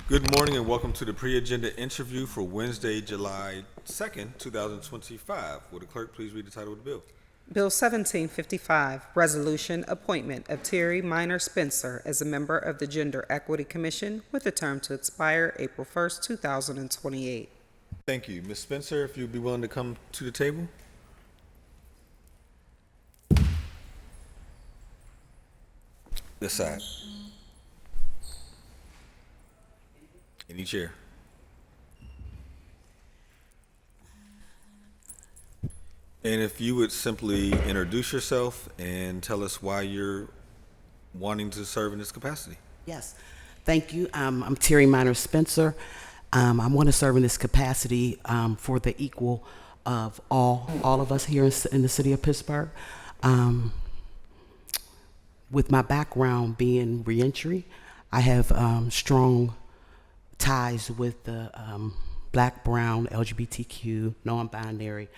Good morning and welcome to the pre-agenda interview for Wednesday, July 2nd, 2025. Will the clerk please read the title of the bill? Bill 1755, Resolution Appointment of Terry Minor Spencer as a member of the Gender Equity Commission with a term to expire April 1st, 2028. Thank you. Ms. Spencer, if you'd be willing to come to the table. This side. Any chair. And if you would simply introduce yourself and tell us why you're wanting to serve in this capacity. Yes, thank you. I'm Terry Minor Spencer. I want to serve in this capacity for the equal of all of us here in the city of Pittsburgh. With my background being reentry, I have strong ties with the Black, Brown, LGBTQ, non-binary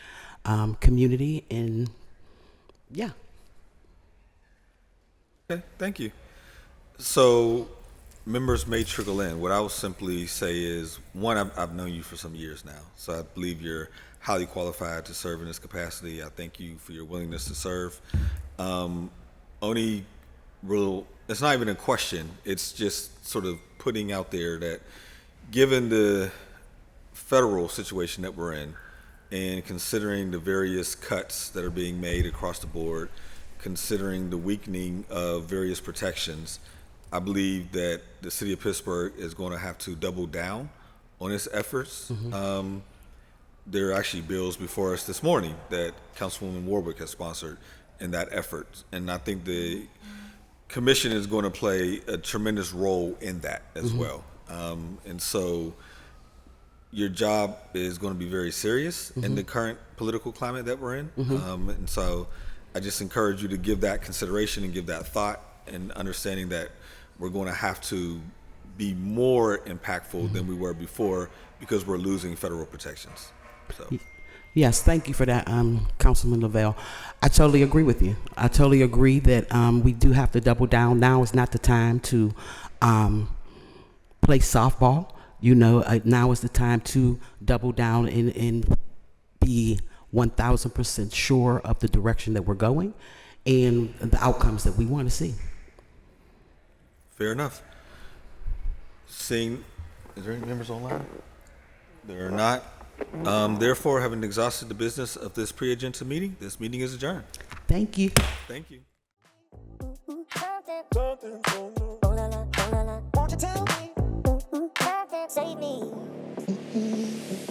community, and yeah. Okay, thank you. So members may trickle in. What I will simply say is, one, I've known you for some years now, so I believe you're highly qualified to serve in this capacity. I thank you for your willingness to serve. Only real, it's not even a question, it's just sort of putting out there that given the federal situation that we're in, and considering the various cuts that are being made across the board, considering the weakening of various protections, I believe that the city of Pittsburgh is going to have to double down on its efforts. Mm-hmm. There are actually bills before us this morning that Councilwoman Warwick has sponsored in that effort, and I think the commission is going to play a tremendous role in that as mm-hmm. well. And so your job is going to be very serious mm-hmm. in the current political climate that we're in. Mm-hmm. And so I just encourage you to give that consideration and give that thought, and understanding that we're going to have to be more impactful mm-hmm. than we were before because we're losing federal protections. So. Yes, thank you for that, Councilman Lavelle. I totally agree with you. I totally agree that we do have to double down. Now is not the time to play softball. You know, now is the time to double down and be 1,000% sure of the direction that we're going and the outcomes that we want to see. Fair enough. Is there any members online? There are not. Therefore, having exhausted the business of this pre-agenda meeting, this meeting is adjourned. Thank you. Thank you. Won't you tell me? Save me.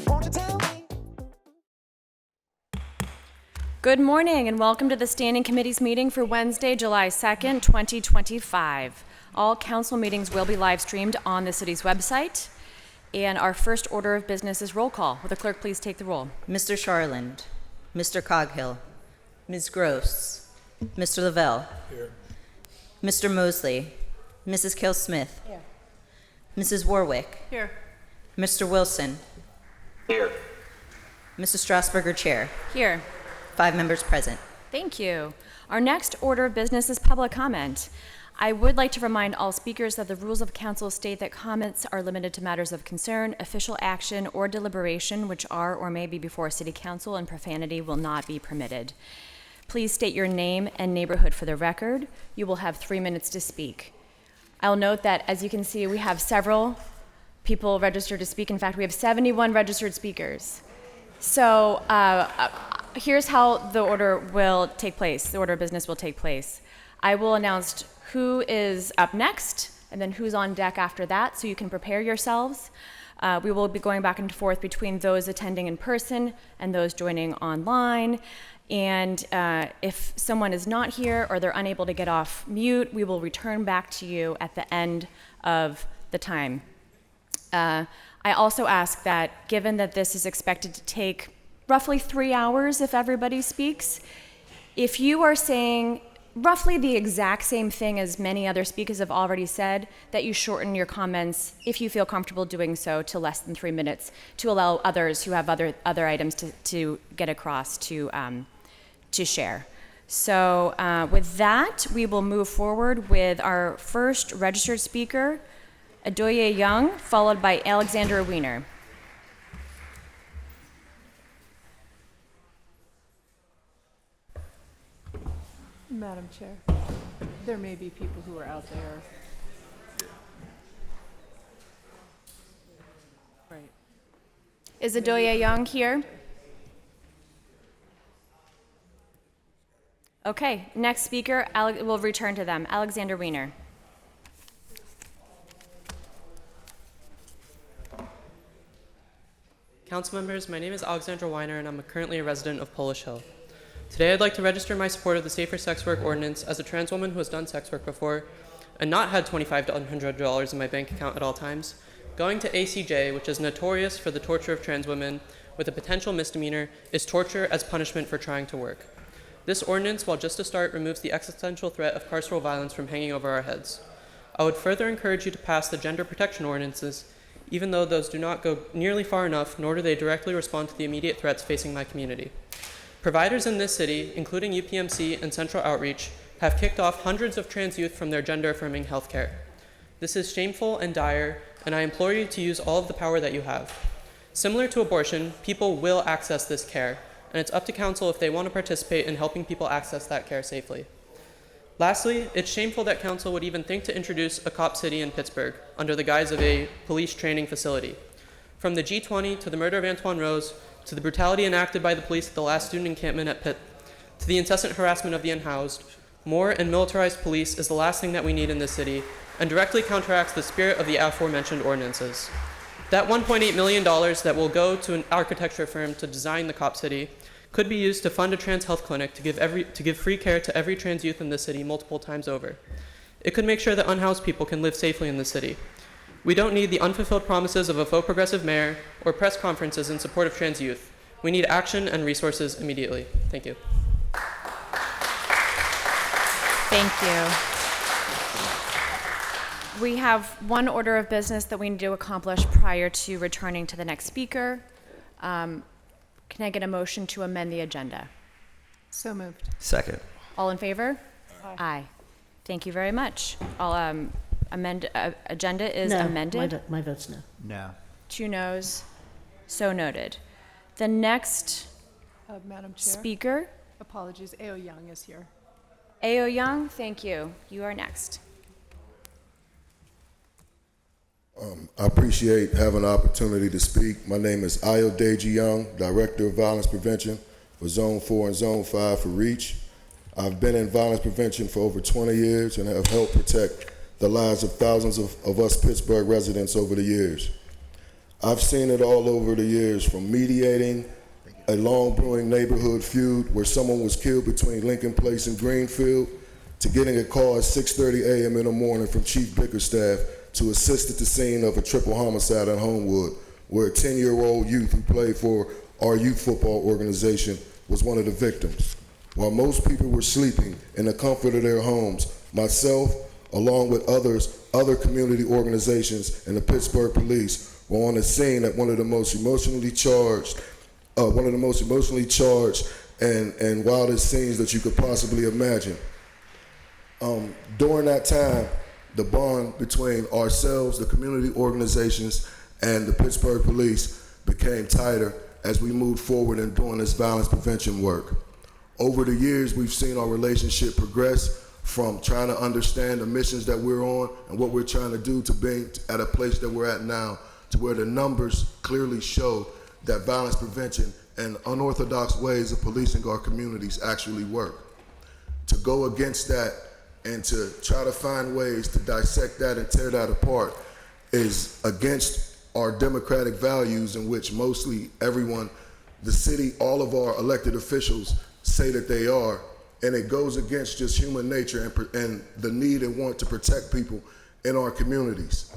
Won't you tell me? Good morning and welcome to the Standing Committees meeting for Wednesday, July 2nd, 2025. All council meetings will be live streamed on the city's website. And our first order of business is roll call. Will the clerk please take the roll? Mr. Charland, Mr. Coghill, Ms. Gross, Mr. Lavelle, here. Mr. Mosley, Mrs. Kill-Smith, here. Mrs. Warwick, here. Mr. Wilson, here. Mrs. Strasburger, Chair. Here. 5 members present. Thank you. Our next order of business is public comment. I would like to remind all speakers that the rules of council state that comments are limited to matters of concern, official action, or deliberation which are or may be before city council, and profanity will not be permitted. Please state your name and neighborhood for the record. You will have 3 minutes to speak. I'll note that, as you can see, we have several people registered to speak. In fact, we have 71 registered speakers. So here's how the order will take place. The order of business will take place. I will announce who is up next and then who's on deck after that, so you can prepare yourselves. We will be going back and forth between those attending in person and those joining online. And if someone is not here or they're unable to get off mute, we will return back to you at the end of the time. I also ask that, given that this is expected to take roughly 3 hours if everybody speaks, if you are saying roughly the exact same thing as many other speakers have already said, that you shorten your comments, if you feel comfortable doing so, to less than 3 minutes, to allow others who have other items to get across to share. So with that, we will move forward with our first registered speaker, Adoye Young, followed by Alexander Weiner. Madam Chair, there may be people who are out there. Right. Is Adoye Young here? Okay, next speaker, we'll return to them. Alexander Weiner. Council members, my name is Alexandra Weiner and I'm currently a resident of Polish Hill. Today I'd like to register my support of the Safer Sex Work Ordinance as a trans woman who has done sex work before and not had $25 to $100 in my bank account at all times. Going to ACJ, which is notorious for the torture of trans women with a potential misdemeanor, is torture as punishment for trying to work. This ordinance, while just a start, removes the existential threat of carceral violence from hanging over our heads. I would further encourage you to pass the gender protection ordinances, even though those do not go nearly far enough, nor do they directly respond to the immediate threats facing my community. Providers in this city, including UPMC and Central Outreach, have kicked off hundreds of trans youth from their gender-affirming health care. This is shameful and dire, and I implore you to use all of the power that you have. Similar to abortion, people will access this care, and it's up to council if they want to participate in helping people access that care safely. Lastly, it's shameful that council would even think to introduce a cop city in Pittsburgh under the guise of a police training facility. From the G20 to the murder of Antoine Rose, to the brutality enacted by the police at the last student encampment at Pitt, to the incessant harassment of the unhoused, more and militarized police is the last thing that we need in this city and directly counteracts the spirit of the aforementioned ordinances. That $1.8 million that will go to an architecture firm to design the cop city could be used to fund a trans health clinic to give free care to every trans youth in the city multiple times over. It could make sure that unhoused people can live safely in the city. We don't need the unfulfilled promises of a faux progressive mayor or press conferences in support of trans youth. We need action and resources immediately. Thank you. Thank you. We have one order of business that we need to accomplish prior to returning to the next speaker. Can I get a motion to amend the agenda? So moved. Second. All in favor? Aye. Aye. Thank you very much. Agenda is amended. My vote's no. No. 2 noes. So noted. The next Madam Chair, speaker, apologies, A.O. Young is here. A.O. Young, thank you. You are next. I appreciate having the opportunity to speak. My name is Ayodeji Young, Director of Violence Prevention for Zone 4 and Zone 5 for REACH. I've been in violence prevention for over 20 years and have helped protect the lives of thousands of us Pittsburgh residents over the years. I've seen it all over the years, from mediating a long brewing neighborhood feud where someone was killed between Lincoln Place and Greenfield, to getting a call at 6:30 a.m. in the morning from Chief Bickerstaff to assist at the scene of a triple homicide in Homewood, where a 10-year-old youth who played for our youth football organization was one of the victims. While most people were sleeping in the comfort of their homes, myself, along with other community organizations and the Pittsburgh Police, were on the scene at one of the most emotionally charged and wildest scenes that you could possibly imagine. During that time, the bond between ourselves, the community organizations, and the Pittsburgh Police became tighter as we moved forward in doing this violence prevention work. Over the years, we've seen our relationship progress from trying to understand the missions that we're on and what we're trying to do to being at a place that we're at now, to where the numbers clearly show that violence prevention and unorthodox ways of policing our communities actually work. To go against that and to try to find ways to dissect that and tear that apart is against our democratic values, in which mostly everyone, the city, all of our elected officials say that they are, and it goes against just human nature and the need and want to protect people in our communities.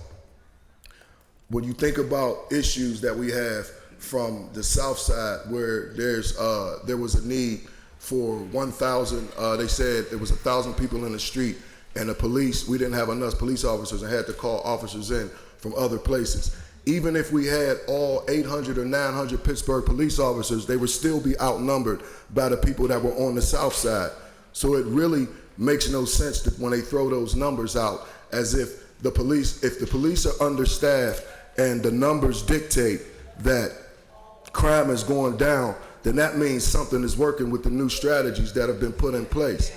When you think about issues that we have from the South Side, where there was a need for 1,000, they said there was 1,000 people in the street, and the police, we didn't have enough police officers and had to call officers in from other places. Even if we had all 800 or 900 Pittsburgh police officers, they would still be outnumbered by the people that were on the South Side. So it really makes no sense that when they throw those numbers out, as if the police, if the police are understaffed and the numbers dictate that crime is going down, then that means something is working with the new strategies that have been put in place.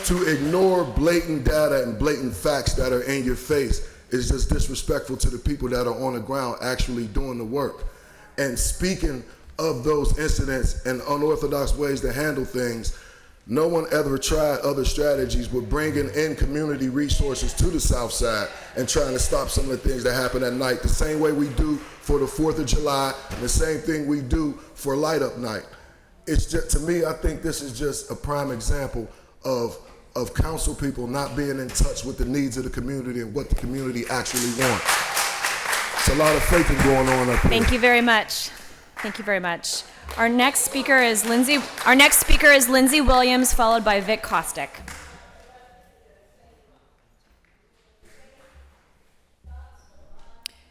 To ignore blatant data and blatant facts that are in your face is just disrespectful to the people that are on the ground actually doing the work. And speaking of those incidents and unorthodox ways to handle things, no one ever tried other strategies with bringing in community resources to the South Side and trying to stop some of the things that happen at night, the same way we do for the 4th of July, and the same thing we do for Light Up Night. It's just, to me, I think this is just a prime example of council people not being in touch with the needs of the community and what the community actually wants. It's a lot of faking going on up here. Thank you very much. Thank you very much. Our next speaker is Lindsay Williams, followed by Vic Kostick.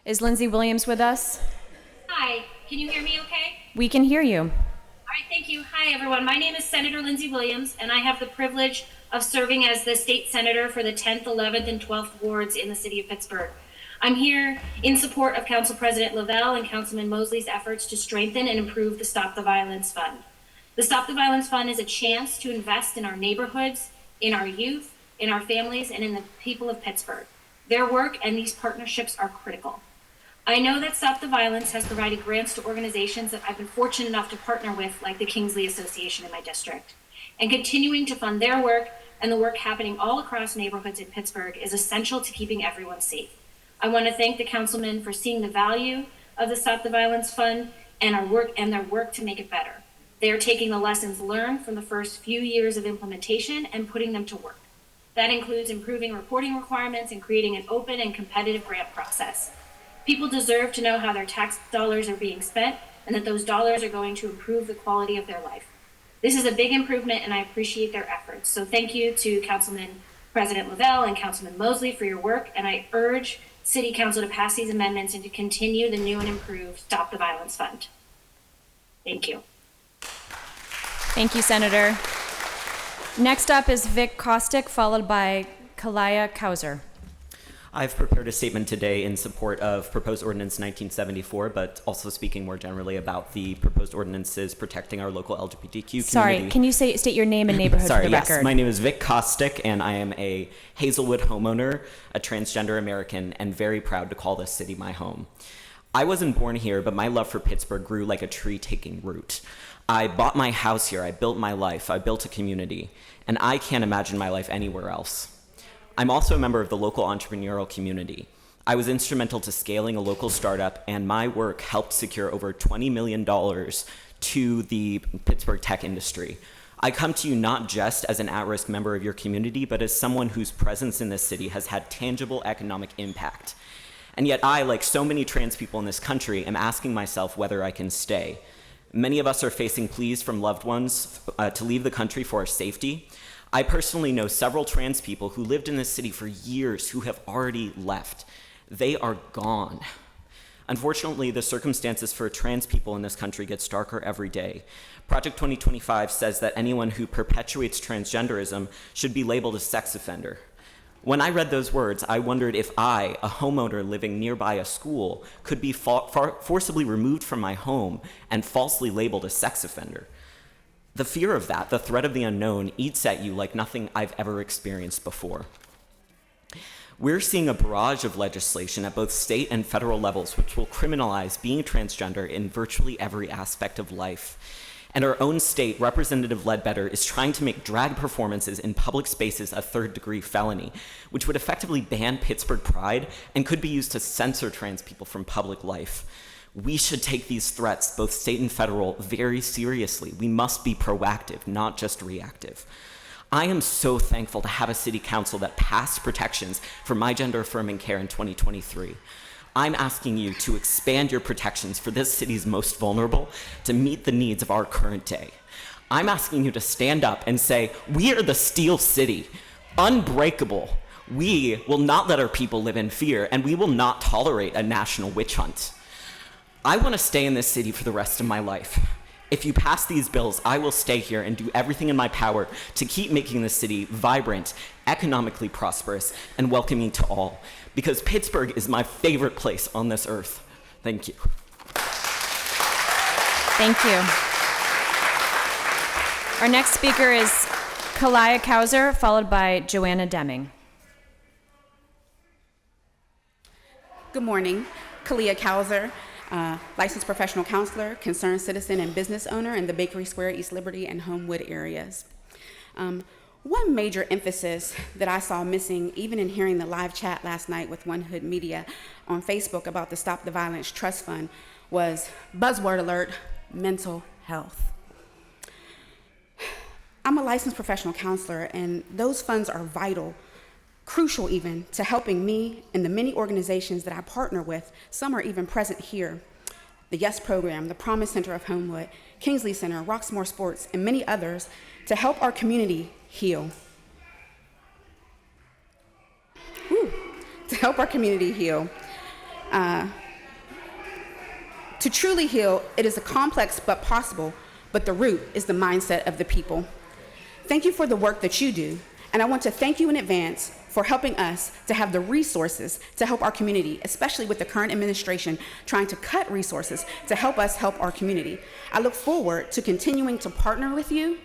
Is Lindsay Williams with us? Hi, can you hear me okay? We can hear you. All right, thank you. Hi, everyone. My name is Senator Lindsay Williams, and I have the privilege of serving as the state senator for the 10th, 11th, and 12th wards in the city of Pittsburgh. I'm here in support of Council President Lavelle and Councilman Mosley's efforts to strengthen and improve the Stop the Violence Fund. The Stop the Violence Fund is a chance to invest in our neighborhoods, in our youth, in our families, and in the people of Pittsburgh. Their work and these partnerships are critical. I know that Stop the Violence has provided grants to organizations that I've been fortunate enough to partner with, like the Kingsley Association in my district. And continuing to fund their work and the work happening all across neighborhoods in Pittsburgh is essential to keeping everyone safe. I want to thank the councilmen for seeing the value of the Stop the Violence Fund and their work to make it better. They are taking the lessons learned from the first few years of implementation and putting them to work. That includes improving reporting requirements and creating an open and competitive grant process. People deserve to know how their tax dollars are being spent and that those dollars are going to improve the quality of their life. This is a big improvement and I appreciate their efforts. So thank you to Councilman President Lavelle and Councilman Mosley for your work, and I urge City Council to pass these amendments and to continue the new and improved Stop the Violence Fund. Thank you. Thank you, Senator. Next up is Vic Kostick, followed by Kalaya Kauser. I've prepared a statement today in support of proposed ordinance 1974, but also speaking more generally about the proposed ordinances protecting our local LGBTQ community. Sorry, can you state your name and neighborhood for the record? Yes. My name is Vic Kostick, and I am a Hazelwood homeowner, a transgender American, and very proud to call this city my home. I wasn't born here, but my love for Pittsburgh grew like a tree taking root. I bought my house here, I built my life, I built a community, and I can't imagine my life anywhere else. I'm also a member of the local entrepreneurial community. I was instrumental to scaling a local startup, and my work helped secure over $20 million to the Pittsburgh tech industry. I come to you not just as an at-risk member of your community, but as someone whose presence in this city has had tangible economic impact. And yet I, like so many trans people in this country, am asking myself whether I can stay. Many of us are facing pleas from loved ones to leave the country for our safety. I personally know several trans people who lived in this city for years who have already left. They are gone. Unfortunately, the circumstances for trans people in this country get starker every day. Project 2025 says that anyone who perpetuates transgenderism should be labeled a sex offender. When I read those words, I wondered if I, a homeowner living nearby a school, could be forcibly removed from my home and falsely labeled a sex offender. The fear of that, the threat of the unknown, eats at you like nothing I've ever experienced before. We're seeing a barrage of legislation at both state and federal levels which will criminalize being transgender in virtually every aspect of life. And our own state, Representative Ledbetter, is trying to make drag performances in public spaces a third-degree felony, which would effectively ban Pittsburgh pride and could be used to censor trans people from public life. We should take these threats, both state and federal, very seriously. We must be proactive, not just reactive. I am so thankful to have a city council that passed protections for my gender-affirming care in 2023. I'm asking you to expand your protections for this city's most vulnerable to meet the needs of our current day. I'm asking you to stand up and say, we are the Steel City, unbreakable. We will not let our people live in fear, and we will not tolerate a national witch hunt. I want to stay in this city for the rest of my life. If you pass these bills, I will stay here and do everything in my power to keep making the city vibrant, economically prosperous, and welcoming to all, because Pittsburgh is my favorite place on this earth. Thank you. Thank you. Our next speaker is Kalia Kauser, followed by Joanna Deming. Good morning. Kalia Kauser, licensed professional counselor, concerned citizen, and business owner in the Bakery Square, East Liberty, and Homewood areas. One major emphasis that I saw missing, even in hearing the live chat last night with One Hood Media on Facebook about the Stop the Violence Trust Fund, was, buzzword alert, mental health. I'm a licensed professional counselor, and those funds are vital, crucial even, to helping me and the many organizations that I partner with. Some are even present here. The YES program, the Promise Center of Homewood, Kingsley Center, Roxmore Sports, and many others to help our community heal. To help our community heal. To truly heal, it is a complex but possible, but the root is the mindset of the people. Thank you for the work that you do, and I want to thank you in advance for helping us to have the resources to help our community, especially with the current administration trying to cut resources to help us help our community. I look forward to continuing to partner with you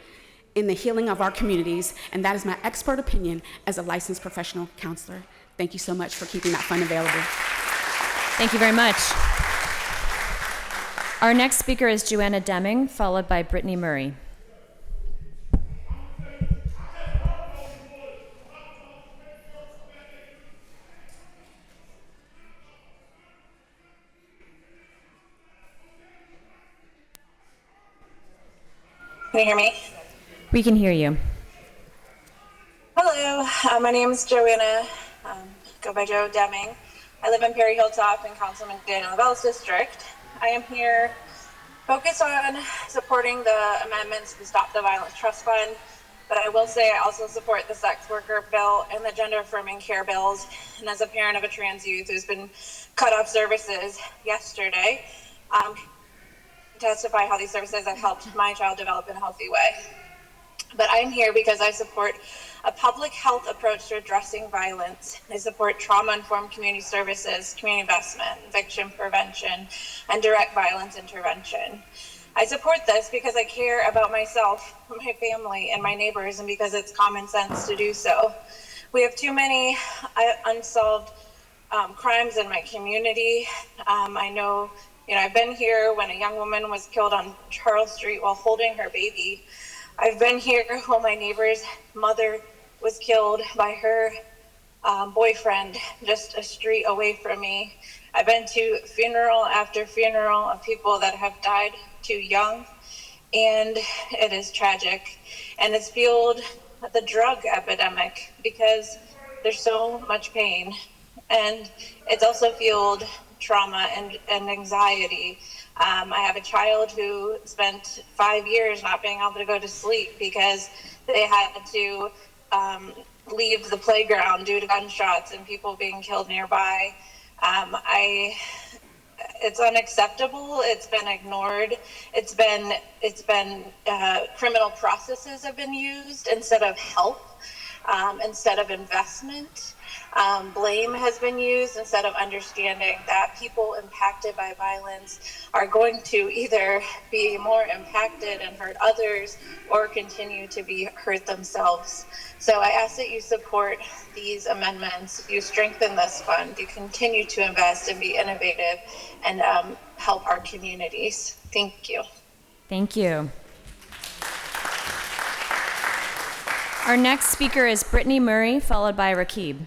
in the healing of our communities, and that is my expert opinion as a licensed professional counselor. Thank you so much for keeping that fund available. Thank you very much. Our next speaker is Joanna Deming, followed by Brittany Murray. Can you hear me? We can hear you. Hello, my name is Joanna, go by Jo Deming. I live in Perry Hilltop in Councilman Daniel Lavell's district. I am here focused on supporting the amendments to the Stop the Violence Trust Fund, but I will say I also support the sex worker bill and the gender affirming care bills. And as a parent of a trans youth who's been cut off services yesterday, testify how these services have helped my child develop in a healthy way. But I'm here because I support a public health approach to addressing violence. I support trauma-informed community services, community investment, eviction prevention, and direct violence intervention. I support this because I care about myself, my family, and my neighbors, and because it's common sense to do so. We have too many unsolved crimes in my community. I know, I've been here when a young woman was killed on Charles Street while holding her baby. I've been here when my neighbor's mother was killed by her boyfriend just a street away from me. I've been to funeral after funeral of people that have died too young, and it is tragic. And it's fueled the drug epidemic because there's so much pain. And it's also fueled trauma and anxiety. I have a child who spent 5 years not being able to go to sleep because they had to leave the playground due to gunshots and people being killed nearby. It's unacceptable. It's been ignored. It's been criminal processes have been used instead of help, instead of investment. Blame has been used instead of understanding that people impacted by violence are going to either be more impacted and hurt others or continue to be hurt themselves. So I ask that you support these amendments, you strengthen this fund, you continue to invest and be innovative and help our communities. Thank you. Thank you. Our next speaker is Brittany Murray, followed by Rakib.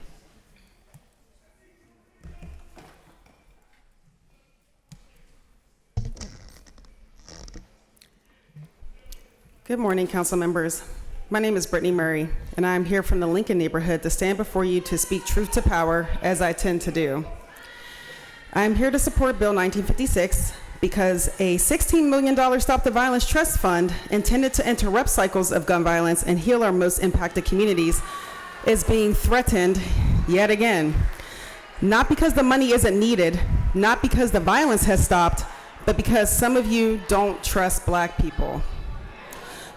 Good morning, council members. My name is Brittany Murray, and I'm here from the Lincoln neighborhood to stand before you to speak truth to power, as I tend to do. I'm here to support Bill 1956 because a $16 million Stop the Violence Trust Fund intended to interrupt cycles of gun violence and heal our most impacted communities is being threatened yet again. Not because the money isn't needed, not because the violence has stopped, but because some of you don't trust black people.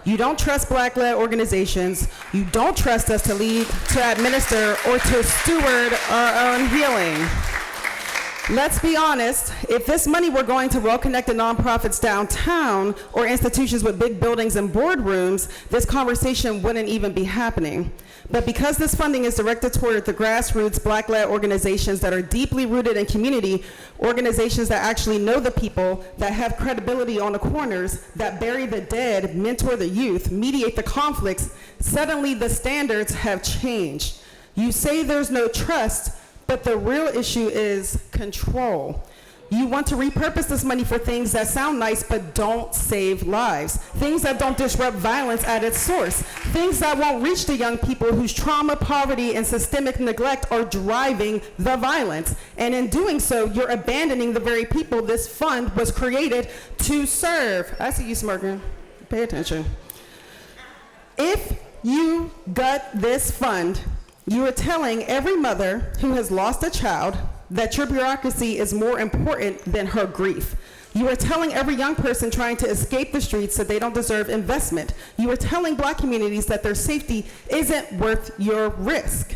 You don't trust black-led organizations. You don't trust us to lead, to administer, or to steward our own healing. Let's be honest, if this money were going to well-connected nonprofits downtown or institutions with big buildings and boardrooms, this conversation wouldn't even be happening. But because this funding is directed toward the grassroots black-led organizations that are deeply rooted in community, organizations that actually know the people, that have credibility on the corners, that bury the dead, mentor the youth, mediate the conflicts, suddenly the standards have changed. You say there's no trust, but the real issue is control. You want to repurpose this money for things that sound nice but don't save lives, things that don't disrupt violence at its source, things that won't reach the young people whose trauma, poverty, and systemic neglect are driving the violence. And in doing so, you're abandoning the very people this fund was created to serve. I see you smirking. Pay attention. If you gut this fund, you are telling every mother who has lost a child that your bureaucracy is more important than her grief. You are telling every young person trying to escape the streets that they don't deserve investment. You are telling black communities that their safety isn't worth your risk.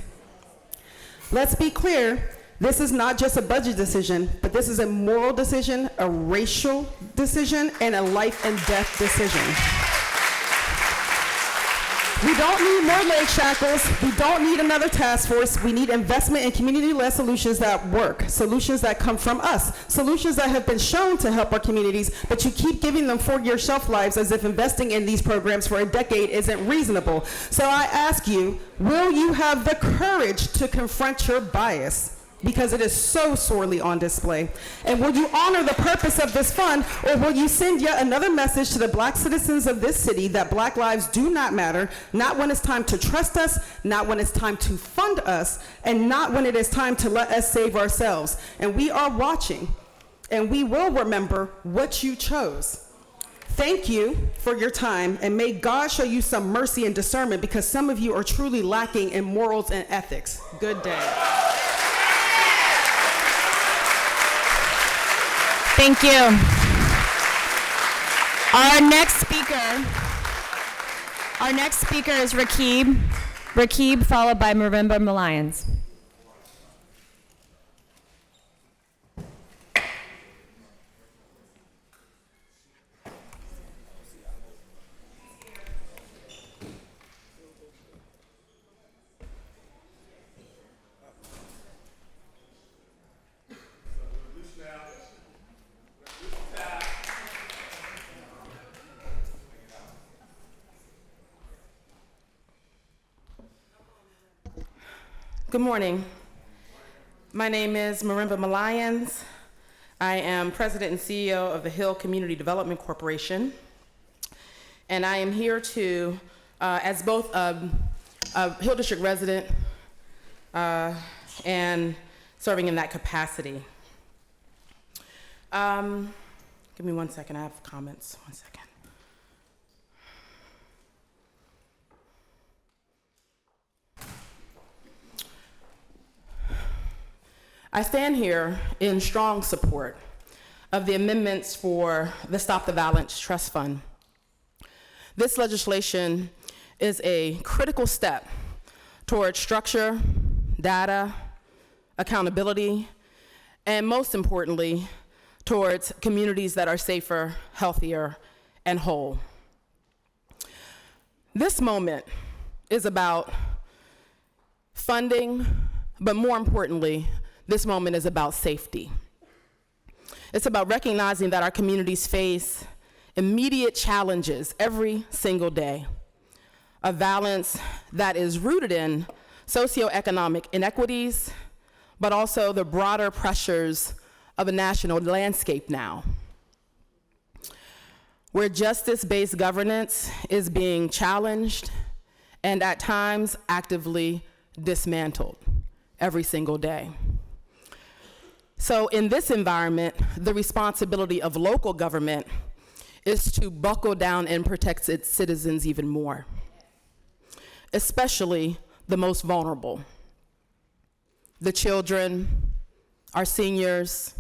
Let's be clear, this is not just a budget decision, but this is a moral decision, a racial decision, and a life and death decision. We don't need more leg shackles. We don't need another task force. We need investment in community-led solutions that work, solutions that come from us, solutions that have been shown to help our communities, but you keep giving them 4-year shelf lives as if investing in these programs for a decade isn't reasonable. So I ask you, will you have the courage to confront your bias? Because it is so sorely on display. And will you honor the purpose of this fund, or will you send yet another message to the black citizens of this city that black lives do not matter, not when it's time to trust us, not when it's time to fund us, and not when it is time to let us save ourselves? And we are watching, and we will remember what you chose. Thank you for your time, and may God show you some mercy and discernment, because some of you are truly lacking in morals and ethics. Good day. Thank you. Our next speaker is Rakib. Rakib, followed by Marimba Malayans. Good morning. My name is Marimba Malayans. I am President and CEO of the Hill Community Development Corporation. And I am here to, as both a Hill District resident and serving in that capacity. Give me 1 second, I have comments, 1 second. I stand here in strong support of the amendments for the Stop the Violence Trust Fund. This legislation is a critical step toward structure, data, accountability, and most importantly, towards communities that are safer, healthier, and whole. This moment is about funding, but more importantly, this moment is about safety. It's about recognizing that our communities face immediate challenges every single day, a violence that is rooted in socioeconomic inequities, but also the broader pressures of a national landscape now, where justice-based governance is being challenged and at times actively dismantled every single day. So in this environment, the responsibility of local government is to buckle down and protect its citizens even more, especially the most vulnerable, the children, our seniors,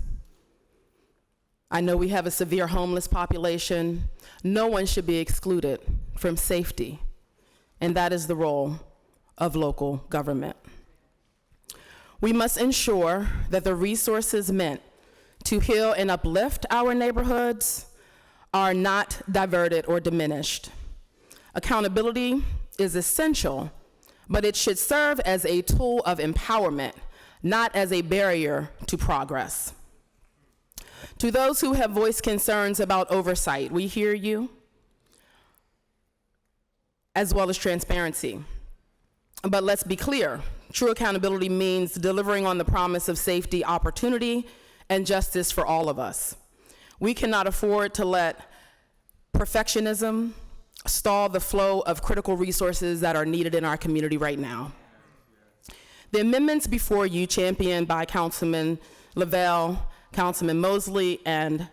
I know we have a severe homeless population. No one should be excluded from safety, and that is the role of local government. We must ensure that the resources meant to heal and uplift our neighborhoods are not diverted or diminished. Accountability is essential, but it should serve as a tool of empowerment, not as a barrier to progress. To those who have voiced concerns about oversight, we hear you, as well as transparency. But let's be clear, true accountability means delivering on the promise of safety, opportunity, and justice for all of us. We cannot afford to let perfectionism stall the flow of critical resources that are needed in our community right now. The amendments before you, championed by Councilman Lavelle, Councilman Mosley, and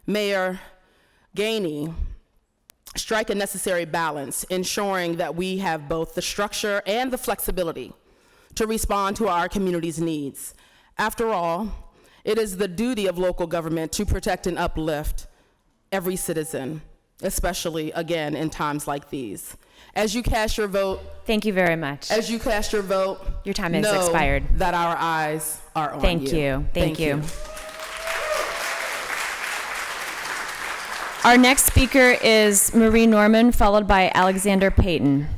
Mayor Gainey, strike a necessary balance, ensuring that we have both the structure and the flexibility to respond to our community's needs. After all, it is the duty of local government to protect and uplift every citizen, especially, again, in times like these. As you cast your vote... Thank you very much. As you cast your vote... Your time has expired. That our eyes are on you. Thank you. Thank you. Our next speaker is Marie Norman, followed by Alexander Payton.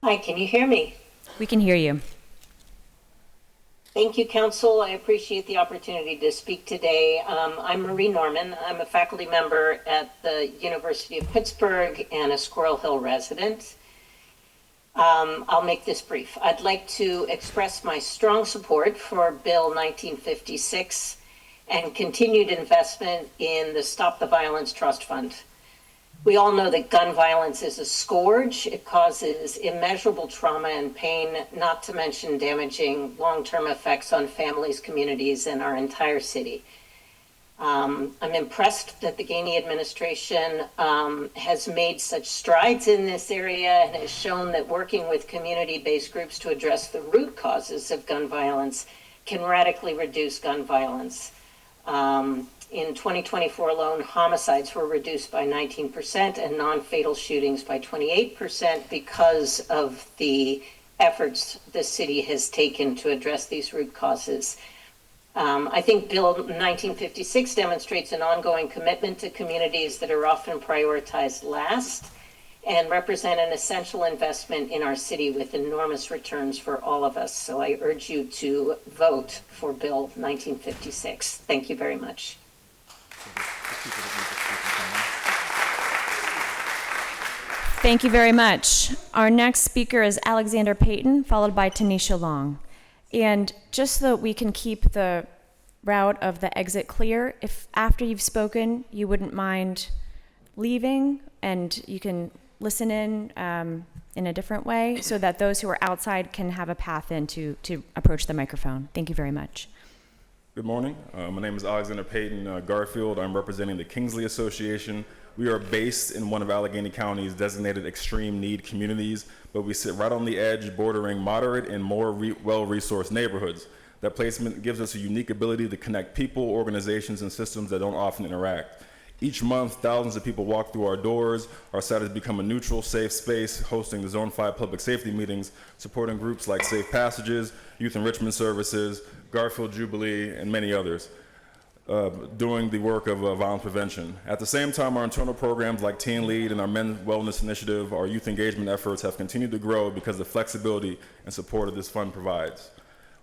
Hi, can you hear me? We can hear you. Thank you, Council. I appreciate the opportunity to speak today. I'm Marie Norman. I'm a faculty member at the University of Pittsburgh and a Squirrel Hill resident. I'll make this brief. I'd like to express my strong support for Bill 1956 and continued investment in the Stop the Violence Trust Fund. We all know that gun violence is a scourge. It causes immeasurable trauma and pain, not to mention damaging long-term effects on families, communities, and our entire city. I'm impressed that the Gainey administration has made such strides in this area and has shown that working with community-based groups to address the root causes of gun violence can radically reduce gun violence. In 2024 alone, homicides were reduced by 19% and non-fatal shootings by 28% because of the efforts the city has taken to address these root causes. I think Bill 1956 demonstrates an ongoing commitment to communities that are often prioritized last and represent an essential investment in our city with enormous returns for all of us. So I urge you to vote for Bill 1956. Thank you very much. Thank you very much. Our next speaker is Alexander Payton, followed by Tanisha Long. And just so that we can keep the route of the exit clear, if after you've spoken, you wouldn't mind leaving and you can listen in a different way so that those who are outside can have a path in to approach the microphone. Thank you very much. Good morning. My name is Alexander Payton Garfield. I'm representing the Kingsley Association. We are based in one of Allegheny County's designated extreme need communities, but we sit right on the edge bordering moderate and more well-resourced neighborhoods. That placement gives us a unique ability to connect people, organizations, and systems that don't often interact. Each month, thousands of people walk through our doors. Our site has become a neutral, safe space, hosting the Zone 5 public safety meetings, supporting groups like Safe Passages, Youth Enrichment Services, Garfield Jubilee, and many others, doing the work of violence prevention. At the same time, our internal programs like Teen Lead and our Men's Wellness Initiative, our youth engagement efforts have continued to grow because of the flexibility and support that this fund provides.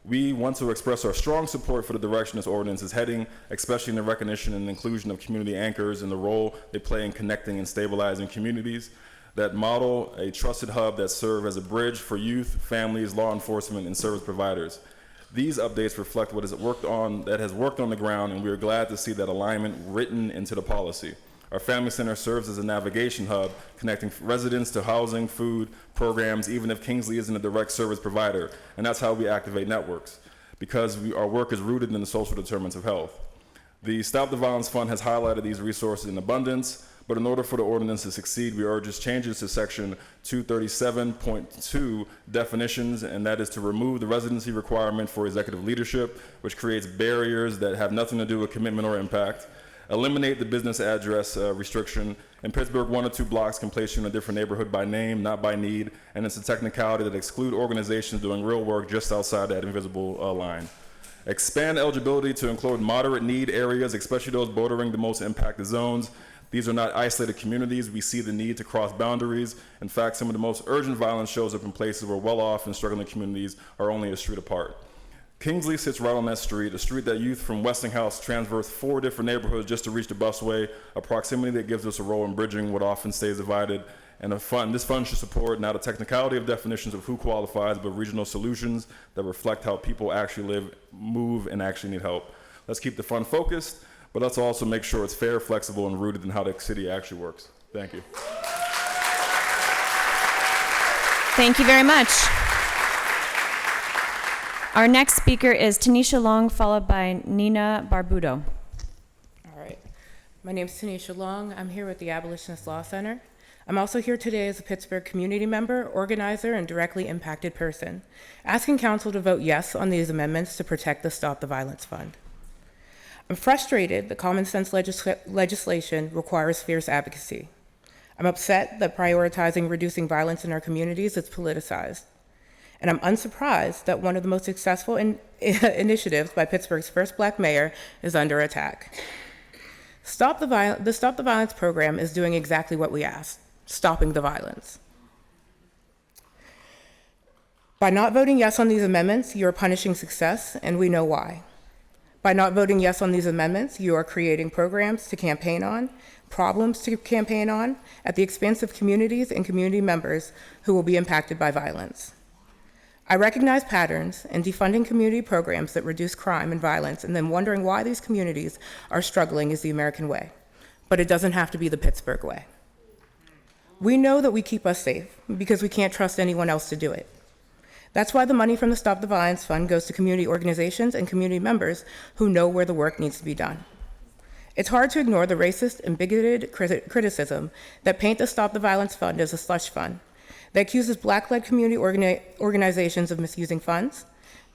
We want to express our strong support for the direction this ordinance is heading, especially in the recognition and inclusion of community anchors and the role they play in connecting and stabilizing communities that model a trusted hub that serve as a bridge for youth, families, law enforcement, and service providers. These updates reflect what has worked on the ground, and we are glad to see that alignment written into the policy. Our Family Center serves as a navigation hub, connecting residents to housing, food, programs, even if Kingsley isn't a direct service provider, and that's how we activate networks, because our work is rooted in the social determinants of health. The Stop the Violence Fund has highlighted these resources in abundance, But in order for the ordinance to succeed, we urge its changes to section 237.2 definitions, and that is to remove the residency requirement for executive leadership, which creates barriers that have nothing to do with commitment or impact. Eliminate the business address restriction. In Pittsburgh, 1 or 2 blocks can place you in a different neighborhood by name, not by need, and it's a technicality that exclude organizations doing real work just outside that invisible line. Expand eligibility to include moderate need areas, especially those bordering the most impacted zones. These are not isolated communities. We see the need to cross boundaries. In fact, some of the most urgent violence shows up in places where well-off and struggling communities are only a street apart. Kingsley sits right on that street, a street that youth from Westinghouse traverse 4 different neighborhoods just to reach the busway, a proximity that gives us a role in bridging what often stays divided. And this fund should support not a technicality of definitions of who qualifies, but regional solutions that reflect how people actually live, move, and actually need help. Let's keep the fund focused, but let's also make sure it's fair, flexible, and rooted in how the city actually works. Thank you. Thank you very much. Our next speaker is Tanisha Long, followed by Nina Barbudo. All right. My name is Tanisha Long. I'm here with the Abolitionist Law Center. I'm also here today as a Pittsburgh community member, organizer, and directly impacted person, asking council to vote yes on these amendments to protect the Stop the Violence Fund. I'm frustrated that common sense legislation requires fierce advocacy. I'm upset that prioritizing reducing violence in our communities is politicized. And I'm unsurprised that one of the most successful initiatives by Pittsburgh's first Black mayor is under attack. The Stop the Violence program is doing exactly what we asked, stopping the violence. By not voting yes on these amendments, you are punishing success, and we know why. By not voting yes on these amendments, you are creating programs to campaign on, problems to campaign on, at the expense of communities and community members who will be impacted by violence. I recognize patterns in defunding community programs that reduce crime and violence, and then wondering why these communities are struggling is the American way. But it doesn't have to be the Pittsburgh way. We know that we keep us safe because we can't trust anyone else to do it. That's why the money from the Stop the Violence Fund goes to community organizations and community members who know where the work needs to be done. It's hard to ignore the racist and bigoted criticism that paint the Stop the Violence Fund as a slush fund, that accuses Black-led community organizations of misusing funds,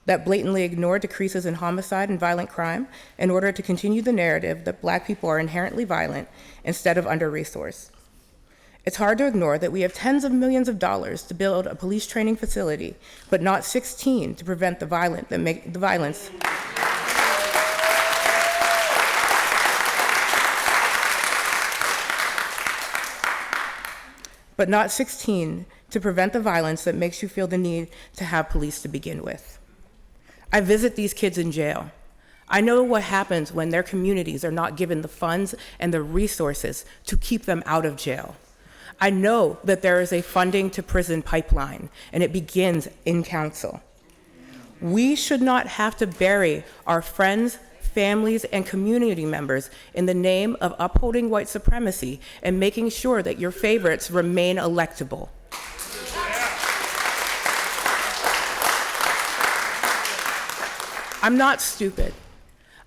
that blatantly ignore decreases in homicide and violent crime in order to continue the narrative that Black people are inherently violent instead of under-resourced. It's hard to ignore that we have tens of millions of dollars to build a police training facility, but not 16 to prevent the violence but not 16 to prevent the violence that makes you feel the need to have police to begin with. I visit these kids in jail. I know what happens when their communities are not given the funds and the resources to keep them out of jail. I know that there is a funding to prison pipeline, and it begins in council. We should not have to bury our friends, families, and community members in the name of upholding white supremacy and making sure that your favorites remain electable. I'm not stupid.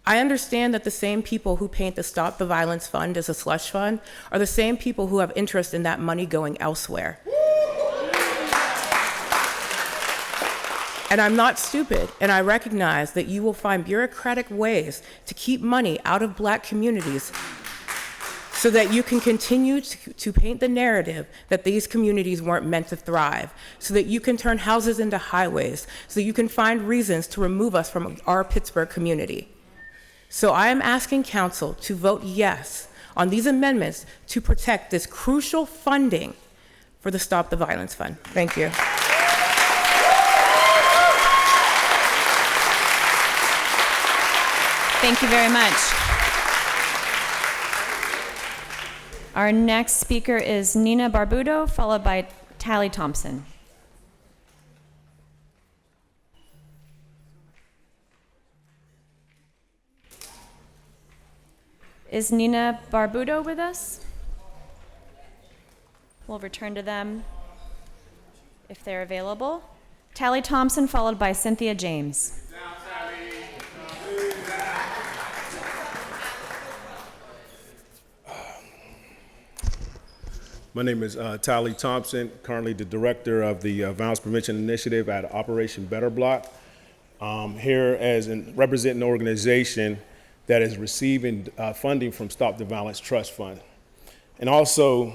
I understand that the same people who paint the Stop the Violence Fund as a slush fund are the same people who have interest in that money going elsewhere. And I'm not stupid, and I recognize that you will find bureaucratic ways to keep money out of Black communities so that you can continue to paint the narrative that these communities weren't meant to thrive, so that you can turn houses into highways, so that you can find reasons to remove us from our Pittsburgh community. So I am asking council to vote yes on these amendments to protect this crucial funding for the Stop the Violence Fund. Thank you. Thank you very much. Our next speaker is Nina Barbudo, followed by Tally Thompson. Is Nina Barbudo with us? We'll return to them if they're available. Tally Thompson, followed by Cynthia James. My name is Tally Thompson, currently the director of the Violence Prevention Initiative at Operation Better Block. Here as representing an organization that is receiving funding from Stop the Violence Trust Fund. And also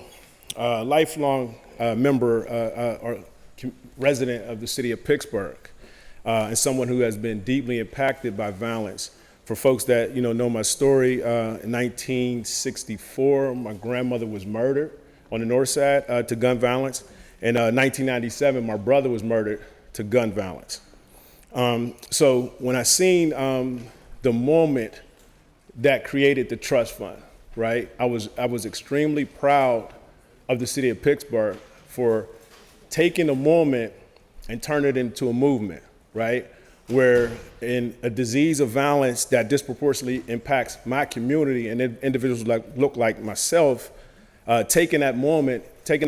a lifelong member or resident of the city of Pittsburgh, and someone who has been deeply impacted by violence. For folks that know my story, in 1964, my grandmother was murdered on the north side to gun violence. In 1997, my brother was murdered to gun violence. So when I seen the moment that created the trust fund, right, I was extremely proud of the city of Pittsburgh for taking a moment and turning it into a movement, right? Where in a disease of violence that disproportionately impacts my community and individuals look like myself, taking that moment and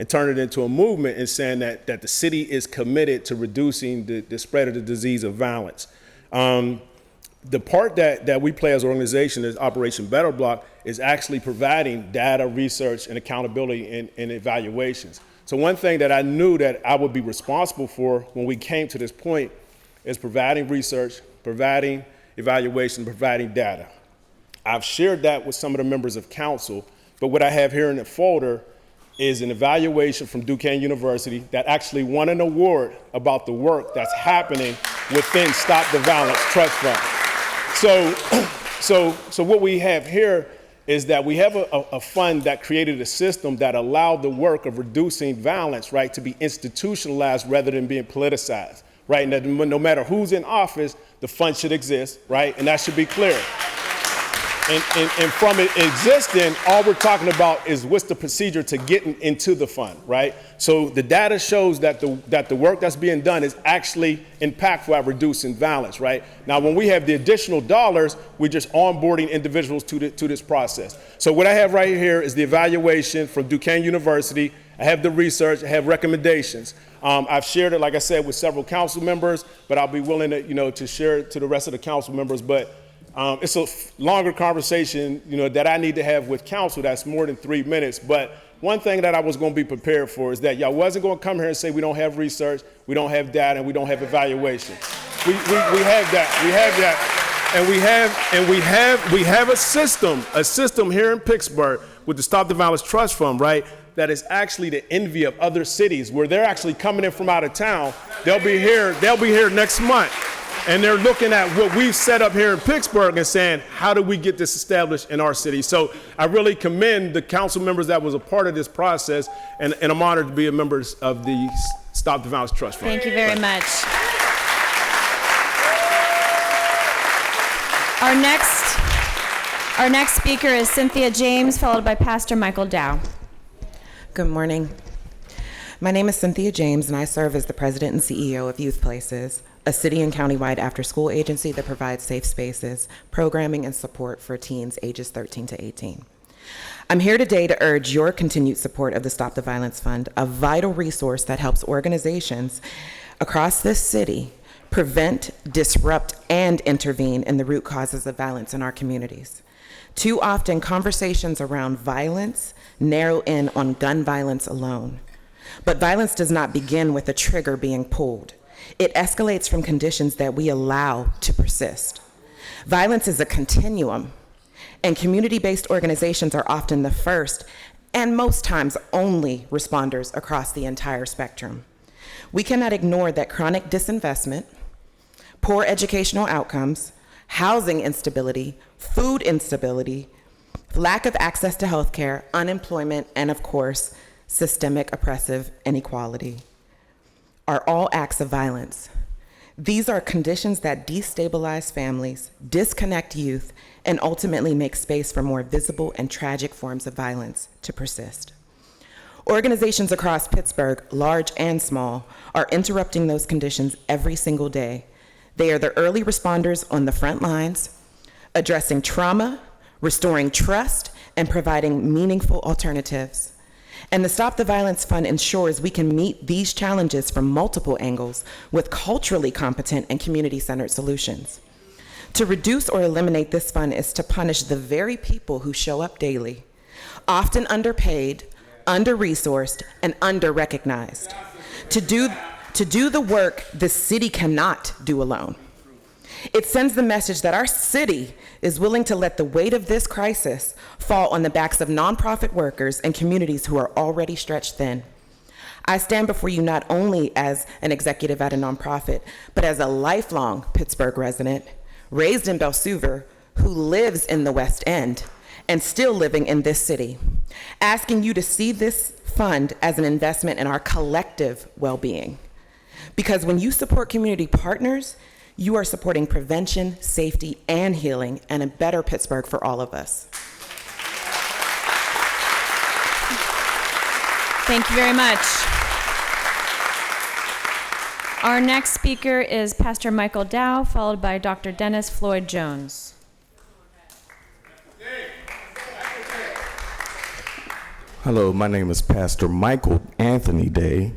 turning it into a movement and saying that the city is committed to reducing the spread of the disease of violence. The part that we play as an organization as Operation Better Block is actually providing data, research, and accountability and evaluations. So one thing that I knew that I would be responsible for when we came to this point is providing research, providing evaluation, providing data. I've shared that with some of the members of council, but what I have here in the folder is an evaluation from Duquesne University that actually won an award about the work that's happening within Stop the Violence Trust Fund. So what we have here is that we have a fund that created a system that allowed the work of reducing violence, right, to be institutionalized rather than being politicized, right? And that no matter who's in office, the fund should exist, right? And that should be clear. And from it existing, all we're talking about is what's the procedure to getting into the fund, right? So the data shows that the work that's being done is actually impactful at reducing violence, right? Now, when we have the additional dollars, we're just onboarding individuals to this process. So what I have right here is the evaluation from Duquesne University. I have the research, I have recommendations. I've shared it, like I said, with several council members, but I'll be willing to, to share it to the rest of the council members. But it's a longer conversation, that I need to have with council that's more than 3 minutes. But one thing that I was going to be prepared for is that y'all wasn't going to come here and say we don't have research, we don't have data, and we don't have evaluation. We have that. We have that. And we have a system here in Pittsburgh with the Stop the Violence Trust Fund, right? That is actually the envy of other cities where they're actually coming in from out of town. They'll be here next month. And they're looking at what we've set up here in Pittsburgh and saying, how do we get this established in our city? So I really commend the council members that was a part of this process, and I'm honored to be a member of the Stop the Violence Trust Fund. Thank you very much. Our next speaker is Cynthia James, followed by Pastor Michael Dow. Good morning. My name is Cynthia James, and I serve as the president and CEO of Youth Places, a city and countywide after-school agency that provides safe spaces, programming, and support for teens ages 13 to 18. I'm here today to urge your continued support of the Stop the Violence Fund, a vital resource that helps organizations across this city prevent, disrupt, and intervene in the root causes of violence in our communities. Too often, conversations around violence narrow in on gun violence alone. But violence does not begin with a trigger being pulled. It escalates from conditions that we allow to persist. Violence is a continuum, and community-based organizations are often the first and most times only responders across the entire spectrum. We cannot ignore that chronic disinvestment, poor educational outcomes, housing instability, food instability, lack of access to health care, unemployment, and of course, systemic oppressive inequality are all acts of violence. These are conditions that destabilize families, disconnect youth, and ultimately make space for more visible and tragic forms of violence to persist. Organizations across Pittsburgh, large and small, are interrupting those conditions every single day. They are the early responders on the front lines, addressing trauma, restoring trust, and providing meaningful alternatives. And the Stop the Violence Fund ensures we can meet these challenges from multiple angles with culturally competent and community-centered solutions. To reduce or eliminate this fund is to punish the very people who show up daily, often underpaid, under-resourced, and under-recognized, to do the work the city cannot do alone. It sends the message that our city is willing to let the weight of this crisis fall on the backs of nonprofit workers and communities who are already stretched thin. I stand before you not only as an executive at a nonprofit, but as a lifelong Pittsburgh resident, raised in Belsuver, who lives in the West End and still living in this city, asking you to see this fund as an investment in our collective well-being. Because when you support community partners, you are supporting prevention, safety, and healing, and a better Pittsburgh for all of us. Thank you very much. Our next speaker is Pastor Michael Dow, followed by Dr. Dennis Floyd Jones. Hello, my name is Pastor Michael Anthony Day,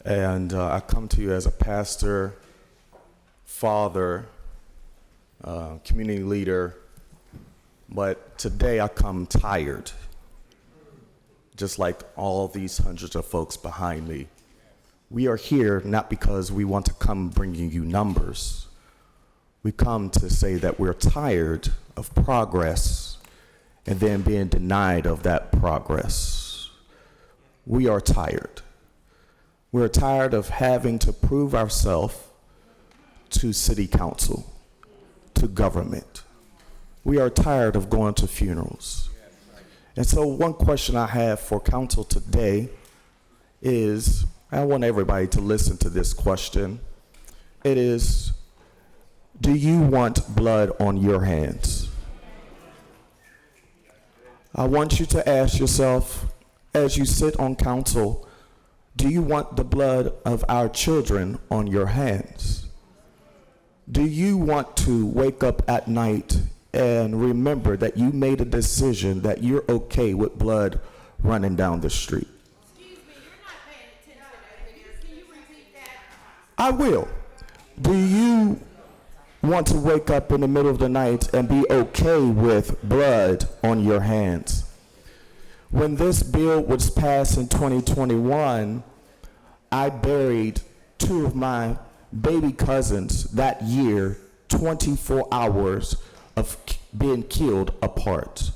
and I come to you as a pastor, father, community leader, but today I come tired, just like all these hundreds of folks behind me. We are here not because we want to come bringing you numbers. We come to say that we're tired of progress and then being denied of that progress. We are tired. We're tired of having to prove ourselves to city council, to government. We are tired of going to funerals. And so one question I have for council today is, I want everybody to listen to this question. It is, do you want blood on your hands? I want you to ask yourself, as you sit on council, do you want the blood of our children on your hands? Do you want to wake up at night and remember that you made a decision that you're okay with blood running down the street? I will. Do you want to wake up in the middle of the night and be okay with blood on your hands? When this bill was passed in 2021, I buried two of my baby cousins that year, 24 hours of being killed apart.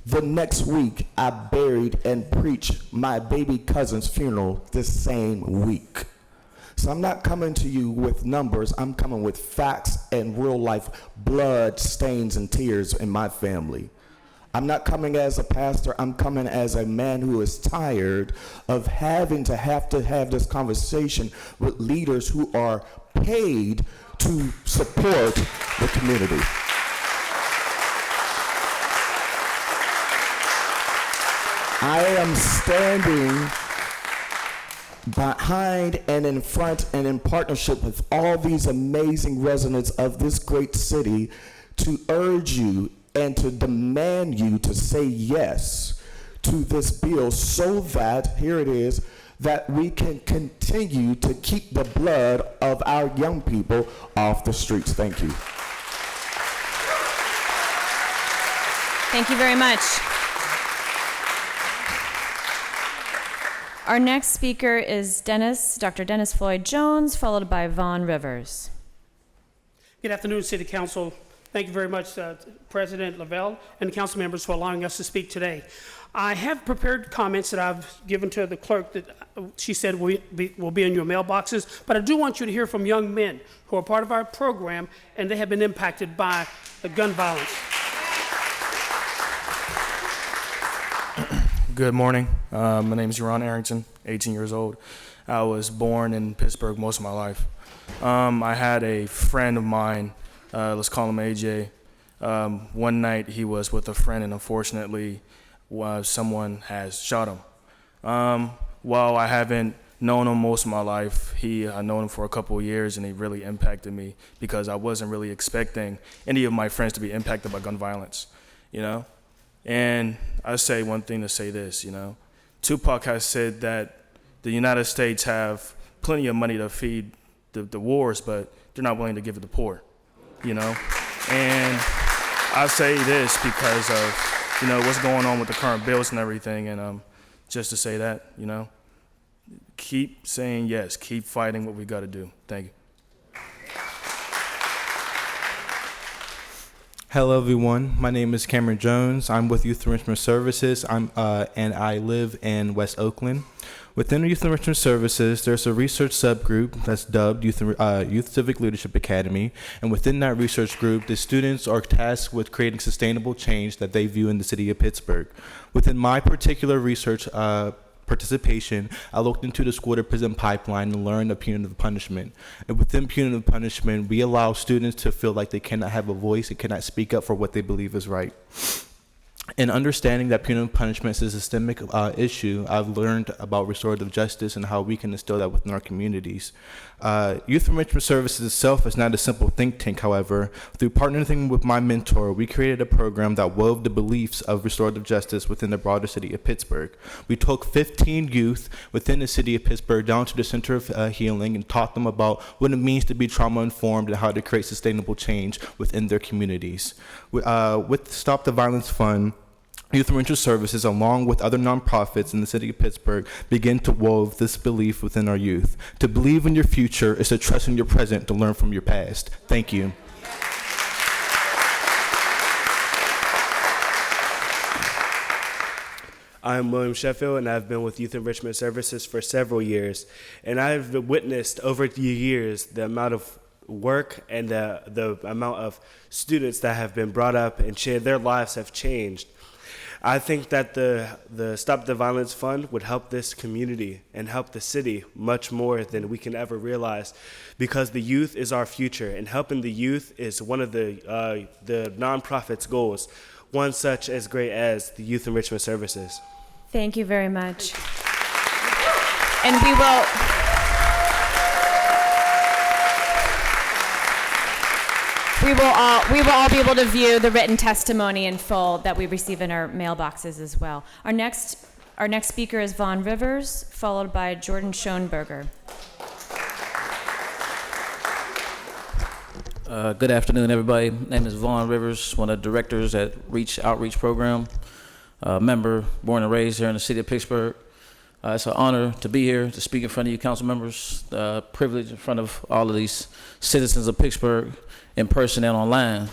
The next week, I buried and preached my baby cousin's funeral the same week. So I'm not coming to you with numbers, I'm coming with facts and real life blood, stains, and tears in my family. I'm not coming as a pastor, I'm coming as a man who is tired of having to have this conversation with leaders who are paid to support the community. I am standing behind and in front and in partnership with all these amazing residents of this great city to urge you and to demand you to say yes to this bill so that, here it is, that we can continue to keep the blood of our young people off the streets. Thank you. Thank you very much. Our next speaker is Dr. Dennis Floyd Jones, followed by Vaughn Rivers. Good afternoon, City Council. Thank you very much, President Lavelle and council members, for allowing us to speak today. I have prepared comments that I've given to the clerk that she said will be in your mailboxes, but I do want you to hear from young men who are part of our program, and they have been impacted by the gun violence. Good morning. My name is Ron Arrington, 18 years old. I was born in Pittsburgh most of my life. I had a friend of mine, let's call him AJ. One night he was with a friend, and unfortunately someone has shot him. While I haven't known him most of my life, I known him for a couple of years, and he really impacted me because I wasn't really expecting any of my friends to be impacted by gun violence, you know? And I say one thing to say this, you know, Tupac has said that the United States have plenty of money to feed the wars, but they're not willing to give it to the poor, you know. And I say this because of what's going on with the current bills and everything. And just to say that, keep saying yes, keep fighting what we got to do. Thank you. Hello, everyone. My name is Cameron Jones. I'm with Youth Enrichment Services. And I live in West Oakland. Within Youth Enrichment Services, there's a research subgroup that's dubbed Youth Civic Leadership Academy. And within that research group, the students are tasked with creating sustainable change that they view in the city of Pittsburgh. Within my particular research participation, I looked into the school to prison pipeline and learned of punitive punishment. And within punitive punishment, we allow students to feel like they cannot have a voice, they cannot speak up for what they believe is right. In understanding that punitive punishment is a systemic issue, I've learned about restorative justice and how we can instill that within our communities. Youth Enrichment Services itself is not a simple think tank, however. Through partnering with my mentor, we created a program that wove the beliefs of restorative justice within the broader city of Pittsburgh. We took 15 youth within the city of Pittsburgh down to the Center of Healing and taught them about what it means to be trauma-informed and how to create sustainable change within their communities. With Stop the Violence Fund, Youth Enrichment Services, along with other nonprofits in the city of Pittsburgh, begin to wove this belief within our youth. To believe in your future is to trust in your present, to learn from your past. Thank you. I'm William Sheffield, and I've been with Youth Enrichment Services for several years. And I've witnessed over the years the amount of work and the amount of students that have been brought up and their lives have changed. I think that the Stop the Violence Fund would help this community and help the city much more than we can ever realize, because the youth is our future, and helping the youth is one of the nonprofit's goals, one such as great as the Youth Enrichment Services. Thank you very much. And we will all be able to view the written testimony in full that we receive in our mailboxes as well. Our next speaker is Vaughn Rivers, followed by Jordan Schoenberger. Good afternoon, everybody. My name is Vaughn Rivers, one of the directors at Reach Outreach Program, member, born and raised here in the city of Pittsburgh. It's an honor to be here to speak in front of you council members, privilege in front of all of these citizens of Pittsburgh, in person and online.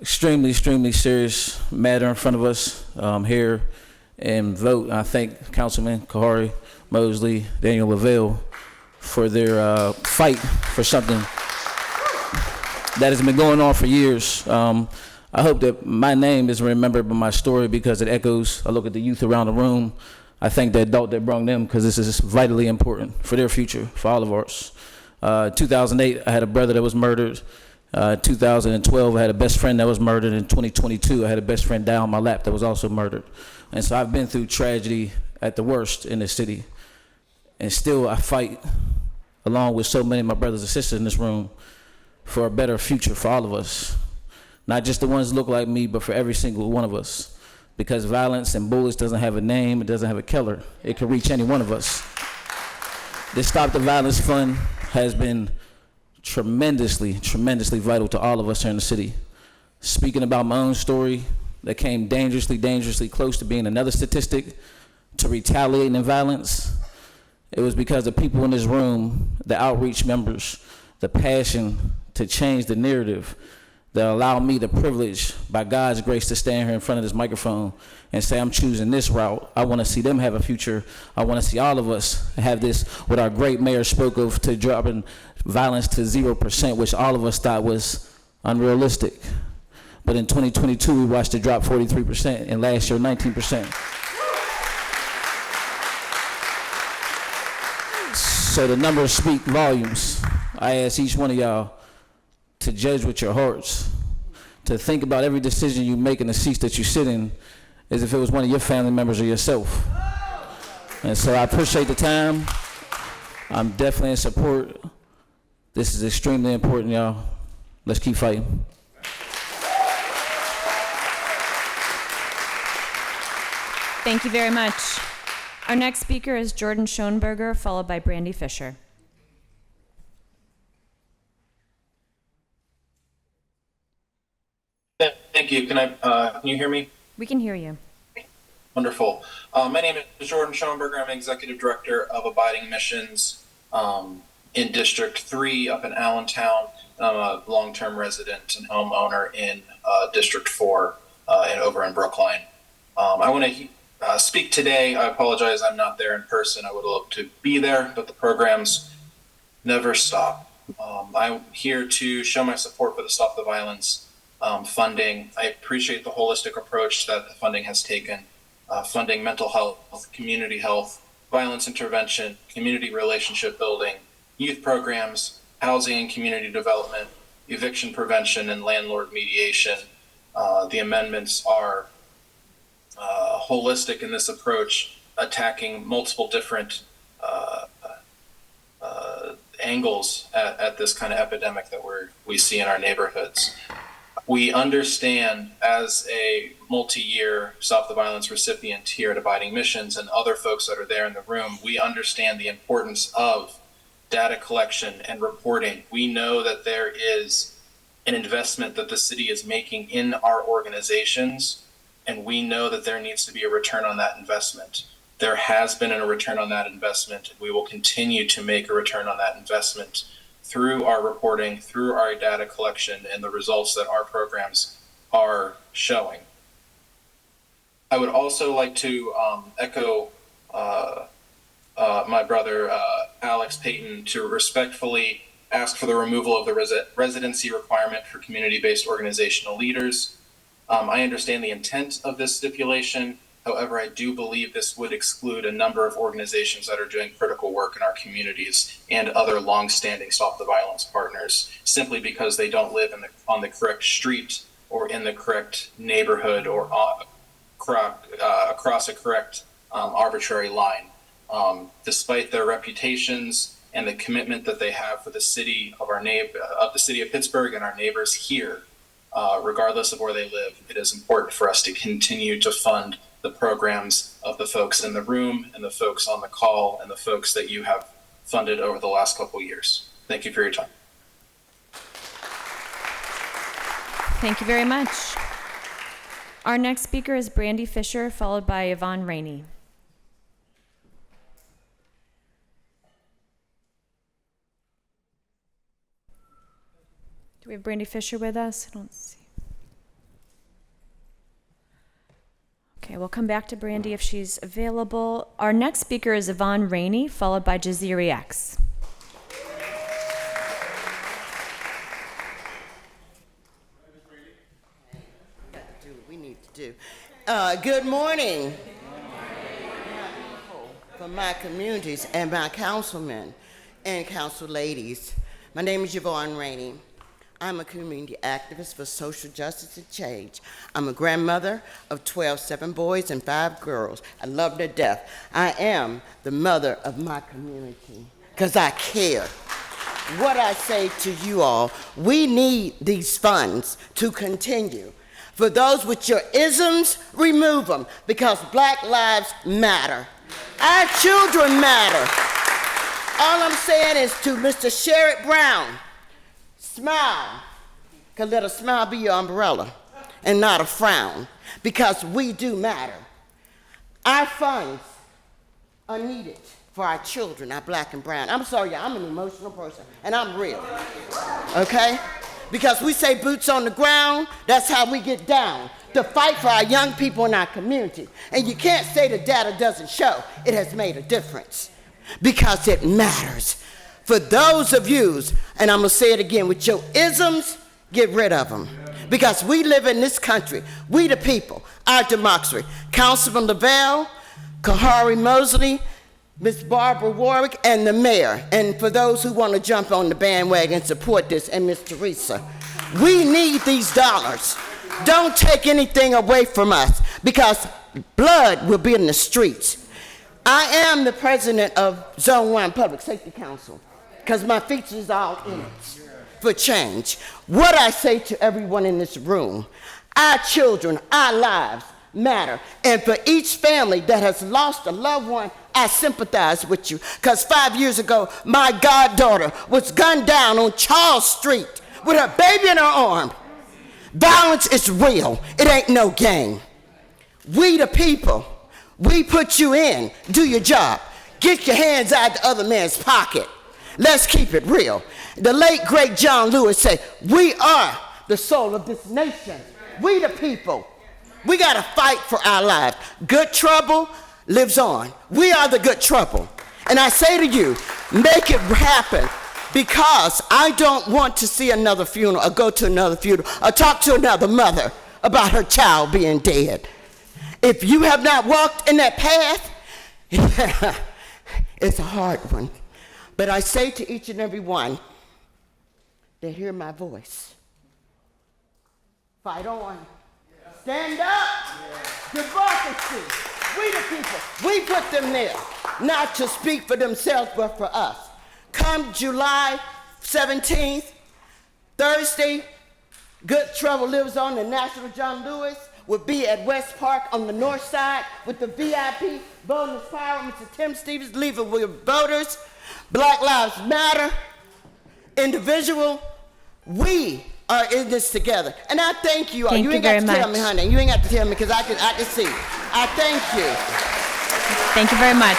Extremely, extremely serious matter in front of us here and vote. I thank Councilman Kahari, Mosley, Daniel Lavelle for their fight for something that has been going on for years. I hope that my name is remembered by my story because it echoes. I look at the youth around the room. I thank the adult that brought them because this is vitally important for their future, for all of ours. 2008, I had a brother that was murdered. 2012, I had a best friend that was murdered. In 2022, I had a best friend die on my lap that was also murdered. And so I've been through tragedy at the worst in this city. And still I fight, along with so many of my brothers and sisters in this room, for a better future for all of us. Not just the ones that look like me, but for every single one of us. Because violence and bullets doesn't have a name, it doesn't have a killer. It can reach any one of us. The Stop the Violence Fund has been tremendously, tremendously vital to all of us here in the city. Speaking about my own story, that came dangerously, dangerously close to being another statistic to retaliating in violence, it was because the people in this room, the outreach members, the passion to change the narrative that allowed me the privilege, by God's grace, to stand here in front of this microphone and say, I'm choosing this route. I want to see them have a future. I want to see all of us have this, what our great mayor spoke of, to dropping violence to 0%, which all of us thought was unrealistic. But in 2022, we watched it drop 43%, and last year, 19%. So the numbers speak volumes. I ask each one of y'all to judge with your hearts, to think about every decision you make in the seats that you sit in as if it was one of your family members or yourself. And so I appreciate the time. I'm definitely in support. This is extremely important, y'all. Let's keep fighting. Thank you very much. Our next speaker is Jordan Schoenberger, followed by Brandy Fisher. Thank you. Can you hear me? We can hear you. Wonderful. My name is Jordan Schoenberger. I'm Executive Director of Abiding Missions in District 3 up in Allentown. I'm a long-term resident and homeowner in District 4 and over in Brookline. I want to speak today. I apologize I'm not there in person. I would love to be there, but the programs never stop. I'm here to show my support for the Stop the Violence funding. I appreciate the holistic approach that the funding has taken. Funding mental health, community health, violence intervention, community relationship building, youth programs, housing and community development, eviction prevention, and landlord mediation. The amendments are holistic in this approach, attacking multiple different angles at this kind of epidemic that we see in our neighborhoods. We understand, as a multi-year Stop the Violence recipient here at Abiding Missions and other folks that are there in the room, we understand the importance of data collection and reporting. We know that there is an investment that the city is making in our organizations, and we know that there needs to be a return on that investment. There has been a return on that investment. We will continue to make a return on that investment through our reporting, through our data collection, and the results that our programs are showing. I would also like to echo my brother Alex Payton to respectfully ask for the removal of the residency requirement for community-based organizational leaders. I understand the intent of this stipulation. However, I do believe this would exclude a number of organizations that are doing critical work in our communities and other long-standing Stop the Violence partners, simply because they don't live on the correct street or in the correct neighborhood or across a correct arbitrary line. Despite their reputations and the commitment that they have for the city of the city of Pittsburgh and our neighbors here, regardless of where they live, it is important for us to continue to fund the programs of the folks in the room and the folks on the call and the folks that you have funded over the last couple years. Thank you for your time. Thank you very much. Our next speaker is Brandy Fisher, followed by Yvonne Rainey. Do we have Brandy Fisher with us? I don't see. Okay, we'll come back to Brandy if she's available. Our next speaker is Yvonne Rainey, followed by Jaziri X. Good morning. From my communities and my councilmen and council ladies. My name is Yvonne Rainey. I'm a community activist for social justice and change. I'm a grandmother of 7 boys and 5 girls. I love them to death. I am the mother of my community because I care. What I say to you all, we need these funds to continue. For those with your isms, remove them, because Black lives matter. Our children matter. All I'm saying is to Mr. Sherrod Brown, smile, because let a smile be your umbrella and not a frown, because we do matter. Our funds are needed for our children, our Black and brown. I'm sorry, I'm an emotional person, and I'm real, okay? Because we say boots on the ground, that's how we get down, to fight for our young people in our community. And you can't say the data doesn't show. It has made a difference, because it matters. For those of you, and I'm gonna say it again, with your isms, get rid of them. Because we live in this country, we the people, our democracy. Councilman Lavelle, Kahari Mosley, Ms. Barbara Warwick, and the mayor. And for those who want to jump on the bandwagon and support this, and Ms. Teresa, we need these dollars. Don't take anything away from us, because blood will be in the streets. I am the president of Zone 1 Public Safety Council, because my features are all in it for change. What I say to everyone in this room, our children, our lives matter. And for each family that has lost a loved one, I sympathize with you, because 5 years ago, my goddaughter was gunned down on Charles Street with her baby in her arm. Violence is real. It ain't no game. We the people, we put you in. Do your job. Get your hands out the other man's pocket. Let's keep it real. The late, great John Lewis said, we are the soul of this nation. We the people. We got to fight for our lives. Good trouble lives on. We are the good trouble. And I say to you, make it happen, because I don't want to see another funeral or go to another funeral or talk to another mother about her child being dead. If you have not walked in that path, it's a hard one. But I say to each and every one that hear my voice, fight on. Stand up. Democracy. We the people. We put them there, not to speak for themselves, but for us. Come July 17th, Thursday, Good Trouble Lives On. The National John Lewis will be at West Park on the north side with the VIP bonus power. Mr. Tim Stevens leaving with voters. Black Lives Matter. Individual. We are in this together. And I thank you all. Thank you ain't you got to very tell me, much. honey. You ain't got to tell me, because I can see. I thank you. Thank you very much.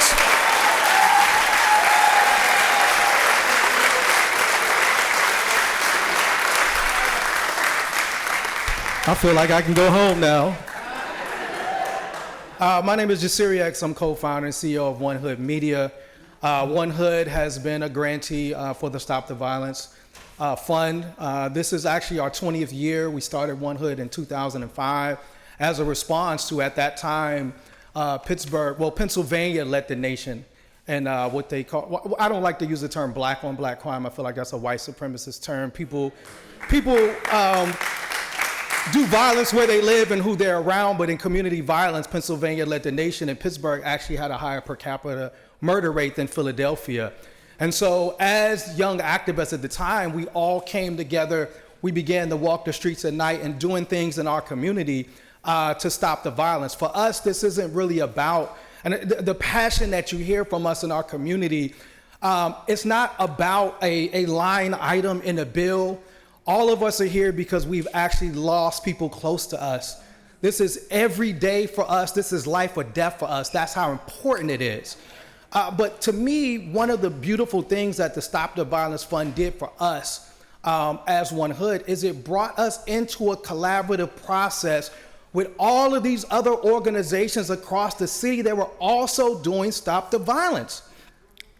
I feel like I can go home now. My name is Jasiri X. I'm co-founder and CEO of One Hood Media. One Hood has been a grantee for the Stop the Violence Fund. This is actually our 20th year. We started One Hood in 2005 as a response to, at that time, Pennsylvania led the nation. And what they call, I don't like to use the term black on black crime. I feel like that's a white supremacist term. People do violence where they live and who they're around, but in community violence, Pennsylvania led the nation, and Pittsburgh actually had a higher per capita murder rate than Philadelphia. And so as young activists at the time, we all came together. We began to walk the streets at night and doing things in our community to stop the violence. For us, this isn't really about, and the passion that you hear from us in our community, it's not about a line item in a bill. All of us are here because we've actually lost people close to us. This is every day for us. This is life or death for us. That's how important it is. But to me, one of the beautiful things that the Stop the Violence Fund did for us as One Hood is it brought us into a collaborative process with all of these other organizations across the city that were also doing Stop the Violence.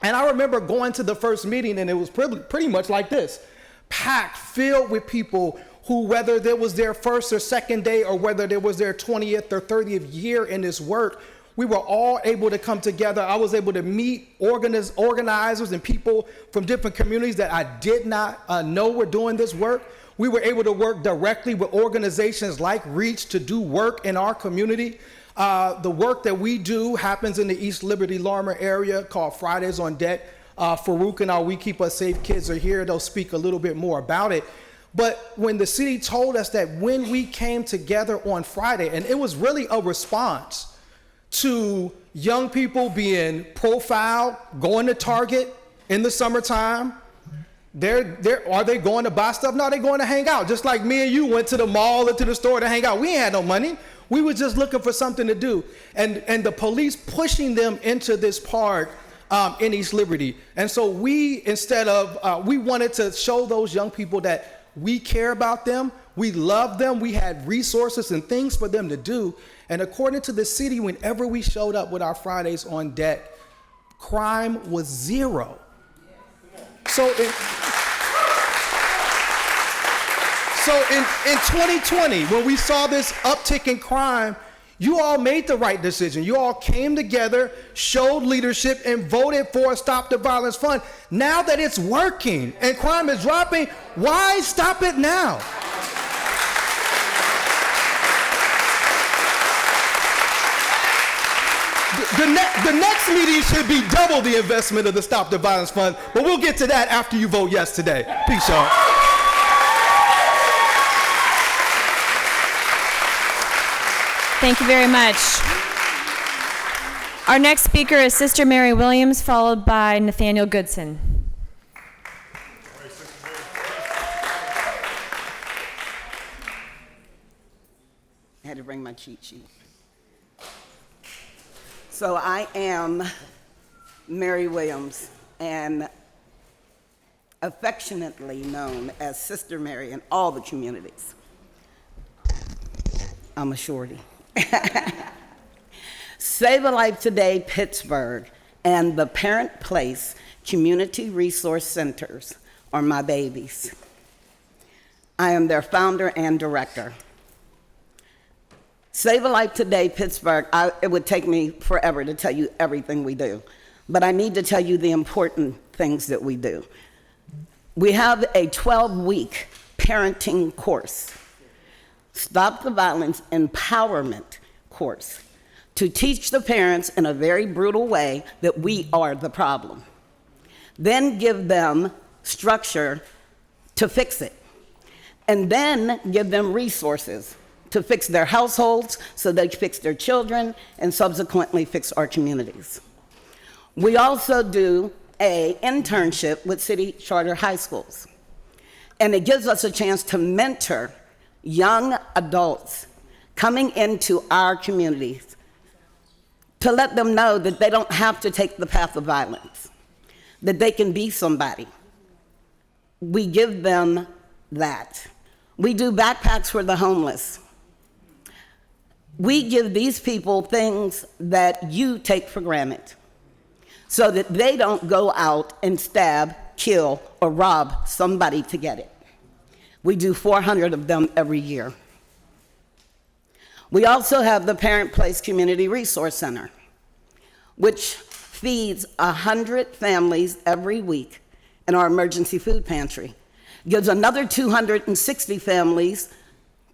And I remember going to the first meeting, and it was pretty much like this. Packed, filled with people who, whether there was their first or second day or whether there was their 20th or 30th year in this work, we were all able to come together. I was able to meet organizers and people from different communities that I did not know were doing this work. We were able to work directly with organizations like REACH to do work in our community. The work that we do happens in the East Liberty Larimer area called Fridays on Deck. Farouk and our We Keep Us Safe kids are here. They'll speak a little bit more about it. But when the city told us that when we came together on Friday, and it was really a response to young people being profiled, going to Target in the summertime. Are they going to buy stuff? No, they're going to hang out. Just like me and you went to the mall or to the store to hang out. We ain't had no money. We were just looking for something to do. And the police pushing them into this park in East Liberty. And so we wanted to show those young people that we care about them, we love them, we had resources and things for them to do. And according to the city, whenever we showed up with our Fridays on Deck, crime was zero. So in 2020, when we saw this uptick in crime, you all made the right decision. You all came together, showed leadership, and voted for a Stop the Violence Fund. Now that it's working and crime is dropping, why stop it now? The next meeting should be double the investment of the Stop the Violence Fund, but we'll get to that after you vote yes today. Peace, y'all. Thank you very much. Our next speaker is Sister Mary Williams, followed by Nathaniel Goodson. I had to bring my cheat sheet. So I am Mary Williams, and affectionately known as Sister Mary in all the communities. I'm a shorty. Save a Life Today Pittsburgh and the Parent Place Community Resource Centers are my babies. I am their founder and director. Save a Life Today Pittsburgh, it would take me forever to tell you everything we do, but I need to tell you the important things that we do. We have a 12-week parenting course, Stop the Violence Empowerment course, to teach the parents in a very brutal way that we are the problem. Then give them structure to fix it. And then give them resources to fix their households so they can fix their children and subsequently fix our communities. We also do an internship with city charter high schools. And it gives us a chance to mentor young adults coming into our communities to let them know that they don't have to take the path of violence, that they can be somebody. We give them that. We do backpacks for the homeless. We give these people things that you take for granted so that they don't go out and stab, kill, or rob somebody to get it. We do 400 of them every year. We also have the Parent Place Community Resource Center, which feeds 100 families every week in our emergency food pantry. Gives another 260 families,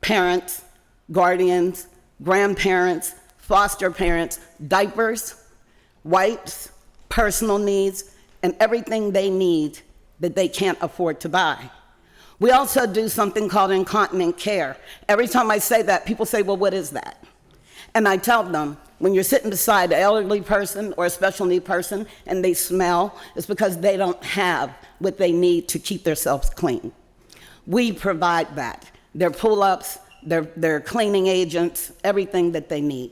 parents, guardians, grandparents, foster parents, diapers, wipes, personal needs, and everything they need that they can't afford to buy. We also do something called incontinent care. Every time I say that, people say, well, what is that? And I tell them, when you're sitting beside an elderly person or a special need person and they smell, it's because they don't have what they need to keep themselves clean. We provide that. Their pull-ups, their cleaning agents, everything that they need.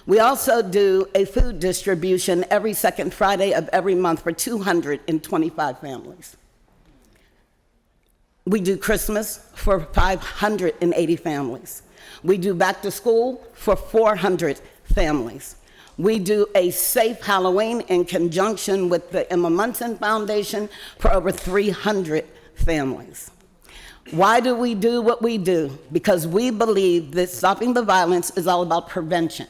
We also do a food distribution every second Friday of every month for 225 families. We do Christmas for 580 families. We do back to school for 400 families. We do a safe Halloween in conjunction with the Emma Munson Foundation for over 300 families. Why do we do what we do? Because we believe that stopping the violence is all about prevention.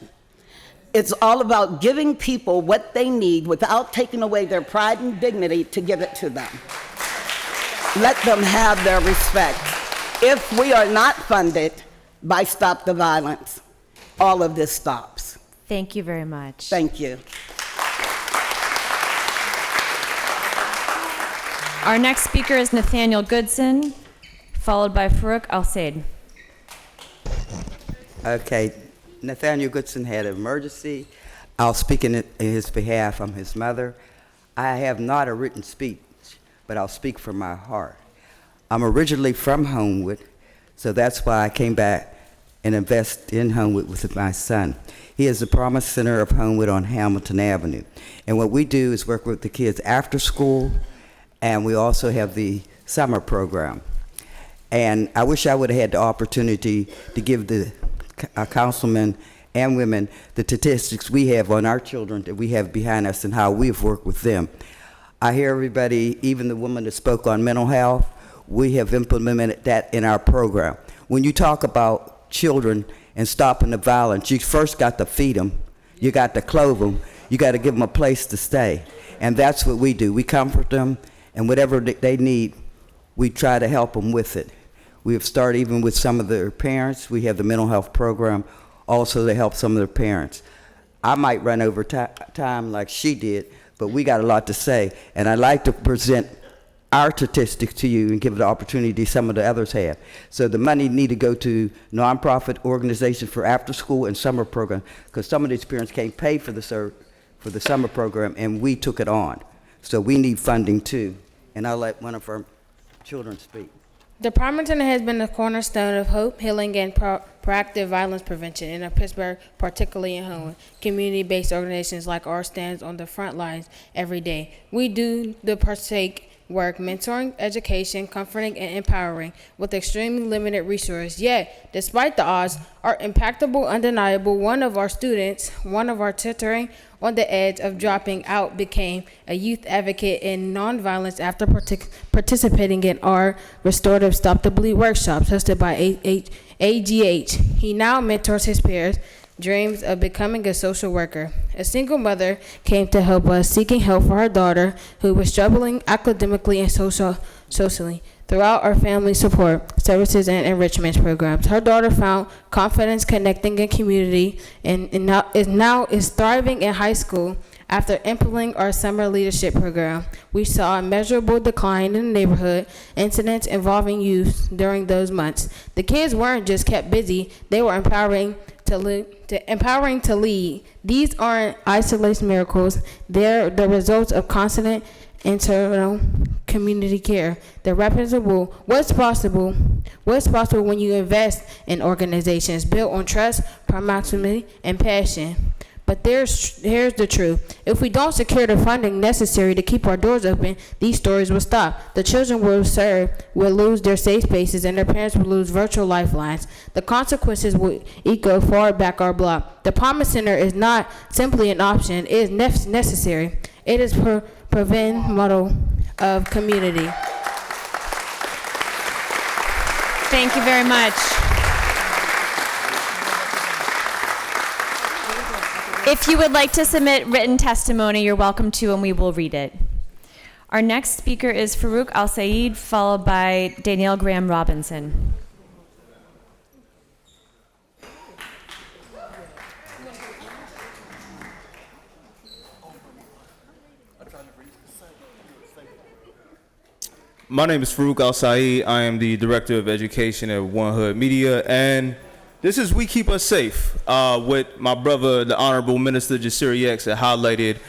It's all about giving people what they need without taking away their pride and dignity to give it to them. Let them have their respect. If we are not funded by Stop the Violence, all of this stops. Thank you very much. Thank you. Our next speaker is Nathaniel Goodson, followed by Farouk Al-Said. Okay, Nathaniel Goodson had an emergency. I'll speak in his behalf. I'm his mother. I have not a written speech, but I'll speak from my heart. I'm originally from Homewood, so that's why I came back and invest in Homewood with my son. He is the Promise Center of Homewood on Hamilton Avenue. And what we do is work with the kids after school, and we also have the summer program. And I wish I would have had the opportunity to give the councilmen and women the statistics we have on our children that we have behind us and how we've worked with them. I hear everybody, even the woman that spoke on mental health, we have implemented that in our program. When you talk about children and stopping the violence, you first got to feed them, you got to clothe them, you got to give them a place to stay. And that's what we do. We comfort them, and whatever they need, we try to help them with it. We have started even with some of their parents. We have the mental health program also to help some of their parents. I might run over time like she did, but we got a lot to say. And I'd like to present our statistics to you and give the opportunity some of the others have. So the money need to go to nonprofit organizations for after school and summer program, because some of these parents can't pay for the summer program, and we took it on. So we need funding too. And I'll let one of our children speak. Department Center has been the cornerstone of hope, healing, and proactive violence prevention in Pittsburgh, particularly in Homeland. Community-based organizations like ours stands on the front lines every day. We do the partake work, mentoring, education, comforting, and empowering with extremely limited resources. Yet, despite the odds, are impactable, undeniable. One of our students, one of our tutoring on the edge of dropping out, became a youth advocate in nonviolence after participating in our restorative Stop the Bleed workshops hosted by AGH. He now mentors his peers, dreams of becoming a social worker. A single mother came to help us, seeking help for her daughter who was struggling academically and socially. Throughout our family support services and enrichment programs, her daughter found confidence connecting in community and now is thriving in high school. After implementing our summer leadership program, we saw a measurable decline in the neighborhood incidents involving youth during those months. The kids weren't just kept busy, they were empowering to lead. These aren't isolated miracles, they're the results of constant internal community care. They're representable. What's possible when you invest in organizations built on trust, proximity, and passion. But here's the truth. If we don't secure the funding necessary to keep our doors open, these stories will stop. The children we'll serve will lose their safe spaces, and their parents will lose virtual lifelines. The consequences will echo far back our block. The Promise Center is not simply an option, it is necessary. It is prevent model of community. Thank you very much. If you would like to submit written testimony, you're welcome to, and we will read it. Our next speaker is Farouk Al-Said, followed by Danielle Graham Robinson. My name is Farouk Al-Said. I am the Director of Education at One Hood Media, and this is We Keep Us Safe, with my brother, the Honorable Minister Jasiri X, that highlighted.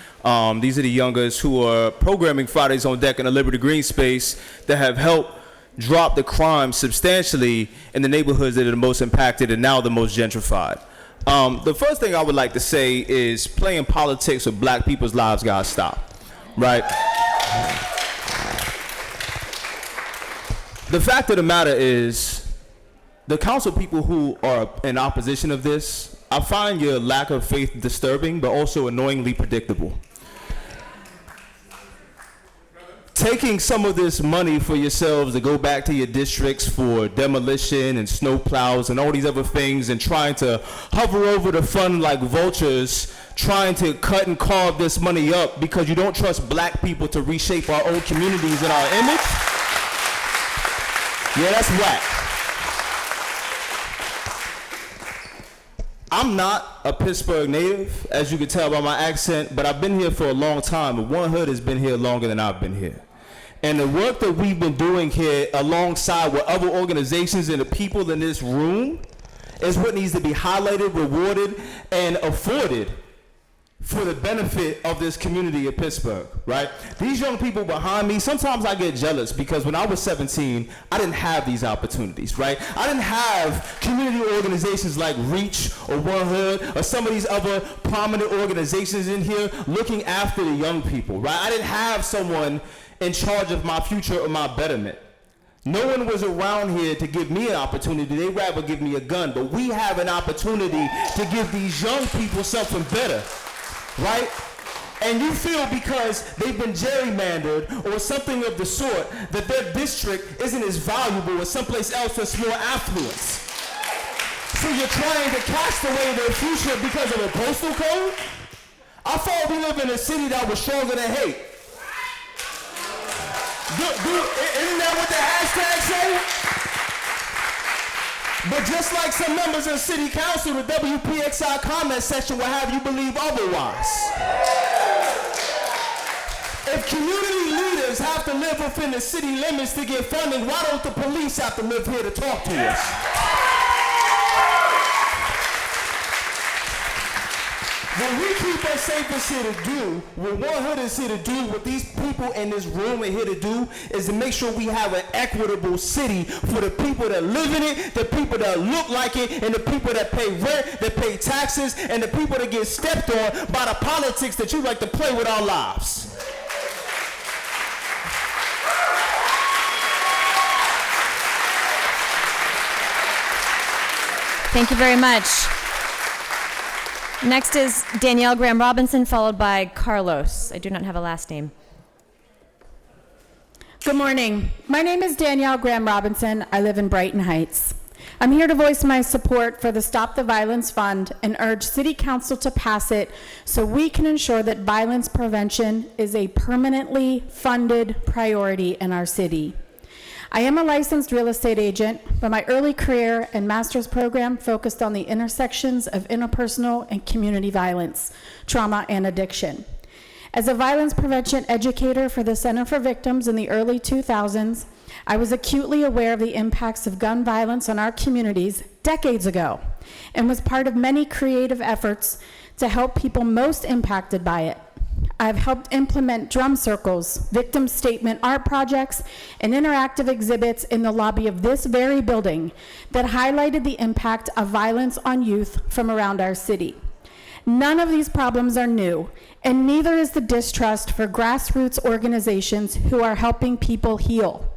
These are the youngers who are programming Fridays on Deck in the Liberty Green space that have helped drop the crime substantially in the neighborhoods that are the most impacted and now the most gentrified. The first thing I would like to say is playing politics with black people's lives gotta stop, right? The fact of the matter is, the council people who are in opposition of this, I find your lack of faith disturbing, but also annoyingly predictable. Taking some of this money for yourselves to go back to your districts for demolition and snow plows and all these other things, and trying to hover over the fund like vultures, trying to cut and carve this money up because you don't trust black people to reshape our own communities and our image. Yeah, that's whack. I'm not a Pittsburgh native, as you can tell by my accent, but I've been here for a long time, and One Hood has been here longer than I've been here. And the work that we've been doing here alongside with other organizations and the people in this room is what needs to be highlighted, rewarded, and afforded for the benefit of this community of Pittsburgh, right? These young people behind me, sometimes I get jealous because when I was 17, I didn't have these opportunities, right? I didn't have community organizations like Reach or One Hood or some of these other prominent organizations in here looking after the young people, right? I didn't have someone in charge of my future or my betterment. No one was around here to give me an opportunity. They'd rather give me a gun, but we have an opportunity to give these young people something better. Right? And you feel because they've been gerrymandered or something of the sort that their district isn't as valuable as someplace else that's more affluence. So you're trying to cast away their future because of a postal code? I thought we live in a city that was stronger than hate. Isn't that what the hashtag say? But just like some members of city council, the WPXI comment section will have you believe otherwise. If community leaders have to live within the city limits to get funding, why don't the police have to live here to talk to us? What we keep us safe is here to do, what One Hood is here to do, what these people in this room are here to do, is to make sure we have an equitable city for the people that live in it, the people that look like it, and the people that pay rent, that pay taxes, and the people that get stepped on by the politics that you like to play with our lives. Thank you very much. Next is Danielle Graham Robinson, followed by Carlos. I do not have a last name. Good morning. My name is Danielle Graham Robinson. I live in Brighton Heights. I'm here to voice my support for the Stop the Violence Fund and urge City Council to pass it so we can ensure that violence prevention is a permanently funded priority in our city. I am a licensed real estate agent, but my early career and master's program focused on the intersections of interpersonal and community violence, trauma, and addiction. As a violence prevention educator for the Center for Victims in the early 2000s, I was acutely aware of the impacts of gun violence on our communities decades ago and was part of many creative efforts to help people most impacted by it. I've helped implement drum circles, victim statement art projects, and interactive exhibits in the lobby of this very building that highlighted the impact of violence on youth from around our city. None of these problems are new, and neither is the distrust for grassroots organizations who are helping people heal.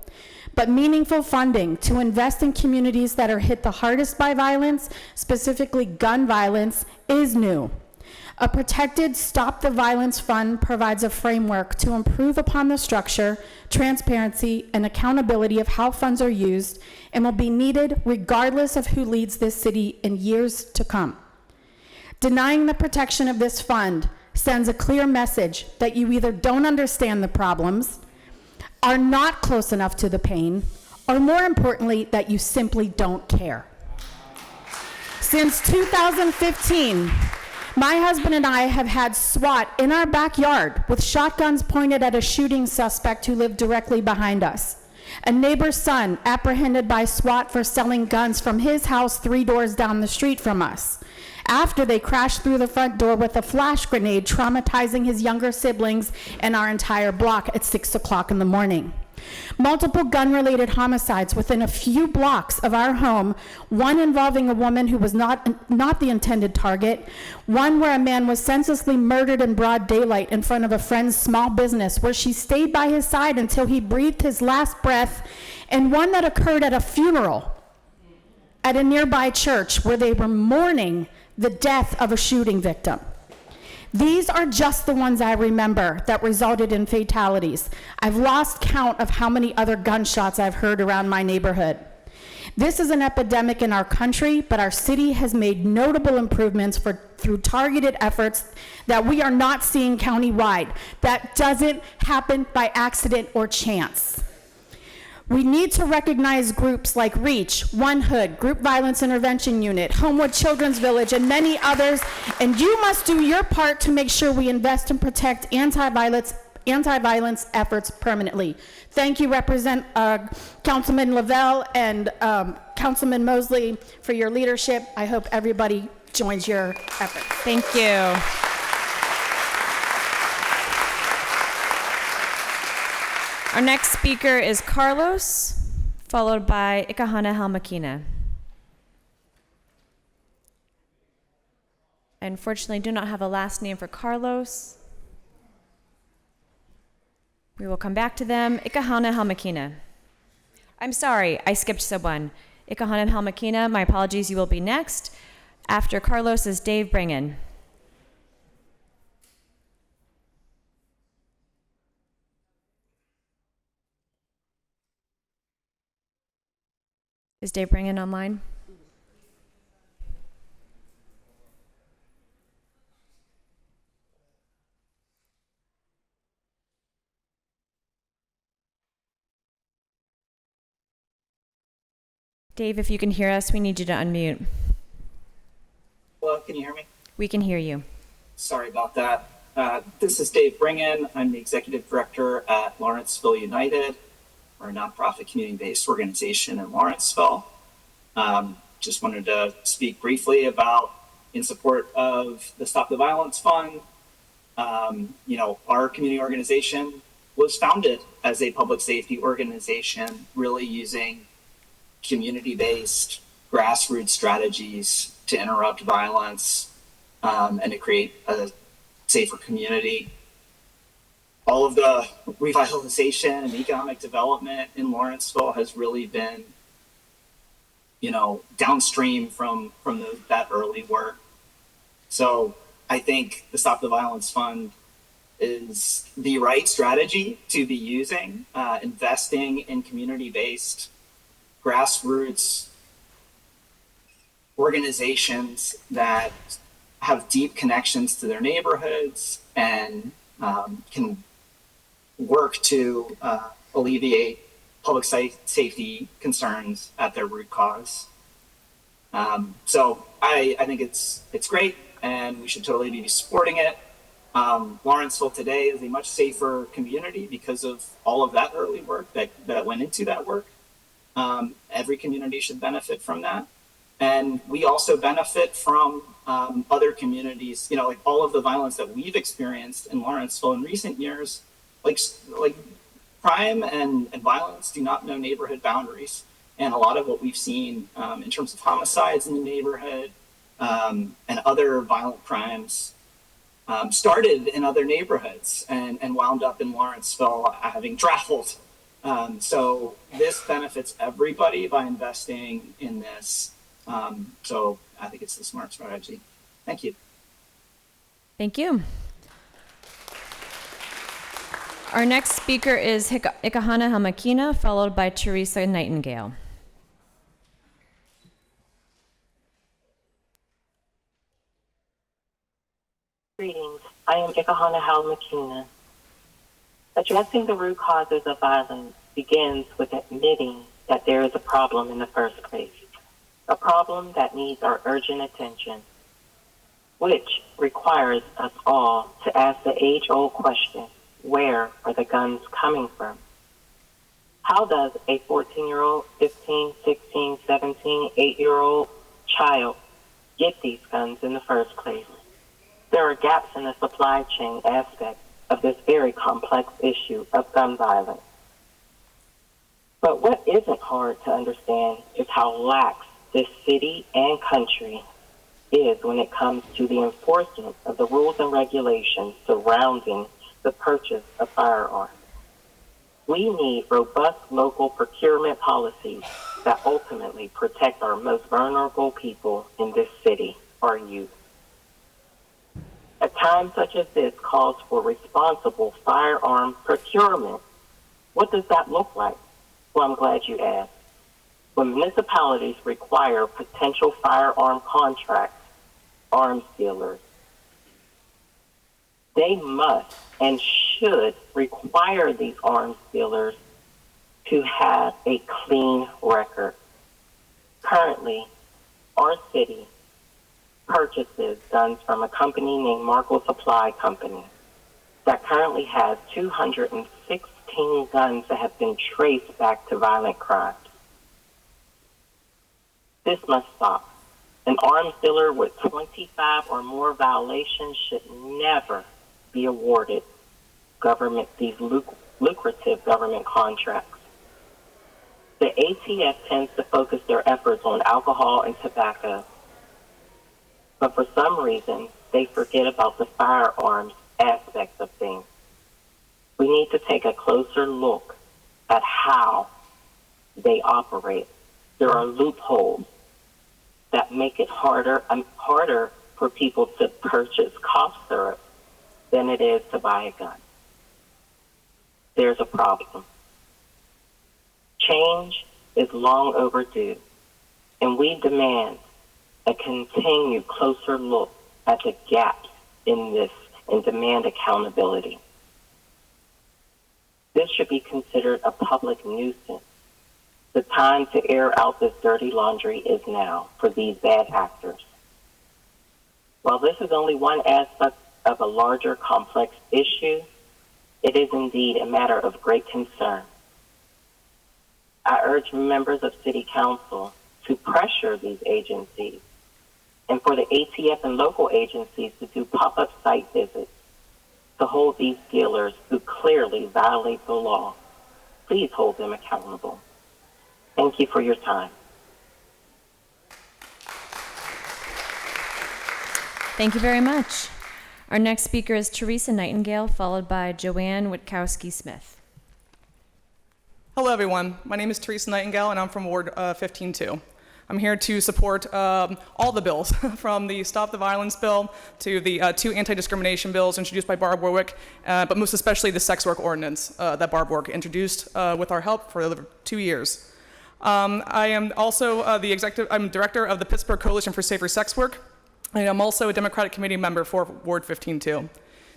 But meaningful funding to invest in communities that are hit the hardest by violence, specifically gun violence, is new. A protected Stop the Violence Fund provides a framework to improve upon the structure, transparency, and accountability of how funds are used and will be needed regardless of who leads this city in years to come. Denying the protection of this fund sends a clear message that you either don't understand the problems, are not close enough to the pain, or more importantly, that you simply don't care. Since 2015, my husband and I have had SWAT in our backyard with shotguns pointed at a shooting suspect who lived directly behind us. A neighbor's son apprehended by SWAT for selling guns from his house 3 doors down the street from us, after they crashed through the front door with a flash grenade, traumatizing his younger siblings and our entire block at 6 o'clock in the morning. Multiple gun-related homicides within a few blocks of our home, one involving a woman who was not the intended target, one where a man was senselessly murdered in broad daylight in front of a friend's small business where she stayed by his side until he breathed his last breath, and one that occurred at a funeral at a nearby church where they were mourning the death of a shooting victim. These are just the ones I remember that resulted in fatalities. I've lost count of how many other gunshots I've heard around my neighborhood. This is an epidemic in our country, but our city has made notable improvements through targeted efforts that we are not seeing countywide. That doesn't happen by accident or chance. We need to recognize groups like REACH, One Hood, Group Violence Intervention Unit, Homewood Children's Village, and many others, and you must do your part to make sure we invest and protect anti-violence efforts permanently. Thank you, Councilman Lavelle and Councilman Mosley, for your leadership. I hope everybody joins your efforts. Thank you. Our next speaker is Carlos, followed by Ikahana Halmakina. I unfortunately do not have a last name for Carlos. We will come back to them. Ikahana Halmakina. I'm sorry, I skipped someone. Ikahana Halmakina, my apologies, you will be next. After Carlos is Dave Bringen. Is Dave Bringen online? Dave, if you can hear us, we need you to unmute. Hello, can you hear me? We can hear you. Sorry about that. This is Dave Bringen. I'm the executive director at Lawrenceville United. We're a nonprofit community-based organization in Lawrenceville. Just wanted to speak briefly about in support of the Stop the Violence Fund. Our community organization was founded as a public safety organization, really using community-based grassroots strategies to interrupt violence and to create a safer community. All of the revitalization and economic development in Lawrenceville has really been, downstream from that early work. So I think the Stop the Violence Fund is the right strategy to be using, investing in community-based grassroots organizations that have deep connections to their neighborhoods and can work to alleviate public safety concerns at their root cause. So I think it's great, and we should totally be supporting it. Lawrenceville today is a much safer community because of all of that early work that went into that work. Every community should benefit from that. And we also benefit from other communities, like all of the violence that we've experienced in Lawrenceville in recent years, like crime and violence do not know neighborhood boundaries. And a lot of what we've seen in terms of homicides in the neighborhood and other violent crimes started in other neighborhoods and wound up in Lawrenceville having traveled. So this benefits everybody by investing in this. So I think it's the smart strategy. Thank you. Thank you. Our next speaker is Ikahana Hamakina, followed by Teresa Nightingale. Greetings. I am Ikahana Hamakina. Addressing the root causes of violence begins with admitting that there is a problem in the first place, a problem that needs our urgent attention, which requires us all to ask the age-old question, where are the guns coming from? How does a 14-year-old, 15, 16, 17, 8-year-old child get these guns in the first place? There are gaps in the supply chain aspect of this very complex issue of gun violence. But what isn't hard to understand is how lax this city and country is when it comes to the enforcement of the rules and regulations surrounding the purchase of firearms. We need robust local procurement policies that ultimately protect our most vulnerable people in this city, our youth. A time such as this calls for responsible firearm procurement. What does that look like? Well, I'm glad you asked. When municipalities require potential firearm contracts, arms dealers, they must and should require these arms dealers to have a clean record. Currently, our city purchases guns from a company named Marco Supply Company that currently has 216 guns that have been traced back to violent crimes. This must stop. An arms dealer with 25 or more violations should never be awarded these lucrative government contracts. The ATF tends to focus their efforts on alcohol and tobacco, but for some reason, they forget about the firearms aspects of things. We need to take a closer look at how they operate. There are loopholes that make it harder for people to purchase cough syrup than it is to buy a gun. There's a problem. Change is long overdue, and we demand a continued closer look at the gaps in this and demand accountability. This should be considered a public nuisance. The time to air out this dirty laundry is now for these bad actors. While this is only one aspect of a larger complex issue, it is indeed a matter of great concern. I urge members of City Council to pressure these agencies and for the ATF and local agencies to do pop-up site visits to hold these dealers who clearly violate the law. Please hold them accountable. Thank you for your time. Thank you very much. Our next speaker is Teresa Nightingale, followed by Joanne Witkowski-Smith. Hello, everyone. My name is Teresa Nightingale, and I'm from Ward 15-2. I'm here to support all the bills, from the Stop the Violence bill to the 2 anti-discrimination bills introduced by Barb Warwick, but most especially the sex work ordinance that Barb Warwick introduced with our help for over 2 years. I am also I'm director of the Pittsburgh Coalition for Safer Sex Work, and I'm also a Democratic Committee member for Ward 15-2.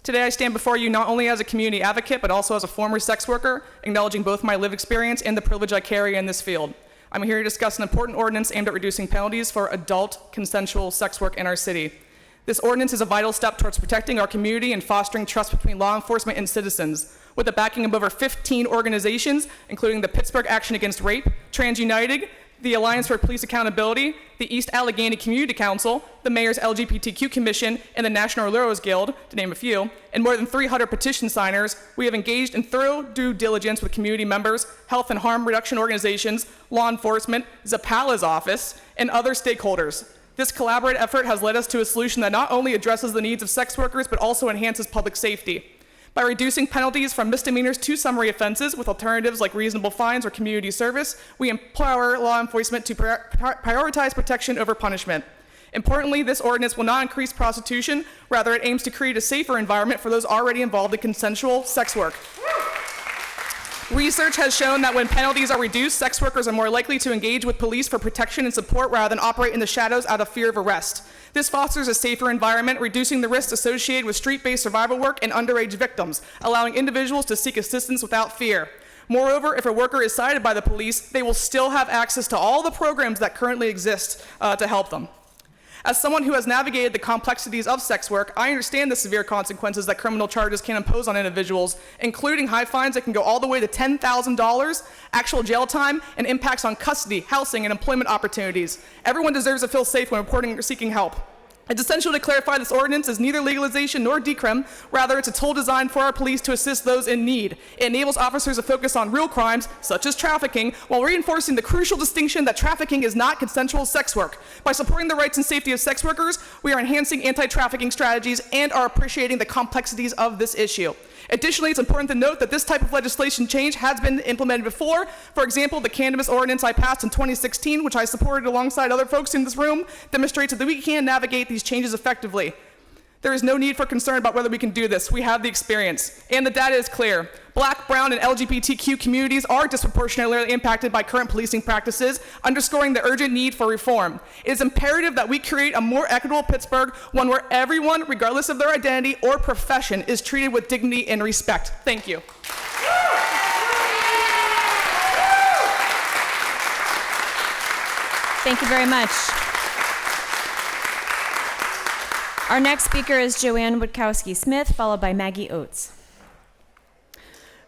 Today I stand before you not only as a community advocate, but also as a former sex worker, acknowledging both my lived experience and the privilege I carry in this field. I'm here to discuss an important ordinance aimed at reducing penalties for adult consensual sex work in our city. This ordinance is a vital step towards protecting our community and fostering trust between law enforcement and citizens. With the backing of over 15 organizations, including the Pittsburgh Action Against Rape, Trans United, the Alliance for Police Accountability, the East Allegheny Community Council, the Mayor's LGBTQ Commission, and the National Lawyers Guild, to name a few, and more than 300 petition signers, we have engaged in thorough due diligence with community members, health and harm reduction organizations, law enforcement, Zappala's office, and other stakeholders. This collaborative effort has led us to a solution that not only addresses the needs of sex workers, but also enhances public safety. By reducing penalties from misdemeanors to summary offenses with alternatives like reasonable fines or community service, we empower law enforcement to prioritize protection over punishment. Importantly, this ordinance will not increase prostitution, rather it aims to create a safer environment for those already involved in consensual sex work. Research has shown that when penalties are reduced, sex workers are more likely to engage with police for protection and support rather than operate in the shadows out of fear of arrest. This fosters a safer environment, reducing the risks associated with street-based survival work and underage victims, allowing individuals to seek assistance without fear. Moreover, if a worker is cited by the police, they will still have access to all the programs that currently exist to help them. As someone who has navigated the complexities of sex work, I understand the severe consequences that criminal charges can impose on individuals, including high fines that can go all the way to $10,000, actual jail time, and impacts on custody, housing, and employment opportunities. Everyone deserves to feel safe when reporting or seeking help. It's essential to clarify this ordinance is neither legalization nor decrim, rather it's a tool designed for our police to assist those in need. It enables officers to focus on real crimes, such as trafficking, while reinforcing the crucial distinction that trafficking is not consensual sex work. By supporting the rights and safety of sex workers, we are enhancing anti-trafficking strategies and are appreciating the complexities of this issue. Additionally, it's important to note that this type of legislation change has been implemented before. For example, the cannabis ordinance I passed in 2016, which I supported alongside other folks in this room, demonstrates that we can navigate these changes effectively. There is no need for concern about whether we can do this. We have the experience, and the data is clear. Black, brown, and LGBTQ communities are disproportionately impacted by current policing practices, underscoring the urgent need for reform. It is imperative that we create a more equitable Pittsburgh, one where everyone, regardless of their identity or profession, is treated with dignity and respect. Thank you. Thank you very much. Our next speaker is Joanne Witkowski-Smith, followed by Maggie Oates.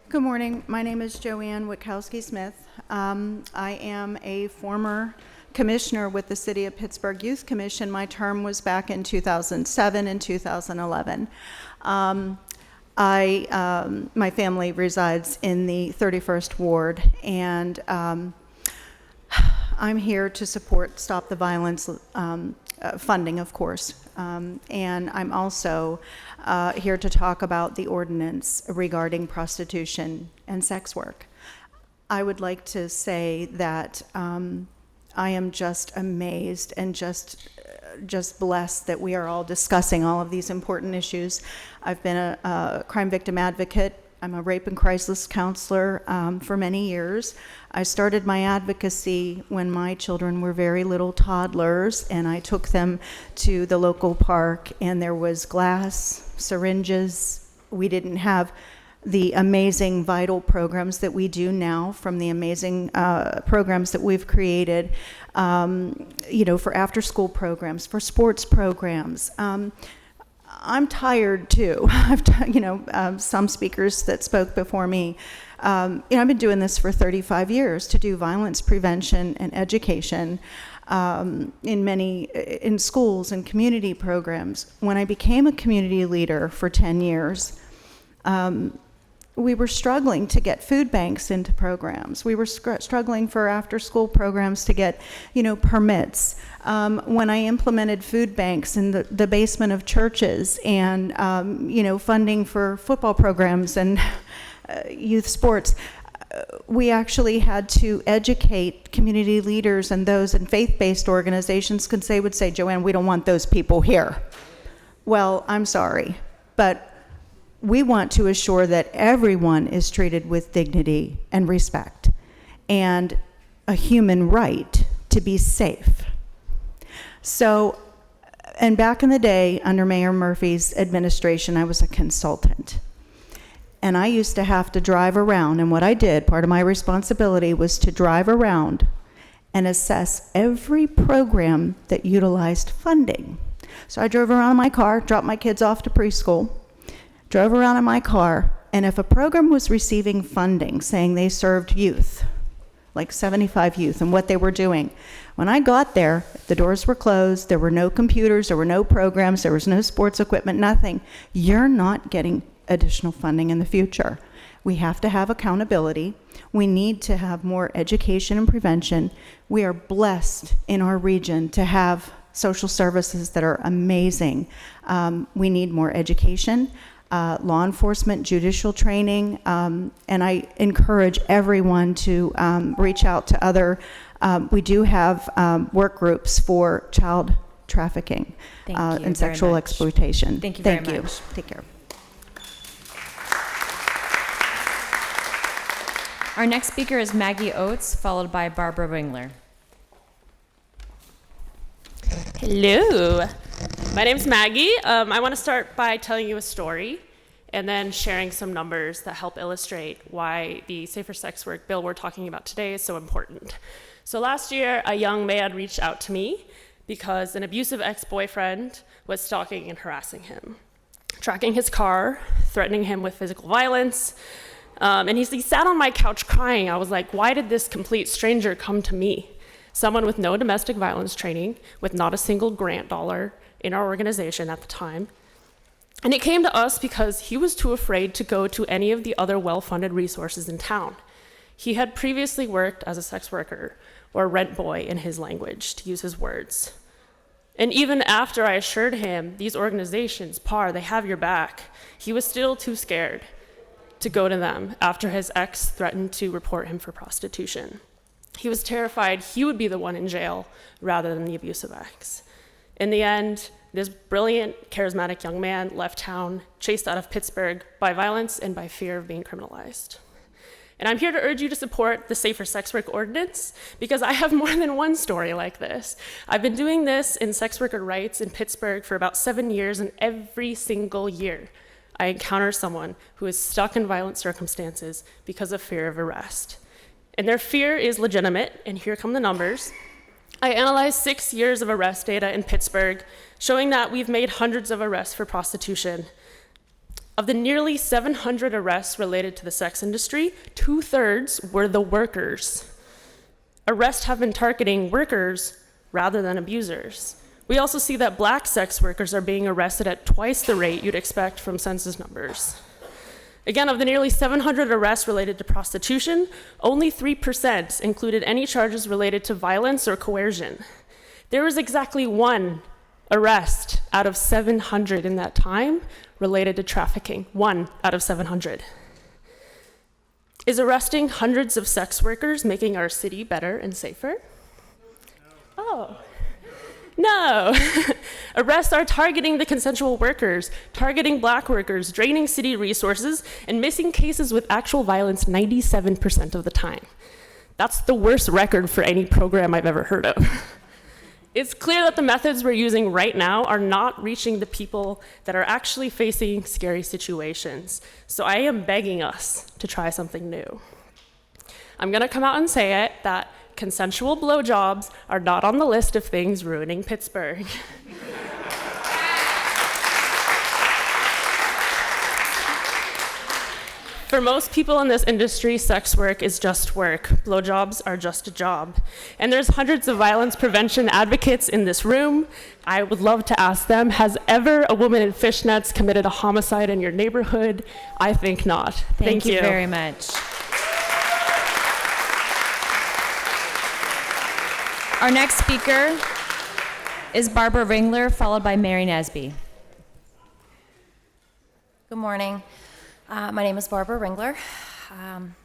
Good morning. My name is Joanne Witkowski-Smith. I am a former commissioner with the City of Pittsburgh Youth Commission. My term was back in 2007 and 2011. My family resides in the 31st Ward, and I'm here to support Stop the Violence funding, of course. And I'm also here to talk about the ordinance regarding prostitution and sex work. I would like to say that I am just amazed and just blessed that we are all discussing all of these important issues. I've been a crime victim advocate. I'm a rape and crisis counselor for many years. I started my advocacy when my children were very little toddlers, and I took them to the local park, and there was glass, syringes. We didn't have the amazing vital programs that we do now, from the amazing programs that we've created, for after-school programs, for sports programs. I'm tired too. Some speakers that spoke before me. I've been doing this for 35 years to do violence prevention and education. in schools and community programs. When I became a community leader for 10 years, we were struggling to get food banks into programs. We were struggling for after-school programs to get, permits. When I implemented food banks in the basement of churches and, funding for football programs and youth sports, we actually had to educate community leaders and those in faith-based organizations because they would say, Joanne, we don't want those people here. Well, I'm sorry, but we want to assure that everyone is treated with dignity and respect and a human right to be safe. So, and back in the day, under Mayor Murphy's administration, I was a consultant. And I used to have to drive around, and what I did, part of my responsibility was to drive around and assess every program that utilized funding. So I drove around in my car, dropped my kids off to preschool, drove around in my car, and if a program was receiving funding, saying they served youth, like 75 youth, and what they were doing, when I got there, the doors were closed, there were no computers, there were no programs, there was no sports equipment, nothing. You're not getting additional funding in the future. We have to have accountability. We need to have more education and prevention. We are blessed in our region to have social services that are amazing. We need more education. Law enforcement, judicial training, and I encourage everyone to reach out to other, we do have work groups for child trafficking and sexual exploitation. Thank you very much. Take care. Our next speaker is Maggie Oates, followed by Barbara Wingler. Hello, my name's Maggie. I want to start by telling you a story and then sharing some numbers that help illustrate why the Safer Sex Work bill we're talking about today is so important. So last year, a young man reached out to me because an abusive ex-boyfriend was stalking and harassing him, tracking his car, threatening him with physical violence, and he sat on my couch crying. I was like, why did this complete stranger come to me? Someone with no domestic violence training, with not a single grant dollar in our organization at the time. And it came to us because he was too afraid to go to any of the other well-funded resources in town. He had previously worked as a sex worker, or rent boy in his language, to use his words. And even after I assured him, these organizations, PAR, they have your back, he was still too scared to go to them after his ex threatened to report him for prostitution. He was terrified he would be the one in jail rather than the abusive ex. In the end, this brilliant, charismatic young man left town, chased out of Pittsburgh by violence and by fear of being criminalized. And I'm here to urge you to support the Safer Sex Work Ordinance because I have more than one story like this. I've been doing this in sex worker rights in Pittsburgh for about 7 years, and every single year I encounter someone who is stuck in violent circumstances because of fear of arrest. And their fear is legitimate, and here come the numbers. I analyzed 6 years of arrest data in Pittsburgh, showing that we've made hundreds of arrests for prostitution. Of the nearly 700 arrests related to the sex industry, 2/3 were the workers. Arrests have been targeting workers rather than abusers. We also see that black sex workers are being arrested at twice the rate you'd expect from census numbers. Again, of the nearly 700 arrests related to prostitution, only 3% included any charges related to violence or coercion. There was exactly one arrest out of 700 in that time related to trafficking, 1 out of 700. Is arresting hundreds of sex workers making our city better and safer? Oh. No. Arrests are targeting the consensual workers, targeting black workers, draining city resources, and missing cases with actual violence 97% of the time. That's the worst record for any program I've ever heard of. It's clear that the methods we're using right now are not reaching the people that are actually facing scary situations. So I am begging us to try something new. I'm gonna come out and say it, that consensual blowjobs are not on the list of things ruining Pittsburgh. For most people in this industry, sex work is just work. Blowjobs are just a job. And there's hundreds of violence prevention advocates in this room. I would love to ask them, has ever a woman in fishnets committed a homicide in your neighborhood? I think not. Thank you very much. Our next speaker is Barbara Ringler, followed by Mary Nesby. Good morning. My name is Barbara Ringler. I'm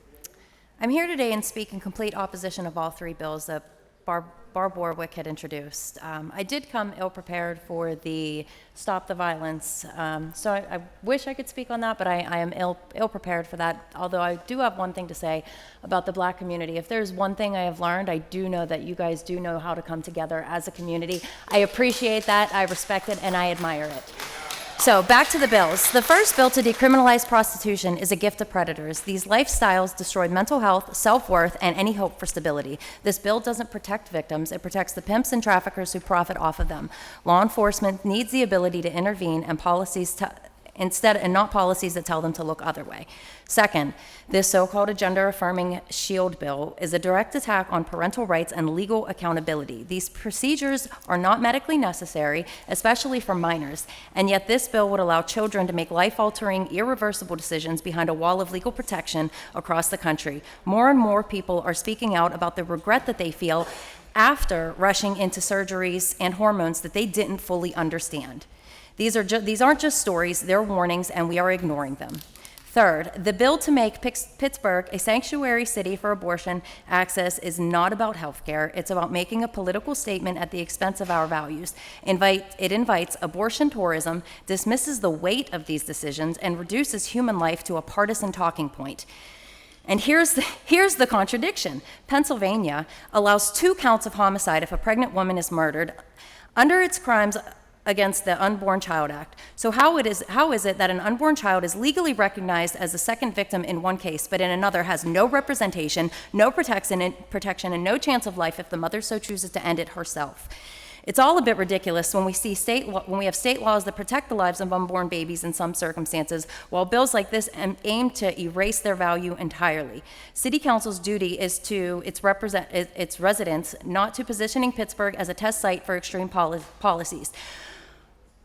here today and speak in complete opposition of all three bills that Barb Warwick had introduced. I did come ill-prepared for the Stop the Violence, so I wish I could speak on that, but I am ill-prepared for that, although I do have one thing to say about the Black community. If there's one thing I have learned, I do know that you guys do know how to come together as a community. I appreciate that, I respect it, and I admire it. So back to the bills. The first bill to decriminalize prostitution is a gift to predators. These lifestyles destroy mental health, self-worth, and any hope for stability. This bill doesn't protect victims, it protects the pimps and traffickers who profit off of them. Law enforcement needs the ability to intervene and not policies that tell them to look other way. Second, this so-called gender-affirming shield bill is a direct attack on parental rights and legal accountability. These procedures are not medically necessary, especially for minors, and yet this bill would allow children to make life-altering, irreversible decisions behind a wall of legal protection across the country. More and more people are speaking out about the regret that they feel after rushing into surgeries and hormones that they didn't fully understand. These aren't just stories, they're warnings, and we are ignoring them. Third, the bill to make Pittsburgh a sanctuary city for abortion access is not about health care. It's about making a political statement at the expense of our values. It invites abortion tourism, dismisses the weight of these decisions, and reduces human life to a partisan talking point. And here's the contradiction. Pennsylvania allows 2 counts of homicide if a pregnant woman is murdered under its crimes against the Unborn Child Act. So how is it that an unborn child is legally recognized as a second victim in one case, but in another has no representation, no protection, and no chance of life if the mother so chooses to end it herself? It's all a bit ridiculous when we have state laws that protect the lives of unborn babies in some circumstances, while bills like this aim to erase their value entirely. City Council's duty is to its residents, not to positioning Pittsburgh as a test site for extreme policies.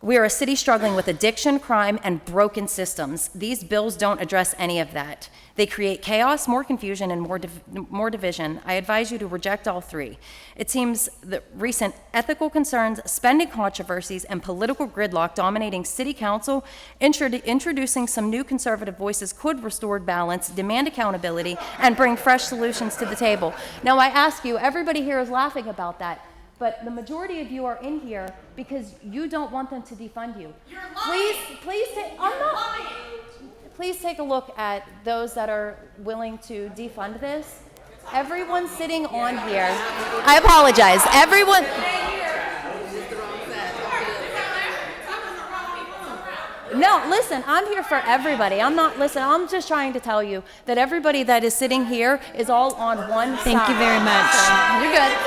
We are a city struggling with addiction, crime, and broken systems. These bills don't address any of that. They create chaos, more confusion, and more division. I advise you to reject all three. It seems that recent ethical concerns, spending controversies, and political gridlock dominating City Council, introducing some new conservative voices could restore balance, demand accountability, and bring fresh solutions to the table. Now I ask you, everybody here is laughing about that, but the majority of you are in here because you don't want them to defund you. Please take a look at those that are willing to defund this. Everyone sitting on here, I apologize, everyone. No, listen, I'm here for everybody. I'm just trying to tell you that everybody that is sitting here is all on one side. Thank you very much. You're good.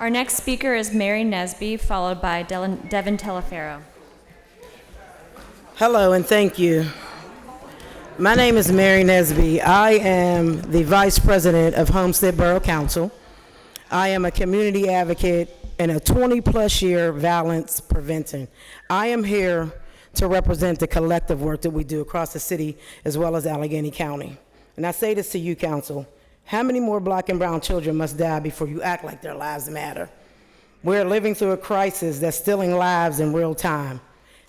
Our next speaker is Mary Nesby, followed by Devin Telefero. Hello and thank you. My name is Mary Nesby. I am the Vice President of Homestead Borough Council. I am a community advocate and a 20-plus year violence prevention. I am here to represent the collective work that we do across the city as well as Allegheny County. And I say this to you, Council. How many more Black and brown children must die before you act like their lives matter? We're living through a crisis that's stealing lives in real time.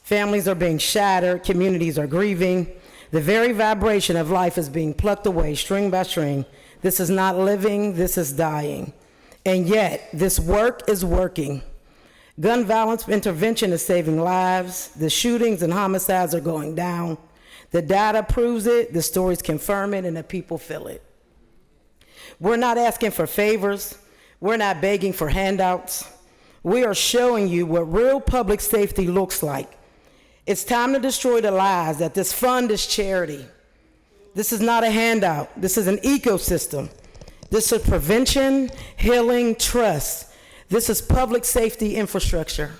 Families are being shattered, communities are grieving. The very vibration of life is being plucked away string by string. This is not living, this is dying. And yet, this work is working. Gun violence intervention is saving lives. The shootings and homicides are going down. The data proves it, the stories confirm it, and the people feel it. We're not asking for favors. We're not begging for handouts. We are showing you what real public safety looks like. It's time to destroy the lies that this fund is charity. This is not a handout. This is an ecosystem. This is prevention, healing, trust. This is public safety infrastructure.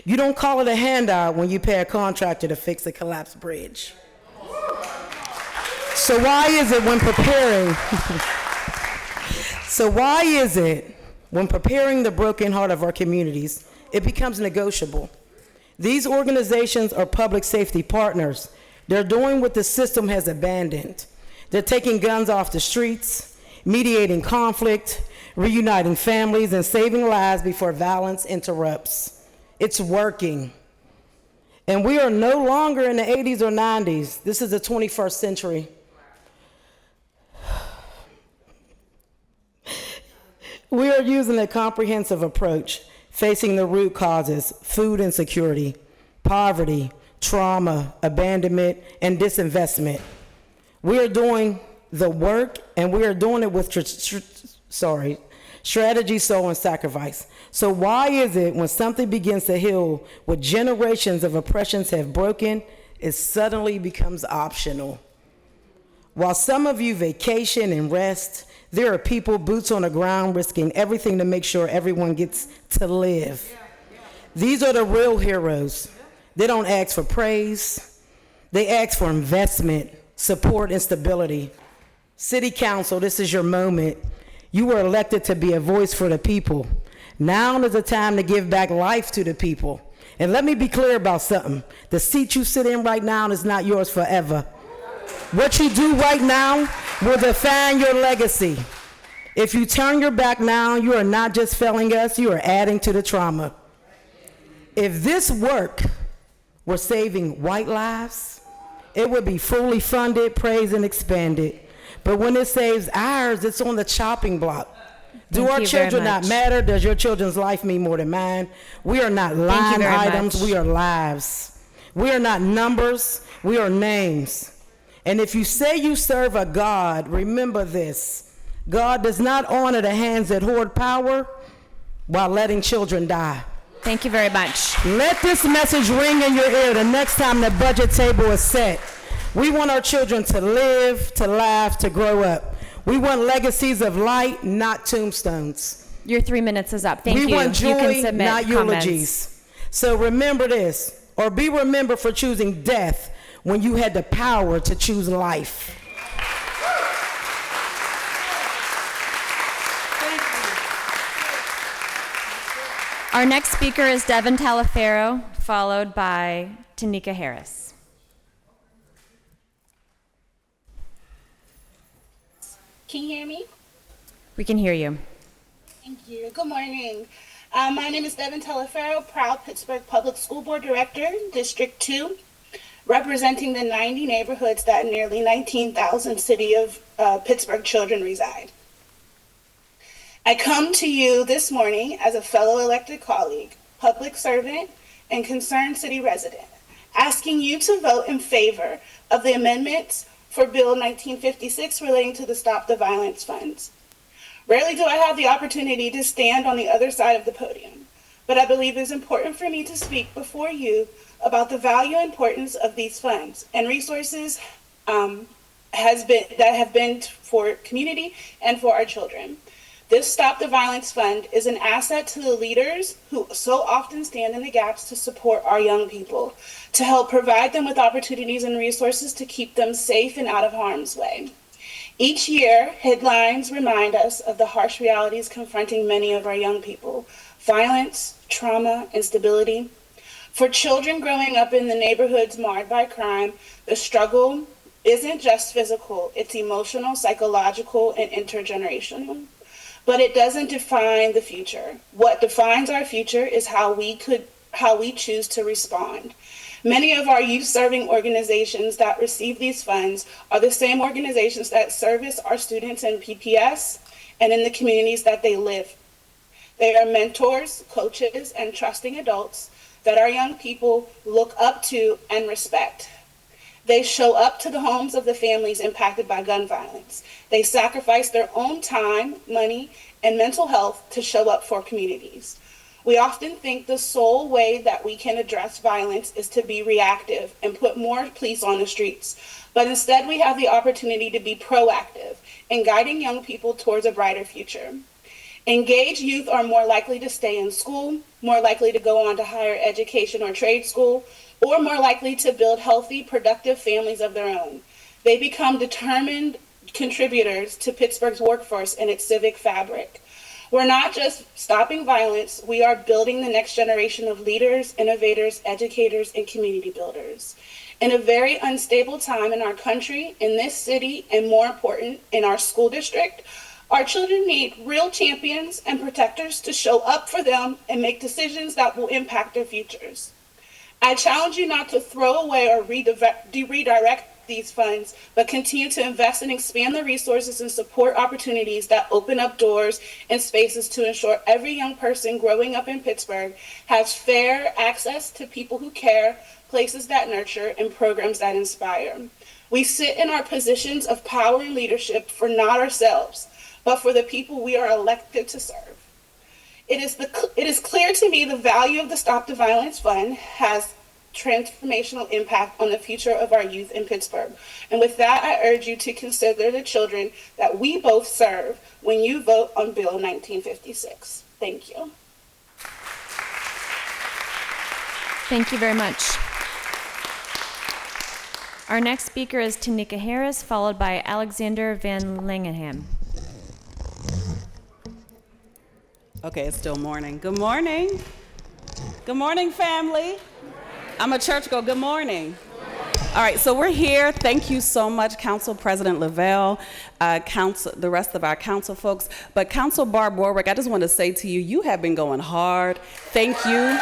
You don't call it a handout when you pay a contractor to fix a collapsed bridge. So why is it when preparing the broken heart of our communities, it becomes negotiable? These organizations are public safety partners. They're doing what the system has abandoned. They're taking guns off the streets, mediating conflict, reuniting families, and saving lives before violence interrupts. It's working. And we are no longer in the 80s or 90s. This is the 21st century. We are using a comprehensive approach, facing the root causes: food insecurity, poverty, trauma, abandonment, and disinvestment. We are doing the work, and we are doing it with strategy, soul, and sacrifice. So why is it when something begins to heal, what generations of oppressions have broken, it suddenly becomes optional? While some of you vacation and rest, there are people, boots on the ground, risking everything to make sure everyone gets to live. These are the real heroes. They don't ask for praise. They ask for investment, support, and stability. City Council, this is your moment. You were elected to be a voice for the people. Now is the time to give back life to the people. And let me be clear about something. The seat you sit in right now is not yours forever. What you do right now will define your legacy. If you turn your back now, you are not just failing us, you are adding to the trauma. If this work were saving white lives, it would be fully funded, praised, and expanded. But when it saves ours, it's on the chopping block. Do our children not matter? Does your children's life mean more than mine? We are not line items, we are lives. We are not numbers, we are names. And if you say you serve a God, remember this: God does not honor the hands that hoard power while letting children die. Thank you very much. Let this message ring in your ear the next time the budget table is set. We want our children to live, to laugh, to grow up. We want legacies of light, not tombstones. Your 3 minutes is up. Thank you. We want joy, you can submit not comments. eulogies. So remember this, or be remembered for choosing death when you had the power to choose life. Our next speaker is Devin Talaferro, followed by Tanika Harris. Can you hear me? We can hear you. Thank you. Good morning. My name is Devin Talaferro, proud Pittsburgh Public School Board Director, District 2, representing the 90 neighborhoods that nearly 19,000 City of Pittsburgh children reside. I come to you this morning as a fellow elected colleague, public servant, and concerned city resident, asking you to vote in favor of the amendments for Bill 1956 relating to the Stop the Violence funds. Rarely do I have the opportunity to stand on the other side of the podium, but I believe it is important for me to speak before you about the value and importance of these funds and resources that have been for community and for our children. This Stop the Violence Fund is an asset to the leaders who so often stand in the gaps to support our young people, to help provide them with opportunities and resources to keep them safe and out of harm's way. Each year, headlines remind us of the harsh realities confronting many of our young people: violence, trauma, instability. For children growing up in the neighborhoods marred by crime, the struggle isn't just physical, it's emotional, psychological, and intergenerational. But it doesn't define the future. What defines our future is how we choose to respond. Many of our youth-serving organizations that receive these funds are the same organizations that service our students in PPS and in the communities that they live. They are mentors, coaches, and trusting adults that our young people look up to and respect. They show up to the homes of the families impacted by gun violence. They sacrifice their own time, money, and mental health to show up for communities. We often think the sole way that we can address violence is to be reactive and put more police on the streets. But instead, we have the opportunity to be proactive in guiding young people towards a brighter future. Engaged youth are more likely to stay in school, more likely to go on to higher education or trade school, or more likely to build healthy, productive families of their own. They become determined contributors to Pittsburgh's workforce and its civic fabric. We're not just stopping violence, we are building the next generation of leaders, innovators, educators, and community builders. In a very unstable time in our country, in this city, and more important, in our school district, our children need real champions and protectors to show up for them and make decisions that will impact their futures. I challenge you not to throw away or redirect these funds, but continue to invest and expand the resources and support opportunities that open up doors and spaces to ensure every young person growing up in Pittsburgh has fair access to people who care, places that nurture, and programs that inspire. We sit in our positions of power and leadership for not ourselves, but for the people we are elected to serve. It is clear to me the value of the Stop the Violence Fund has transformational impact on the future of our youth in Pittsburgh. And with that, I urge you to consider the children that we both serve when you vote on Bill 1956. Thank you. Thank you very much. Our next speaker is Tanika Harris, followed by Alexander Van Langenham. Okay, it's still morning. Good morning. Good morning, family. I'm a church girl. Good morning. All right, so we're here. Thank you so much, Council President Lavelle, the rest of our council folks. But Council Barb Warwick, I just want to say to you, you have been going hard. Thank you.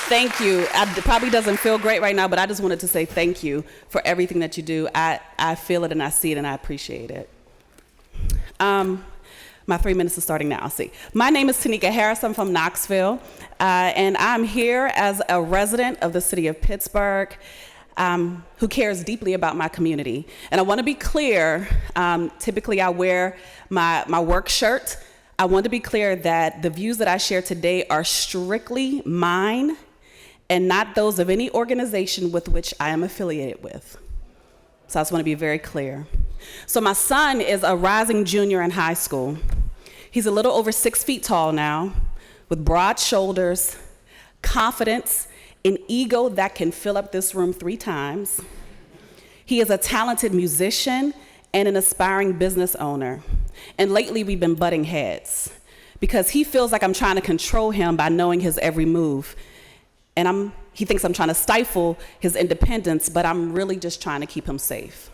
Thank you. It probably doesn't feel great right now, but I just wanted to say thank you for everything that you do. I feel it and I see it and I appreciate it. My 3 minutes is starting now, I'll see. My name is Tanika Harris, I'm from Knoxville, and I'm here as a resident of the city of Pittsburgh who cares deeply about my community. And I wanna be clear, typically I wear my work shirt. I want to be clear that the views that I share today are strictly mine and not those of any organization with which I am affiliated with. So I just want to be very clear. So my son is a rising junior in high school. He's a little over 6 feet tall now, with broad shoulders, confidence, an ego that can fill up this room 3 times. He is a talented musician and an aspiring business owner. And lately we've been butting heads because he feels like I'm trying to control him by knowing his every move. And he thinks I'm trying to stifle his independence, but I'm really just trying to keep him safe.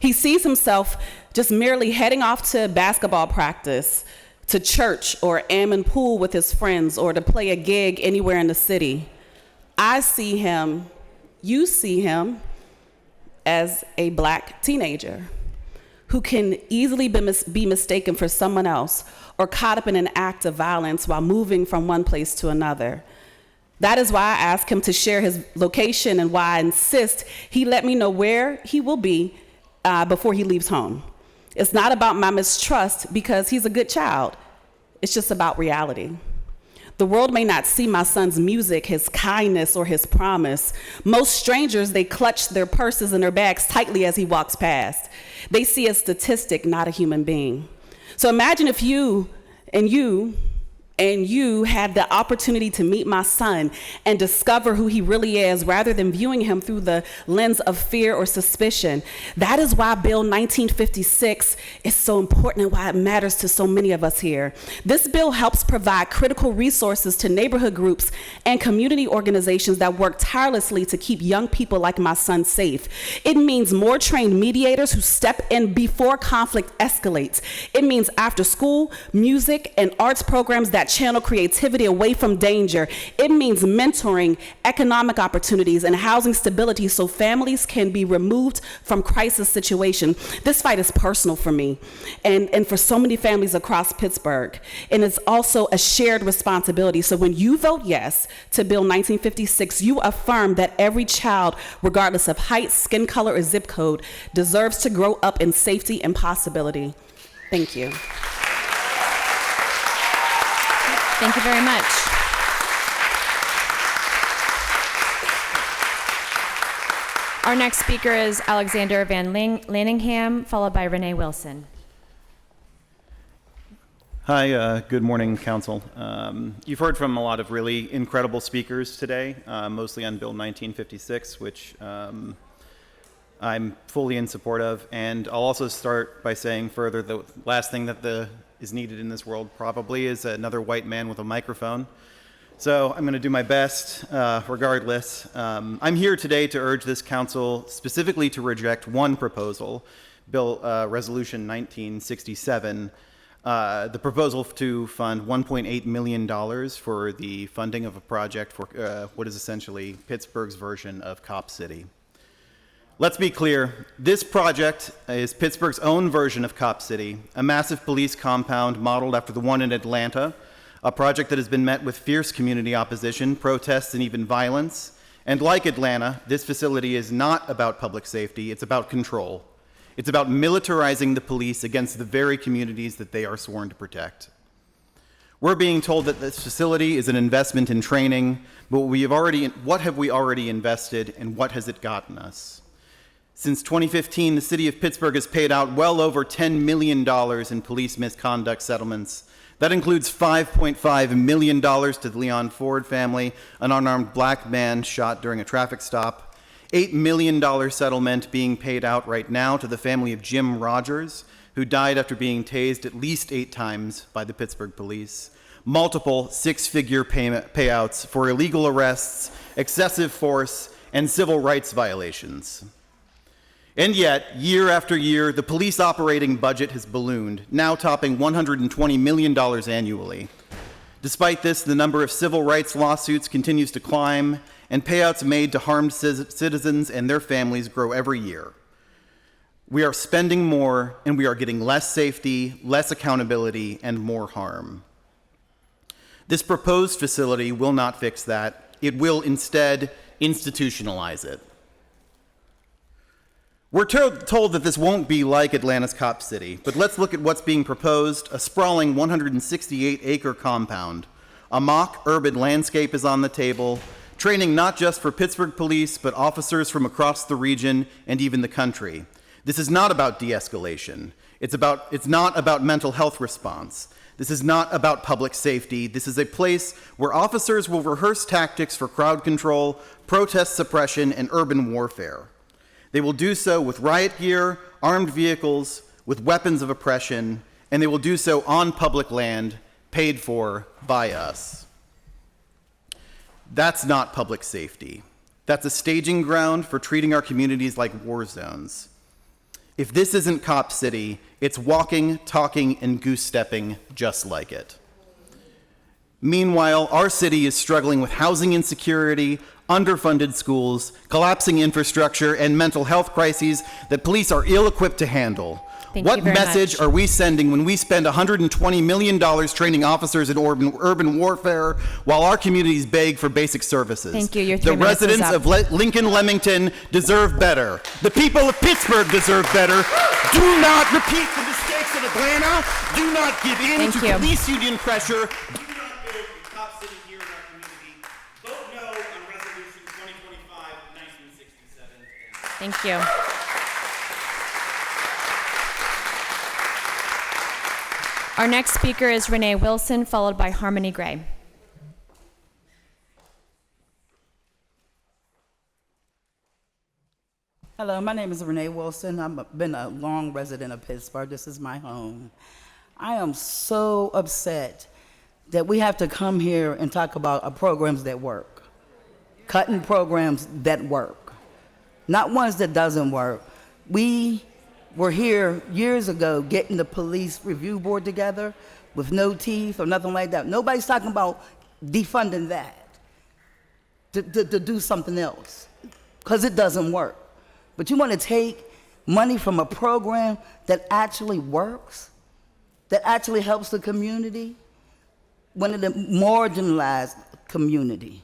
He sees himself just merely heading off to basketball practice, to church or Ammon Pool with his friends, or to play a gig anywhere in the city. I see him, you see him, as a black teenager who can easily be mistaken for someone else or caught up in an act of violence while moving from one place to another. That is why I ask him to share his location and why I insist he let me know where he will be before he leaves home. It's not about my mistrust because he's a good child. It's just about reality. The world may not see my son's music, his kindness, or his promise. Most strangers, they clutch their purses and their bags tightly as he walks past. They see a statistic, not a human being. So imagine if you had the opportunity to meet my son and discover who he really is rather than viewing him through the lens of fear or suspicion. That is why Bill 1956 is so important and why it matters to so many of us here. This bill helps provide critical resources to neighborhood groups and community organizations that work tirelessly to keep young people like my son safe. It means more trained mediators who step in before conflict escalates. It means after school, music, and arts programs that channel creativity away from danger. It means mentoring, economic opportunities, and housing stability so families can be removed from crisis situations. This fight is personal for me and for so many families across Pittsburgh. And it's also a shared responsibility. So when you vote yes to Bill 1956, you affirm that every child, regardless of height, skin color, or zip code, deserves to grow up in safety and possibility. Thank you. Thank you very much. Our next speaker is Alexander Van Lanningham, followed by Renee Wilson. Hi, good morning, Council. You've heard from a lot of really incredible speakers today, mostly on Bill 1956, which I'm fully in support of. And I'll also start by saying further, the last thing that is needed in this world probably is another white man with a microphone. So I'm going to do my best regardless. I'm here today to urge this Council specifically to reject one proposal, Resolution 1967, the proposal to fund $1.8 million for the funding of a project for what is essentially Pittsburgh's version of Cop City. Let's be clear, this project is Pittsburgh's own version of Cop City, a massive police compound modeled after the one in Atlanta, a project that has been met with fierce community opposition, protests, and even violence. And like Atlanta, this facility is not about public safety, it's about control. It's about militarizing the police against the very communities that they are sworn to protect. We're being told that this facility is an investment in training, but what have we already invested and what has it gotten us? Since 2015, the city of Pittsburgh has paid out well over $10 million in police misconduct settlements. That includes $5.5 million to the Leon Ford family, an unarmed black man shot during a traffic stop, $8 million settlement being paid out right now to the family of Jim Rogers, who died after being tased at least 8 times by the Pittsburgh police, multiple 6-figure payouts for illegal arrests, excessive force, and civil rights violations. And yet, year after year, the police operating budget has ballooned, now topping $120 million annually. Despite this, the number of civil rights lawsuits continues to climb, and payouts made to harmed citizens and their families grow every year. We are spending more, and we are getting less safety, less accountability, and more harm. This proposed facility will not fix that. It will instead institutionalize it. We're told that this won't be like Atlanta's Cop City, but let's look at what's being proposed: a sprawling 168-acre compound. A mock urban landscape is on the table, training not just for Pittsburgh police, but officers from across the region and even the country. This is not about de-escalation. It's not about mental health response. This is not about public safety. This is a place where officers will rehearse tactics for crowd control, protest suppression, and urban warfare. They will do so with riot gear, armed vehicles, with weapons of oppression, and they will do so on public land, paid for by us. That's not public safety. That's a staging ground for treating our communities like war zones. If this isn't Cop City, it's walking, talking, and goose-stepping just like it. Meanwhile, our city is struggling with housing insecurity, underfunded schools, collapsing infrastructure, and mental health crises that police are ill-equipped to handle. What message are we sending when we spend $120 million training officers in urban warfare while our communities beg for basic services? Thank you. Your 3 3 minutes is residents up. of Lincoln Leamington deserve better. The people of Pittsburgh deserve better. Do not repeat the mistakes of Atlanta. Do not give in to police union pressure. Do not build a Cop City here in our community. Vote no on Resolution 2025-1967. Thank you. Our next speaker is Renee Wilson, followed by Harmony Gray. Hello, my name is Renee Wilson. I've been a long resident of Pittsburgh. This is my home. I am so upset that we have to come here and talk about programs that work, cutting programs that work, not ones that doesn't work. We were here years ago getting the police review board together with no teeth or nothing like that. Nobody's talking about defunding that to do something else, because it doesn't work. But you want to take money from a program that actually works, that actually helps the community, one of the marginalized community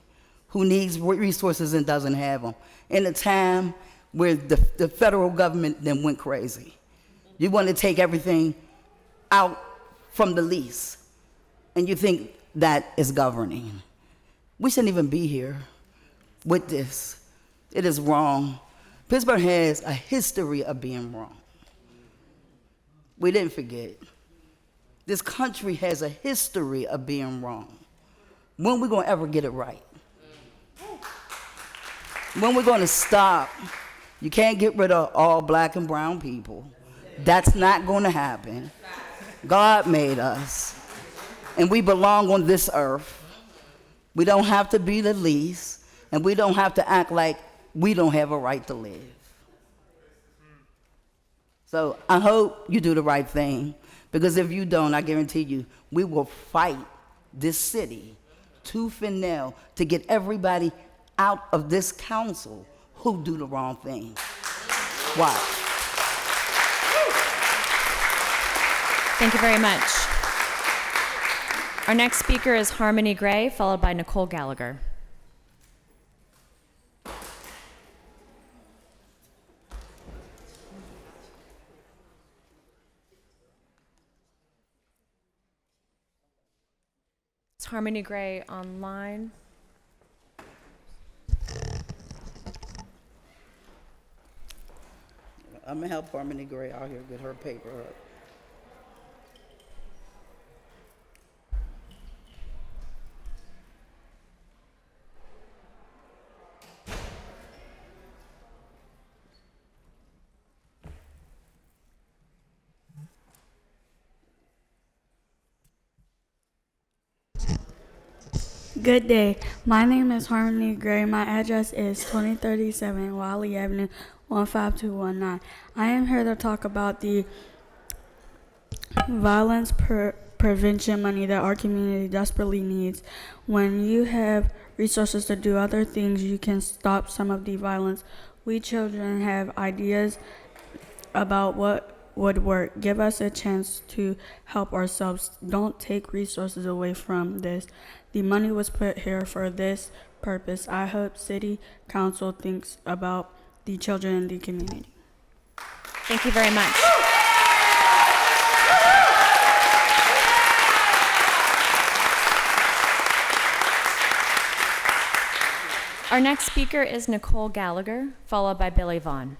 who needs resources and doesn't have them, in a time where the federal government then went crazy. You want to take everything out from the lease, and you think that is governing. We shouldn't even be here with this. It is wrong. Pittsburgh has a history of being wrong. We didn't forget. This country has a history of being wrong. When we going to ever get it right? When we going to stop? You can't get rid of all black and brown people. That's not going to happen. God made us, and we belong on this earth. We don't have to be the least, and we don't have to act like we don't have a right to live. So I hope you do the right thing, because if you don't, I guarantee you, we will fight this city tooth and nail to get everybody out of this council who do the wrong thing. Watch. Thank you very much. Our next speaker is Harmony Gray, followed by Nicole Gallagher. Is Harmony Gray online? I'm gonna help Harmony Gray out here get her paper up. Good day. My name is Harmony Gray. My address is 2037 Wiley Avenue, 15219. I am here to talk about the violence prevention money that our community desperately needs. When you have resources to do other things, you can stop some of the violence. We children have ideas about what would work. Give us a chance to help ourselves. Don't take resources away from this. The money was put here for this purpose. I hope City Council thinks about the children in the community. Thank you very much. Our next speaker is Nicole Gallagher, followed by Billy Vaughn.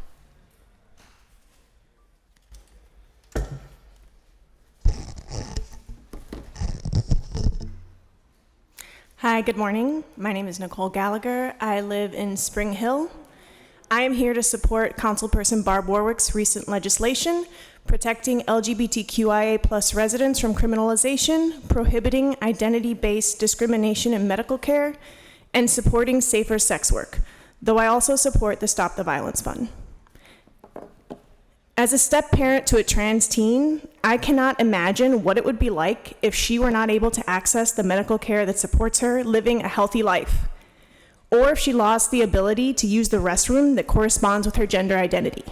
Hi, good morning. My name is Nicole Gallagher. I live in Spring Hill. I am here to support Councilperson Barb Warwick's recent legislation protecting LGBTQIA+ residents from criminalization, prohibiting identity-based discrimination in medical care, and supporting safer sex work, though I also support the Stop the Violence Fund. As a step-parent to a trans teen, I cannot imagine what it would be like if she were not able to access the medical care that supports her living a healthy life, or if she lost the ability to use the restroom that corresponds with her gender identity.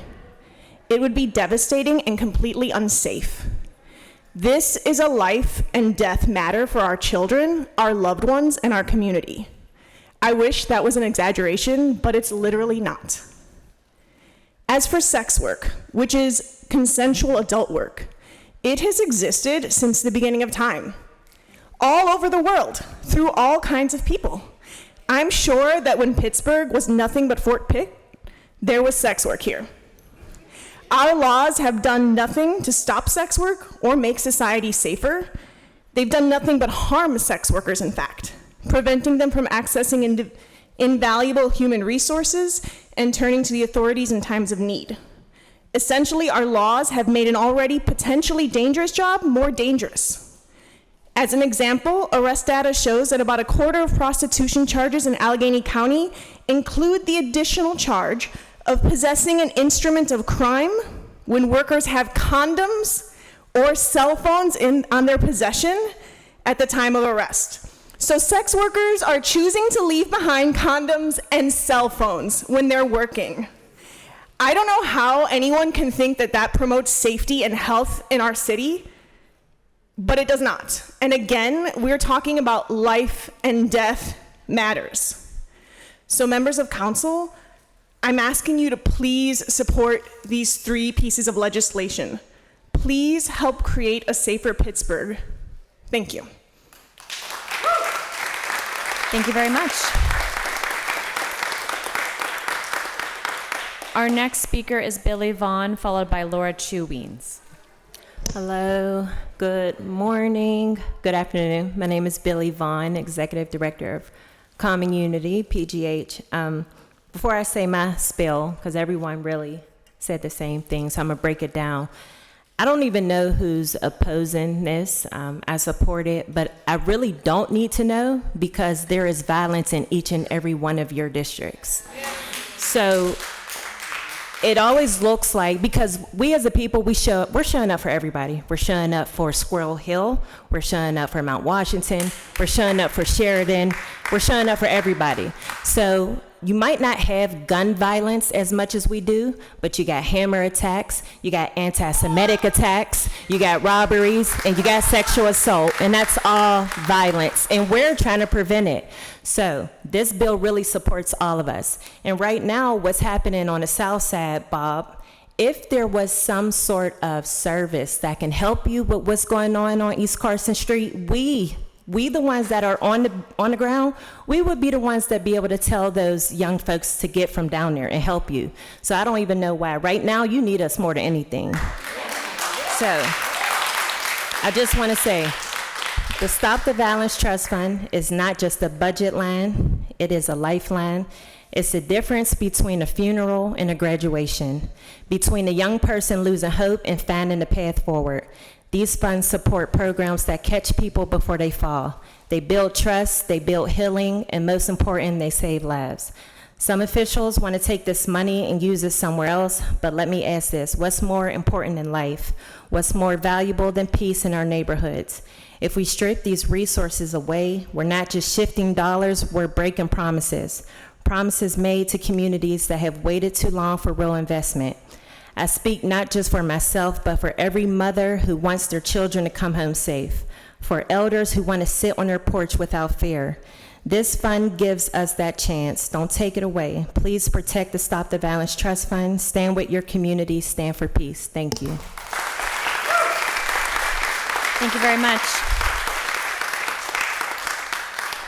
It would be devastating and completely unsafe. This is a life and death matter for our children, our loved ones, and our community. I wish that was an exaggeration, but it's literally not. As for sex work, which is consensual adult work, it has existed since the beginning of time, all over the world, through all kinds of people. I'm sure that when Pittsburgh was nothing but Fort Pitt, there was sex work here. Our laws have done nothing to stop sex work or make society safer. They've done nothing but harm sex workers, in fact, preventing them from accessing invaluable human resources and turning to the authorities in times of need. Essentially, our laws have made an already potentially dangerous job more dangerous. As an example, arrest data shows that about a quarter of prostitution charges in Allegheny County include the additional charge of possessing an instrument of crime when workers have condoms or cell phones on their possession at the time of arrest. So sex workers are choosing to leave behind condoms and cell phones when they're working. I don't know how anyone can think that that promotes safety and health in our city, but it does not. And again, we're talking about life and death matters. So members of council, I'm asking you to please support these 3 pieces of legislation. Please help create a safer Pittsburgh. Thank you. Thank you very much. Our next speaker is Billy Vaughn, followed by Laura Chu Weens. Hello, Good morning, good afternoon. My name is Billy Vaughn, Executive Director of Common Unity, PGH. Before I say my spiel, because everyone really said the same thing, so I'm gonna break it down. I don't even know who's opposing this. I support it, but I really don't need to know because there is violence in each and every one of your districts. So it always looks like, because we as a people, we're showing up for everybody. We're showing up for Squirrel Hill. We're showing up for Mount Washington. We're showing up for Sheridan. We're showing up for everybody. So you might not have gun violence as much as we do, but you got hammer attacks, you got anti-Semitic attacks, you got robberies, and you got sexual assault, and that's all violence, and we're trying to prevent it. So this bill really supports all of us. And right now, what's happening on the south side, Bob, if there was some sort of service that can help you with what's going on East Carson Street, we the ones that are on the ground, we would be the ones that be able to tell those young folks to get from down there and help you. So I don't even know why. Right now, you need us more than anything. So I just want to say, the Stop the Violence Trust Fund is not just a budget line, it is a lifeline. It's the difference between a funeral and a graduation, between a young person losing hope and finding the path forward. These funds support programs that catch people before they fall. They build trust, they build healing, and most important, they save lives. Some officials want to take this money and use it somewhere else, but let me ask this, what's more important in life? What's more valuable than peace in our neighborhoods? If we strip these resources away, we're not just shifting dollars, we're breaking promises. Promises made to communities that have waited too long for real investment. I speak not just for myself, but for every mother who wants their children to come home safe, for elders who want to sit on their porch without fear. This fund gives us that chance. Don't take it away. Please protect the Stop the Violence Trust Fund. Stand with your community. Stand for peace. Thank you. Thank you very much.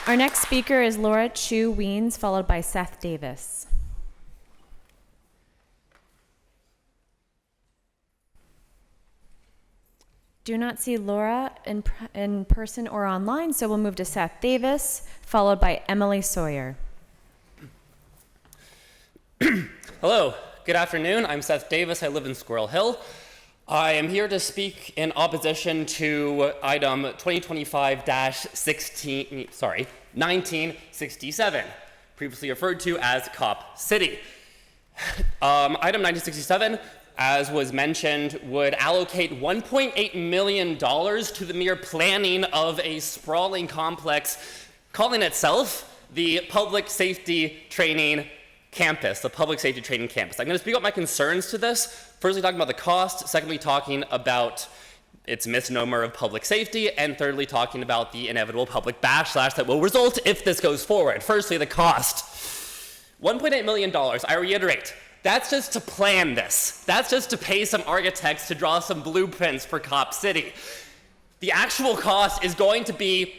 Our next speaker is Laura Chu Weens, followed by Seth Davis. Do not see Laura in person or online, so we'll move to Seth Davis, followed by Emily Sawyer. Hello, good afternoon. I'm Seth Davis. I live in Squirrel Hill. I am here to speak in opposition to item 1967, previously referred to as Cop City. Item 1967, as was mentioned, would allocate $1.8 million to the mere planning of a sprawling complex calling itself the Public Safety Training Campus, the Public Safety Training Campus. I'm going to speak about my concerns to this. Firstly, talking about the cost. Secondly, talking about its misnomer of public safety. And thirdly, talking about the inevitable public backlash that will result if this goes forward. Firstly, the cost. $1.8 million, I reiterate. That's just to plan this. That's just to pay some architects to draw some blueprints for Cop City. The actual cost is going to be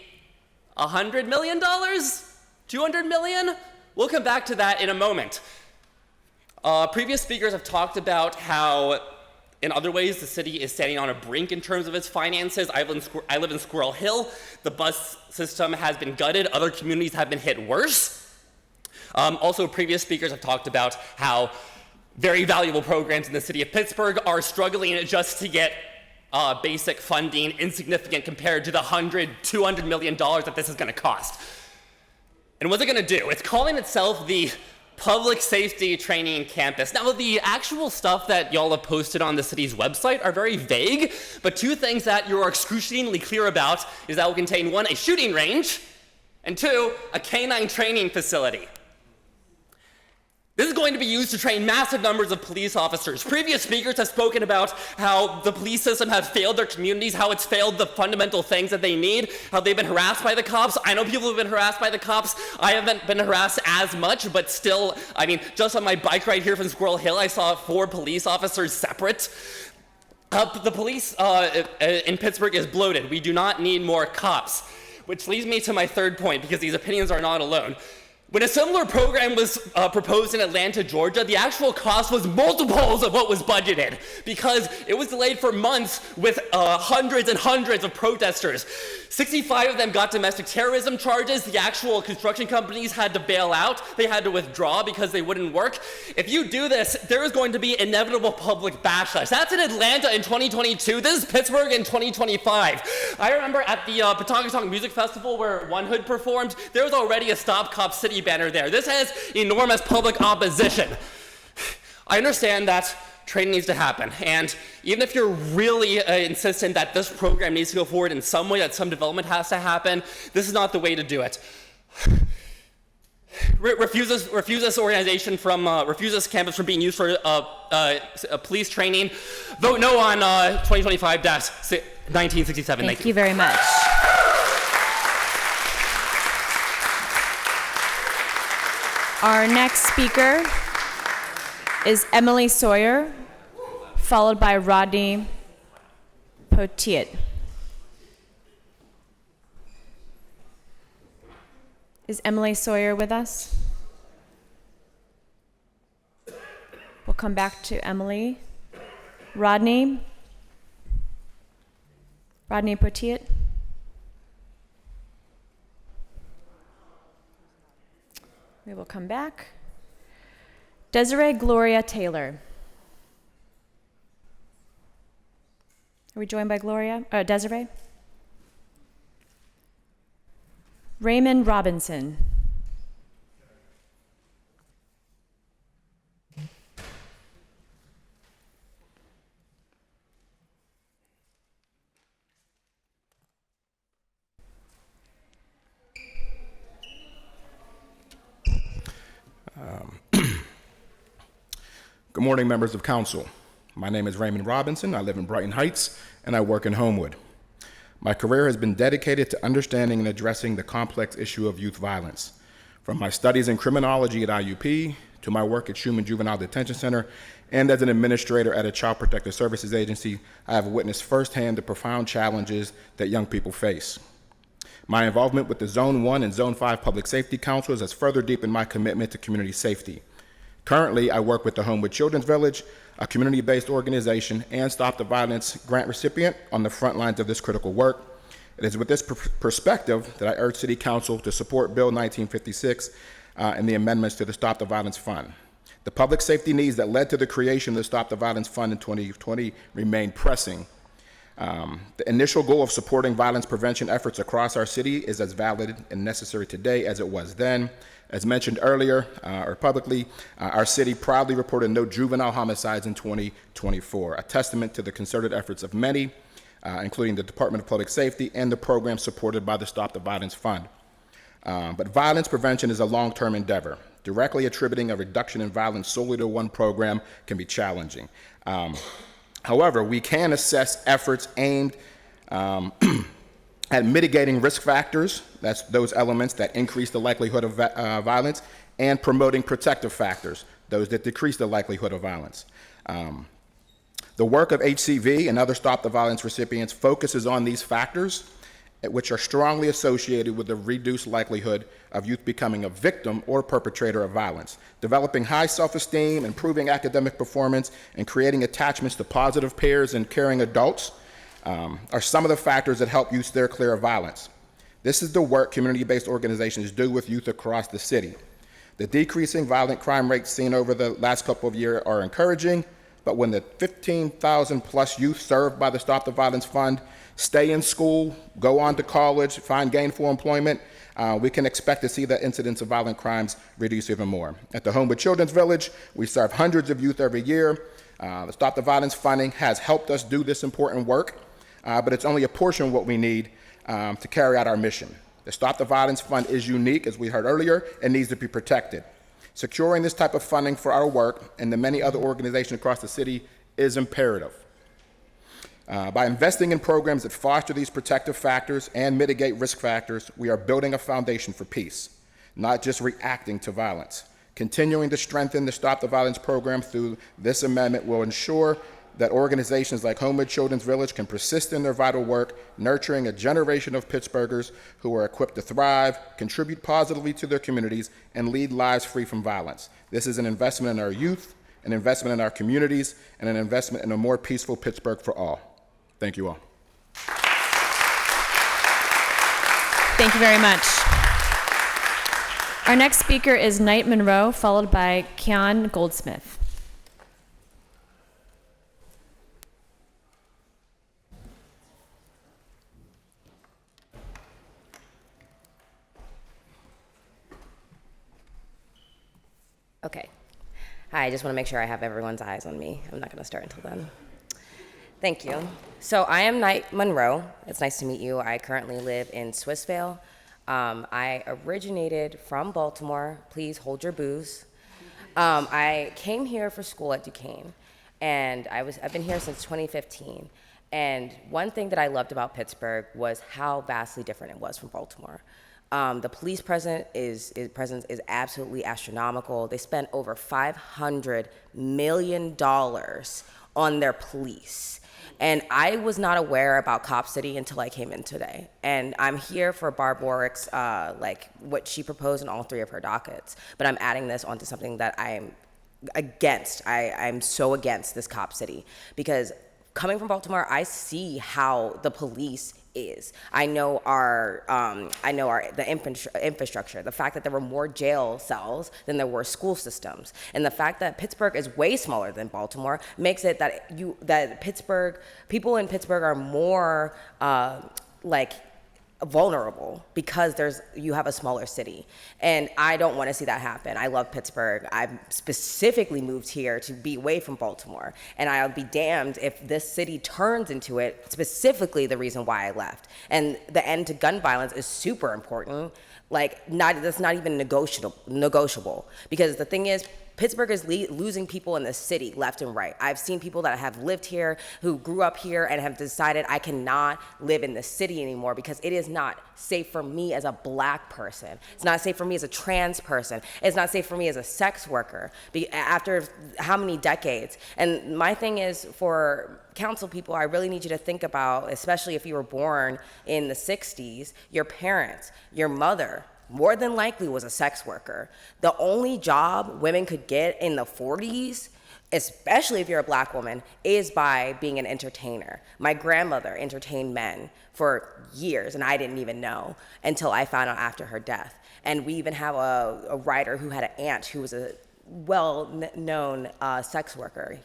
$100 million? $200 million? We'll come back to that in a moment. Previous speakers have talked about how, in other ways, the city is standing on a brink in terms of its finances. I live in Squirrel Hill. The bus system has been gutted. Other communities have been hit worse. Also, previous speakers have talked about how very valuable programs in the city of Pittsburgh are struggling just to get basic funding, insignificant compared to the $200 million that this is going to cost. And what's it going to do? It's calling itself the Public Safety Training Campus. Now, the actual stuff that y'all have posted on the city's website are very vague, but two things that you're excruciatingly clear about is that it will contain, one, a shooting range, and two, a canine training facility. This is going to be used to train massive numbers of police officers. Previous speakers have spoken about how the police system has failed their communities, how it's failed the fundamental things that they need, how they've been harassed by the cops. I know people who've been harassed by the cops. I haven't been harassed as much, but still, I mean, just on my bike ride here from Squirrel Hill, I saw 4 police officers separate. The police in Pittsburgh is bloated. We do not need more cops. Which leads me to my third point, because these opinions are not alone. When a similar program was proposed in Atlanta, Georgia, the actual cost was multiples of what was budgeted because it was delayed for months with hundreds and hundreds of protesters. 65 of them got domestic terrorism charges. The actual construction companies had to bail out. They had to withdraw because they wouldn't work. If you do this, there is going to be inevitable public backlash. That's in Atlanta in 2022. This is Pittsburgh in 2025. I remember at the Pawtucket Music Festival where One Hood performed, there was already a Stop Cop City banner there. This has enormous public opposition. I understand that training needs to happen, and even if you're really insistent that this program needs to go forward in some way, that some development has to happen, this is not the way to do it. Refuse this organization from, refuse this campus from being used for police training. Vote no on 2025-1967. Thank you very much. Our next speaker is Emily Sawyer, followed by Rodney Potiet. Is Emily Sawyer with us? We'll come back to Emily. Rodney Potiet. We will come back. Desiree Gloria Taylor. Are we joined by Desiree? Raymond Robinson. Good morning, members of council. My name is Raymond Robinson. I live in Brighton Heights, and I work in Homewood. My career has been dedicated to understanding and addressing the complex issue of youth violence. From my studies in criminology at IUP to my work at Schumann Juvenile Detention Center and as an administrator at a Child Protective Services agency, I have witnessed firsthand the profound challenges that young people face. My involvement with the Zone 1 and Zone 5 Public Safety Councils has further deepened my commitment to community safety. Currently, I work with the Homewood Children's Village, a community-based organization and Stop the Violence grant recipient on the front lines of this critical work. It is with this perspective that I urge City Council to support Bill 1956 and the amendments to the Stop the Violence Fund. The public safety needs that led to the creation of the Stop the Violence Fund in 2020 remain pressing. The initial goal of supporting violence prevention efforts across our city is as valid and necessary today as it was then. As mentioned earlier, or publicly, our city proudly reported no juvenile homicides in 2024, a testament to the concerted efforts of many, including the Department of Public Safety and the program supported by the Stop the Violence Fund. But violence prevention is a long-term endeavor. Directly attributing a reduction in violence solely to one program can be challenging. However, we can assess efforts aimed at mitigating risk factors, that's those elements that increase the likelihood of violence, and promoting protective factors, those that decrease the likelihood of violence. The work of HCV and other Stop the Violence recipients focuses on these factors, which are strongly associated with the reduced likelihood of youth becoming a victim or perpetrator of violence. Developing high self-esteem, improving academic performance, and creating attachments to positive peers and caring adults are some of the factors that help youth steer clear of violence. This is the work community-based organizations do with youth across the city. The decreasing violent crime rates seen over the last couple of years are encouraging, but when the 15,000 plus youth served by the Stop the Violence Fund stay in school, go on to college, find gainful employment, we can expect to see the incidence of violent crimes reduce even more. At the Homewood Children's Village, we serve hundreds of youth every year. The Stop the Violence funding has helped us do this important work, but it's only a portion of what we need to carry out our mission. The Stop the Violence Fund is unique, as we heard earlier, and needs to be protected. Securing this type of funding for our work and the many other organizations across the city is imperative. By investing in programs that foster these protective factors and mitigate risk factors, we are building a foundation for peace, not just reacting to violence. Continuing to strengthen the Stop the Violence program through this amendment will ensure that organizations like Homewood Children's Village can persist in their vital work, nurturing a generation of Pittsburghers who are equipped to thrive, contribute positively to their communities, and lead lives free from violence. This is an investment in our youth, an investment in our communities, and an investment in a more peaceful Pittsburgh for all. Thank you all. Thank you very much. Our next speaker is Knight Monroe, followed by Keon Goldsmith. Okay. Hi, I just want to make sure I have everyone's eyes on me. I'm not going to start until then. Thank you. So I am Knight Monroe. It's nice to meet you. I currently live in Swissvale. I originated from Baltimore. Please hold your booze. I came here for school at Duquesne, and I've been here since 2015. And one thing that I loved about Pittsburgh was how vastly different it was from Baltimore. The police presence is absolutely astronomical. They spent over $500 million on their police. And I was not aware about Cop City until I came in today. And I'm here for Barb Warwick's, what she proposed in all three of her dockets. But I'm adding this onto something that I'm against. I'm so against this Cop City. Because coming from Baltimore, I see how the police is. I know the infrastructure, the fact that there were more jail cells than there were school systems, and the fact that Pittsburgh is way smaller than Baltimore makes it that people in Pittsburgh are more vulnerable because you have a smaller city, and I don't want to see that happen. I love Pittsburgh. I specifically moved here to be away from Baltimore, and I'll be damned if this city turns into it, specifically the reason why I left. And the end to gun violence is super important. That's not even negotiable, because the thing is, Pittsburgh is losing people in the city left and right. I've seen people that have lived here, who grew up here, and have decided I cannot live in the city anymore because it is not safe for me as a black person. It's not safe for me as a trans person. It's not safe for me as a sex worker after how many decades. And my thing is, for council people, I really need you to think about, especially if you were born in the 60s, your parents, your mother, more than likely was a sex worker. The only job women could get in the 40s, especially if you're a black woman, is by being an entertainer. My grandmother entertained men for years, and I didn't even know until I found out after her death. And we even have a writer who had an aunt who was a well-known sex worker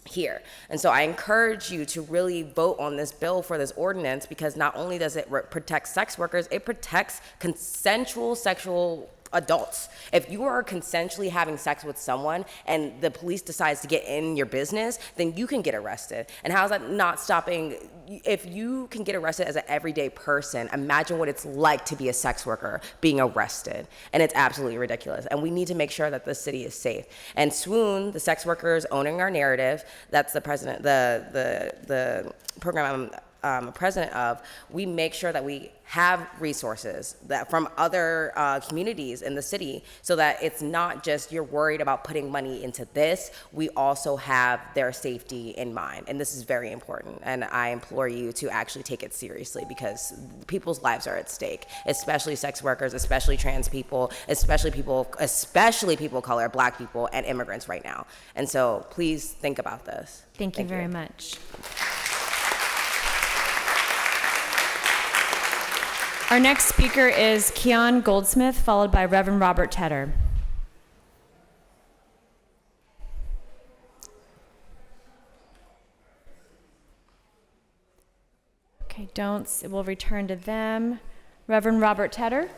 here. And so I encourage you to really vote on this bill for this ordinance, because not only does it protect sex workers, it protects consensual sexual adults. If you are consensually having sex with someone and the police decides to get in your business, then you can get arrested. And how is that not stopping? If you can get arrested as an everyday person, imagine what it's like to be a sex worker being arrested. And it's absolutely ridiculous. And we need to make sure that the city is safe. And Swoon, the sex workers owning our narrative, that's the president, the program I'm president of, we make sure that we have resources that from other communities in the city, so that it's not just you're worried about putting money into this, we also have their safety in mind. And this is very important. And I implore you to actually take it seriously, because people's lives are at stake, especially sex workers, especially trans people, especially people of color, black people, and immigrants right now. And so please think about this. Thank you very much. Our next speaker is Keon Goldsmith, followed by Reverend Robert Tedder. Okay, we'll return to them. Reverend Robert Tedder.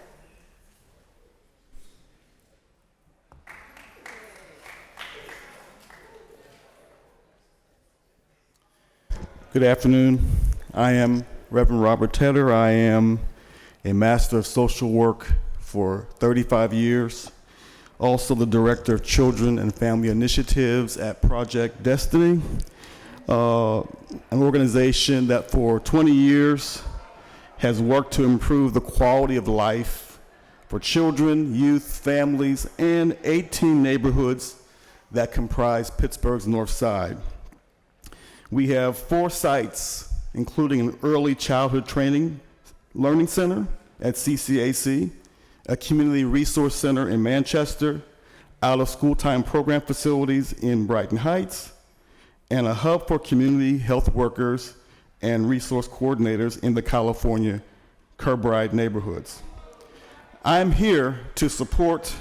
Good afternoon. I am Reverend Robert Tedder. I am a Master of Social Work for 35 years, also the Director of Children and Family Initiatives at Project Destiny, an organization that for 20 years has worked to improve the quality of life for children, youth, families, and 18 neighborhoods that comprise Pittsburgh's North Side. We have 4 sites, including an early childhood training learning center at CCAC, a community resource center in Manchester, out-of-school time program facilities in Brighton Heights, and a hub for community health workers and resource coordinators in the California Kirkbride neighborhoods. I'm here to support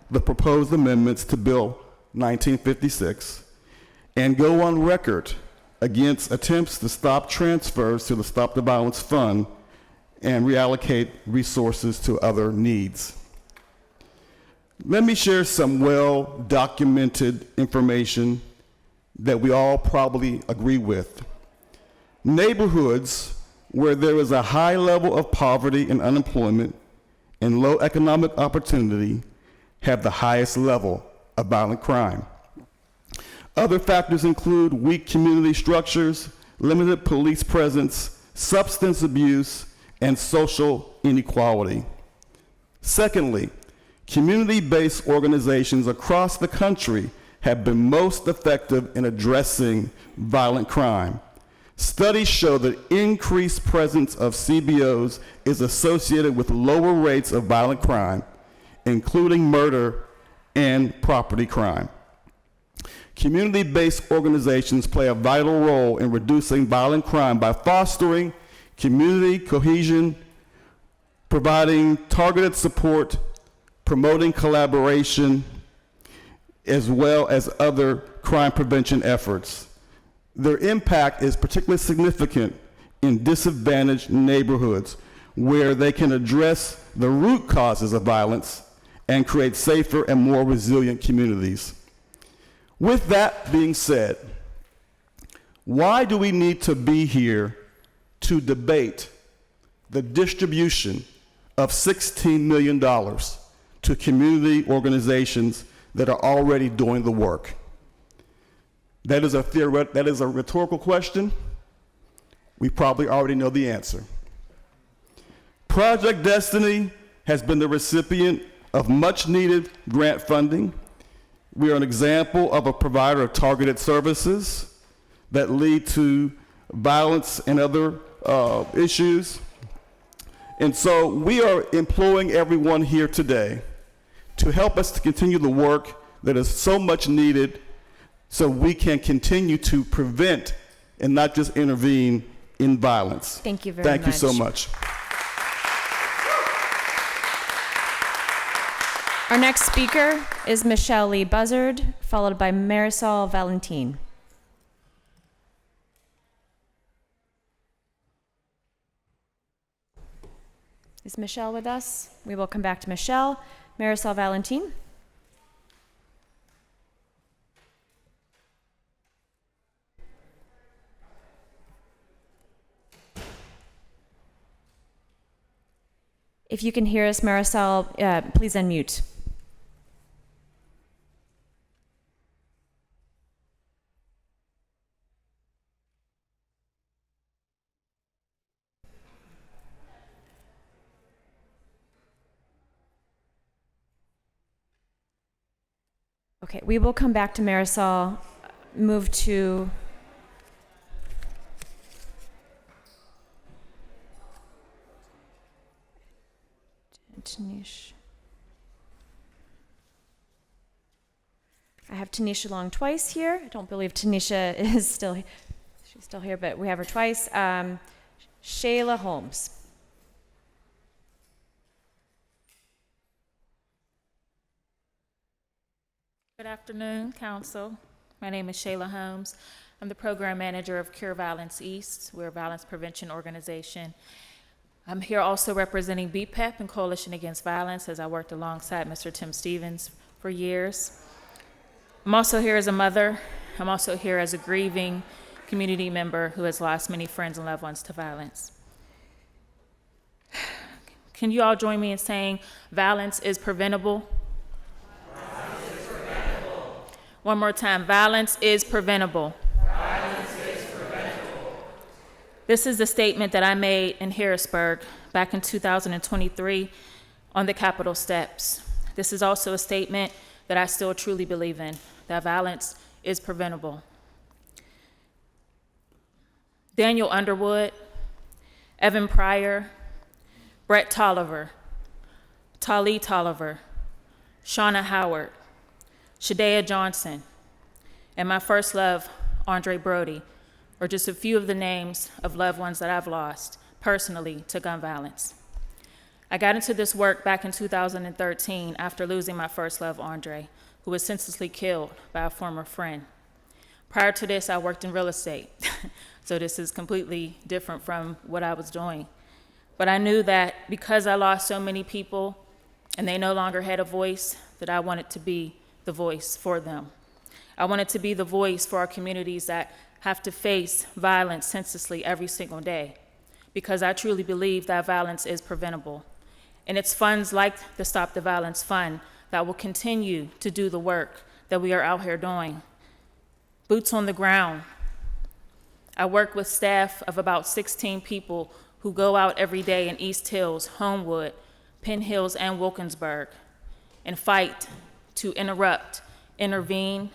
the proposed amendments to Bill 1956 and go on record against attempts to stop transfers to the Stop the Violence Fund and reallocate resources to other needs. Let me share some well-documented information that we all probably agree with. Neighborhoods where there is a high level of poverty and unemployment and low economic opportunity have the highest level of violent crime. Other factors include weak community structures, limited police presence, substance abuse, and social inequality. Secondly, community-based organizations across the country have been most effective in addressing violent crime. Studies show that increased presence of CBOs is associated with lower rates of violent crime, including murder and property crime. Community-based organizations play a vital role in reducing violent crime by fostering community cohesion, providing targeted support, promoting collaboration, as well as other crime prevention efforts. Their impact is particularly significant in disadvantaged neighborhoods where they can address the root causes of violence and create safer and more resilient communities. With that being said, why do we need to be here to debate the distribution of $16 million to community organizations that are already doing the work? That is a rhetorical question. We probably already know the answer. Project Destiny has been the recipient of much needed grant funding. We are an example of a provider of targeted services that lead to violence and other issues. And so we are employing everyone here today to help us to continue the work that is so much needed so we can continue to prevent and not just intervene in violence. Thank you very much. Thank you so much. Our next speaker is Michelle Lee Buzzard, followed by Marisol Valentin. Is Michelle with us? We will come back to Michelle. Marisol Valentin. If you can hear us, Marisol, please unmute. Okay, we will come back to Marisol. Move to Tanisha. I have Tanisha Long twice here. I don't believe Tanisha is still, she's still here, but we have her twice. Shayla Holmes. Good afternoon, Council. My name is Shayla Holmes. I'm the Program Manager of Cure Violence East. We're a violence prevention organization. I'm here also representing BPEP and Coalition Against Violence, as I worked alongside Mr. Tim Stevens for years. I'm also here as a mother. I'm also here as a grieving community member who has lost many friends and loved ones to violence. Can you all join me in saying violence is preventable? One more time, violence is preventable. Violence is preventable. This is the statement that I made in Harrisburg back in 2023 on the Capitol steps. This is also a statement that I still truly believe in, that violence is preventable. Daniel Underwood, Evan Pryor, Brett Tolliver, Tali Tolliver, Shauna Howard, Shadea Johnson, and my first love, Andre Brody, are just a few of the names of loved ones that I've lost personally to gun violence. I got into this work back in 2013 after losing my first love, Andre, who was senselessly killed by a former friend. Prior to this, I worked in real estate, so this is completely different from what I was doing. But I knew that because I lost so many people and they no longer had a voice, that I wanted to be the voice for them. I wanted to be the voice for our communities that have to face violence senselessly every single day, because I truly believe that violence is preventable. And it's funds like the Stop the Violence Fund that will continue to do the work that we are out here doing. Boots on the ground. I work with staff of about 16 people who go out every day in East Hills, Homewood, Penn Hills, and Wilkinsburg, and fight to interrupt, intervene,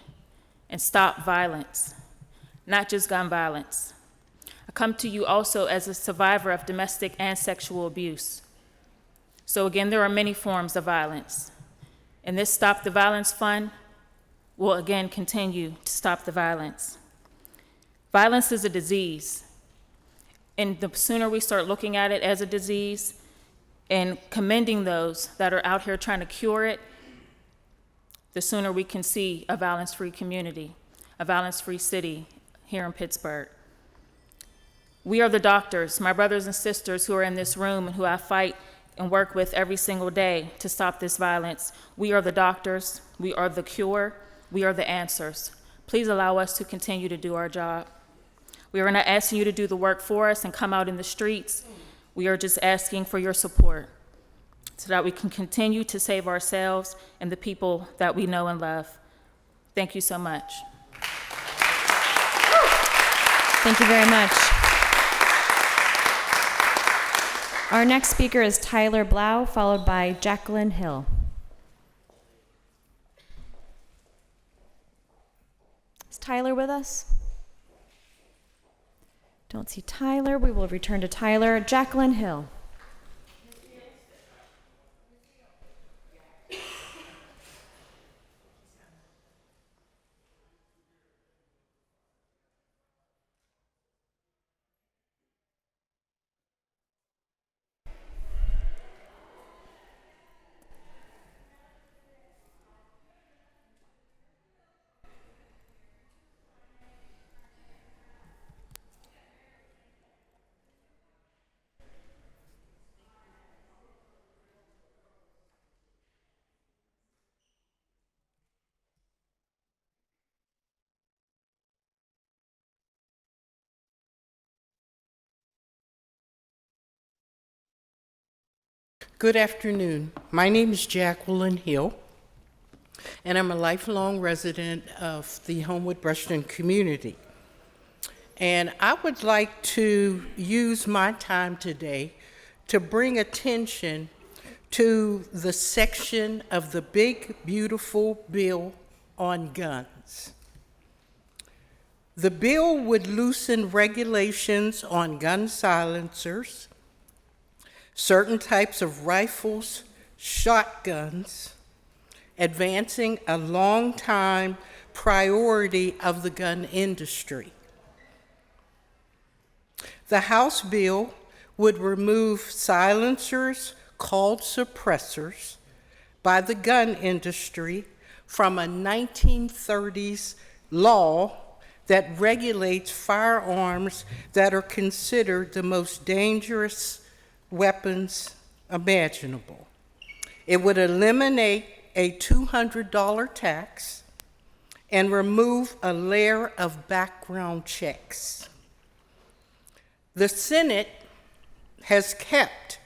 and stop violence, not just gun violence. I come to you also as a survivor of domestic and sexual abuse. So again, there are many forms of violence. And this Stop the Violence Fund will again continue to stop the violence. Violence is a disease. And the sooner we start looking at it as a disease and commending those that are out here trying to cure it, the sooner we can see a violence-free community, a violence-free city here in Pittsburgh. We are the doctors, my brothers and sisters who are in this room and who I fight and work with every single day to stop this violence. We are the doctors, we are the cure, we are the answers. Please allow us to continue to do our job. We are not asking you to do the work for us and come out in the streets. We are just asking for your support so that we can continue to save ourselves and the people that we know and love. Thank you so much. Thank you very much. Our next speaker is Tyler Blau, followed by Jacqueline Hill. Is Tyler with us? Don't see Tyler. We will return to Tyler. Jacqueline Hill. Good afternoon. My name is Jacqueline Hill, and I'm a lifelong resident of the Homewood-Brushton community. And I would like to use my time today to bring attention to the section of the big, beautiful bill on guns. The bill would loosen regulations on gun silencers, certain types of rifles, shotguns, advancing a long-time priority of the gun industry. The House bill would remove silencers called suppressors by the gun industry from a 1930s law that regulates firearms that are considered the most dangerous weapons imaginable. It would eliminate a $200 tax and remove a layer of background checks. The Senate has kept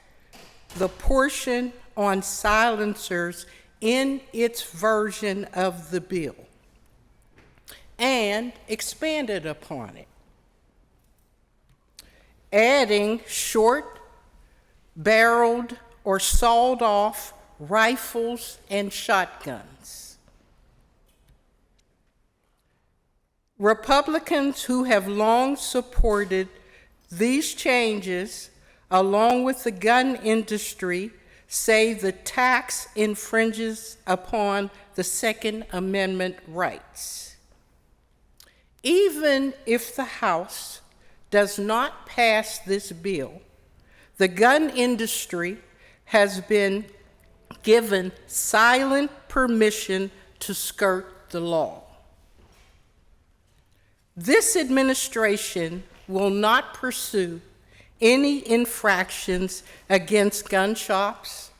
the portion on silencers in its version of the bill and expanded upon it, adding short-barreled or sawed-off rifles and shotguns. Republicans who have long supported These changes, along with the gun industry, say the tax infringes upon the Second Amendment rights. Even if the House does not pass this bill, the gun industry has been given silent permission to skirt the law. This administration will not pursue any infractions against gun shops,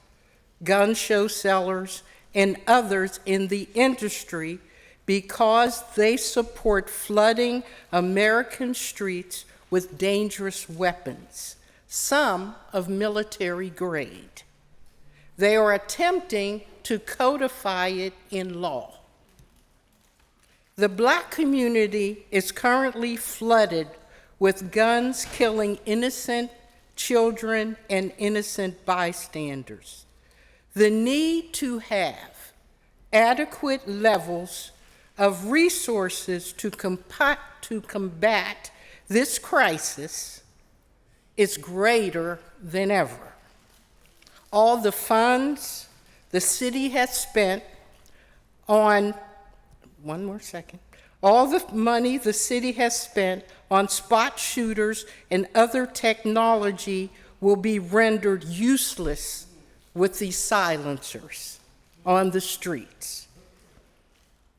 gun show sellers, and others in the industry because they support flooding American streets with dangerous weapons, some of military grade. They are attempting to codify it in law. The Black community is currently flooded with guns killing innocent children and innocent bystanders. The need to have adequate levels of resources to combat this crisis is greater than ever. All the funds the city has spent on, all the money the city has spent on spot shooters and other technology will be rendered useless with these silencers on the streets.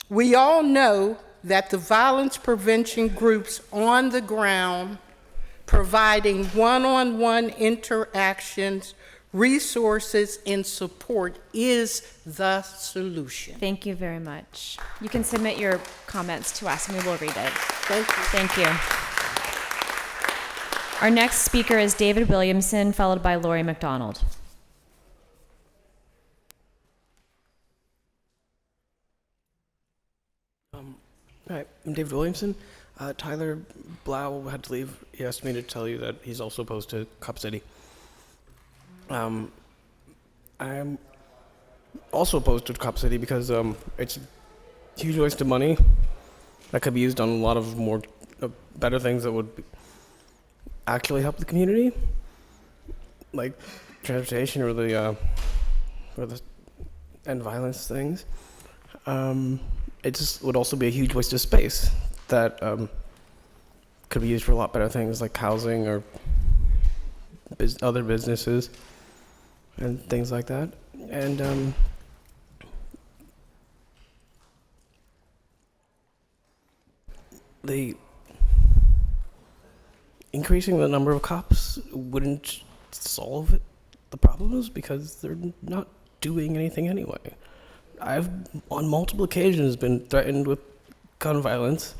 We all know that the violence prevention groups on the ground providing one-on-one interactions, resources, and support is the solution. Thank you very much. You can submit your comments to us and we will read it. Thank you. Thank you. Our next speaker is David Williamson, followed by Lori McDonald. Hi, I'm David Williamson. Tyler Blau had to leave. He asked me to tell you that he's also opposed to Cop City. I'm also opposed to Cop City because it's a huge waste of money that could be used on a lot of more better things that would actually help the community, like transportation or the end violence things. It just would also be a huge waste of space that could be used for a lot better things like housing or other businesses and things like that. And increasing the number of cops wouldn't solve the problems because they're not doing anything anyway. I've, on multiple occasions, been threatened with gun violence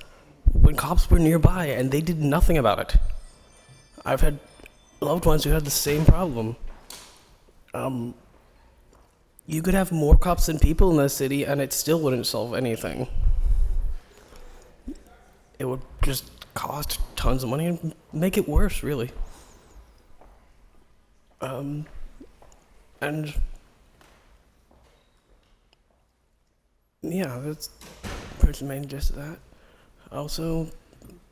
when cops were nearby and they did nothing about it. I've had loved ones who had the same problem. You could have more cops than people in the city and it still wouldn't solve anything. It would just cost tons of money and make it worse, really. And yeah, that's pretty much the main gist of that. Also,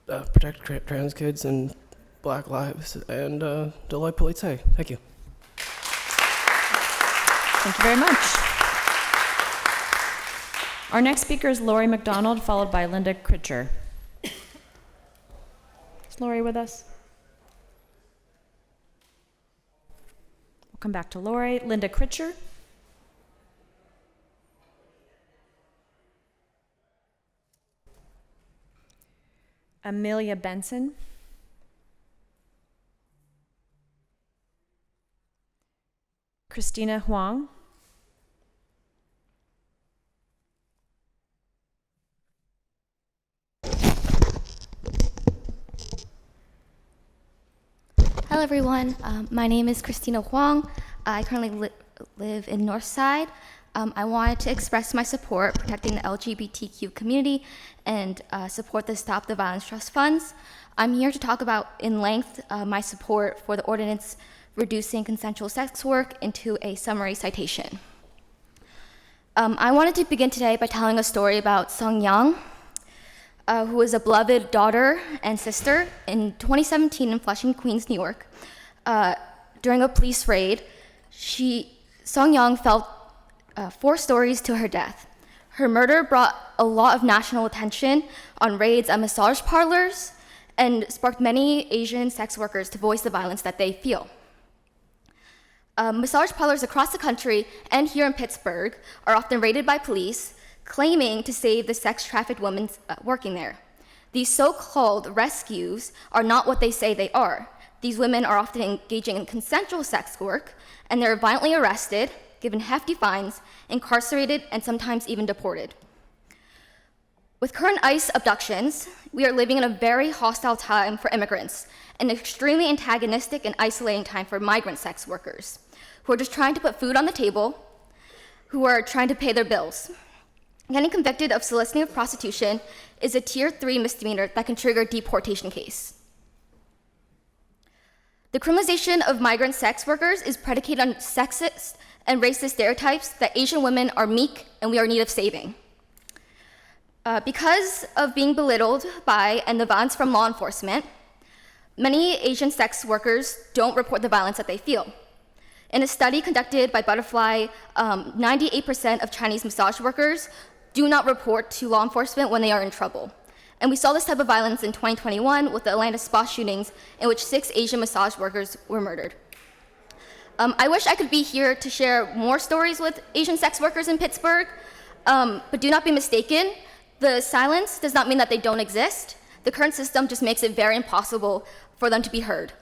protect trans kids and Black lives and Deloitte Polizei. Thank you. Thank you very much. Our next speaker is Lori McDonald, followed by Linda Critcher. Is Lori with us? We'll come back to Lori. Linda Critcher. Amelia Benson. Christina Huang. Hello everyone, my name is Christina Huang. I currently live in Northside. I wanted to express my support protecting the LGBTQ community and support the Stop the Violence Trust funds. I'm here to talk about in length my support for the ordinance reducing consensual sex work into a summary citation. I wanted to begin today by telling a story about Sung Yang. who was a beloved daughter and sister. In 2017 in Flushing, Queens, New York, during a police raid, Sung Young fell 4 stories to her death. Her murder brought a lot of national attention on raids at massage parlors and sparked many Asian sex workers to voice the violence that they feel. Massage parlors across the country and here in Pittsburgh are often raided by police, claiming to save the sex-trafficked women working there. These so-called rescues are not what they say they are. These women are often engaging in consensual sex work, and they're violently arrested, given hefty fines, incarcerated, and sometimes even deported. With current ICE abductions, we are living in a very hostile time for immigrants, an extremely antagonistic and isolating time for migrant sex workers, who are just trying to put food on the table, who are trying to pay their bills. Getting convicted of soliciting of prostitution is a Tier 3 misdemeanor that can trigger a deportation case. The criminalization of migrant sex workers is predicated on sexist and racist stereotypes that Asian women are meek and we are in need of saving. Because of being belittled by and the violence from law enforcement, many Asian sex workers don't report the violence that they feel. In a study conducted by Butterfly, 98% of Chinese massage workers do not report to law enforcement when they are in trouble. And we saw this type of violence in 2021 with the Atlanta spa shootings, in which 6 Asian massage workers were murdered. I wish I could be here to share more stories with Asian sex workers in Pittsburgh, but do not be mistaken. The silence does not mean that they don't exist. The current system just makes it very impossible for them to be heard.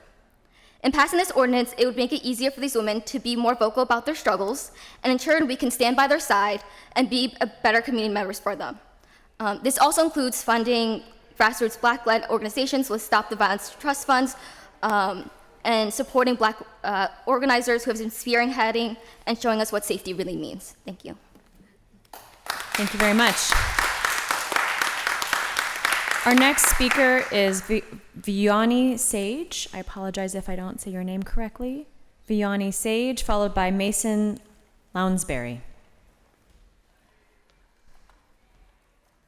In passing this ordinance, it would make it easier for these women to be more vocal about their struggles, and in turn, we can stand by their side and be better community members for them. This also includes funding grassroots Black-led organizations with Stop the Violence Trust funds, and supporting Black organizers who have been spearheading and showing us what safety really means. Thank you. Thank you very much. Our next speaker is Vianney Sage. I apologize if I don't say your name correctly. Vianney Sage, followed by Mason Lounsbury.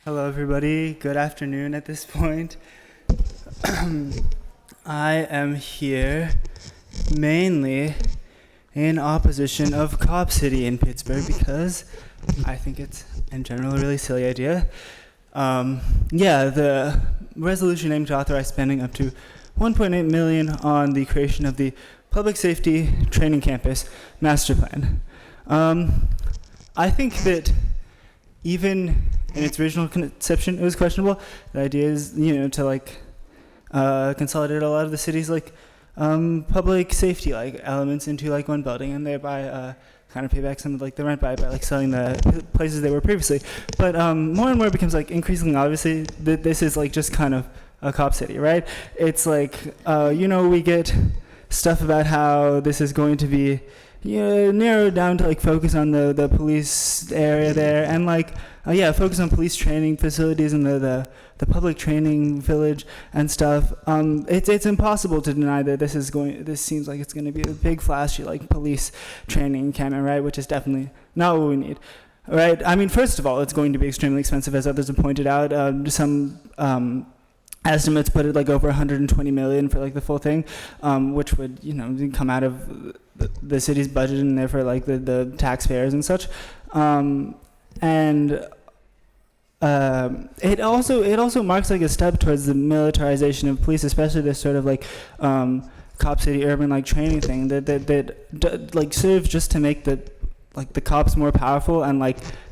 Hello, everybody. Good afternoon at this point. I am here mainly in opposition of Cop City in Pittsburgh because I think it's, in general, a really silly idea. The resolution aimed to authorize spending up to $1.8 million on the creation of the Public Safety Training Campus Master Plan. I think that even in its original conception, it was questionable. The idea is, to consolidate a lot of the city's public safety elements into one building, and thereby kind of pay back some of the rent by selling the places they were previously. But more and more it becomes increasingly obviously that this is just kind of a cop city, right? It's we get stuff about how this is going to be narrowed down to focus on the police area there, and focus on police training facilities and the public training village and stuff. It's impossible to deny that this seems like it's going to be a big flashy police training campus, right? Which is definitely not what we need, right? I mean, first of all, it's going to be extremely expensive, as others have pointed out. Some estimates put it over $120 million for the full thing, which would come out of the city's budget and therefore the taxpayers and such. It also marks a step towards the militarization of police, especially this sort of cop city urban training thing that serves just to make the cops more powerful and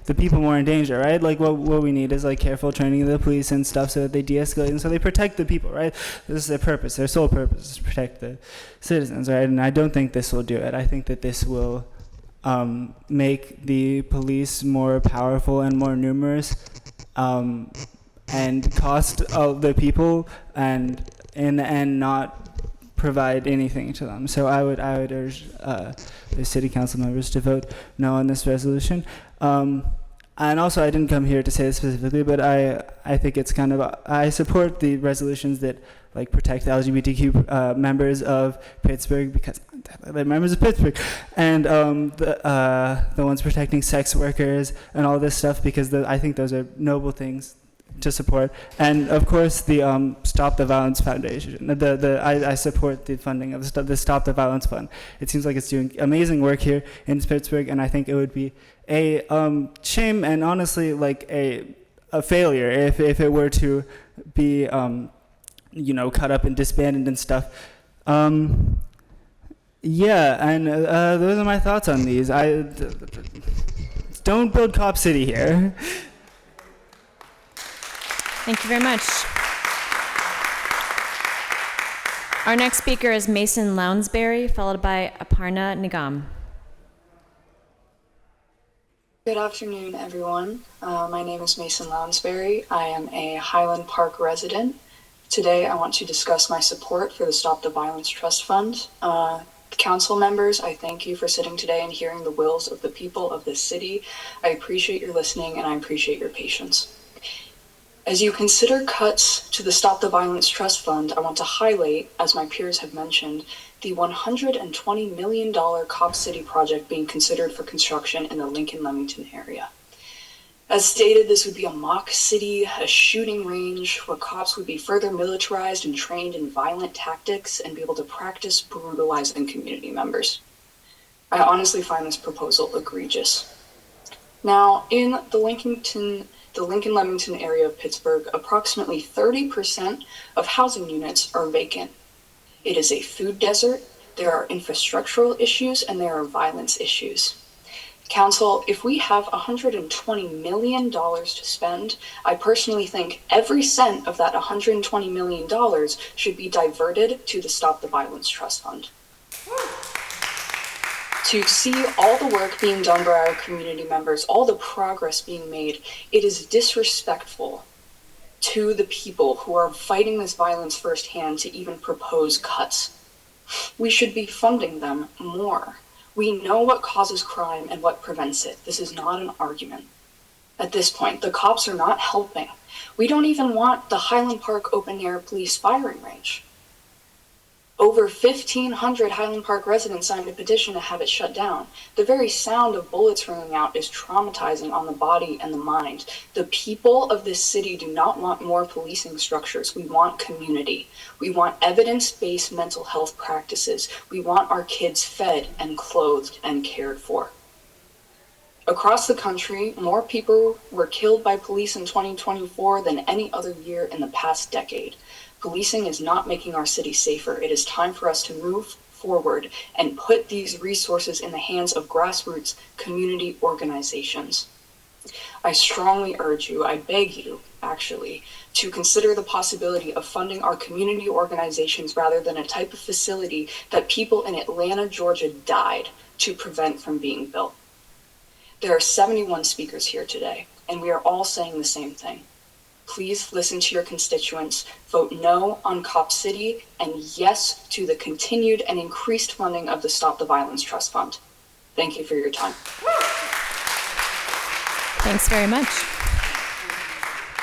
the people more in danger, right? What we need is careful training of the police and stuff so that they de-escalate and so they protect the people, right? This is their purpose. Their sole purpose is to protect the citizens, right? And I don't think this will do it. I think that this will make the police more powerful and more numerous, and cost the people, and in the end not provide anything to them. So I would urge the city council members to vote no on this resolution. And also, I didn't come here to say this specifically, but I think it's I support the resolutions that protect LGBTQ members of Pittsburgh, because they're members of Pittsburgh, and the ones protecting sex workers and all this stuff, because I think those are noble things to support. And of course, the Stop the Violence Foundation. I support the funding of the Stop the Violence Fund. It seems like it's doing amazing work here in Pittsburgh, and I think it would be a shame and honestly like a failure if it were to be cut up and disbanded and stuff. Yeah, and those are my thoughts on these. Don't build Cop City here. Thank you very much. Our next speaker is Mason Lounsbury, followed by Aparna Nigam. Good afternoon, everyone. My name is Mason Lounsbury. I am a Highland Park resident. Today, I want to discuss my support for the Stop the Violence Trust Fund. Council members, I thank you for sitting today and hearing the wills of the people of this city. I appreciate your listening and I appreciate your patience. As you consider cuts to the Stop the Violence Trust Fund, I want to highlight, as my peers have mentioned, the $120 million Cop City project being considered for construction in the Lincoln-Leamington area. As stated, this would be a mock city, a shooting range where cops would be further militarized and trained in violent tactics and be able to practice brutalizing community members. I honestly find this proposal egregious. Now, in the Lincoln-Leamington area of Pittsburgh, approximately 30% of housing units are vacant. It is a food desert, there are infrastructural issues, and there are violence issues. Council, if we have $120 million to spend, I personally think every cent of that $120 million should be diverted to the Stop the Violence Trust Fund. To see all the work being done by our community members, all the progress being made, it is disrespectful to the people who are fighting this violence firsthand to even propose cuts. We should be funding them more. We know what causes crime and what prevents it. This is not an argument. At this point, the cops are not helping. We don't even want the Highland Park open-air police firing range. Over 1,500 Highland Park residents signed a petition to have it shut down. The very sound of bullets ringing out is traumatizing on the body and the mind. The people of this city do not want more policing structures. We want community. We want evidence-based mental health practices. We want our kids fed and clothed and cared for. Across the country, more people were killed by police in 2024 than any other year in the past decade. Policing is not making our city safer. It is time for us to move forward and put these resources in the hands of grassroots community organizations. I strongly urge you, I beg you, actually, to consider the possibility of funding our community organizations rather than a type of facility that people in Atlanta, Georgia died to prevent from being built. There are 71 speakers here today, and we are all saying the same thing. Please listen to your constituents, vote no on Cop City, and yes to the continued and increased funding of the Stop the Violence Trust Fund. Thank you for your time. Thanks very much.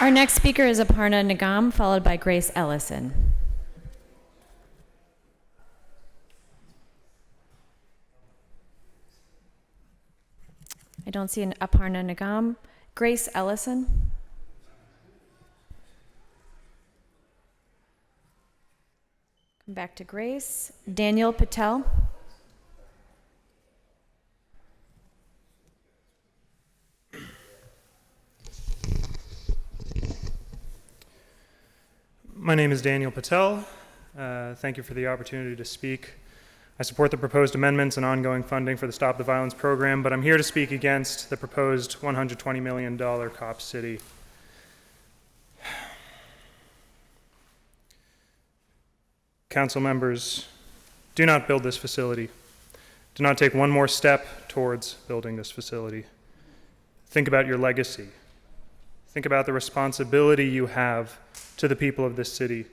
Our next speaker is Aparna Nigam, followed by Grace Ellison. I don't see an Aparna Nigam. Grace Ellison. Come back to Grace. Daniel Patel. My name is Daniel Patel. Thank you for the opportunity to speak. I support the proposed amendments and ongoing funding for the Stop the Violence program, but I'm here to speak against the proposed $120 million Cop City. Council members, do not build this facility. Do not take one more step towards building this facility. Think about your legacy. Think about the responsibility you have to the people of this city,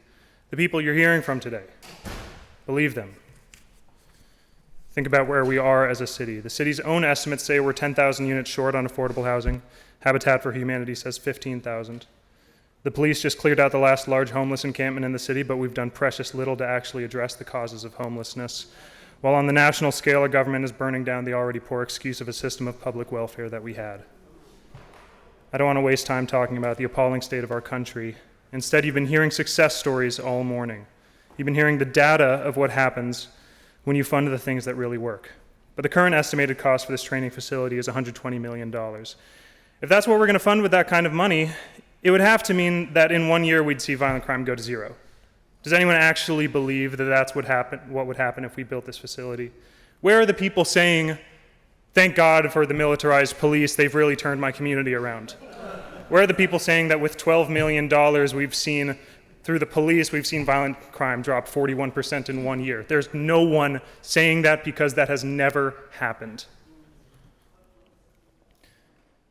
the people you're hearing from today. Believe them. Think about where we are as a city. The city's own estimates say we're 10,000 units short on affordable housing. Habitat for Humanity says 15,000. The police just cleared out the last large homeless encampment in the city, but we've done precious little to actually address the causes of homelessness. While on the national scale, our government is burning down the already poor excuse of a system of public welfare that we had. I don't want to waste time talking about the appalling state of our country. Instead, you've been hearing success stories all morning. You've been hearing the data of what happens when you fund the things that really work. But the current estimated cost for this training facility is $120 million. If that's what we're going to fund with that kind of money, it would have to mean that in 1 year we'd see violent crime go to zero. Does anyone actually believe that that's what would happen if we built this facility? Where are the people saying, thank God for the militarized police, they've really turned my community around? Where are the people saying that with $12 million we've seen through the police, we've seen violent crime drop 41% in 1 year? There's no one saying that because that has never happened.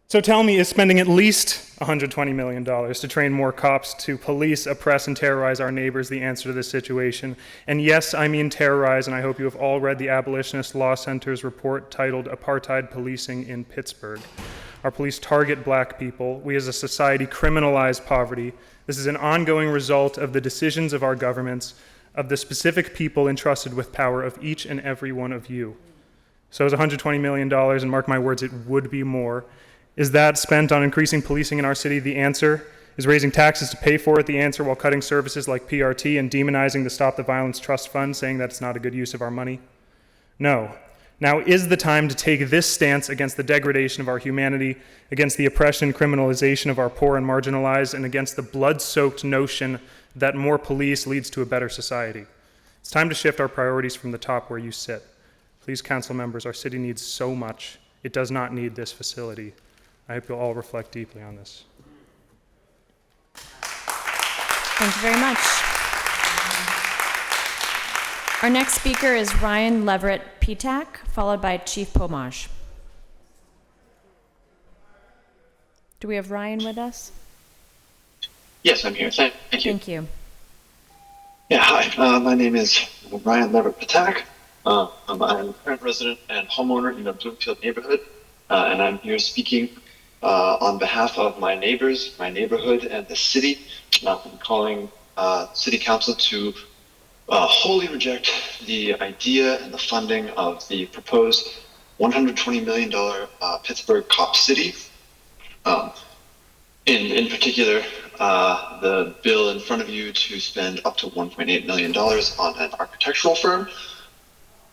So tell me, is spending at least $120 million to train more cops to police, oppress, and terrorize our neighbors the answer to this situation? And yes, I mean terrorize, and I hope you have all read the Abolitionist Law Center's report titled Apartheid Policing in Pittsburgh. Our police target black people. We as a society criminalize poverty. This is an ongoing result of the decisions of our governments, of the specific people entrusted with power of each and every one of you. So is $120 million, and mark my words, it would be more. Is that spent on increasing policing in our city the answer? Is raising taxes to pay for it the answer while cutting services like PRT and demonizing the Stop the Violence Trust Fund, saying that it's not a good use of our money? No. Now is the time to take this stance against the degradation of our humanity, against the oppression and criminalization of our poor and marginalized, and against the blood-soaked notion that more police leads to a better society. It's time to shift our priorities from the top where you sit. Please, council members, our city needs so much. It does not need this facility. I hope you'll all reflect deeply on this. Thank you very much. Our next speaker is Ryan Leverett Petak, followed by Chief Pomage. Do we have Ryan with us? Yes, I'm here. Thank you. Thank you. Yeah, hi. My name is Ryan Leverett Petak. I'm a current resident and homeowner in the Bloomfield neighborhood, and I'm here speaking on behalf of my neighbors, my neighborhood, and the city. I'm calling City Council to wholly reject the idea and the funding of the proposed $120 million Pittsburgh Cop City. In particular, the bill in front of you to spend up to $1.8 million on an architectural firm.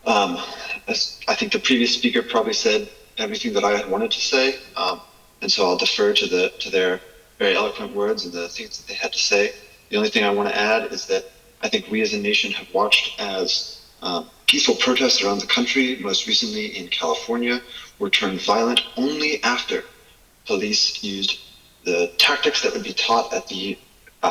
As I think the previous speaker probably said everything that I had wanted to say, and so I'll defer to their very eloquent words and the things that they had to say. The only thing I want to add is that I think we as a nation have watched as peaceful protests around the country, most recently in California, were turned violent only after police used the tactics that would be taught at the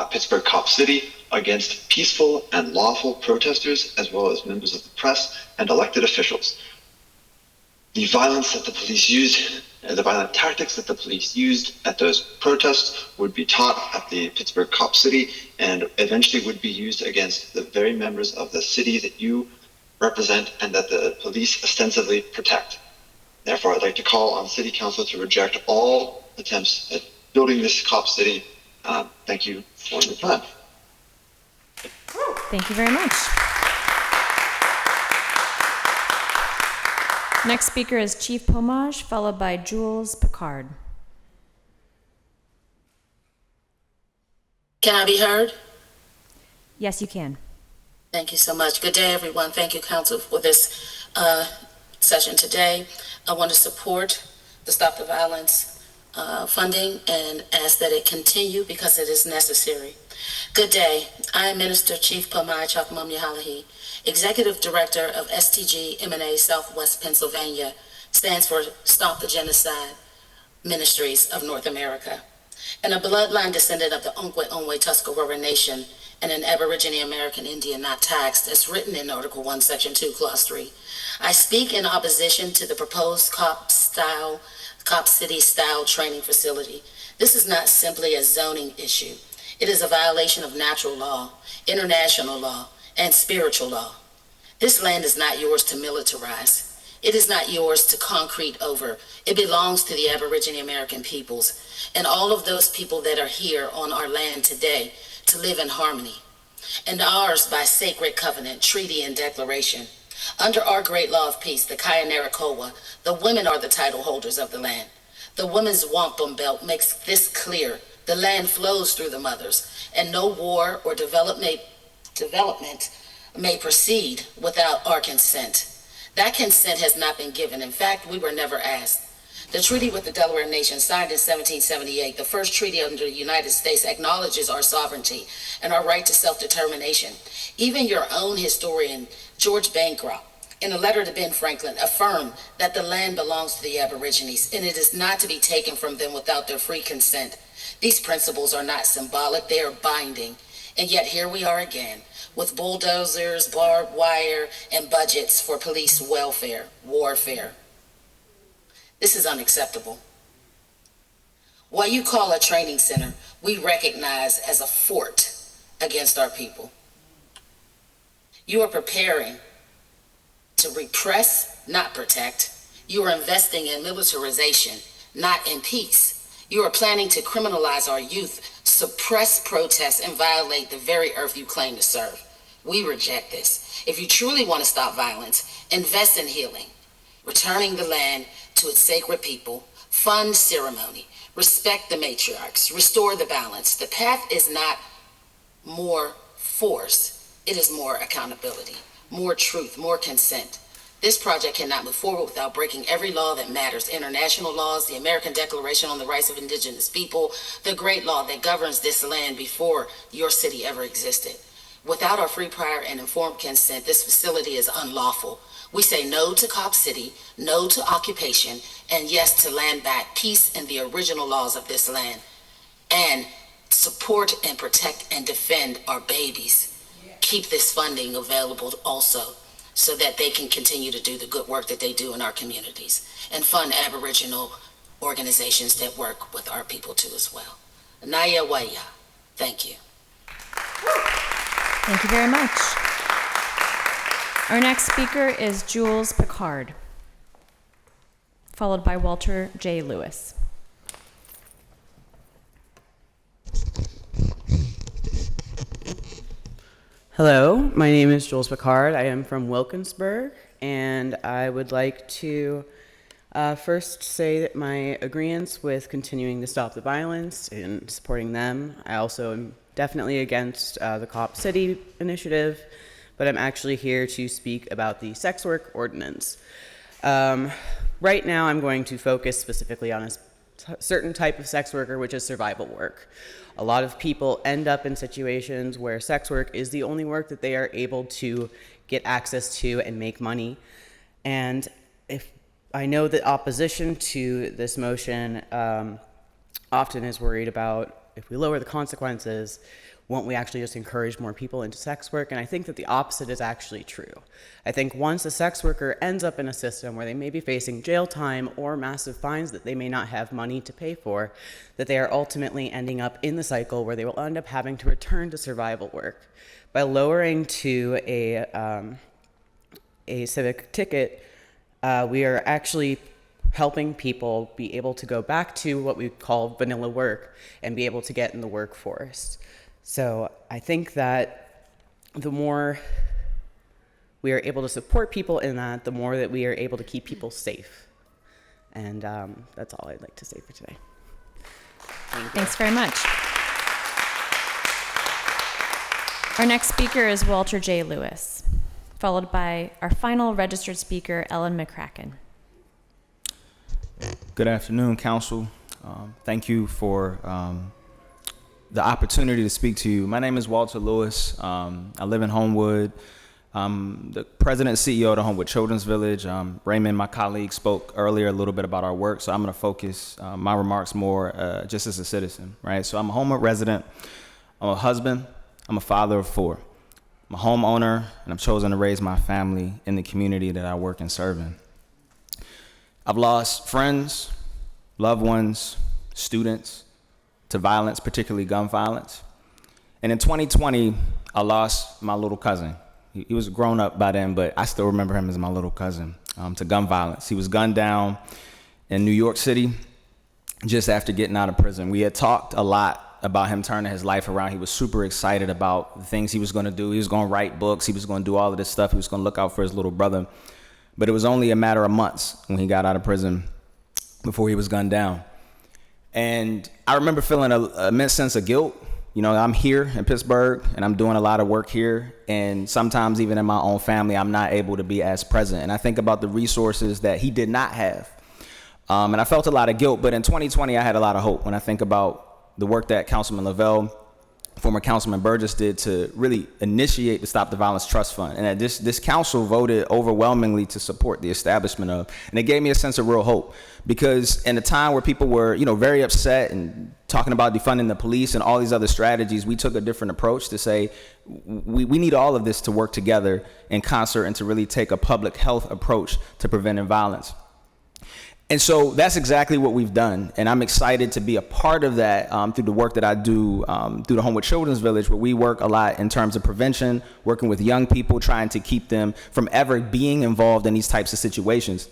Pittsburgh Cop City against peaceful and lawful protesters, as well as members of the press and elected officials. The violence that the police used, the violent tactics that the police used at those protests would be taught at the Pittsburgh Cop City and eventually would be used against the very members of the city that you represent and that the police ostensibly protect. Therefore, I'd like to call on City Council to reject all attempts at building this cop city. Thank you for your time. Thank you very much. Next speaker is Chief Pomage, followed by Jules Picard. Can I be heard? Yes, you can. Thank you so much. Good day, everyone. Thank you, Council, for this session today. I want to support the Stop the Violence funding and ask that it continue because it is necessary. Good day. I am Minister Chief Pomage Halahi, Executive Director of STG M&A Southwest Pennsylvania, stands for Stop the Genocide Ministries of North America, and a bloodline descendant of the Onkwe Tuscarora Nation and an Aboriginal American Indian not taxed, as written in Article 1, Section 2, Clause 3. I speak in opposition to the proposed Cop City style training facility. This is not simply a zoning issue. It is a violation of natural law, international law, and spiritual law. This land is not yours to militarize. It is not yours to concrete over. It belongs to the Aboriginal American peoples and all of those people that are here on our land today to live in harmony. And ours by sacred covenant, treaty, and declaration. Under our great law of peace, the Kayanarakoa, the women are the title holders of the land. The women's wampum belt makes this clear. The land flows through the mothers, and no war or development may proceed without our consent. That consent has not been given. In fact, we were never asked. The treaty with the Delaware Nation, signed in 1778, the first treaty under the United States, acknowledges our sovereignty and our right to self-determination. Even your own historian, George Bancroft, in a letter to Ben Franklin, affirmed that the land belongs to the Aborigines, and it is not to be taken from them without their free consent. These principles are not symbolic, they are binding. And yet here we are again, with bulldozers, barbed wire, and budgets for police welfare, warfare. This is unacceptable. What you call a training center, we recognize as a fort against our people. You are preparing to repress, not protect. You are investing in militarization, not in peace. You are planning to criminalize our youth, suppress protests, and violate the very earth you claim to serve. We reject this. If you truly want to stop violence, invest in healing, returning the land to its sacred people, fund ceremony, respect the matriarchs, restore the balance. The path is not more force, it is more accountability, more truth, more consent. This project cannot move forward without breaking every law that matters. International laws, the American Declaration on the Rights of Indigenous People, the great law that governs this land before your city ever existed. Without our free, prior, and informed consent, this facility is unlawful. We say no to Cop City, no to occupation, and yes to land back, peace, and the original laws of this land. And support and protect and defend our babies. Keep this funding available also, so that they can continue to do the good work that they do in our communities, and fund Aboriginal organizations that work with our people too as well. Naya Waya, thank you. Thank you very much. Our next speaker is Jules Picard, followed by Walter J. Lewis. Hello, my name is Jules Picard. I am from Wilkinsburg, and I would like to first say that my agreeance with continuing to stop the violence and supporting them. I also am definitely against the Cop City initiative, but I'm actually here to speak about the sex work ordinance. Right now, I'm going to focus specifically on a certain type of sex worker, which is survival work. A lot of people end up in situations where sex work is the only work that they are able to get access to and make money. And if I know that opposition to this motion often is worried about, if we lower the consequences, won't we actually just encourage more people into sex work? And I think that the opposite is actually true. I think once a sex worker ends up in a system where they may be facing jail time or massive fines that they may not have money to pay for, that they are ultimately ending up in the cycle where they will end up having to return to survival work. By lowering to a civic ticket, we are actually helping people be able to go back to what we call vanilla work and be able to get in the workforce. So I think that the more we are able to support people in that, the more that we are able to keep people safe. And that's all I'd like to say for today. Thanks very much. Our next speaker is Walter J. Lewis, followed by our final registered speaker, Ellen McCracken. Good afternoon, Council. Thank you for the opportunity to speak to you. My name is Walter Lewis. I live in Homewood. I'm the president and CEO of the Homewood Children's Village. Raymond, my colleague, spoke earlier a little bit about our work, so I'm going to focus my remarks more just as a citizen, right? So I'm a Homewood resident. I'm a husband. I'm a father of 4. I'm a homeowner, and I've chosen to raise my family in the community that I work and serve in. I've lost friends, loved ones, students to violence, particularly gun violence. And in 2020, I lost my little cousin. He was grown up by then, but I still remember him as my little cousin, to gun violence. He was gunned down in New York City just after getting out of prison. We had talked a lot about him turning his life around. He was super excited about the things he was going to do. He was going to write books. He was going to do all of this stuff. He was going to look out for his little brother. But it was only a matter of months when he got out of prison before he was gunned down. And I remember feeling an immense sense of guilt. You know, I'm here in Pittsburgh and I'm doing a lot of work here. And sometimes even in my own family, I'm not able to be as present. And I think about the resources that he did not have. And I felt a lot of guilt. But in 2020, I had a lot of hope when I think about the work that Councilman Lavelle, former Councilman Burgess, did to really initiate the Stop the Violence Trust Fund. And that this council voted overwhelmingly to support the establishment of. And it gave me a sense of real hope. Because in a time where people were, you know, very upset and talking about defunding the police and all these other strategies, we took a different approach to say we need all of this to work together in concert and to really take a public health approach to preventing violence. And so that's exactly what we've done. And I'm excited to be a part of that through the work that I do through the Homewood Children's Village, where we work a lot in terms of prevention, working with young people, trying to keep them from ever being involved in these types of situations.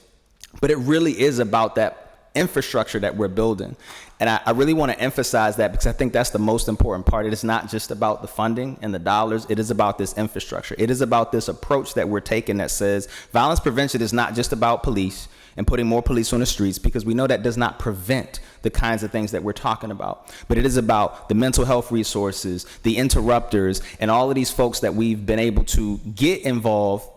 But it really is about that infrastructure that we're building. And I really want to emphasize that because I think that's the most important part. It is not just about the funding and the dollars. It is about this infrastructure. It is about this approach that we're taking that says violence prevention is not just about police and putting more police on the streets, because we know that does not prevent the kinds of things that we're talking about. But it is about the mental health resources, the interrupters, and all of these folks that we've been able to get involved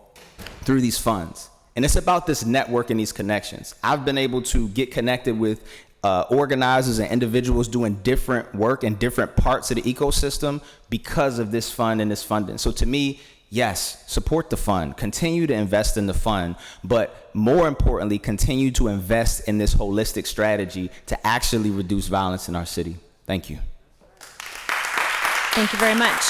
through these funds. And it's about this network and these connections. I've been able to get connected with organizers and individuals doing different work in different parts of the ecosystem because of this fund and this funding. So to me, yes, support the fund, continue to invest in the fund, but more importantly, continue to invest in this holistic strategy to actually reduce violence in our city. Thank you. Thank you very much.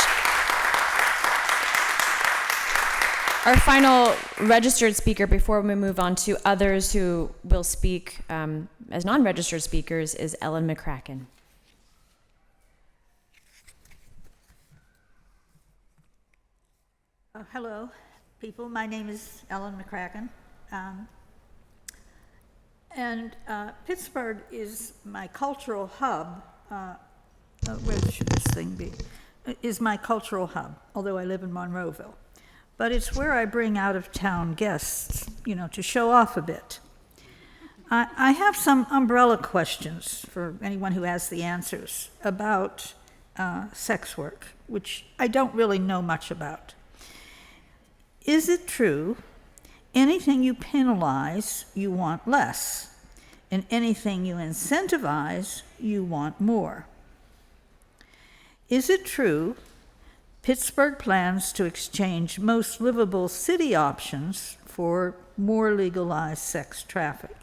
Our final registered speaker before we move on to others who will speak as non-registered speakers is Ellen McCracken. Hello, people. My name is Ellen McCracken. Pittsburgh is my cultural hub. Where should this thing be? Is my cultural hub, although I live in Monroeville. But it's where I bring out-of-town guests, you know, to show off a bit. I have some umbrella questions for anyone who has the answers about sex work, which I don't really know much about. Is it true anything you penalize, you want less, and anything you incentivize, you want more? Is it true Pittsburgh plans to exchange most livable city options for more legalized sex traffic?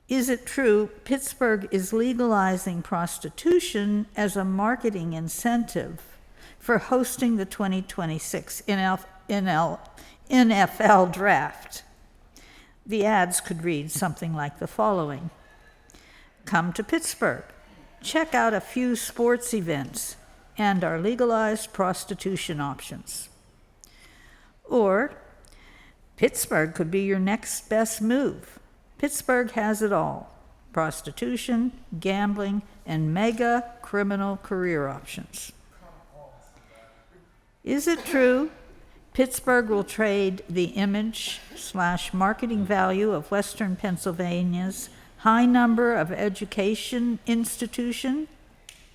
Is it true Pittsburgh is legalizing prostitution as a marketing incentive for hosting the 2026 NFL draft? The ads could read something like the following: come to Pittsburgh, check out a few sports events and our legalized prostitution options. Or, Pittsburgh could be your next best move. Pittsburgh has it all: prostitution, gambling, and mega criminal career options. Is it true Pittsburgh will trade the image/marketing value of Western Pennsylvania's high number of education institution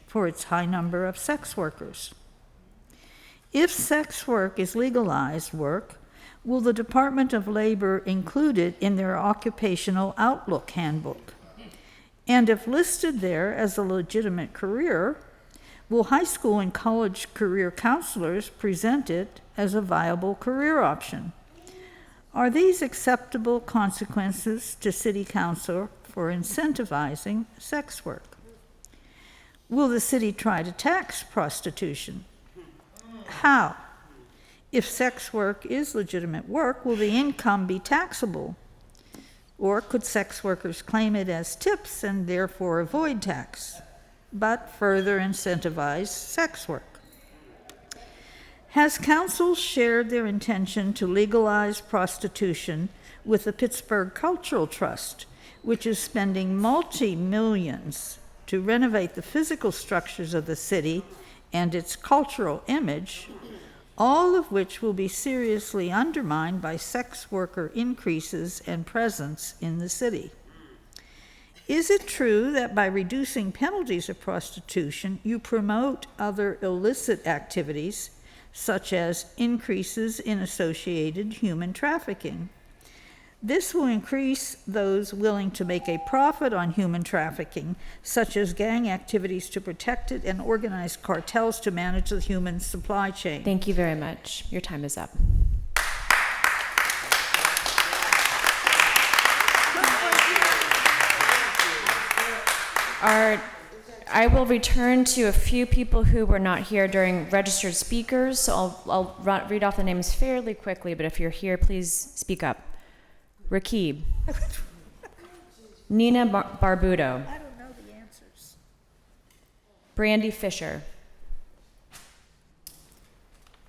for its high number of sex workers? If sex work is legalized work, will the Department of Labor include it in their occupational outlook handbook? And if listed there as a legitimate career, will high school and college career counselors present it as a viable career option? Are these acceptable consequences to City Council for incentivizing sex work? Will the city try to tax prostitution? How? If sex work is legitimate work, will the income be taxable? Or could sex workers claim it as tips and therefore avoid tax, but further incentivize sex work? Has council shared their intention to legalize prostitution with the Pittsburgh Cultural Trust, which is spending multi-millions to renovate the physical structures of the city and its cultural image, all of which will be seriously undermined by sex worker increases and presence in the city? Is it true that by reducing penalties of prostitution, you promote other illicit activities, such as increases in associated human trafficking? This will increase those willing to make a profit on human trafficking, such as gang activities to protect it and organized cartels to manage the human supply chain. Thank you very much. Your time is up. I will return to a few people who were not here during registered speakers, so I'll read off the names fairly quickly, but if you're here, please speak up. Rakib. Nina Barbudo. I don't know the answers. Brandy Fisher.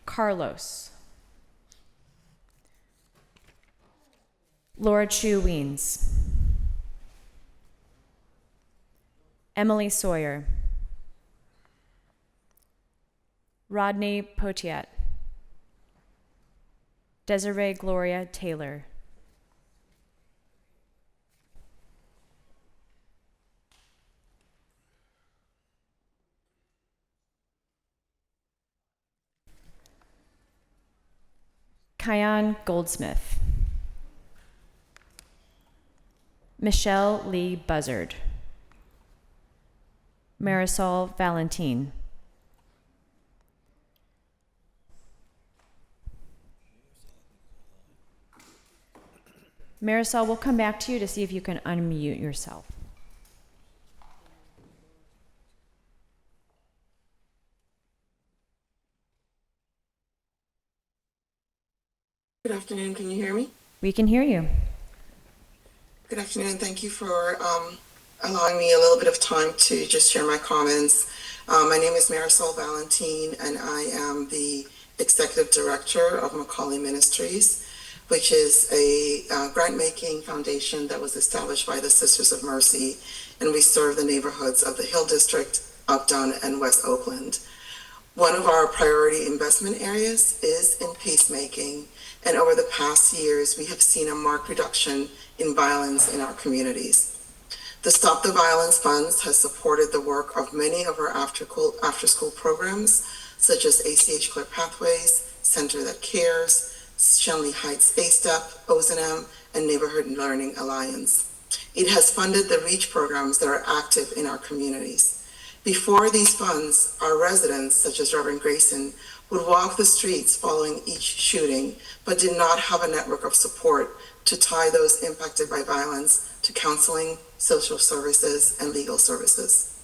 Carlos. Laura Chu Weens. Emily Sawyer. Rodney Potiat. Desiree Gloria Taylor. Kyan Goldsmith. Michelle Lee Buzzard. Marisol Valentin. Marisol, we'll come back to you to see if you can unmute yourself. Good afternoon. Can you hear me? We can hear you. Good afternoon. Thank you for allowing me a little bit of time to just share my comments. My name is Marisol Valentin, and I am the Executive Director of Macaulay Ministries, which is a grant-making foundation that was established by the Sisters of Mercy, and we serve the neighborhoods of the Hill District, Uptown, and West Oakland. One of our priority investment areas is in peacemaking, and over the past years, we have seen a marked reduction in violence in our communities. The Stop the Violence Funds has supported the work of many of our after-school programs, such as ACH Clear Pathways, Center That Cares, Shenley Heights A-Step, O&M, and Neighborhood Learning Alliance. It has funded the REACH programs that are active in our communities. Before these funds, our residents, such as Reverend Grayson, would walk the streets following each shooting, but did not have a network of support to tie those impacted by violence to counseling, social services, and legal services.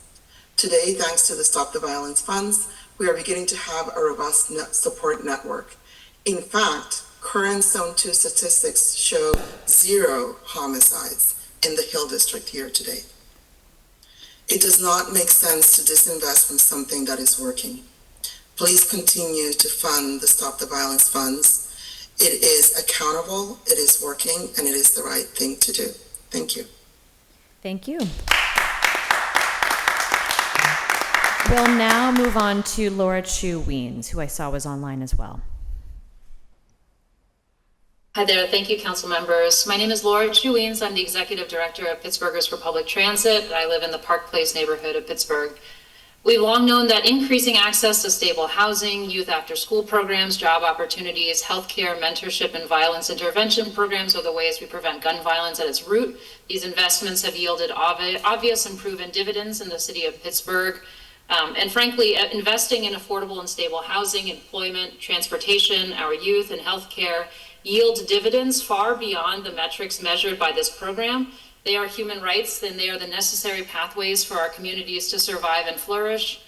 Today, thanks to the Stop the Violence funds, we are beginning to have a robust support network. In fact, current Zone 2 statistics show 0 homicides in the Hill District year to date. It does not make sense to disinvest from something that is working. Please continue to fund the Stop the Violence funds. It is accountable, it is working, and it is the right thing to do. Thank you. Thank you. We'll now move on to Laura Chu Weens, who I saw was online as well. Hi there. Thank you, council members. My name is Laura Chu Weens. I'm the Executive Director of Pittsburghers for Public Transit, and I live in the Park Place neighborhood of Pittsburgh. We've long known that increasing access to stable housing, youth after-school programs, job opportunities, healthcare, mentorship, and violence intervention programs are the ways we prevent gun violence at its root. These investments have yielded obvious and proven dividends in the city of Pittsburgh. And frankly, investing in affordable and stable housing, employment, transportation, our youth, and healthcare yield dividends far beyond the metrics measured by this program. They are human rights, and they are the necessary pathways for our communities to survive and flourish.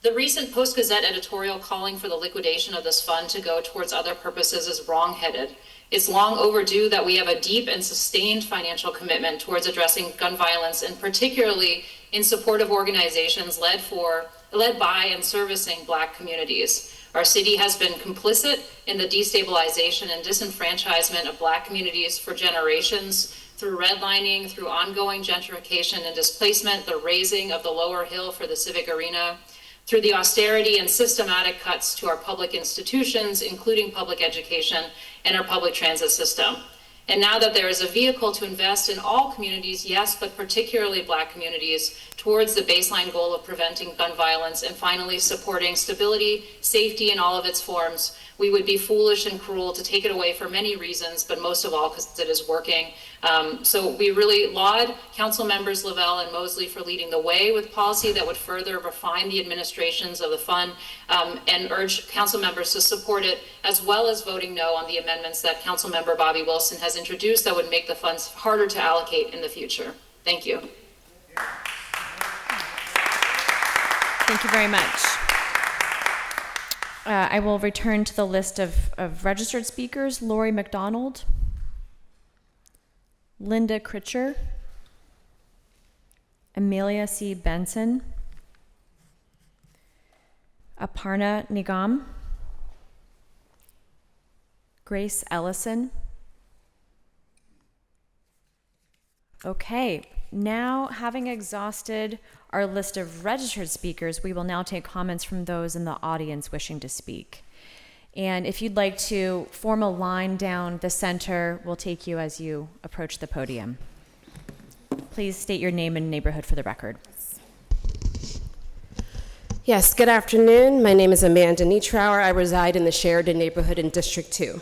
The recent Post-Gazette editorial calling for the liquidation of this fund to go towards other purposes is wrong-headed. It's long overdue that we have a deep and sustained financial commitment towards addressing gun violence, and particularly in support of organizations led by and servicing Black communities. Our city has been complicit in the destabilization and disenfranchisement of Black communities for generations, through redlining, through ongoing gentrification and displacement, the raising of the lower hill for the civic arena, through the austerity and systematic cuts to our public institutions, including public education and our public transit system. And now that there is a vehicle to invest in all communities, yes, but particularly Black communities, towards the baseline goal of preventing gun violence and finally supporting stability, safety in all of its forms, we would be foolish and cruel to take it away for many reasons, but most of all because it is working. So we really laud Council Members Lavelle and Mosley for leading the way with policy that would further refine the administrations of the fund, and urge Council members to support it, as well as voting no on the amendments that Council Member Bobby Wilson has introduced that would make the funds harder to allocate in the future. Thank you. Thank you very much. I will return to the list of registered speakers. Lori McDonald, Linda Critcher, Amelia C. Benson, Aparna Nigam, Grace Ellison. Okay, now having exhausted our list of registered speakers, we will now take comments from those in the audience wishing to speak. And if you'd like to form a line down the center, we'll take you as you approach the podium. Please state your name and neighborhood for the record. Yes, good afternoon. My name is Amanda Nietrauer. I reside in the Sheridan neighborhood in District 2.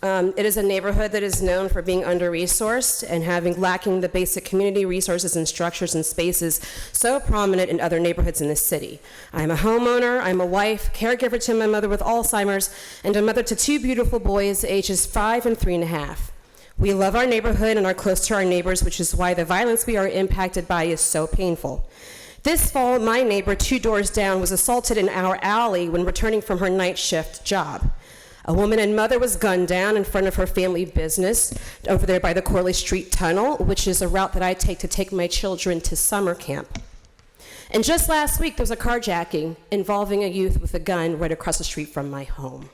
It is a neighborhood that is known for being under-resourced and lacking the basic community resources and structures and spaces so prominent in other neighborhoods in the city. I'm a homeowner, I'm a wife, caregiver to my mother with Alzheimer's, and a mother to two beautiful boys, ages 5 and 3.5. We love our neighborhood and are close to our neighbors, which is why the violence we are impacted by is so painful. This fall, my neighbor 2 doors down was assaulted in our alley when returning from her night shift job. A woman and mother was gunned down in front of her family business over there by the Corley Street Tunnel, which is a route that I take to take my children to summer camp. And just last week, there was a carjacking involving a youth with a gun right across the street from my home.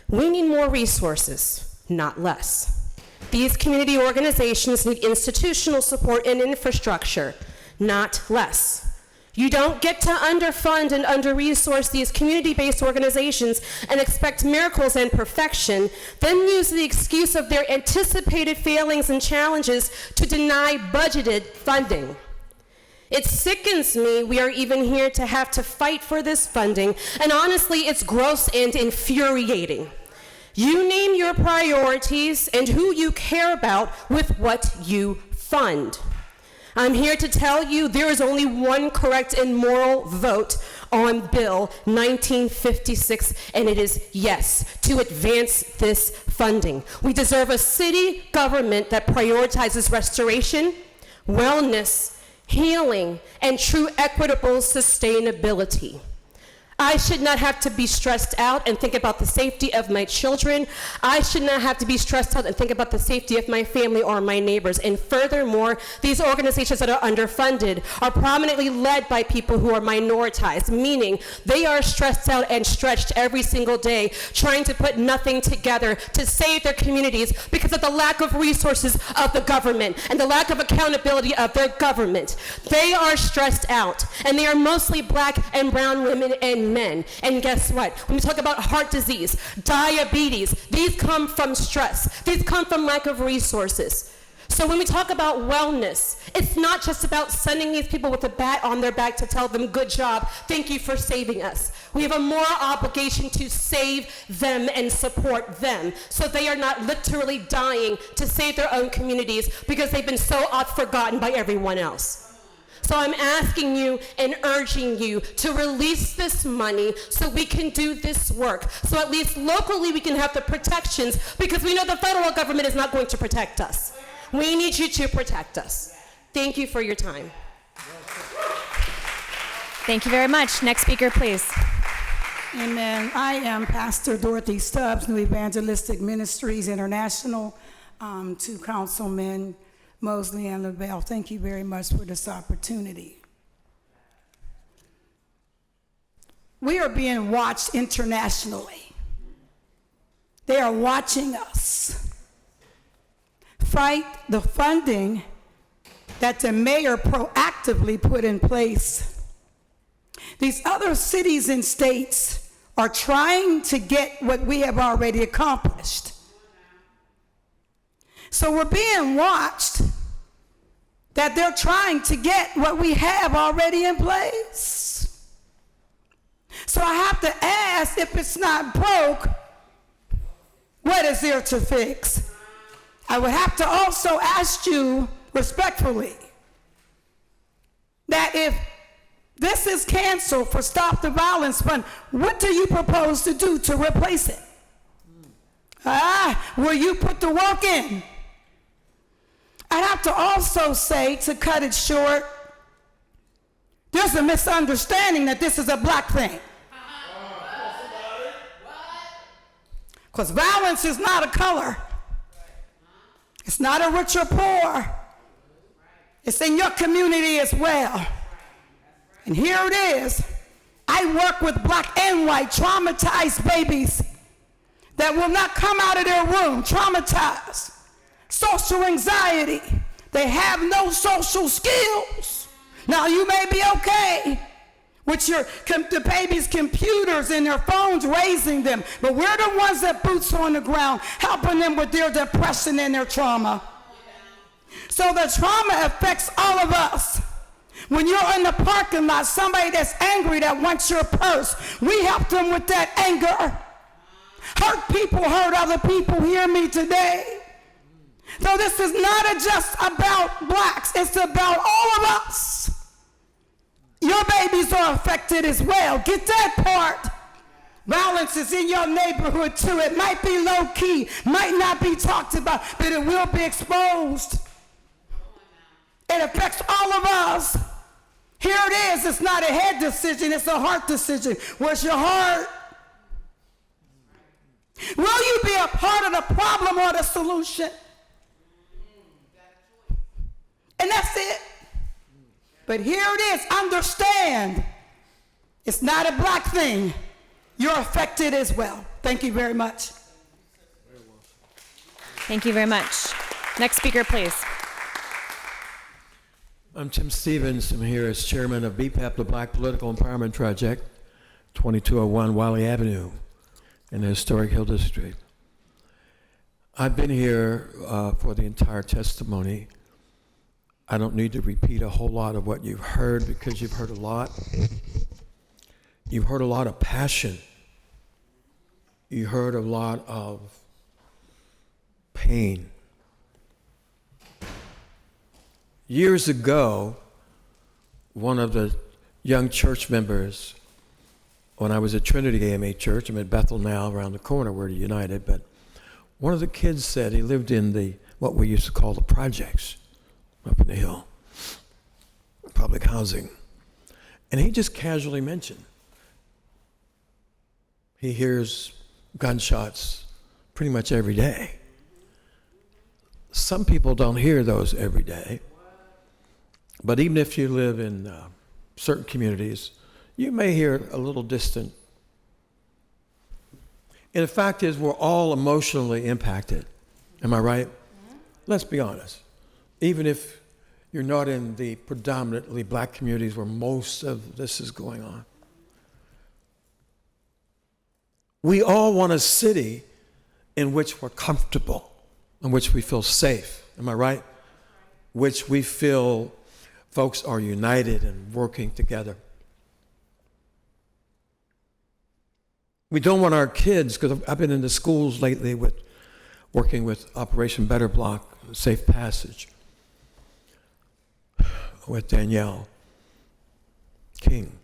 We need more resources, not less. These community organizations need institutional support and infrastructure, not less. You don't get to underfund and under-resource these community-based organizations and expect miracles and perfection, then use the excuse of their anticipated failings and challenges to deny budgeted funding. It sickens me we are even here to have to fight for this funding, and honestly, it's gross and infuriating. You name your priorities and who you care about with what you fund. I'm here to tell you there is only one correct and moral vote on Bill 1956, and it is yes, to advance this funding. We deserve a city government that prioritizes restoration, wellness, healing, and true equitable sustainability. I should not have to be stressed out and think about the safety of my children. I should not have to be stressed out and think about the safety of my family or my neighbors. And furthermore, these organizations that are underfunded are prominently led by people who are minoritized, meaning they are stressed out and stretched every single day, trying to put nothing together to save their communities because of the lack of resources of the government and the lack of accountability of their government. They are stressed out, and they are mostly Black and brown women and men. And guess what? When we talk about heart disease, diabetes, these come from stress. These come from lack of resources. So when we talk about wellness, it's not just about sending these people with a bat on their back to tell them, good job, thank you for saving us. We have a moral obligation to save them and support them so they are not literally dying to save their own communities because they've been so forgotten by everyone else. So I'm asking you and urging you to release this money so we can do this work. So at least locally we can have the protections, because we know the federal government is not going to protect us. We need you to protect us. Thank you for your time. Thank you very much. Next speaker, please. Amen. I am Pastor Dorothy Stubbs, New Evangelistic Ministries International, to Councilman Mosley and Lavelle. Thank you very much for this opportunity. We are being watched internationally. They are watching us fight the funding that the mayor proactively put in place. These other cities and states are trying to get what we have already accomplished. So we're being watched that they're trying to get what we have already in place. So I have to ask, if it's not broke, what is there to fix? I would have to also ask you respectfully that if this is canceled for Stop the Violence Fund, what do you propose to do to replace it? Will you put the work in? I'd have to also say, to cut it short, there's a misunderstanding that this is a black thing. Because violence is not a color. It's not a rich or poor. It's in your community as well. And here it is. I work with black and white traumatized babies that will not come out of their room traumatized. Social anxiety. They have no social skills. Now, you may be okay with the baby's computers and their phones raising them, but we're the ones that boots on the ground, helping them with their depression and their trauma. So the trauma affects all of us. When you're in the parking lot, somebody that's angry that wants your purse, we help them with that anger. Hurt people hurt other people. Hear me today. So this is not just about blacks, it's about all of us. Your babies are affected as well. Get that part. Violence is in your neighborhood too. It might be low key, might not be talked about, but it will be exposed. It affects all of us. Here it is. It's not a head decision, it's a heart decision. Where's your heart? Will you be a part of the problem or the solution? And that's it. But here it is. Understand, it's not a black thing. You're affected as well. Thank you very much. Thank you very much. Next speaker, please. I'm Tim Stevens. I'm here as chairman of BPAP, the Black Political Empowerment Project, 2201 Wiley Avenue in the historic Hill District. I've been here for the entire testimony. I don't need to repeat a whole lot of what you've heard because you've heard a lot. You've heard a lot of passion. You heard a lot of pain. Years ago, one of the young church members, when I was at Trinity AMA Church, I'm at Bethel now, around the corner, we're United, but one of the kids said he lived in what we used to call the projects up in the hill, public housing. And he just casually mentioned he hears gunshots pretty much every day. Some people don't hear those every day, but even if you live in certain communities, you may hear a little distant. And the fact is, we're all emotionally impacted. Am I right? Let's be honest. Even if you're not in the predominantly black communities where most of this is going on. We all want a city in which we're comfortable, in which we feel safe. Am I right? Which we feel folks are united and working together. We don't want our kids, because I've been in the schools lately working with Operation Better Block, Safe Passage, with Danielle King.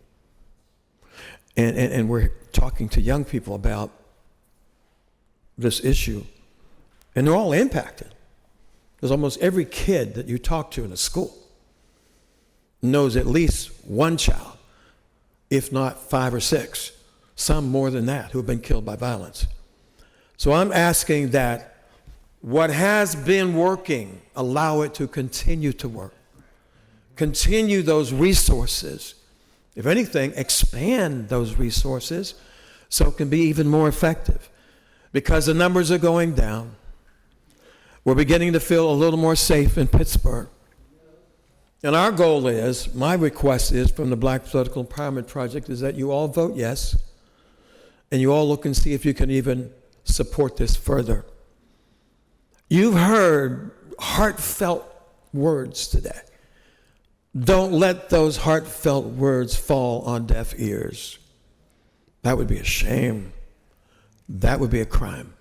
And we're talking to young people about this issue, and they're all impacted. Because almost every kid that you talk to in a school knows at least one child, if not 5 or 6, some more than that, who have been killed by violence. So I'm asking that what has been working, allow it to continue to work. Continue those resources. If anything, expand those resources so it can be even more effective. Because the numbers are going down. We're beginning to feel a little more safe in Pittsburgh. And our goal is, my request is from the Black Political Empowerment Project, is that you all vote yes, and you all look and see if you can even support this further. You've heard heartfelt words today. Don't let those heartfelt words fall on deaf ears. That would be a shame. That would be a crime.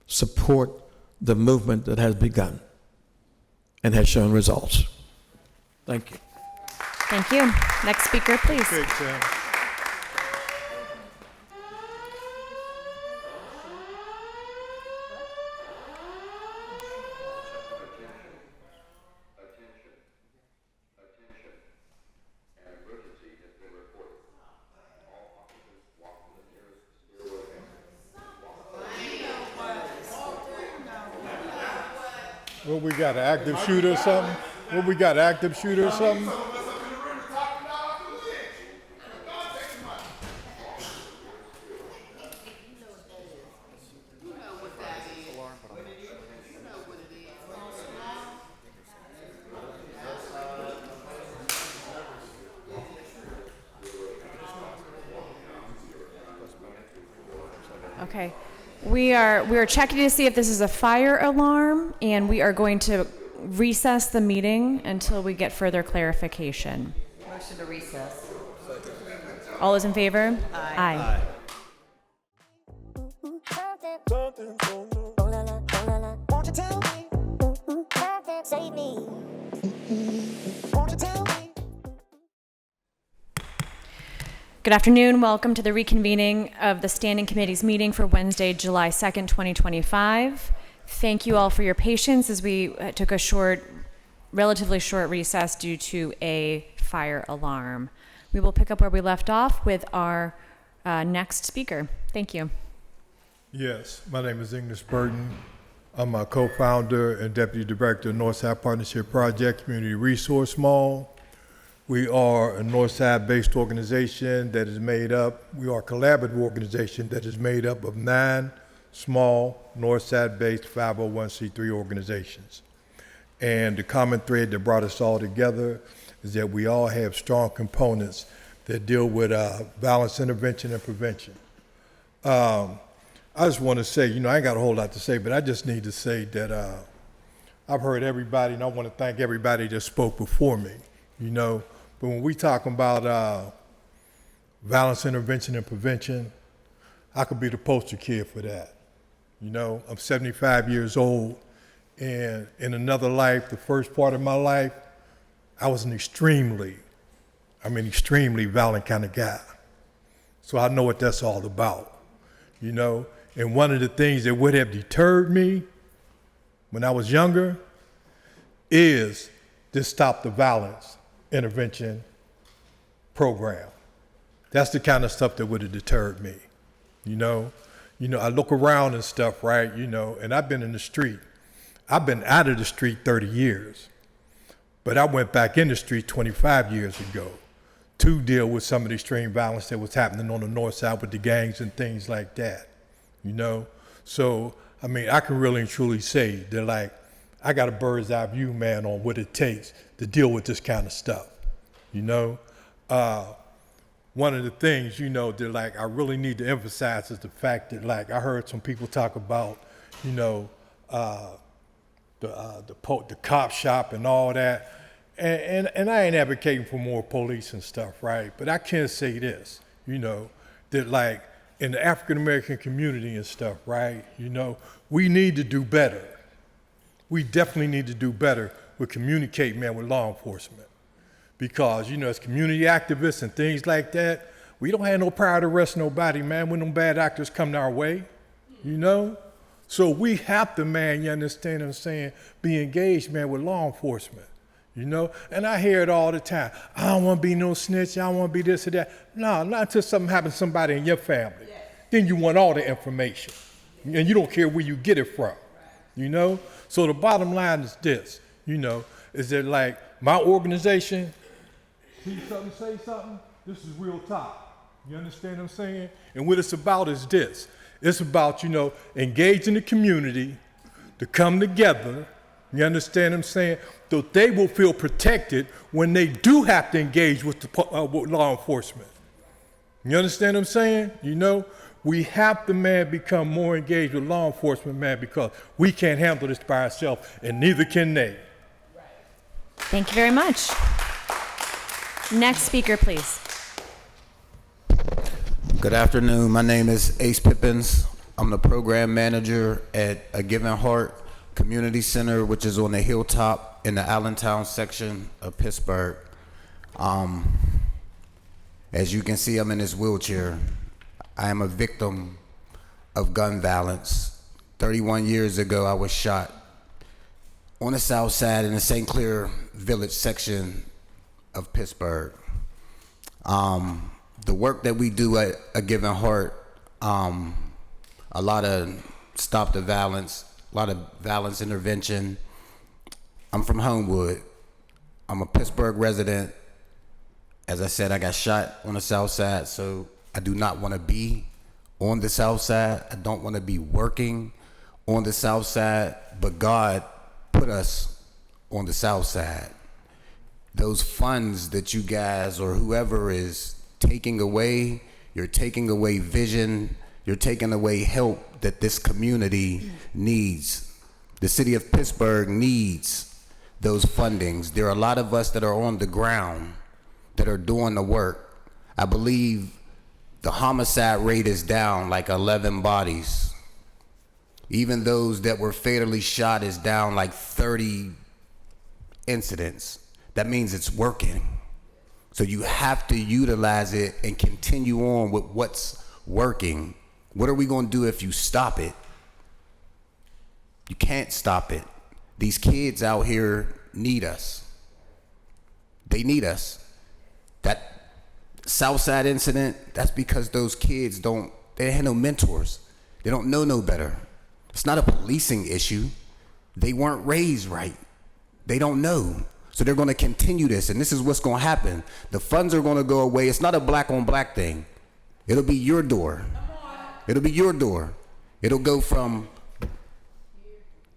Support the movement that has begun and has shown results. Thank you. Thank you. Next speaker, please. What, we got, an active shooter or something? What, we got, an active shooter or something? Okay. We are checking to see if this is a fire alarm, and we are going to recess the meeting until we get further clarification. Motion to recess. All those in favor? Aye. Won't you tell me? Save me. Won't you tell me? Good afternoon. Welcome to the reconvening of the Standing Committee's meeting for Wednesday, July 2nd, 2025. Thank you all for your patience as we took a relatively short recess due to a fire alarm. We will pick up where we left off with our next speaker. Thank you. Yes, my name is English Burton. I'm a co-founder and deputy director of Northside Partnership Project Community Resource Mall. We are a Northside-based organization that is made up, we are a collaborative organization that is made up of 9 small Northside-based 501c3 organizations. And the common thread that brought us all together is that we all have strong components that deal with violence intervention and prevention. I just want to say, I ain't got a whole lot to say, but I just need to say that I've heard everybody, and I want to thank everybody that spoke before me, But when we talk about violence intervention and prevention, I could be the poster kid for that. I'm 75 years old, and in another life, the first part of my life, I was an extremely violent kind of guy. So I know what that's all about, And one of the things that would have deterred me when I was younger is to stop the violence intervention program. That's the kind of stuff that would have deterred me. I look around and stuff, right? And I've been in the street. I've been out of the street 30 years, but I went back in the street 25 years ago to deal with some of the extreme violence that was happening on the north side with the gangs and things like that, So, I can really and truly say that, I got a bird's eye view, man, on what it takes to deal with this kind of stuff, One of the things, that, I really need to emphasize is the fact that, I heard some people talk about, the cop shop and all that. And I ain't advocating for more police and stuff, right? But I can say this, that, in the African-American community and stuff, right, we need to do better. We definitely need to do better with communicating, man, with law enforcement. Because, as community activists and things like that, we don't have no power to arrest nobody, man, when them bad actors come our way, So we have to, man, you understand what I'm saying, be engaged, man, with law enforcement, And I hear it all the time. I don't want to be no snitch. I don't want to be this or that. No, not until something happens to somebody in your family. Then you want all the information. And you don't care where you get it from, So the bottom line is this, is that, my organization, see something, say something, this is real talk. You understand what I'm saying? And what it's about is this. It's about, engaging the community to come together, you understand what I'm saying? So they will feel protected when they do have to engage with law enforcement. You understand what I'm saying? We have to, man, become more engaged with law enforcement, man, because we can't handle this by ourselves, and neither can they. Thank you very much. Next speaker, please. Good afternoon. My name is Ace Pippins. I'm the program manager at A Given Heart Community Center, which is on the hilltop in the Allentown section of Pittsburgh. As you can see, I'm in this wheelchair. I am a victim of gun violence. 31 years ago, I was shot on the south side in the St. Clair Village section of Pittsburgh. The work that we do at A Given Heart, a lot of stop the violence, a lot of violence intervention. I'm from Homewood. I'm a Pittsburgh resident. As I said, I got shot on the south side, so I do not want to be on the south side. I don't want to be working on the south side, but God put us on the south side. Those funds that you guys or whoever is taking away, you're taking away vision, you're taking away help that this community needs. The city of Pittsburgh needs those fundings. There are a lot of us that are on the ground that are doing the work. I believe the homicide rate is down like 11 bodies. Even those that were fatally shot is down like 30 incidents. That means it's working. So you have to utilize it and continue on with what's working. What are we going to do if you stop it? You can't stop it. These kids out here need us. They need us. That Southside incident, that's because those kids they had no mentors. They don't know no better. It's not a policing issue. They weren't raised right. They don't know. So they're going to continue this, and this is what's going to happen. The funds are going to go away. It's not a black on black thing. It'll be your door. It'll be your door. It'll go from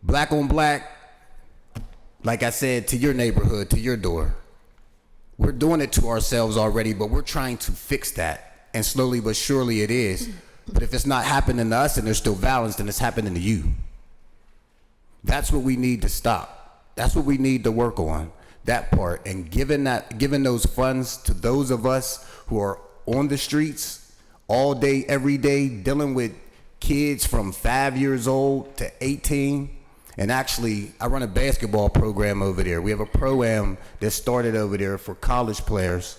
black on black, like I said, to your neighborhood, to your door. We're doing it to ourselves already, but we're trying to fix that. And slowly but surely it is. But if it's not happening to us and there's still violence, then it's happening to you. That's what we need to stop. That's what we need to work on, that part. And giving those funds to those of us who are on the streets all day, every day, dealing with kids from 5 years old to 18. And actually, I run a basketball program over there. We have a pro-am that started over there for college players,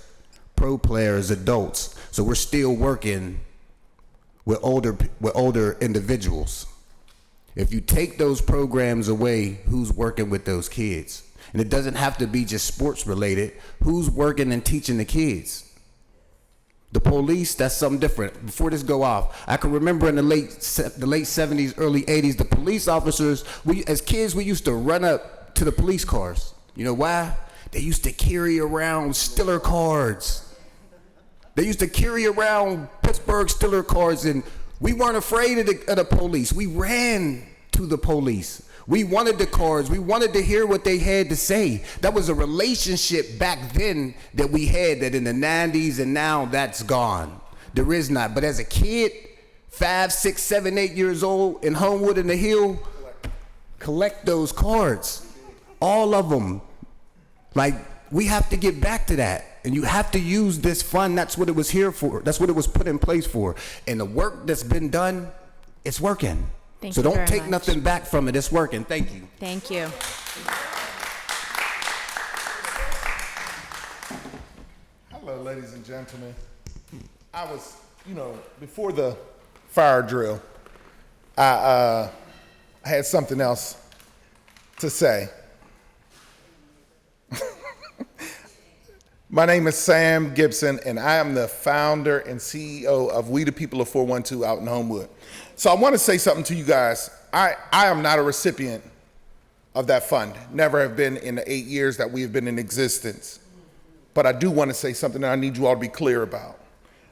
pro players, adults. So we're still working with older individuals. If you take those programs away, who's working with those kids? And it doesn't have to be just sports related. Who's working and teaching the kids? The police, that's something different. Before this go off, I can remember in the late 70s, early 80s, the police officers, as kids, we used to run up to the police cars. You know why? They used to carry around Stiller cards. They used to carry around Pittsburgh Stiller cards, and we weren't afraid of the police. We ran to the police. We wanted the cards. We wanted to hear what they had to say. That was a relationship back then that we had that in the 90s, and now that's gone. There is not. But as a kid, 5, 6, 7, 8 years old in Homewood in the Hill, collect those cards. All of them. Like, we have to get back to that. And you have to use this fund. That's what it was here for. That's what it was put in place for. And the work that's been done, it's working. Thank so you don't very take much. nothing back from it. It's working. Thank you. Thank you. Hello, ladies and gentlemen. I was, before the fire drill, I had something else to say. My name is Sam Gibson, and I am the founder and CEO of We the People of 412 out in Homewood. So I want to say something to you guys. I am not a recipient of that fund. Never have been in the 8 years that we have been in existence. But I do want to say something that I need you all to be clear about.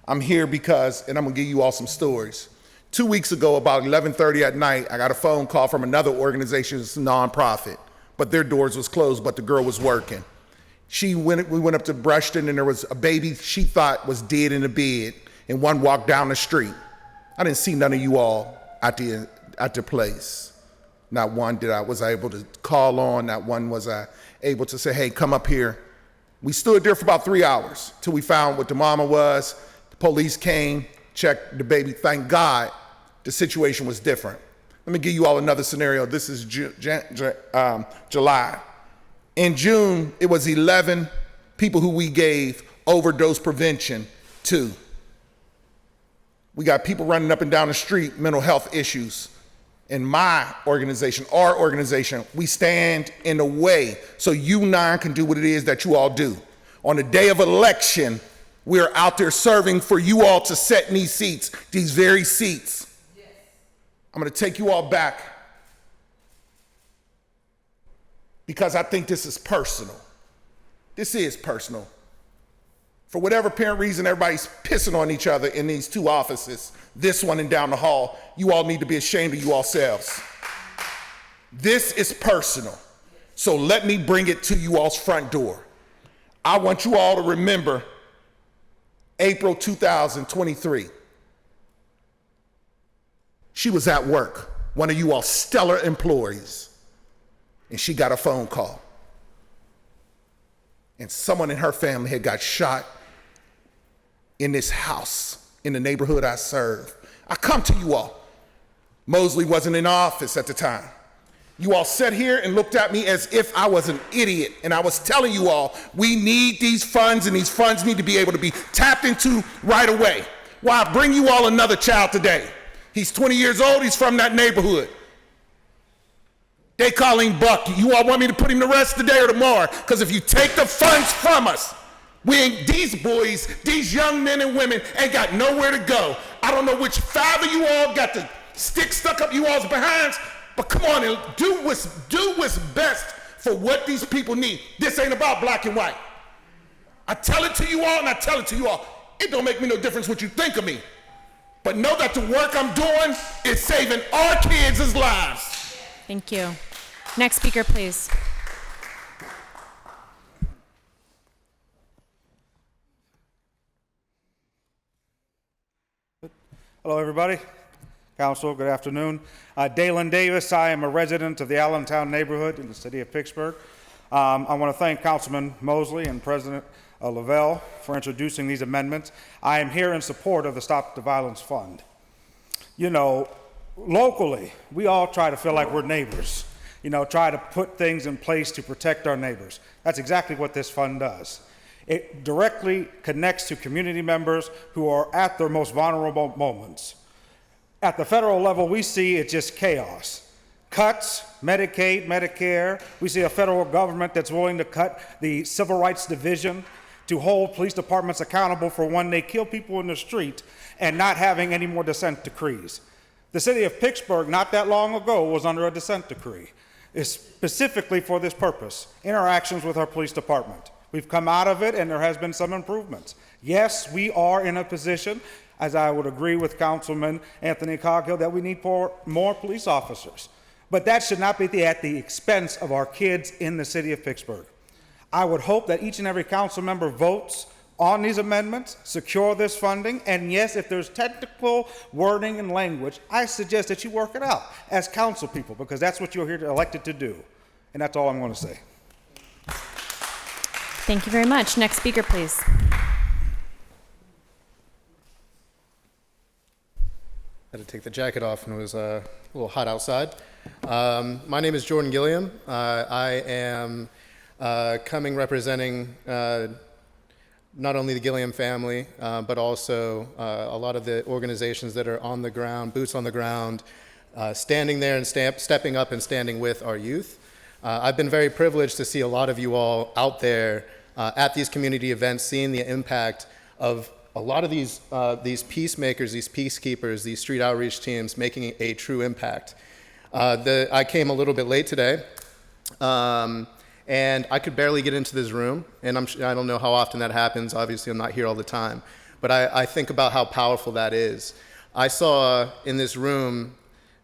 I'm here because, and I'm going to give you all some stories. 2 weeks ago, about 11:30 at night, I got a phone call from another organization, it's a nonprofit, but their doors was closed, but the girl was working. We went up to Brushton, and there was a baby she thought was dead in the bed, and one walked down the street. I didn't see none of you all at the place. Not one was I able to call on, not one was I able to say, hey, come up here. We stood there for about 3 hours till we found what the mama was. The police came, checked the baby. Thank God the situation was different. Let me give you all another scenario. This is July. In June, it was 11 people who we gave overdose prevention to. We got people running up and down the street, mental health issues. In my organization, our organization, we stand in the way so you nine can do what it is that you all do. On the day of election, we're out there serving for you all to sit in these seats, these very seats. Yes. I'm going to take you all back because I think this is personal. This is personal. For whatever apparent reason, everybody's pissing on each other in these two offices, this one and down the hall. You all need to be ashamed of you yourselves. This is personal. So let me bring it to you all's front door. I want you all to remember April 2023. She was at work, one of you all stellar employees, and she got a phone call. And someone in her family had got shot in this house in the neighborhood I serve. I come to you all. Mosley wasn't in office at the time. You all sat here and looked at me as if I was an idiot, and I was telling you all, we need these funds, and these funds need to be able to be tapped into right away. Well, I bring you all another child today. He's 20 years old, he's from that neighborhood. They call him Bucky. You all want me to put him to rest today or tomorrow? Because if you take the funds from us, these boys, these young men and women ain't got nowhere to go. I don't know which father you all got the stick stuck up you all's behinds, but come on and do what's best for what these people need. This ain't about black and white. I tell it to you all and I tell it to you all. It don't make me no difference what you think of me. But know that the work I'm doing is saving our kids' lives. Thank you. Next speaker, please. Hello, everybody. Council, good afternoon. Dalen Davis, I am a resident of the Allentown neighborhood in the city of Pittsburgh. I want to thank Councilman Mosley and President Lavelle for introducing these amendments. I am here in support of the Stop the Violence Fund. You know, locally, we all try to feel like we're neighbors, try to put things in place to protect our neighbors. That's exactly what this fund does. It directly connects to community members who are at their most vulnerable moments. At the federal level, we see it's just chaos. Cuts, Medicaid, Medicare. We see a federal government that's willing to cut the Civil Rights Division to hold police departments accountable for when they kill people in the street and not having any more dissent decrees. The city of Pittsburgh, not that long ago, was under a dissent decree. It's specifically for this purpose, interactions with our police department. We've come out of it and there has been some improvements. Yes, we are in a position, as I would agree with Councilman Anthony Coghill, that we need more police officers. But that should not be at the expense of our kids in the city of Pittsburgh. I would hope that each and every council member votes on these amendments, secure this funding, and yes, if there's technical wording and language, I suggest that you work it out as council people, because that's what you're here elected to do. And that's all I'm going to say. Thank you very much. Next speaker, please. Had to take the jacket off and it was a little hot outside. My name is Jordan Gilliam. I am coming representing not only the Gilliam family, but also a lot of the organizations that are on the ground, boots on the ground, standing there and stepping up and standing with our youth. I've been very privileged to see a lot of you all out there at these community events, seeing the impact of a lot of these peacemakers, these peacekeepers, these street outreach teams making a true impact. I came a little bit late today, and I could barely get into this room, and I don't know how often that happens. Obviously, I'm not here all the time, but I think about how powerful that is. I saw in this room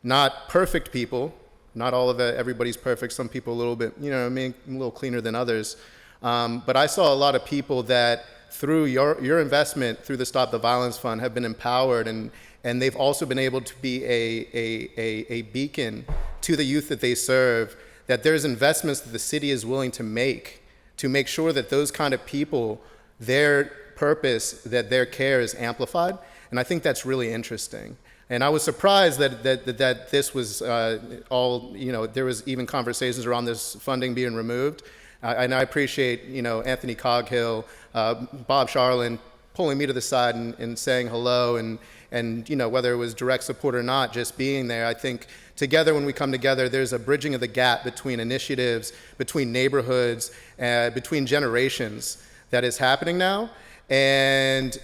not perfect people. Not all of it, everybody's perfect. Some people a little bit, a little cleaner than others. But I saw a lot of people that through your investment through the Stop the Violence Fund have been empowered And they've also been able to be a beacon to the youth that they serve, that there's investments that the city is willing to make sure that those kind of people, their purpose, that their care is amplified. And I think that's really interesting. And I was surprised that this was all, there was even conversations around this funding being removed. And I appreciate, Anthony Coghill, Bob Charlin pulling me to the side and saying hello, and whether it was direct support or not, just being there. I think together, when we come together, there's a bridging of the gap between initiatives, between neighborhoods, between generations that is happening now. And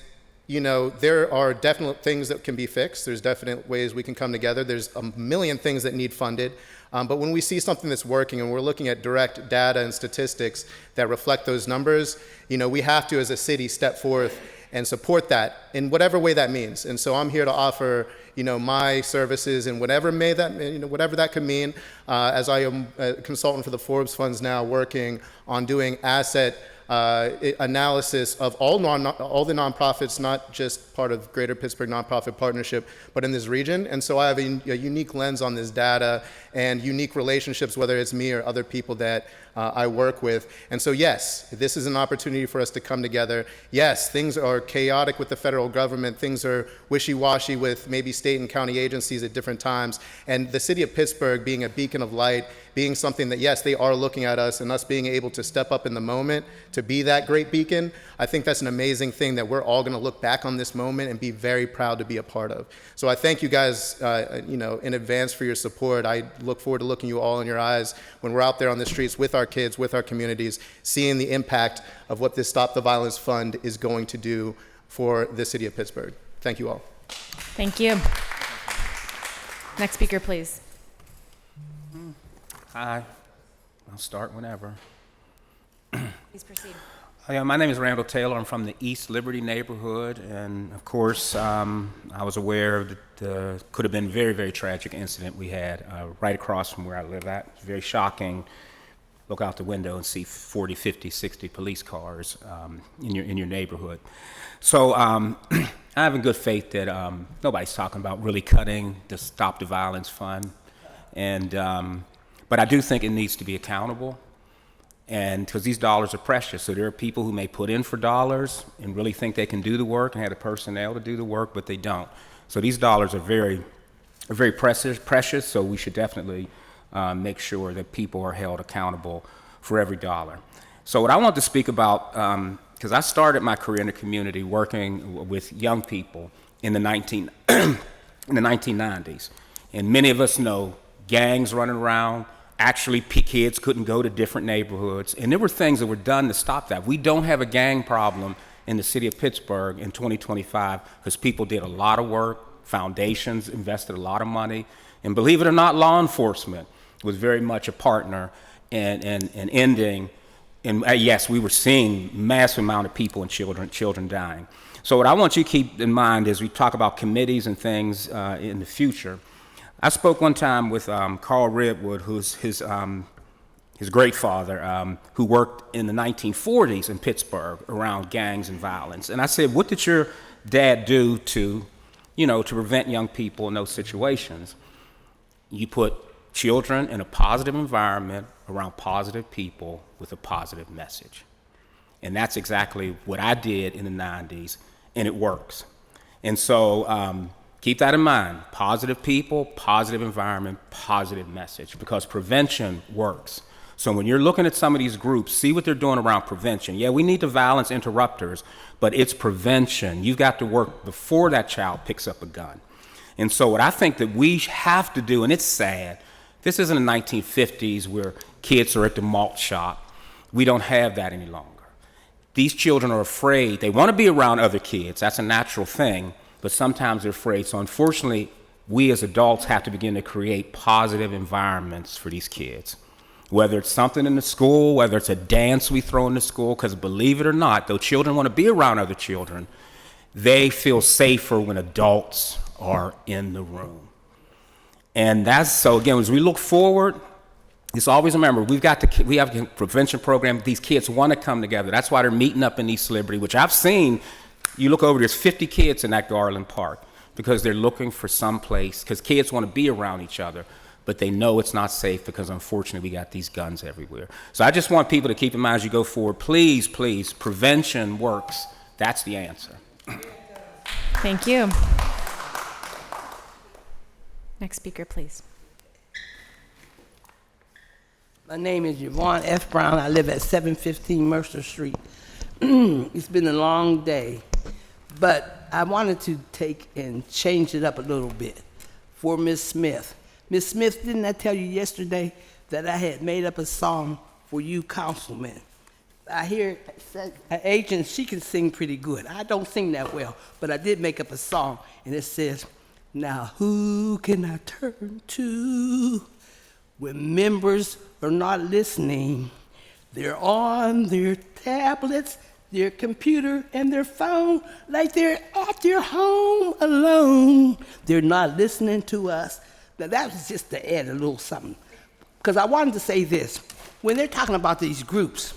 there are definite things that can be fixed. There's definite ways we can come together. There's a million things that need funded. But when we see something that's working and we're looking at direct data and statistics that reflect those numbers, we have to, as a city, step forth and support that in whatever way that means. And so I'm here to offer, my services in whatever that could mean, as I am a consultant for the Forbes Funds now, working on doing asset analysis of all the nonprofits, not just part of Greater Pittsburgh Nonprofit Partnership, but in this region. And so I have a unique lens on this data and unique relationships, whether it's me or other people that I work with. And so yes, this is an opportunity for us to come together. Yes, things are chaotic with the federal government. Things are wishy-washy with maybe state and county agencies at different times. And the city of Pittsburgh being a beacon of light, being something that, yes, they are looking at us, and us being able to step up in the moment to be that great beacon, I think that's an amazing thing that we're all gonna look back on this moment and be very proud to be a part of. So I thank you guys in advance for your support. I look forward to looking you all in your eyes when we're out there on the streets with our kids, with our communities, seeing the impact of what this Stop the Violence Fund is going to do for the city of Pittsburgh. Thank you all. Thank you. Next speaker, please. Hi, I'll start whenever. Please proceed. My name is Randall Taylor. I'm from the East Liberty neighborhood, and of course, I was aware of the could have been very, very tragic incident we had right across from where I live at. It's very shocking. Look out the window and see 40, 50, 60 police cars in your neighborhood. So I have in good faith that nobody's talking about really cutting the Stop the Violence Fund, and but I do think it needs to be accountable, and because these dollars are precious. So there are people who may put in for dollars and really think they can do the work and have the personnel to do the work, but they don't. So these dollars are very precious. So we should definitely make sure that people are held accountable for every dollar. So what I want to speak about, because I started my career in the community working with young people in the 1990s, and many of us know gangs running around. Actually, kids couldn't go to different neighborhoods, and there were things that were done to stop that. We don't have a gang problem in the city of Pittsburgh in 2025 because people did a lot of work, foundations invested a lot of money, and believe it or not, law enforcement was very much a partner in ending. And yes, we were seeing massive amount of people and children dying. So what I want you to keep in mind as we talk about committees and things in the future. I spoke one time with Carl Redwood, who's his great father, who worked in the 1940s in Pittsburgh around gangs and violence. And I said, what did your dad do to prevent young people in those situations? You put children in a positive environment around positive people with a positive message. And that's exactly what I did in the 90s, and it works. And so, keep that in mind. Positive people, positive environment, positive message, because prevention works. So when you're looking at some of these groups, see what they're doing around prevention. Yeah, we need the violence interrupters, but it's prevention. You've got to work before that child picks up a gun. And so what I think that we have to do, and it's sad, this isn't the 1950s where kids are at the malt shop. We don't have that any longer. These children are afraid. They want to be around other kids. That's a natural thing. But sometimes they're afraid. So unfortunately, we as adults have to begin to create positive environments for these kids. Whether it's something in the school, whether it's a dance we throw in the school, because believe it or not, though children want to be around other children, they feel safer when adults are in the room. And that's, so again, as we look forward, just always remember, we have a prevention program. These kids want to come together. That's why they're meeting up in East Liberty, which I've seen. You look over, there's 50 kids in that Garland Park. because they're looking for some place, because kids want to be around each other, but they know it's not safe because unfortunately we got these guns everywhere. So I just want people to keep in mind as you go forward, please, please, prevention works. That's the answer. Thank you. Next speaker, please. My name is Yvonne F. Brown. I live at 715 Mercer Street. It's been a long day, but I wanted to take and change it up a little bit for Miss Smith. Miss Smith, didn't I tell you yesterday that I had made up a song for you councilmen? I hear an agent, she can sing pretty good. I don't sing that well, but I did make up a song, and it says, now who can I turn to when members are not listening? They're on their tablets, their computer, and their phone like they're at their home alone. They're not listening to us. Now that was just to add a little something, because I wanted to say this. When they're talking about these groups,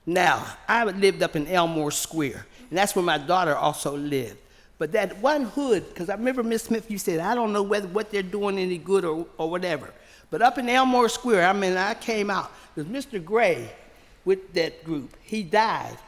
now, I lived up in Elmore Square, and that's where my daughter also lived. But that one hood, because I remember Miss Smith, you said, I don't know what they're doing any good or whatever. But up in Elmore Square, I came out. There's Mr. Gray with that group. He died.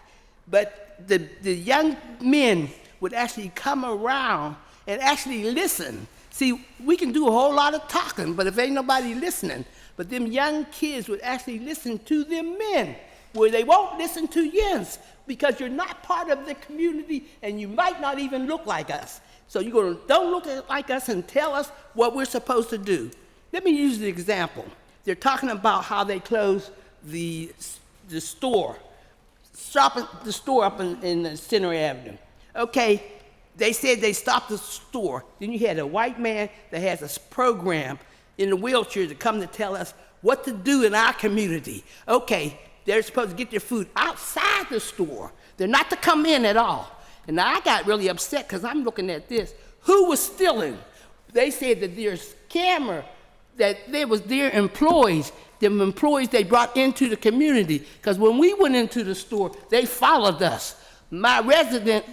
But the young men would actually come around and actually listen. See, we can do a whole lot of talking, but if ain't nobody listening, but them young kids would actually listen to them men, where they won't listen to yins, because you're not part of the community and you might not even look like us. So don't look like us and tell us what we're supposed to do. Let me use the example. They're talking about how they closed the store, the store up in the Center Avenue. Okay, they said they stopped the store. Then you had a white man that has a program in a wheelchair to come to tell us what to do in our community. Okay, they're supposed to get their food outside the store. They're not to come in at all. And I got really upset because I'm looking at this. Who was stealing? They said that there's camera, that there was their employees, them employees they brought into the community. Because when we went into the store, they followed us. My resident,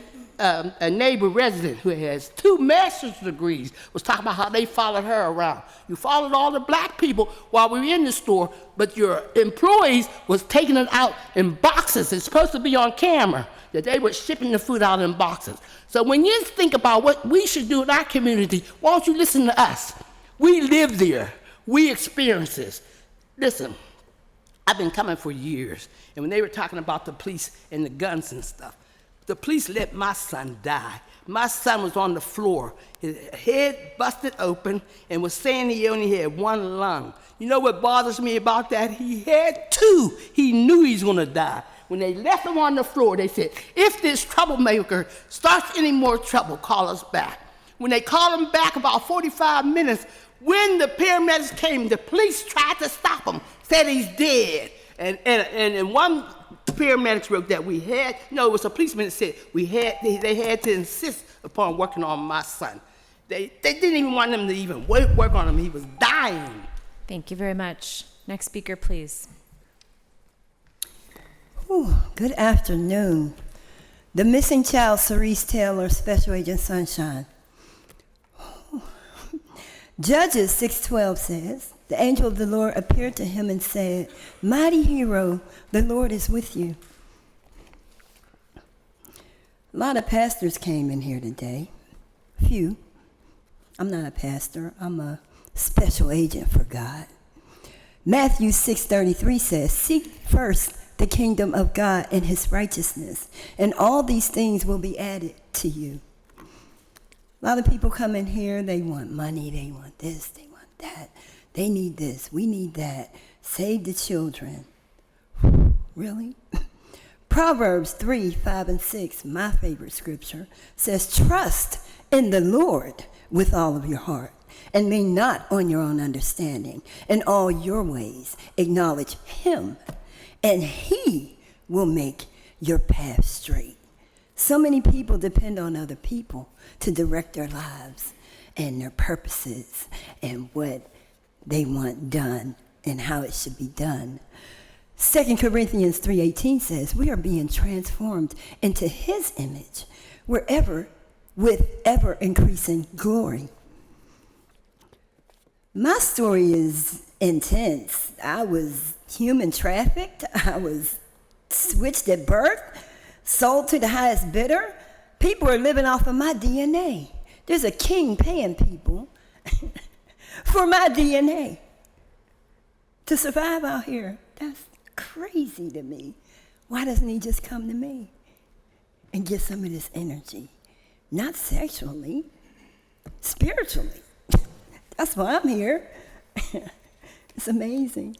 a neighbor resident who has 2 master's degrees, was talking about how they followed her around. You followed all the black people while we were in the store, but your employees was taking it out in boxes. It's supposed to be on camera that they were shipping the food out in boxes. So when you think about what we should do in our community, why don't you listen to us? We live there. We experience this. Listen, I've been coming for years, and when they were talking about the police and the guns and stuff, the police let my son die. My son was on the floor. His head busted open and was saying he only had 1 lung. You know what bothers me about that? He had 2. He knew he was gonna die. When they left him on the floor, they said, if this troublemaker starts any more trouble, call us back. When they called him back about 45 minutes, when the paramedics came, the police tried to stop him, said he's dead. And one paramedics wrote that it was a policeman that said they had to insist upon working on my son. They didn't even want them to even work on him. He was dying. Thank you very much. Next speaker, please. Good afternoon. The missing child, Cerise Taylor, Special Agent Sunshine. Judges 6:12 says, the angel of the Lord appeared to him and said, mighty hero, the Lord is with you. A lot of pastors came in here today. Few. I'm not a pastor. I'm a special agent for God. Matthew 6:33 says, seek first the kingdom of God and his righteousness, and all these things will be added to you. A lot of people come in here, they want money, they want this, they want that. They need this, we need that. Save the children. Really? Proverbs 3:5-6, my favorite scripture, says, trust in the Lord with all of your heart, and lean not on your own understanding. In all your ways acknowledge him, and he will make your path straight. So many people depend on other people to direct their lives and their purposes and what they want done and how it should be done. 2 Corinthians 3:18 says, we are being transformed into his image wherever with ever increasing glory. My story is intense. I was human trafficked. I was switched at birth, sold to the highest bidder. People are living off of my DNA. There's a king paying people for my DNA to survive out here. That's crazy to me. Why doesn't he just come to me and get some of this energy? Not sexually, spiritually. That's why I'm here. It's amazing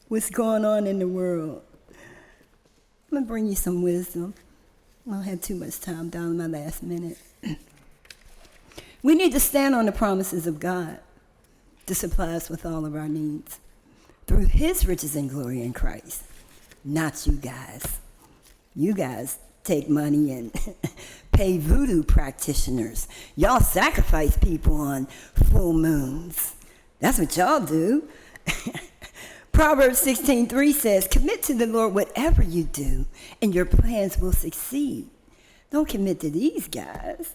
what's going on in the world. I'm going to bring you some wisdom. I don't have too much time down in my last minute. We need to stand on the promises of God to supply us with all of our needs through his riches and glory in Christ, not you guys. You guys take money and pay voodoo practitioners. Y'all sacrifice people on full moons. That's what y'all do. Proverbs 16:3 says, commit to the Lord whatever you do, and your plans will succeed. Don't commit to these guys.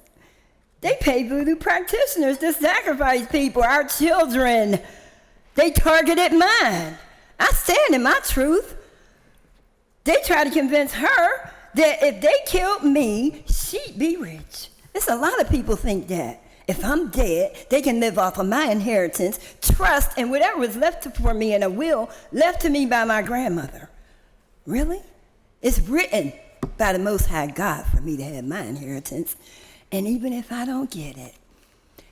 They pay voodoo practitioners to sacrifice people, our children. They targeted mine. I stand in my truth. They try to convince her that if they killed me, she'd be rich. There's a lot of people think that. If I'm dead, they can live off of my inheritance, trust in whatever was left for me in a will left to me by my grandmother. Really? It's written by the Most High God for me to have my inheritance. And even if I don't get it,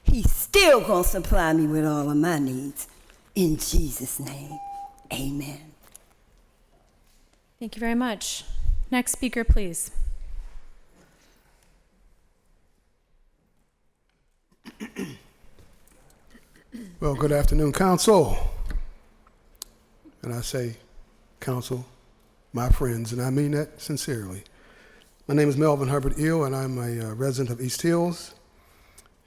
he's still going to supply me with all of my needs. In Jesus' name, amen. Thank you very much. Next speaker, please. Well, good afternoon, Council. And I say, Council, my friends, and I mean that sincerely. My name is Melvin Herbert Eel, and I'm a resident of East Hills,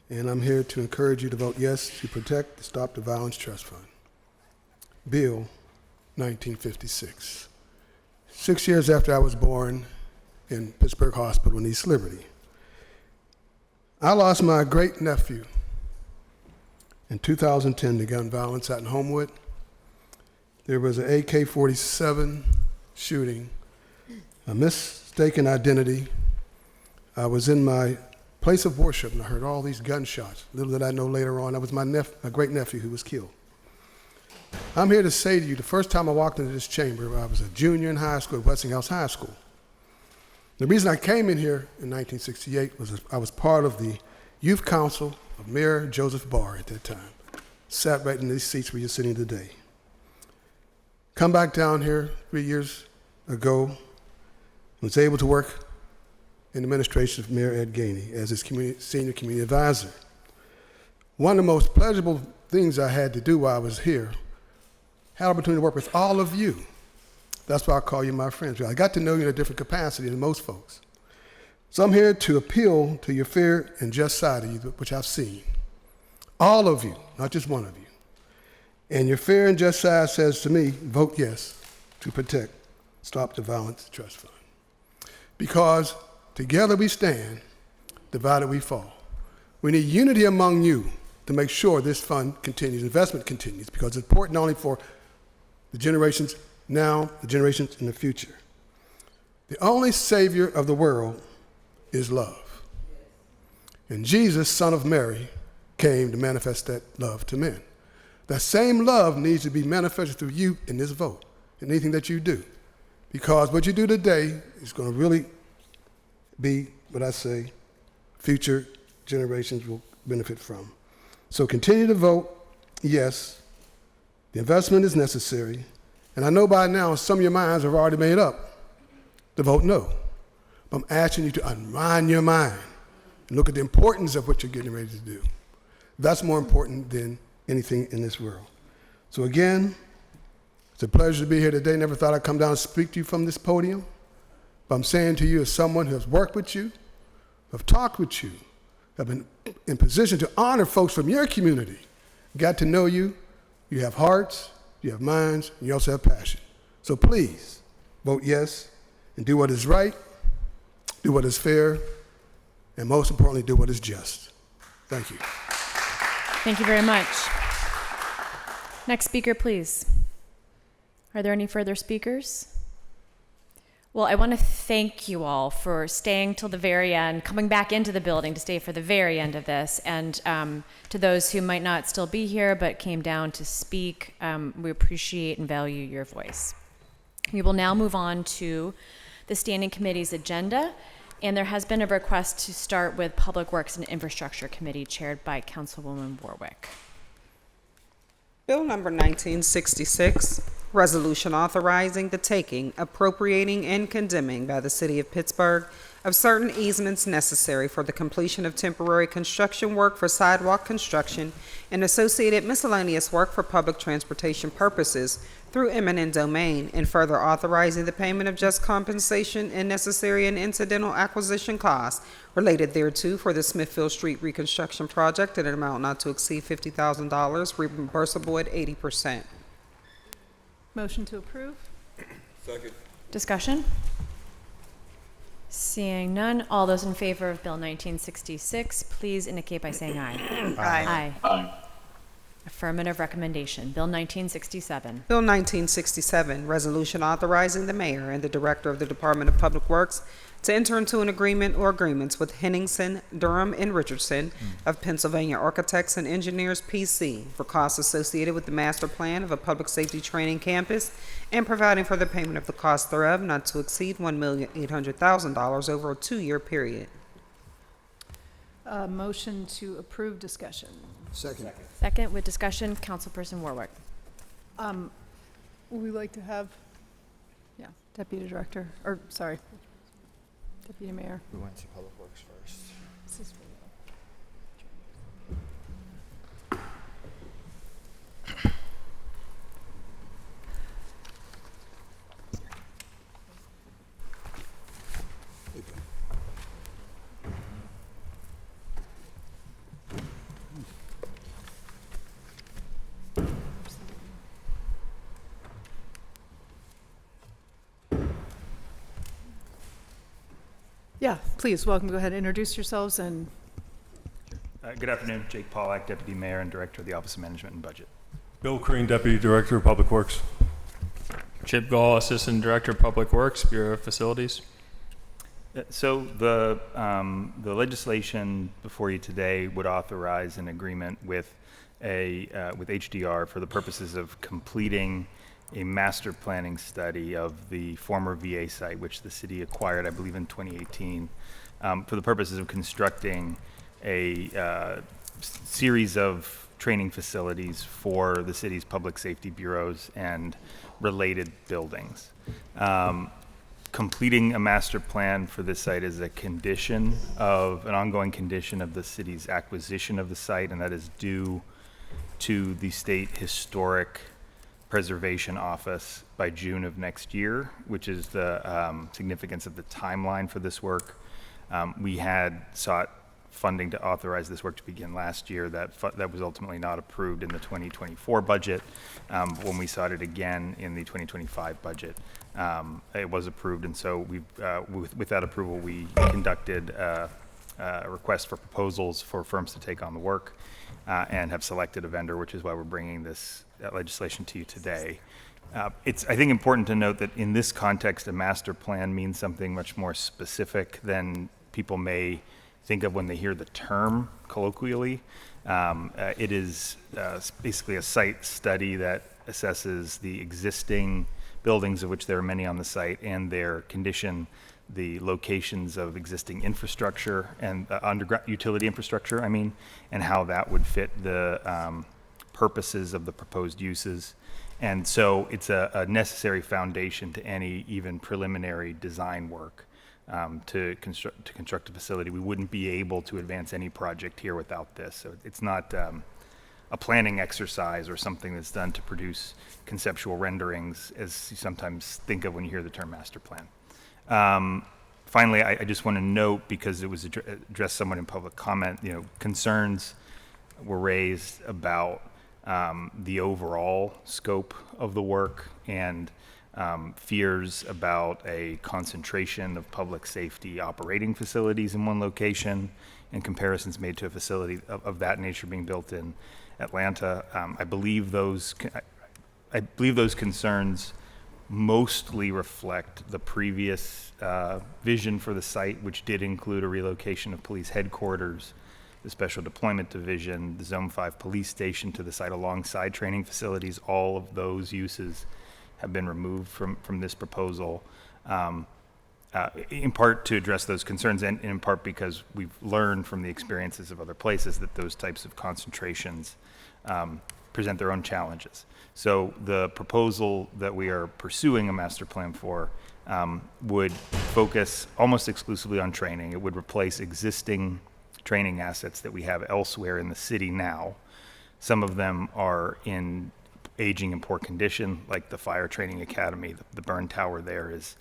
and I'm here to encourage you to vote yes to protect the Stop the Violence Trust Fund. Bill 1956. 6 years after I was born in Pittsburgh Hospital in East Liberty, I lost my great-nephew in 2010 to gun violence out in Homewood. There was an AK-47 shooting, a mistaken identity. I was in my place of worship and I heard all these gunshots. Little did I know later on, that was my great-nephew who was killed. I'm here to say to you, the first time I walked into this chamber, I was a junior in high school at Westinghouse High School. The reason I came in here in 1968 was I was part of the youth council of Mayor Joseph Barr at that time. Sat right in these seats where you're sitting today. Come back down here 3 years ago, was able to work in the administration of Mayor Ed Gainey as his senior community advisor. One of the most pleasurable things I had to do while I was here, had an opportunity to work with all of you. That's why I call you my friends. I got to know you in a different capacity than most folks. So I'm here to appeal to your fair and just side of you, which I've seen. All of you, not just one of you. And your fair and just side says to me, vote yes to protect Stop the Violence Trust Fund. Because together we stand, divided we fall. We need unity among you to make sure this fund continues, investment continues, because it's important not only for the generations now, the generations in the future. The only Savior of the world is love. And Jesus, son of Mary, came to manifest that love to men. That same love needs to be manifested through you in this vote, in anything that you do. Because what you do today is going to really be what I say future generations will benefit from. So continue to vote yes. The investment is necessary. And I know by now some of your minds have already made up to vote no. But I'm asking you to unwind your mind and look at the importance of what you're getting ready to do. That's more important than anything in this world. So again, it's a pleasure to be here today. Never thought I'd come down and speak to you from this podium. But I'm saying to you as someone who has worked with you, have talked with you, have been in position to honor folks from your community, got to know you, you have hearts, you have minds, and you also have passion. So please, vote yes and do what is right, do what is fair, and most importantly, do what is just. Thank you. Thank you very much. Next speaker, please. Are there any further speakers? Well, I want to thank you all for staying till the very end, coming back into the building to stay for the very end of this, and to those who might not still be here but came down to speak, we appreciate and value your voice. We will now move on to the Standing Committee's agenda, and there has been a request to start with Public Works and Infrastructure Committee chaired by Councilwoman Warwick. Bill number 1966, resolution authorizing the taking, appropriating, and condemning by the City of Pittsburgh of certain easements necessary for the completion of temporary construction work for sidewalk construction and associated miscellaneous work for public transportation purposes through eminent domain, and further authorizing the payment of just compensation and necessary and incidental acquisition costs related thereto for the Smithfield Street reconstruction project in an amount not to exceed $50,000, reimbursable at 80%. Motion to approve? Second. Discussion? Seeing none, all those in favor of Bill 1966, please indicate by saying aye. Aye. Aye. Affirmative recommendation. Bill 1967. Bill 1967, resolution authorizing the mayor and the director of the Department of Public Works to enter into an agreement or agreements with Henningsen, Durham, and Richardson of Pennsylvania Architects and Engineers, P.C. for costs associated with the master plan of a public safety training campus and providing for the payment of the cost thereof not to exceed $1,800,000 over a 2-year period. Motion to approve, discussion. Second. Second with discussion, Councilperson Warwick. Would we like to have, Deputy Director, or sorry, Deputy Mayor? We went to Public Works first. This is Yeah, please, welcome. Go ahead, introduce yourselves and... Good afternoon. Jake Pollack, Deputy Mayor and Director of the Office of Management and Budget. Bill Crean, Deputy Director of Public Works. Chip Gall, Assistant Director of Public Works, Bureau of Facilities. So the legislation before you today would authorize an agreement with HDR for the purposes of completing a master planning study of the former VA site, which the city acquired, I believe, in 2018, for the purposes of constructing a series of training facilities for the city's public safety bureaus and related buildings. Completing a master plan for this site is a condition of, an ongoing condition of the city's acquisition of the site, and that is due to the State Historic Preservation Office by June of next year, which is the significance of the timeline for this work. We had sought funding to authorize this work to begin last year. That was ultimately not approved in the 2024 budget. When we sought it again in the 2025 budget, it was approved, and so with that approval, we conducted a request for proposals for firms to take on the work and have selected a vendor, which is why we're bringing this legislation to you today. It's, I think, important to note that in this context, a master plan means something much more specific than people may think of when they hear the term colloquially. It is basically a site study that assesses the existing buildings, of which there are many on the site, and their condition, the locations of existing infrastructure and underground utility infrastructure, and how that would fit the purposes of the proposed uses. And so it's a necessary foundation to any even preliminary design work to construct a facility. We wouldn't be able to advance any project here without this. So it's not a planning exercise or something that's done to produce conceptual renderings, as you sometimes think of when you hear the term master plan. Finally, I just want to note, because it was addressed somewhat in public comment, concerns were raised about the overall scope of the work and fears about a concentration of public safety operating facilities in one location, and comparisons made to a facility of that nature being built in Atlanta. I believe those concerns mostly reflect the previous vision for the site, which did include a relocation of police headquarters, the Special Deployment Division, the Zone 5 police station to the site alongside training facilities. All of those uses have been removed from this proposal, in part to address those concerns, and in part because we've learned from the experiences of other places that those types of concentrations present their own challenges. So the proposal that we are pursuing a master plan for would focus almost exclusively on training. It would replace existing training assets that we have elsewhere in the city now. Some of them are in aging and poor condition, like the Fire Training Academy. The burn tower there is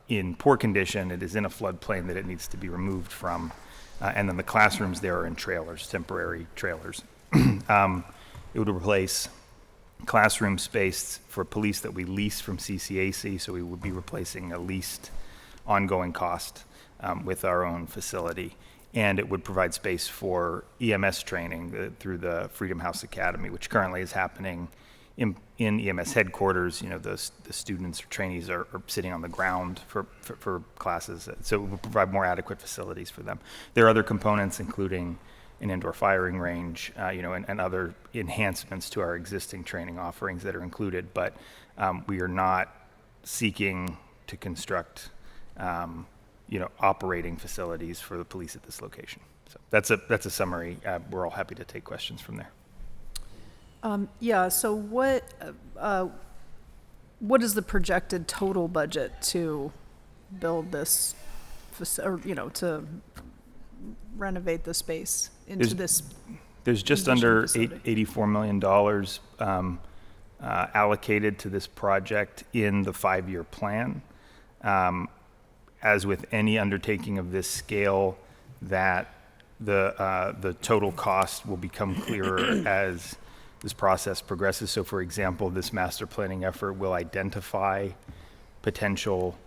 in poor condition. It is in a floodplain that it needs to be removed from. And then the classrooms there are in trailers, temporary trailers. It would replace classroom space for police that we lease from CCAC, so we would be replacing a leased ongoing cost with our own facility. And it would provide space for EMS training through the Freedom House Academy, which currently is happening in EMS headquarters. You know, the students or trainees are sitting on the ground for classes, so it would provide more adequate facilities for them. There are other components, including an indoor firing range, and other enhancements to our existing training offerings that are included, but we are not seeking to construct operating facilities for the police at this location. So that's a summary. We're all happy to take questions from there. So what is the projected total budget to build this, to renovate the space into this? There's just under $84 million allocated to this project in the 5-year plan. As with any undertaking of this scale, that the total cost will become clearer as this process progresses. So, for example, this master planning effort will identify potential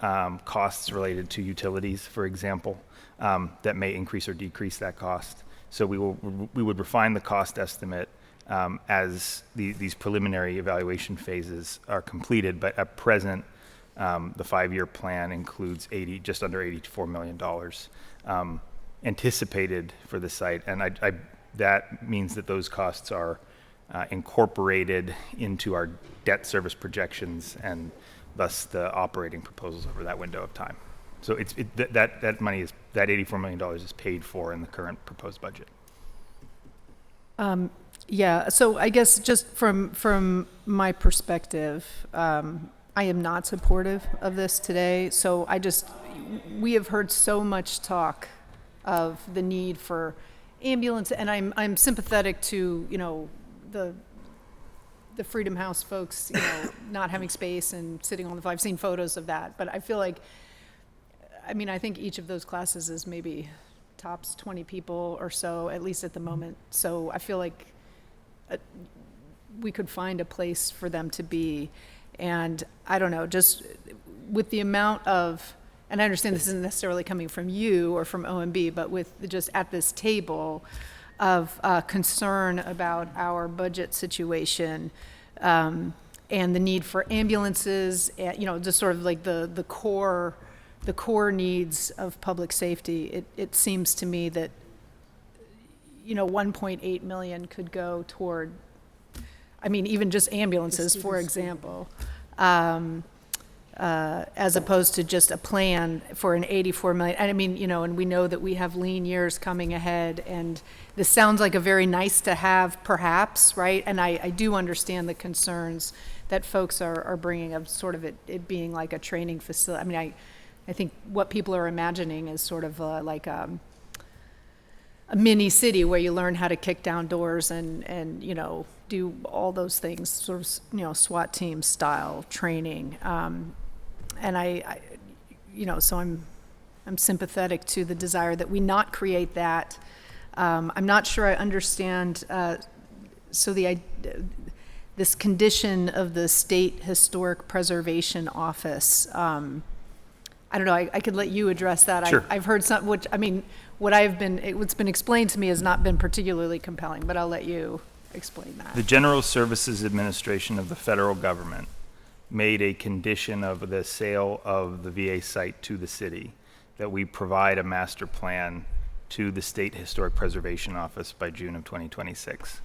costs related to utilities, for example, that may increase or decrease that cost. So we would refine the cost estimate as these preliminary evaluation phases are completed. But at present, the 5-year plan includes just under $84 million anticipated for the site, and that means that those costs are incorporated into our debt service projections and thus the operating proposals over that window of time. So that money that $84 million is paid for in the current proposed budget. So I guess just from my perspective, I am not supportive of this today. So we have heard so much talk of the need for ambulance, and I'm sympathetic to the Freedom House folks, not having space and sitting on the floor. I've seen photos of that, but I feel like, I think each of those classes is maybe tops 20 people or so, at least at the moment. So I feel like we could find a place for them to be. And I don't know, just with the amount of, and I understand this isn't necessarily coming from you or from OMB, but with just at this table of concern about our budget situation and the need for ambulances, just sort of like the core needs of public safety. It seems to me that 1.8 million could go toward, even just ambulances, for example, as opposed to just a plan for an 84 million. And we know that we have lean years coming ahead, and this sounds like a very nice to have, perhaps, right? And I do understand the concerns that folks are bringing of sort of it being like a training facility. I think what people are imagining is sort of like a mini city where you learn how to kick down doors and do all those things, sort of SWAT team style training. And so I'm sympathetic to the desire that we not create that. I'm not sure I understand. So this condition of the State Historic Preservation Office. I don't know, I could let you address that. Sure. I've heard some, what's been explained to me has not been particularly compelling, but I'll let you explain that. The General Services Administration of the federal government made a condition of the sale of the VA site to the city that we provide a master plan to the State Historic Preservation Office by June of 2026.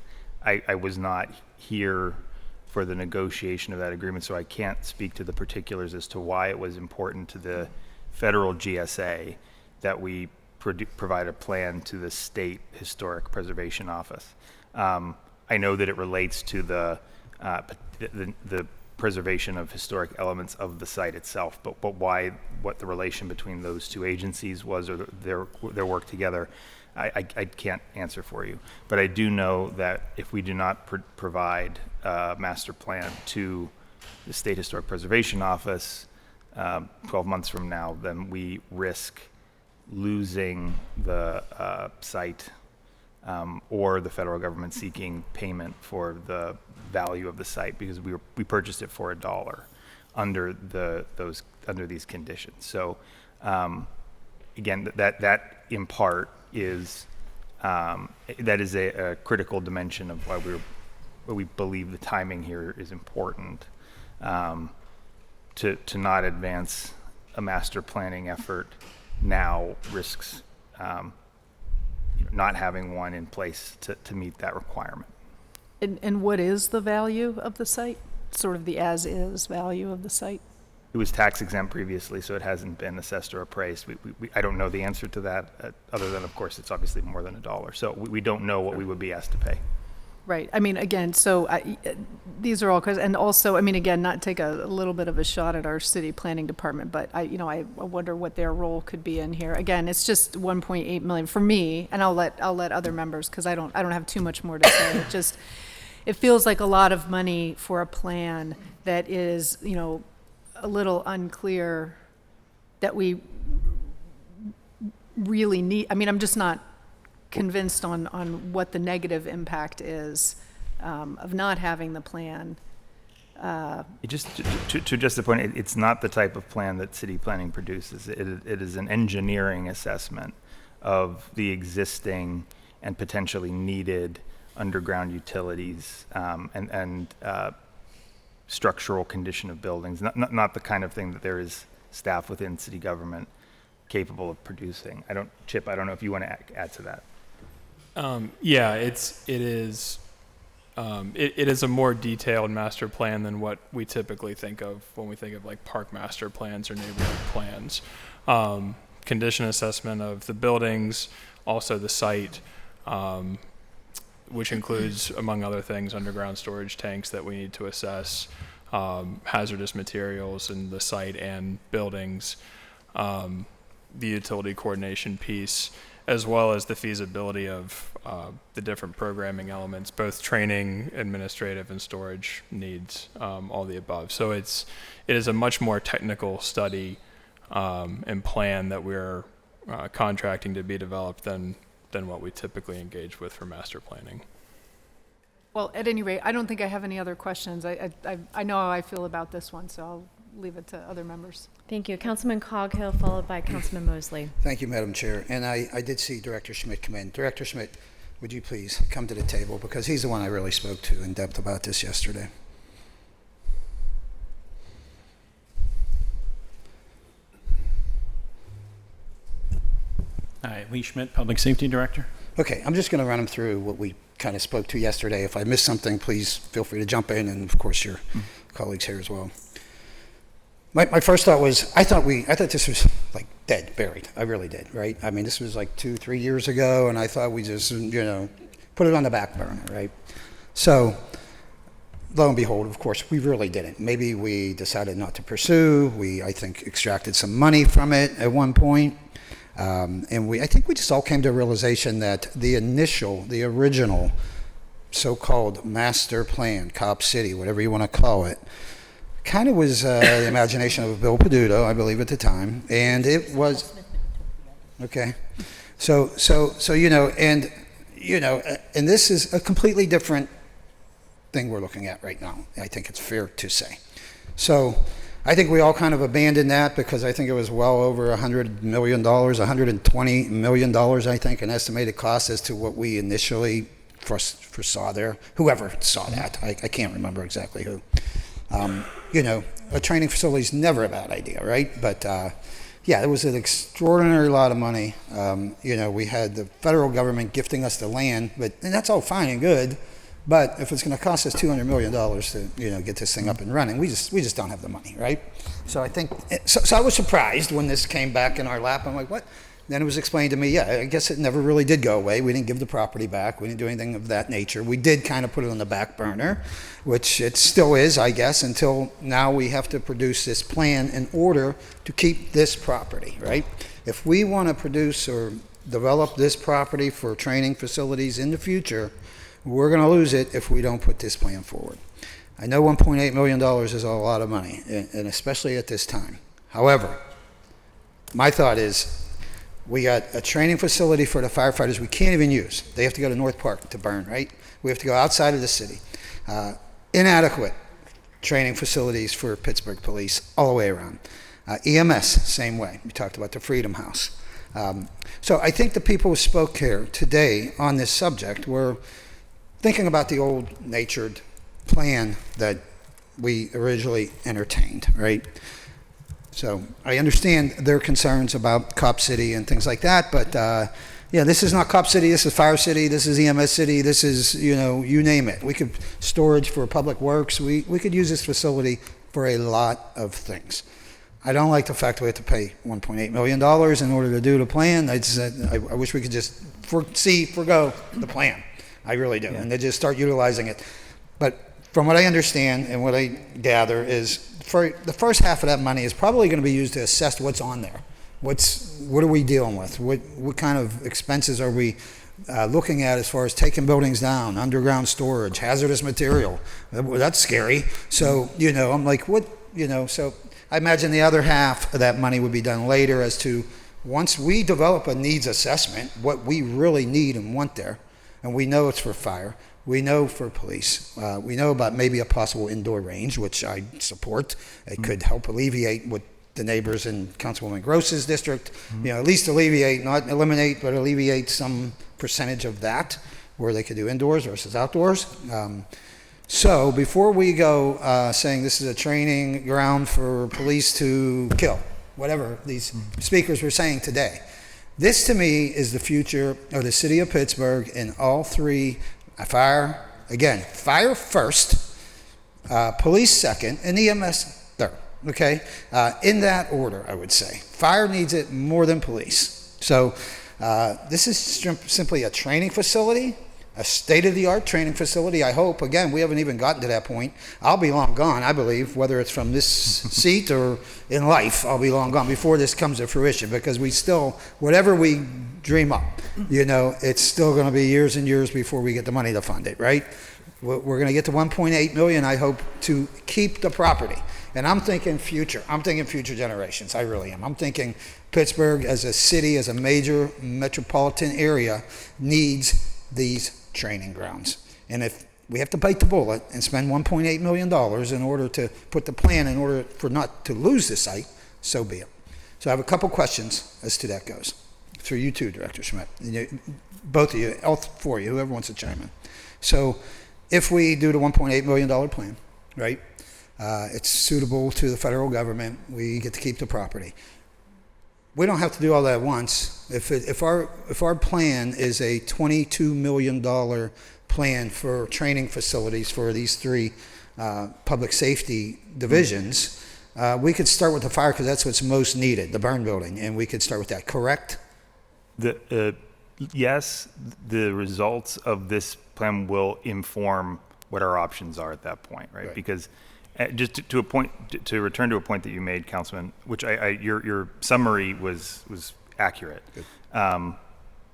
I was not here for the negotiation of that agreement, so I can't speak to the particulars as to why it was important to the federal GSA that we provide a plan to the State Historic Preservation Office. I know that it relates to the preservation of historic elements of the site itself, but what the relation between those two agencies was, or their work together, I can't answer for you. But I do know that if we do not provide a master plan to the State Historic Preservation Office 12 months from now, then we risk losing the site or the federal government seeking payment for the value of the site, because we purchased it for $1 under these conditions. So again, that in part is that is a critical dimension of why we believe the timing here is important, to not advance a master planning effort now risks not having one in place to meet that requirement. And what is the value of the site? Sort of the as-is value of the site? It was tax exempt previously, so it hasn't been assessed or appraised. I don't know the answer to that, other than, of course, it's obviously more than $1. So we don't know what we would be asked to pay. Right. I mean, again, so these are all, and also, I mean, again, not take a little bit of a shot at our city planning department, but I wonder what their role could be in here. Again, it's just 1.8 million for me, and I'll let other members, because I don't have too much more to say. It feels like a lot of money for a plan that is, a little unclear that we really need. I mean, I'm just not convinced on what the negative impact is of not having the plan. Just to just the point, it's not the type of plan that city planning produces. It is an engineering assessment of the existing and potentially needed underground utilities and structural condition of buildings. Not the kind of thing that there is staff within city government capable of producing. Chip, I don't know if you want to add to that. Yeah, it is a more detailed master plan than what we typically think of when we think of like park master plans or neighborhood plans. Condition assessment of the buildings, also the site, which includes, among other things, underground storage tanks that we need to assess, hazardous materials in the site and buildings, the utility coordination piece, as well as the feasibility of the different programming elements, both training, administrative, and storage needs, all the above. So it is a much more technical study and plan that we're contracting to be developed than what we typically engage with for master planning. Well, at any rate, I don't think I have any other questions. I know how I feel about this one, so I'll leave it to other members. Thank you. Councilman Coghill, followed by Councilman Mosley. Thank you, Madam Chair. And I did see Director Schmidt come in. Director Schmidt, would you please come to the table, because he's the one I really spoke to in depth about this yesterday. Hi, Lee Schmidt, Public Safety Director. Okay, I'm just going to run them through what we kind of spoke to yesterday. If I missed something, please feel free to jump in, and of course your colleagues here as well. My first thought was, I thought this was like dead, buried. I really did, right? I mean, this was like 2-3 years ago, and I thought we just, put it on the back burner, right? So, lo and behold, of course, we really didn't. Maybe we decided not to pursue. We, I think, extracted some money from it at one point. And I think we just all came to a realization that the original so-called master plan, Cop City, whatever you want to call it, kind of was the imagination of Bill Peduto, I believe, at the time, and it was okay. So and this is a completely different thing we're looking at right now. I think it's fair to say. So I think we all kind of abandoned that because I think it was well over $100 million, $120 million, I think, an estimated cost as to what we initially foresaw there. Whoever saw that, I can't remember exactly who. You know, a training facility is never a bad idea, right? But yeah, it was an extraordinary lot of money. You know, we had the federal government gifting us the land, and that's all fine and good. But if it's going to cost us $200 million to, you know, get this thing up and running, we just don't have the money, right? So I think, so I was surprised when this came back in our lap. I'm like, what? Then it was explained to me, yeah, I guess it never really did go away. We didn't give the property back. We didn't do anything of that nature. We did kind of put it on the back burner, which it still is, I guess, until now we have to produce this plan in order to keep this property, right? If we want to produce or develop this property for training facilities in the future, we're going to lose it if we don't put this plan forward. I know $1.8 million is a lot of money, and especially at this time. However, my thought is, we got a training facility for the firefighters we can't even use. They have to go to North Park to burn, right? We have to go outside of the city. Inadequate training facilities for Pittsburgh police all the way around. EMS, same way. We talked about the Freedom House. So I think the people who spoke here today on this subject were thinking about the old-natured plan that we originally entertained, right? So I understand their concerns about Cop City and things like that, but yeah, this is not Cop City, this is Fire City, this is EMS City, this is, you know, you name it. We could storage for public works. We could use this facility for a lot of things. I don't like the fact we have to pay $1.8 million in order to do the plan. I wish we could just forgo the plan. I really do, and they just start utilizing it. But from what I understand and what I gather is, for the first half of that money is probably going to be used to assess what's on there. What are we dealing with? What kind of expenses are we looking at as far as taking buildings down, underground storage, hazardous material? That's scary. So, you know, I'm like, what, you know, so I imagine the other half of that money would be done later as to once we develop a needs assessment, what we really need and want there, and we know it's for fire. We know for police. We know about maybe a possible indoor range, which I support. It could help alleviate what the neighbors in Councilwoman Gross's district, you know, at least alleviate, not eliminate, but alleviate some percentage of that, where they could do indoors versus outdoors. So before we go saying this is a training ground for police to kill, whatever these speakers were saying today, this to me is the future of the city of Pittsburgh in all three. Fire, again, fire first, police second, and EMS third, okay? In that order, I would say. Fire needs it more than police. So this is simply a training facility, a state-of-the-art training facility. I hope, again, we haven't even gotten to that point. I'll be long gone, I believe, whether it's from this seat or in life, I'll be long gone before this comes to fruition, because we still, whatever we dream up, you know, it's still going to be years and years before we get the money to fund it, right? We're going to get to 1.8 million, I hope, to keep the property. And I'm thinking future. I'm thinking future generations. I really am. I'm thinking Pittsburgh as a city, as a major metropolitan area, needs these training grounds. And if we have to bite the bullet and spend $1.8 million in order to put the plan in order for not to lose the site, so be it. So I have a couple questions as to that goes. Through you too, Director Schmidt. Both of you, all four of you, whoever wants to chime in. So if we do the $1.8 million plan, right, it's suitable to the federal government, we get to keep the property. We don't have to do all that at once. If our plan is a $22 million plan for training facilities for these three public safety divisions, we could start with the fire because that's what's most needed, the burn building, and we could start with that, correct? Yes, the results of this plan will inform what our options are at that point, right? Because just to return to a point that you made, Councilman, which your summary was accurate.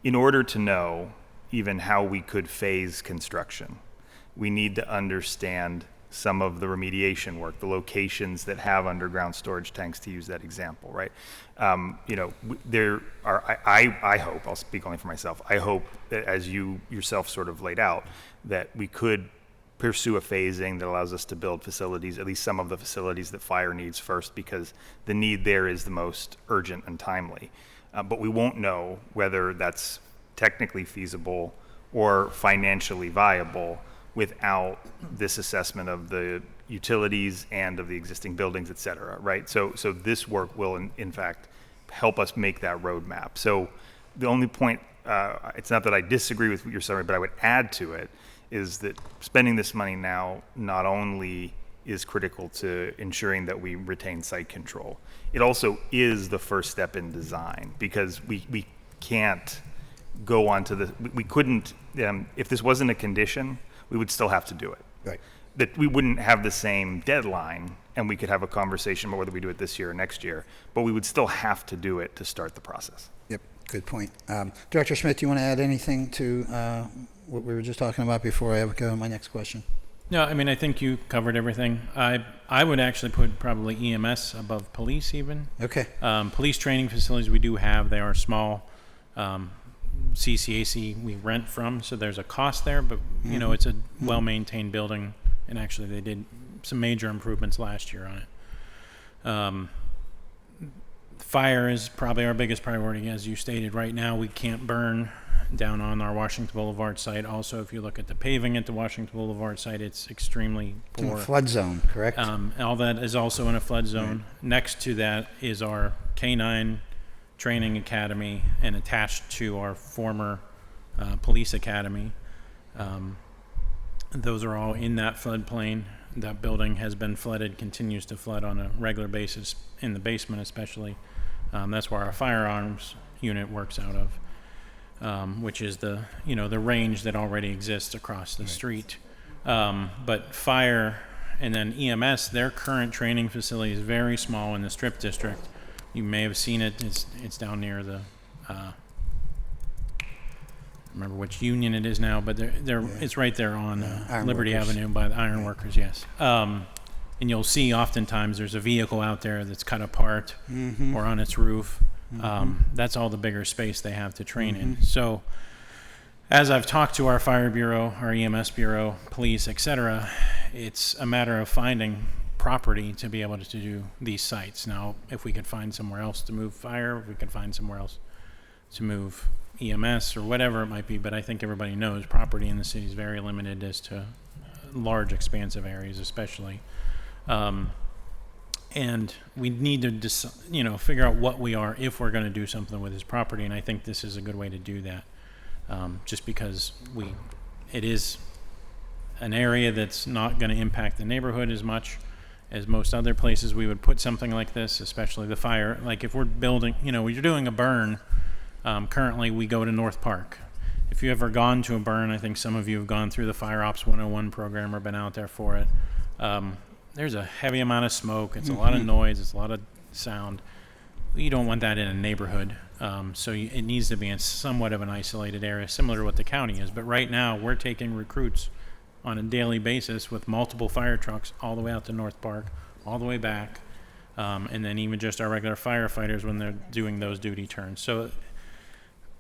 In order to know even how we could phase construction, we need to understand some of the remediation work, the locations that have underground storage tanks, to use that example, right? You know, there are, I hope, I'll speak only for myself, I hope that as you yourself sort of laid out, that we could pursue a phasing that allows us to build facilities, at least some of the facilities that fire needs first, because the need there is the most urgent and timely. But we won't know whether that's technically feasible or financially viable without this assessment of the utilities and of the existing buildings, et cetera, right? So this work will, in fact, help us make that roadmap. So the only point, it's not that I disagree with your summary, but I would add to it, is that spending this money now not only is critical to ensuring that we retain site control, it also is the first step in design, because we can't go on to we couldn't, if this wasn't a condition, we would still have to do it. Right. That we wouldn't have the same deadline, and we could have a conversation about whether we do it this year or next year, but we would still have to do it to start the process. Yep, good point. Director Schmidt, do you want to add anything to what we were just talking about before I go to my next question? No, I mean, I think you covered everything. I would actually put probably EMS above police even. Okay. Police training facilities we do have, they are small. CCAC we rent from, so there's a cost there, but you know, it's a well-maintained building, and actually they did some major improvements last year on it. Fire is probably our biggest priority, as you stated. Right now we can't burn down on our Washington Boulevard site. Also, if you look at the paving at the Washington Boulevard site, it's extremely poor. It's in a flood zone, correct? All that is also in a flood zone. Right. Next to that is our K-9 training academy, and attached to our former police academy. Those are all in that floodplain. That building has been flooded, continues to flood on a regular basis, in the basement especially. That's where our firearms unit works out of, which is the range that already exists across the street. But fire and then EMS, their current training facility is very small in the Strip District. You may have seen it. It's down near the. I don't remember which union it is now, but it's right there on Liberty Avenue by the Iron Workers. Yes, and you'll see oftentimes there's a vehicle out there that's cut apart or on its roof. That's all the bigger space they have to train in. So, as I've talked to our fire bureau, our EMS bureau, police, etc., it's a matter of finding property to be able to do these sites. Now, if we could find somewhere else to move fire, if we could find somewhere else to move EMS or whatever it might be, but I think everybody knows property in the city is very limited as to large expansive areas especially. And we need to figure out what we are if we're going to do something with this property, and I think this is a good way to do that, just because it is an area that's not going to impact the neighborhood as much as most other places we would put something like this, especially the fire. Like if we're building, when you're doing a burn, currently we go to North Park. If you've ever gone to a burn, I think some of you have gone through the Fire Ops 101 program or been out there for it. There's a heavy amount of smoke. It's a lot of noise. It's a lot of sound. You don't want that in a neighborhood. So it needs to be in somewhat of an isolated area, similar to what the county is. But right now we're taking recruits on a daily basis with multiple fire trucks all the way out to North Park, all the way back, and then even just our regular firefighters when they're doing those duty turns. So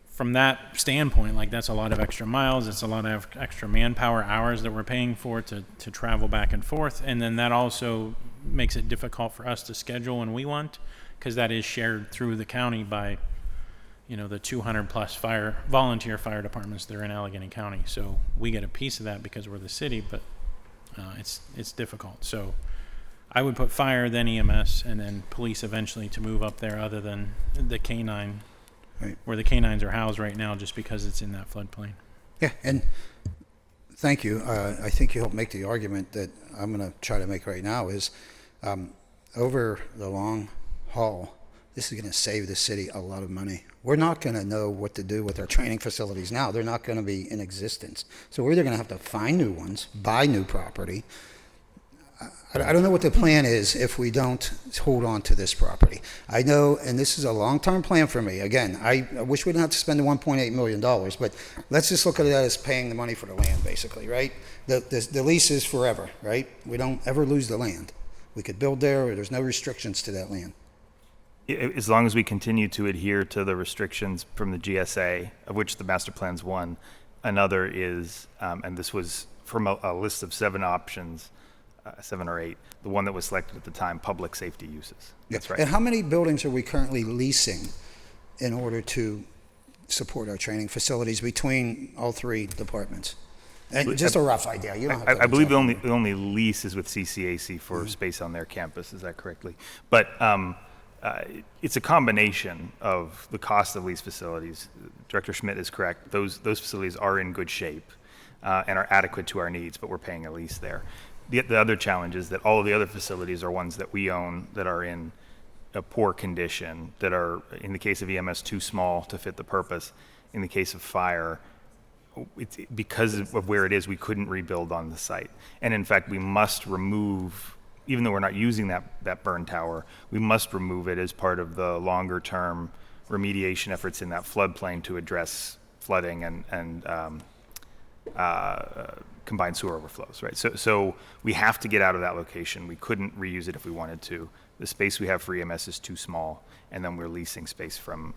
from that standpoint, that's a lot of extra miles, it's a lot of extra manpower hours that we're paying for to travel back and forth, and then that also makes it difficult for us to schedule when we want, because that is shared through the county by the 200 plus volunteer fire departments that are in Allegheny County. So we get a piece of that because we're the city, but it's difficult. So I would put fire, then EMS, and then police eventually to move up there, other than the K-9, right, where the K-9s are housed right now, just because it's in that floodplain. Yeah, and thank you. I think you helped make the argument that I'm going to try to make right now is over the long haul, this is going to save the city a lot of money. We're not going to know what to do with our training facilities now. They're not going to be in existence. So we're either going to have to find new ones, buy new property. I don't know what the plan is if we don't hold on to this property. I know, and this is a long-term plan for me. Again, I wish we didn't have to spend the $1.8 million, but let's just look at it as paying the money for the land, basically, right? The lease is forever, right? We don't ever lose the land. We could build there, or there's no restrictions to that land. As long as we continue to adhere to the restrictions from the GSA, of which the master plan's one, another is, and this was from a list of 7 options, 7 or 8, the one that was selected at the time, public safety uses. That's right. And how many buildings are we currently leasing in order to support our training facilities between all 3 departments? And just a rough idea. You don't have to I believe the only lease is with CCAC for space on their campus. Is that correctly? But it's a combination of the cost of lease facilities. Director Schmidt is correct. Those facilities are in good shape and are adequate to our needs, but we're paying a lease there. The other challenge is that all of the other facilities are ones that we own that are in a poor condition, that are, in the case of EMS, too small to fit the purpose. In the case of fire, it's because of where it is, we couldn't rebuild on the site. And in fact, we must remove, even though we're not using that burn tower, we must remove it as part of the longer term remediation efforts in that floodplain to address flooding and combined sewer overflows, right? So we have to get out of that location. We couldn't reuse it if we wanted to. The space we have for EMS is too small, and then we're leasing space from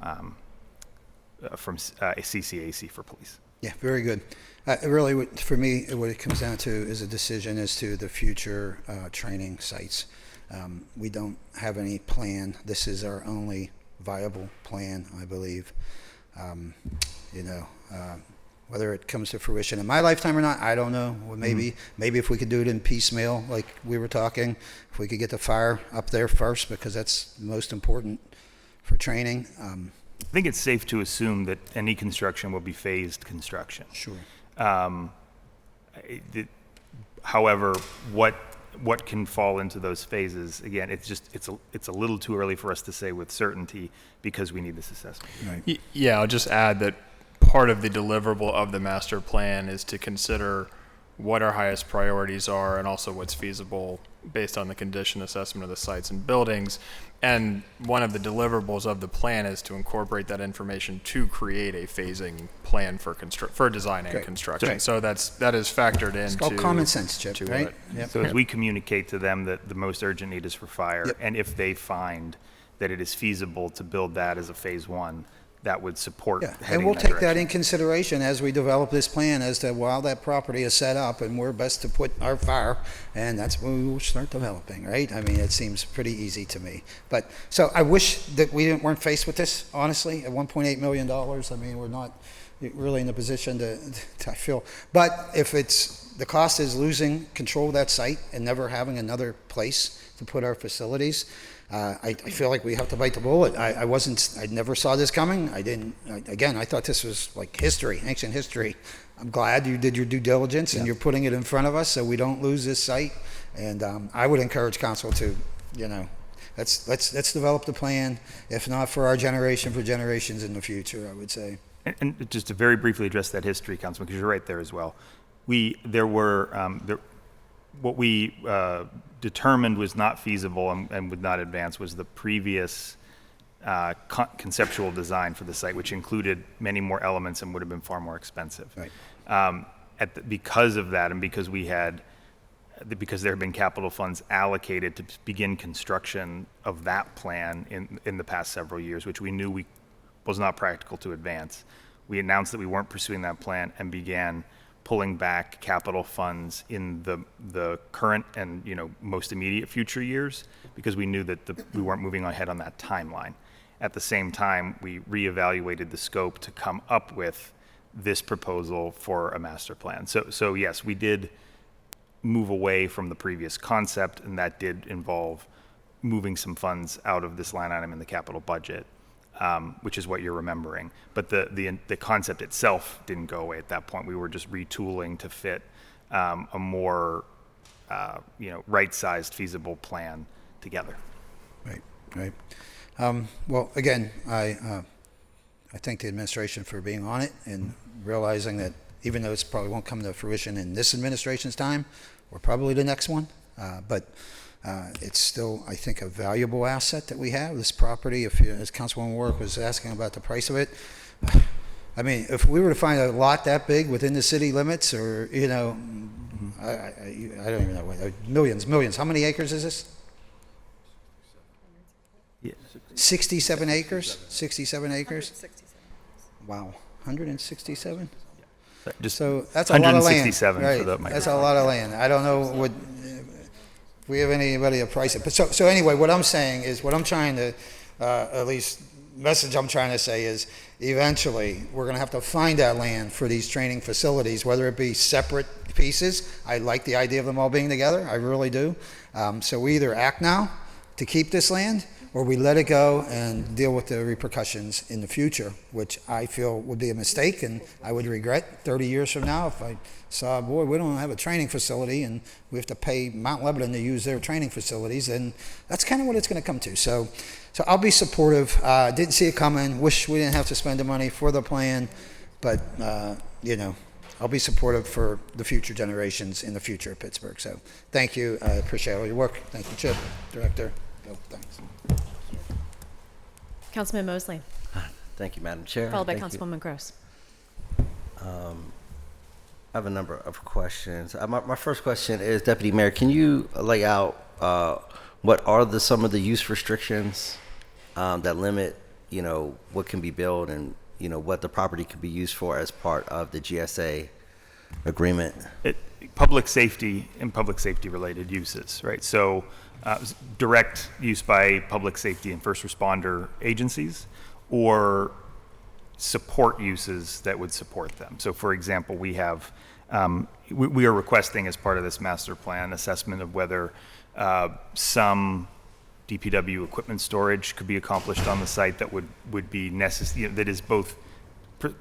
CCAC for police. Yeah, very good. Really, for me, what it comes down to is a decision as to the future training sites. We don't have any plan. This is our only viable plan, I believe. Whether it comes to fruition in my lifetime or not, I don't know. Well, maybe if we could do it in piecemeal, like we were talking, if we could get the fire up there first, because that's most important for training. I think it's safe to assume that any construction will be phased construction. Sure. However, what can fall into those phases? Again, it's a little too early for us to say with certainty because we need this assessment. Right. Yeah, I'll just add that part of the deliverable of the master plan is to consider what our highest priorities are and also what's feasible based on the condition assessment of the sites and buildings. And one of the deliverables of the plan is to incorporate that information to create a phasing plan for design and construction. Great. So that is factored into. It's called common sense, Chip, right? Yep. So as we communicate to them that the most urgent need is for fire, Yep. and if they find that it is feasible to build that as a phase 1, that would support Yeah, heading and we'll that take that direction. in consideration as we develop this plan as to while that property is set up and where best to put our fire, and that's when we will start developing, right? I mean, it seems pretty easy to me. But, so I wish that we weren't faced with this, honestly, at $1.8 million. I mean, we're not really in a position to feel, but if the cost is losing control of that site and never having another place to put our facilities, I feel like we have to bite the bullet. I never saw this coming. I thought this was like history, ancient history. I'm glad you did your due diligence and you're putting it in front of us so we don't lose this site. And I would encourage council to, let's develop the plan, if not for our generation, for generations in the future, I would say. And just to very briefly address that history, Councilman, because you're right there as well. What we determined was not feasible and would not advance was the previous conceptual design for the site, which included many more elements and would have been far more expensive. Right. Because of that, and because there have been capital funds allocated to begin construction of that plan in the past several years, which we knew was not practical to advance, we announced that we weren't pursuing that plan and began pulling back capital funds in the current and most immediate future years because we knew that we weren't moving ahead on that timeline. At the same time, we reevaluated the scope to come up with this proposal for a master plan. So yes, we did move away from the previous concept, and that did involve moving some funds out of this line item in the capital budget. Which is what you're remembering. But the concept itself didn't go away at that point. We were just retooling to fit a more right-sized, feasible plan together. Right. Well, again, I thank the administration for being on it and realizing that even though it probably won't come to fruition in this administration's time, or probably the next one, but it's still, I think, a valuable asset that we have, this property. As Councilwoman Warwick was asking about the price of it, I mean, if we were to find a lot that big within the city limits, or, I don't even know, millions. How many acres is this? 67 acres? 67 acres? 167. Wow, 167? Just So that's a lot of land. 167 right. for the That's a lot of land. I don't know what, if we have anybody to price it. But so anyway, what I'm saying is, what I'm trying to, at least message I'm trying to say is, eventually, we're going to have to find that land for these training facilities, whether it be separate pieces. I like the idea of them all being together. I really do. So we either act now to keep this land, or we let it go and deal with the repercussions in the future, which I feel would be a mistake, and I would regret 30 years from now if I saw, boy, we don't have a training facility and we have to pay Mount Lebanon to use their training facilities, and that's kind of what it's going to come to. So I'll be supportive. Didn't see it coming. Wish we didn't have to spend the money for the plan, but I'll be supportive for the future generations in the future of Pittsburgh. So thank you. I appreciate all your work. Thank you, Chip, Director. Bill, thanks. Councilman Mosley, Thank you, Madam Chair. followed by Thank you. Councilwoman Gross. I have a number of questions. My first question is, Deputy Mayor, can you lay out what are some of the use restrictions that limit, what can be built and, what the property could be used for as part of the GSA agreement? Public safety and public safety related uses, right? So direct use by public safety and first responder agencies, or support uses that would support them. So for example, we have, we are requesting as part of this master plan assessment of whether some DPW equipment storage could be accomplished on the site that would be necessary, that is both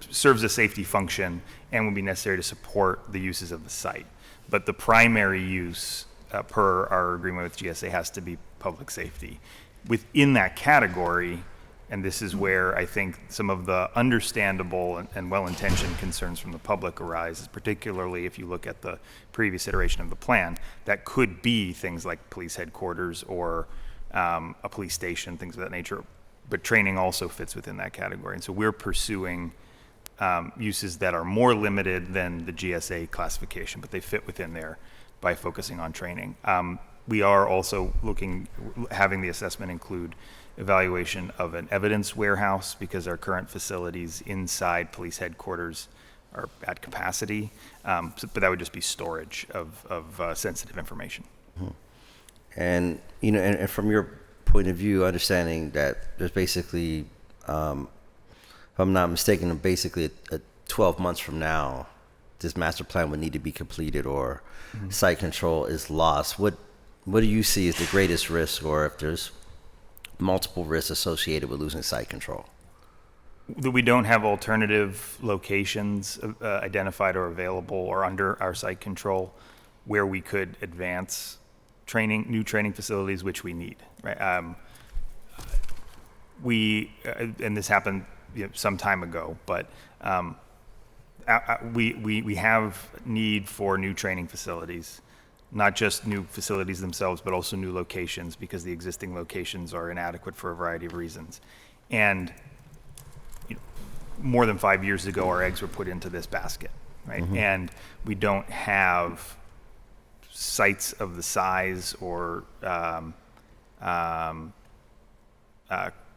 serves a safety function and would be necessary to support the uses of the site. But the primary use per our agreement with GSA has to be public safety. Within that category, and this is where I think some of the understandable and well-intentioned concerns from the public arise, particularly if you look at the previous iteration of the plan, that could be things like police headquarters or a police station, things of that nature. But training also fits within that category. And so we're pursuing uses that are more limited than the GSA classification, but they fit within there by focusing on training. We are also having the assessment include evaluation of an evidence warehouse, because our current facilities inside police headquarters are at capacity, but that would just be storage of sensitive information. Mm-hmm. And and from your point of view, understanding that there's basically, if I'm not mistaken, basically a 12 months from now, this master plan would need to be completed, or site control is lost. What do you see as the greatest risk, or if there's multiple risks associated with losing site control? That we don't have alternative locations identified or available or under our site control where we could advance training, new training facilities, which we need, right? And this happened some time ago, but we have need for new training facilities, not just new facilities themselves, but also new locations, because the existing locations are inadequate for a variety of reasons. And more than 5 years ago, our eggs were put into this basket, right? Mm-hmm. And we don't have sites of the size or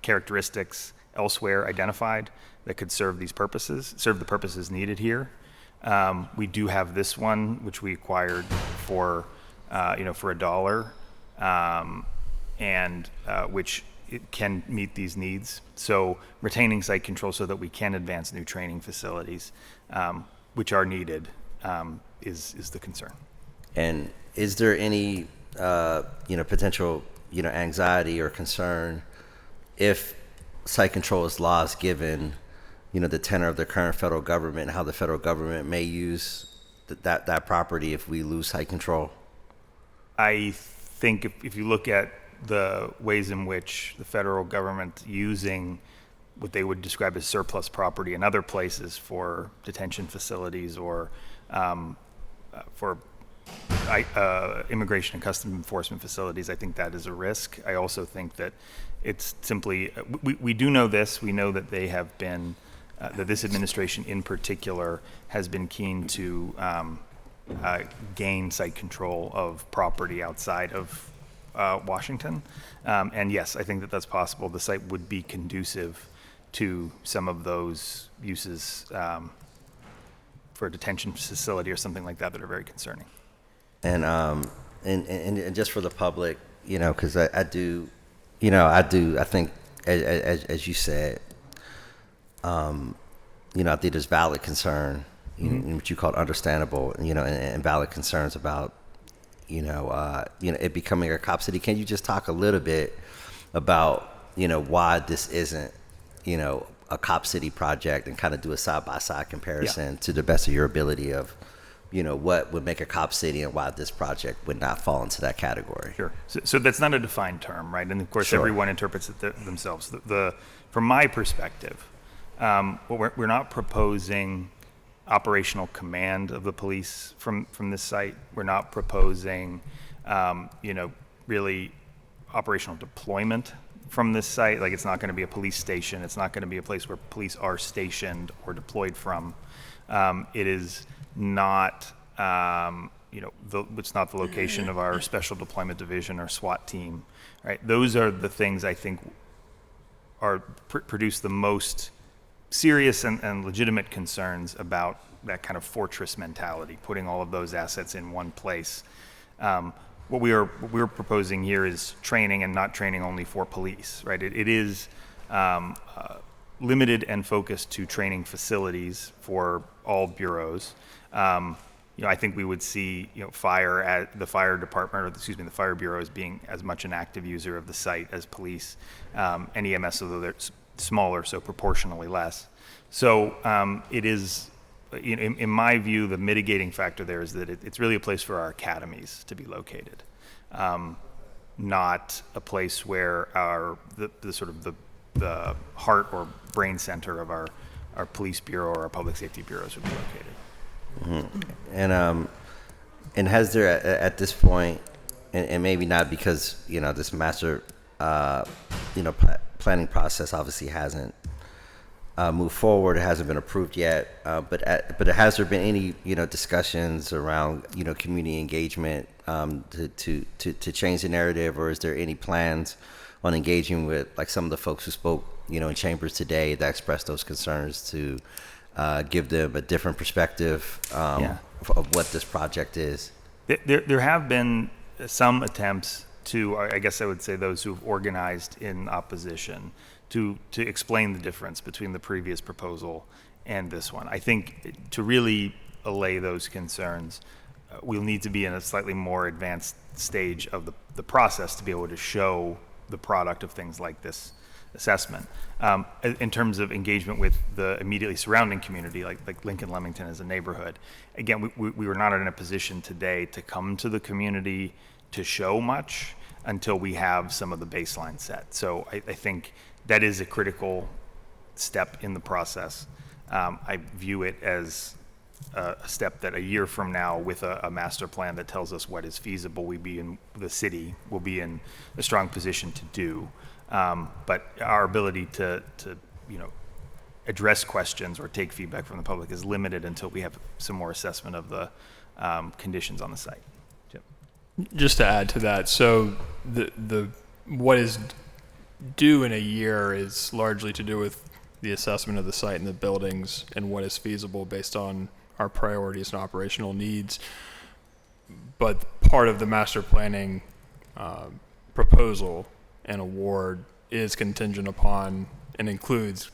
characteristics elsewhere identified that could serve these purposes, serve the purposes needed here. We do have this one, which we acquired for $1, and which it can meet these needs. So retaining site control so that we can advance new training facilities, which are needed, is the concern. And is there any potential anxiety or concern if site control is lost, given the tenor of the current federal government and how the federal government may use that property if we lose site control? I think if you look at the ways in which the federal government using what they would describe as surplus property in other places for detention facilities or for immigration and customs enforcement facilities, I think that is a risk. I also think that it's simply, we do know this, we know that they have been, that this administration in particular has been keen to gain site control of property outside of Washington. And yes, I think that that's possible. The site would be conducive to some of those uses for a detention facility or something like that are very concerning. And just for the public, because I think as you said, I think there's valid concern, what you called understandable, and valid concerns about, it becoming a cop city. Can you just talk a little bit about, why this isn't, a cop city project, and kind of do a side-by-side comparison to the best of your ability of, what would make a cop city and why this project would not fall into that category? Sure. So that's not a defined term, right? And of course, everyone interprets it themselves. From my perspective, we're not proposing operational command of the police from this site. We're not proposing, really operational deployment from this site. Like, it's not going to be a police station. It's not going to be a place where police are stationed or deployed from. It is not, it's not the location of our special deployment division or SWAT team, right? Those are the things I think produce the most serious and legitimate concerns about that kind of fortress mentality, putting all of those assets in one place. What we're proposing here is training, and not training only for police, right? It is limited and focused to training facilities for all bureaus. I think we would see, fire at the fire department, the fire bureau as being as much an active user of the site as police, and EMS, although they're smaller, so proportionally less. So it is, in my view, the mitigating factor there is that it's really a place for our academies to be located, not a place where the heart or brain center of our police bureau or our public safety bureaus would be located. Mm-hmm. And has there at this point, and maybe not because this master planning process obviously hasn't moved forward, it hasn't been approved yet, but has there been any discussions around community engagement to change the narrative, or is there any plans on engaging with like some of the folks who spoke in chambers today that expressed those concerns to give them a different perspective of what this project is? There have been some attempts to, I guess I would say, those who've organized in opposition to explain the difference between the previous proposal and this one. I think to really allay those concerns, we'll need to be in a slightly more advanced stage of the process to be able to show the product of things like this assessment. In terms of engagement with the immediately surrounding community, like Lincoln Leamington as a neighborhood, again, we were not in a position today to come to the community to show much until we have some of the baseline set. So I think that is a critical step in the process. I view it as a step that a year from now, with a master plan that tells us what is feasible, the city will be in a strong position to do. But our ability to address questions or take feedback from the public is limited until we have some more assessment of the conditions on the site. Jim. Just to add to that, so the what is due in a year is largely to do with the assessment of the site and the buildings and what is feasible based on our priorities and operational needs. But part of the master planning proposal and award is contingent upon and includes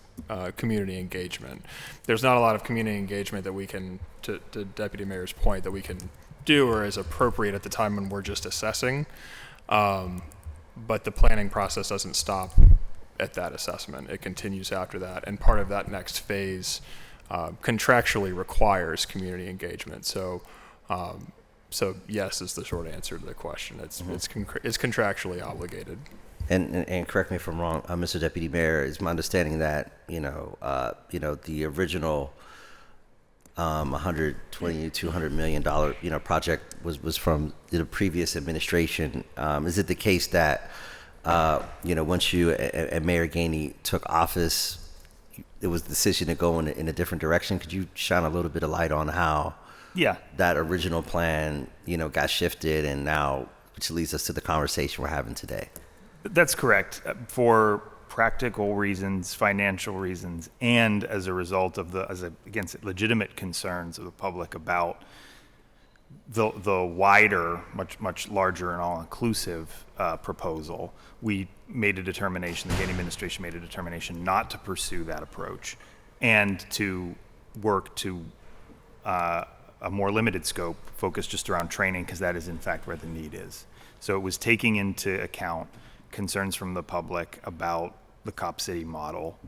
community engagement. There's not a lot of community engagement that we can, to Deputy Mayor's point, that we can do or is appropriate at the time when we're just assessing. But the planning process doesn't stop at that assessment. It continues after that. And part of that next phase contractually requires community engagement. So yes is the short answer to the question. It's contractually obligated. And correct me if I'm wrong, Mr. Deputy Mayor, is my understanding that the original $120 to $200 million project was from the previous administration. Is it the case that once you and Mayor Gainey took office, it was the decision to go in a different direction? Could you shine a little bit of light on how that original plan got shifted, and now, which leads us to the conversation we're having today? That's correct. For practical reasons, financial reasons, and as a result of against legitimate concerns of the public about the wider, much larger and all-inclusive proposal, we made a determination, the Gainey administration made a determination not to pursue that approach and to work to a more limited scope, focused just around training, because that is in fact where the need is. So it was taking into account concerns from the public about the Cop City model,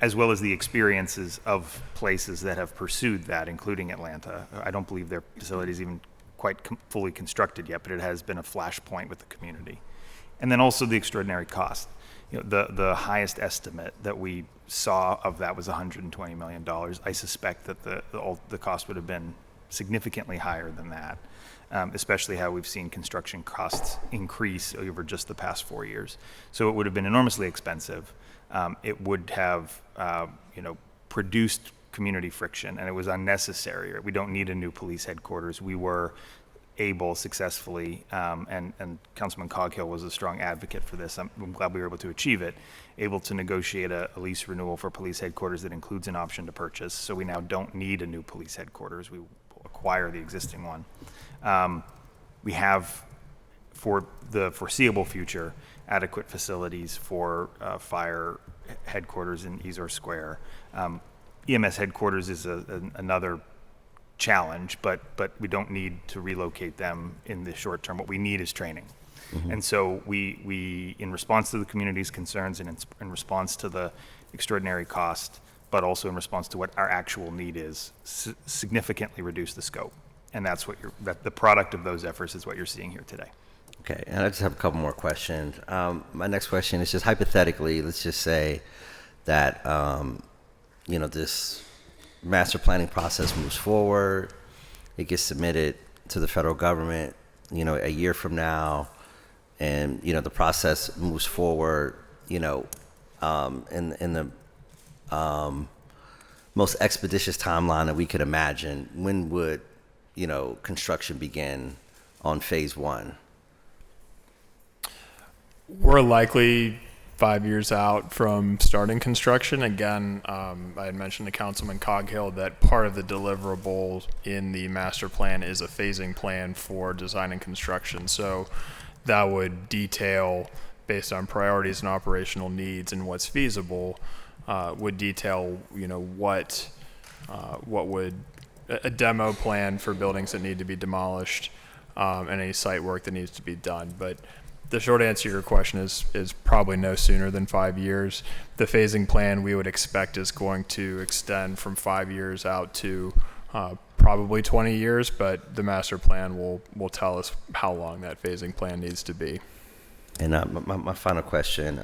as well as the experiences of places that have pursued that, including Atlanta. I don't believe their facility is even quite fully constructed yet, but it has been a flashpoint with the community. And then also the extraordinary cost. The highest estimate that we saw of that was $120 million. I suspect that the cost would have been significantly higher than that, especially how we've seen construction costs increase over just the past 4 years. So it would have been enormously expensive. It would have, produced community friction, and it was unnecessary. We don't need a new police headquarters. We were able successfully, and Councilman Coghill was a strong advocate for this. I'm glad we were able to achieve it, able to negotiate a lease renewal for police headquarters that includes an option to purchase. So we now don't need a new police headquarters. We acquire the existing one. We have, for the foreseeable future, adequate facilities for fire headquarters in Easor Square. EMS headquarters is another challenge, but we don't need to relocate them in the short term. What we need is training. Mm-hmm. And so we, in response to the community's concerns and in response to the extraordinary cost, but also in response to what our actual need is, significantly reduce the scope. And that's what the product of those efforts is what you're seeing here today. Okay, and I just have a couple more questions. My next question is just hypothetically, let's just say that, this master planning process moves forward, it gets submitted to the federal government, a year from now, and, the process moves forward, in the most expeditious timeline that we could imagine. When would, construction begin on phase 1? We're likely 5 years out from starting construction. Again, I had mentioned to Councilman Coghill that part of the deliverable in the master plan is a phasing plan for design and construction. So that would detail, based on priorities and operational needs and what's feasible, would detail, what would a demo plan for buildings that need to be demolished, and any site work that needs to be done. But the short answer to your question is probably no sooner than 5 years. The phasing plan we would expect is going to extend from 5 years out to probably 20 years, but the master plan will tell us how long that phasing plan needs to be. And my final question,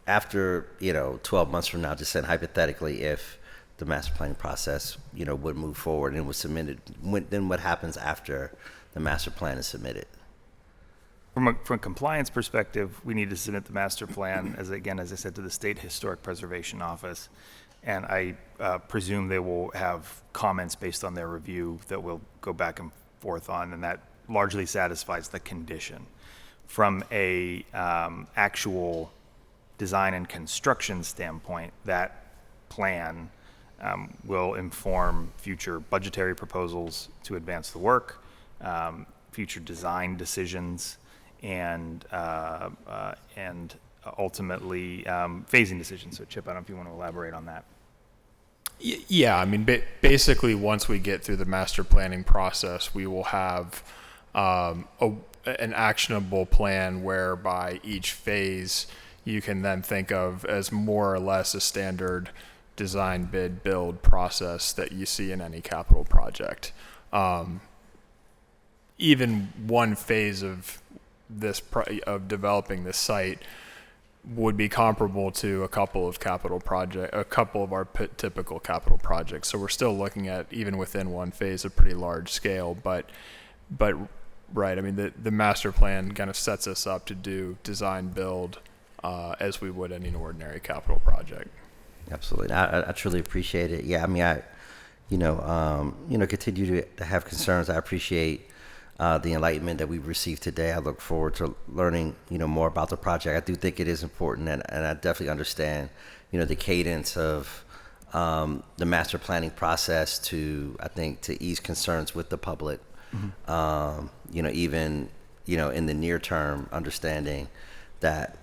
after 12 months from now, just saying hypothetically, if the master planning process would move forward and was submitted, then what happens after the master plan is submitted? From a compliance perspective, we need to submit the master plan, as I said, to the State Historic Preservation Office. And I presume they will have comments based on their review that we'll go back and forth on, and that largely satisfies the condition. From a actual design and construction standpoint, that plan will inform future budgetary proposals to advance the work, future design decisions, and ultimately phasing decisions. So Chip, I don't know if you want to elaborate on that. Yeah, I mean, basically once we get through the master planning process, we will have an actionable plan whereby each phase you can then think of as more or less a standard design, bid, build process that you see in any capital project. Even one phase of of developing this site would be comparable to a couple of our typical capital projects. So we're still looking at, even within one phase, a pretty large scale. But right, I mean, the master plan kind of sets us up to do design build as we would any ordinary capital project. Absolutely, I truly appreciate it. Yeah, I mean, I continue to have concerns. I appreciate the enlightenment that we've received today. I look forward to learning, more about the project. I do think it is important, and I definitely understand, the cadence of the master planning process to ease concerns with the public. Even, in the near term, understanding that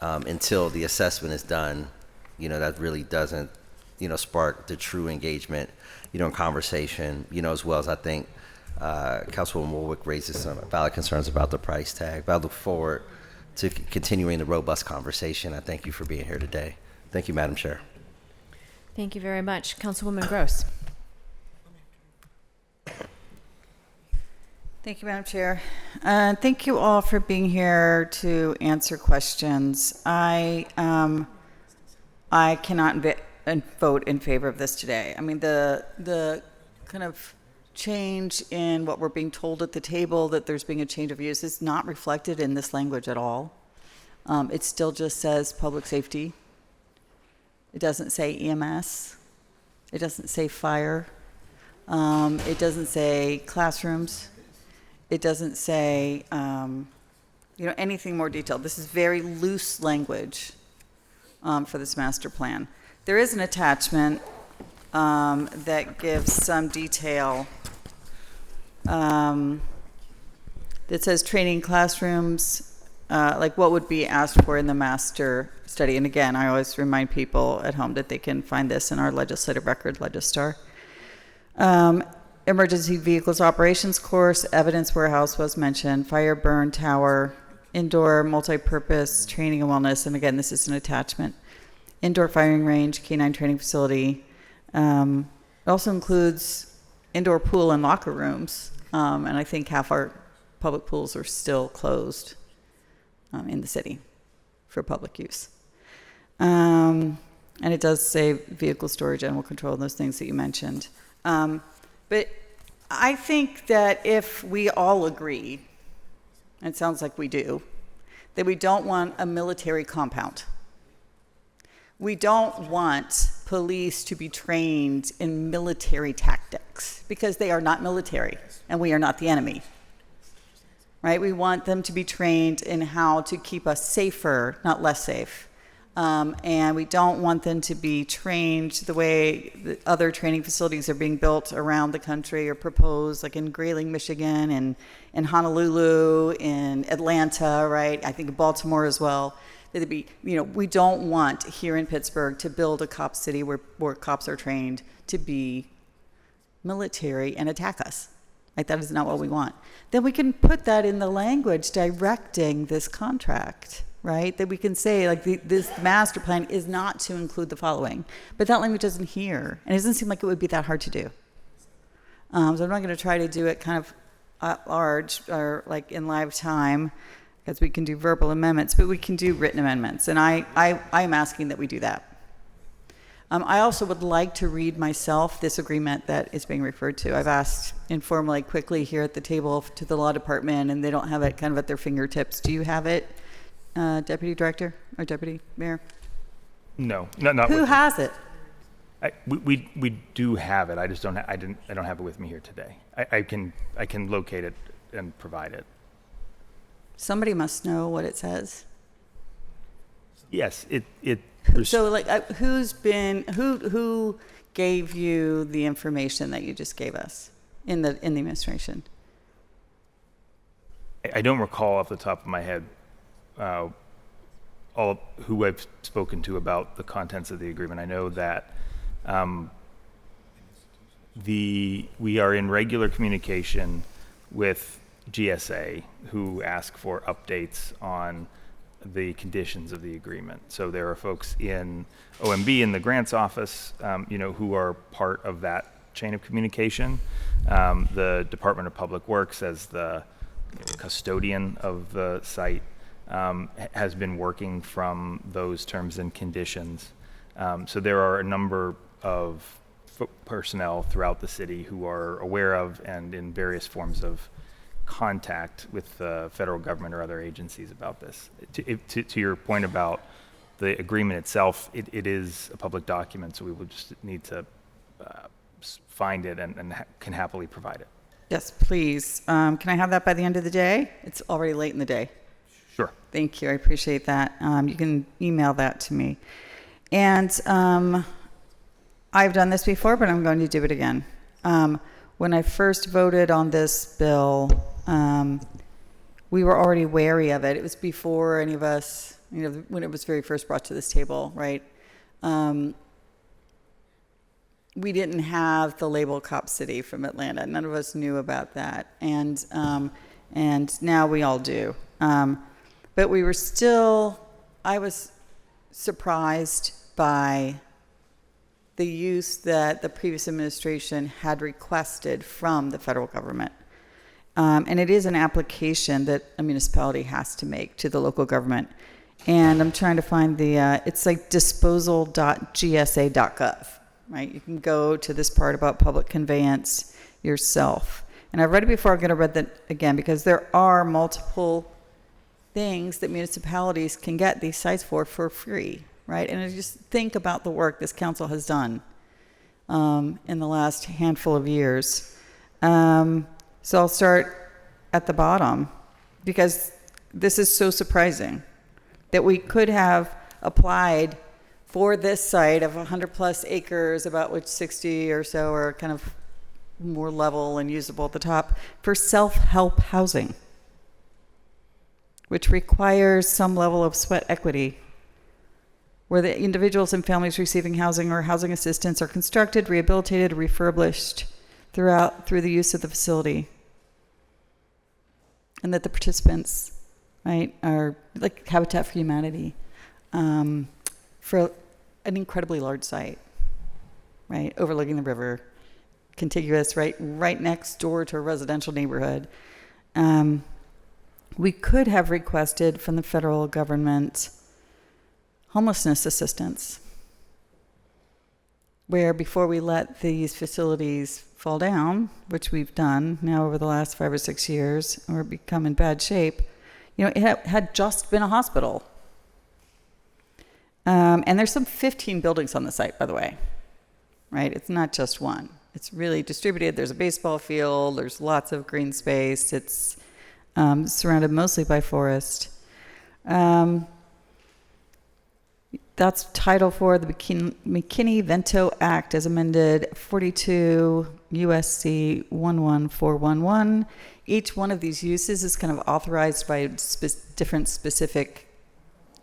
until the assessment is done, that really doesn't, spark the true engagement, and conversation, as well as I think Councilwoman Warwick raises some valid concerns about the price tag. But I look forward to continuing the robust conversation. I thank you for being here today. Thank you, Madam Chair. Thank you very much. Councilwoman Gross. Thank you, Madam Chair. Thank you all for being here to answer questions. I cannot vote in favor of this today. I mean, the kind of change in what we're being told at the table, that there's being a change of use, is not reflected in this language at all. It still just says public safety. It doesn't say EMS. It doesn't say fire. It doesn't say classrooms. It doesn't say, anything more detailed. This is very loose language for this master plan. There is an attachment that gives some detail that says training classrooms, like what would be asked for in the master study. And again, I always remind people at home that they can find this in our legislative record, Legistar. Emergency vehicles operations course, evidence warehouse was mentioned, fire burn tower, indoor multi-purpose training and wellness. And again, this is an attachment. Indoor firing range, canine training facility. It also includes indoor pool and locker rooms. And I think half our public pools are still closed in the city for public use. And it does say vehicle storage, animal control, and those things that you mentioned. But I think that if we all agree, and it sounds like we do, that we don't want a military compound. We don't want police to be trained in military tactics, because they are not military and we are not the enemy. Right? We want them to be trained in how to keep us safer, not less safe. And we don't want them to be trained the way the other training facilities are being built around the country or proposed, like in Grayling, Michigan, and in Honolulu, in Atlanta, right? I think in Baltimore as well. That'd be, we don't want here in Pittsburgh to build a cop city where cops are trained to be military and attack us. Like, that is not what we want. Then we can put that in the language directing this contract, right? That we can say, like, this master plan is not to include the following. But that language isn't here, and it doesn't seem like it would be that hard to do. So I'm not going to try to do it kind of at large or like in live time, because we can do verbal amendments, but we can do written amendments. And I'm asking that we do that. I also would like to read myself this agreement that is being referred to. I've asked informally, quickly here at the table to the law department, and they don't have it kind of at their fingertips. Do you have it, Deputy Director or Deputy Mayor? No, not Who with has it? we do have it. I just don't. I don't have it with me here today. I can locate it and provide it. Somebody must know what it says. Yes, it. So, like, who gave you the information that you just gave us in the administration? I don't recall off the top of my head all who I've spoken to about the contents of the agreement. I know that we are in regular communication with GSA, who ask for updates on the conditions of the agreement. So there are folks in OMB in the grants office, who are part of that chain of communication. The Department of Public Works, as the custodian of the site, has been working from those terms and conditions. So there are a number of personnel throughout the city who are aware of and in various forms of contact with the federal government or other agencies about this. To your point about the agreement itself, it is a public document, so we will just need to find it and can happily provide it. Yes, please. Can I have that by the end of the day? It's already late in the day. Sure. Thank you. I appreciate that. You can email that to me. And I've done this before, but I'm going to do it again. When I first voted on this bill, we were already wary of it. It was before any of us, when it was very first brought to this table, right? We didn't have the label Cop City from Atlanta. None of us knew about that. And now we all do. But we were still, I was surprised by the use that the previous administration had requested from the federal government. And it is an application that a municipality has to make to the local government. And I'm trying to find it's like disposal.gsa.gov, right? You can go to this part about public conveyance yourself. And I've read it before, I'm going to read that again, because there are multiple things that municipalities can get these sites for free, right? And I just think about the work this council has done in the last handful of years. So I'll start at the bottom, because this is so surprising that we could have applied for this site of 100 plus acres, about which 60 or so are kind of more level and usable at the top, for self-help housing, which requires some level of sweat equity, where the individuals and families receiving housing or housing assistance are constructed, rehabilitated, refurbished through the use of the facility. And that the participants, right, are like Habitat for Humanity, for an incredibly large site, right, overlooking the river, contiguous, right next door to a residential neighborhood. We could have requested from the federal government homelessness assistance, where before we let these facilities fall down, which we've done now over the last 5 or 6 years, or become in bad shape, it had just been a hospital. And there's some 15 buildings on the site, by the way, right? It's not just one. It's really distributed. There's a baseball field. There's lots of green space. It's surrounded mostly by forest. That's Title IV of the McKinney-Vento Act, as amended 42 USC 11411. Each one of these uses is kind of authorized by different specific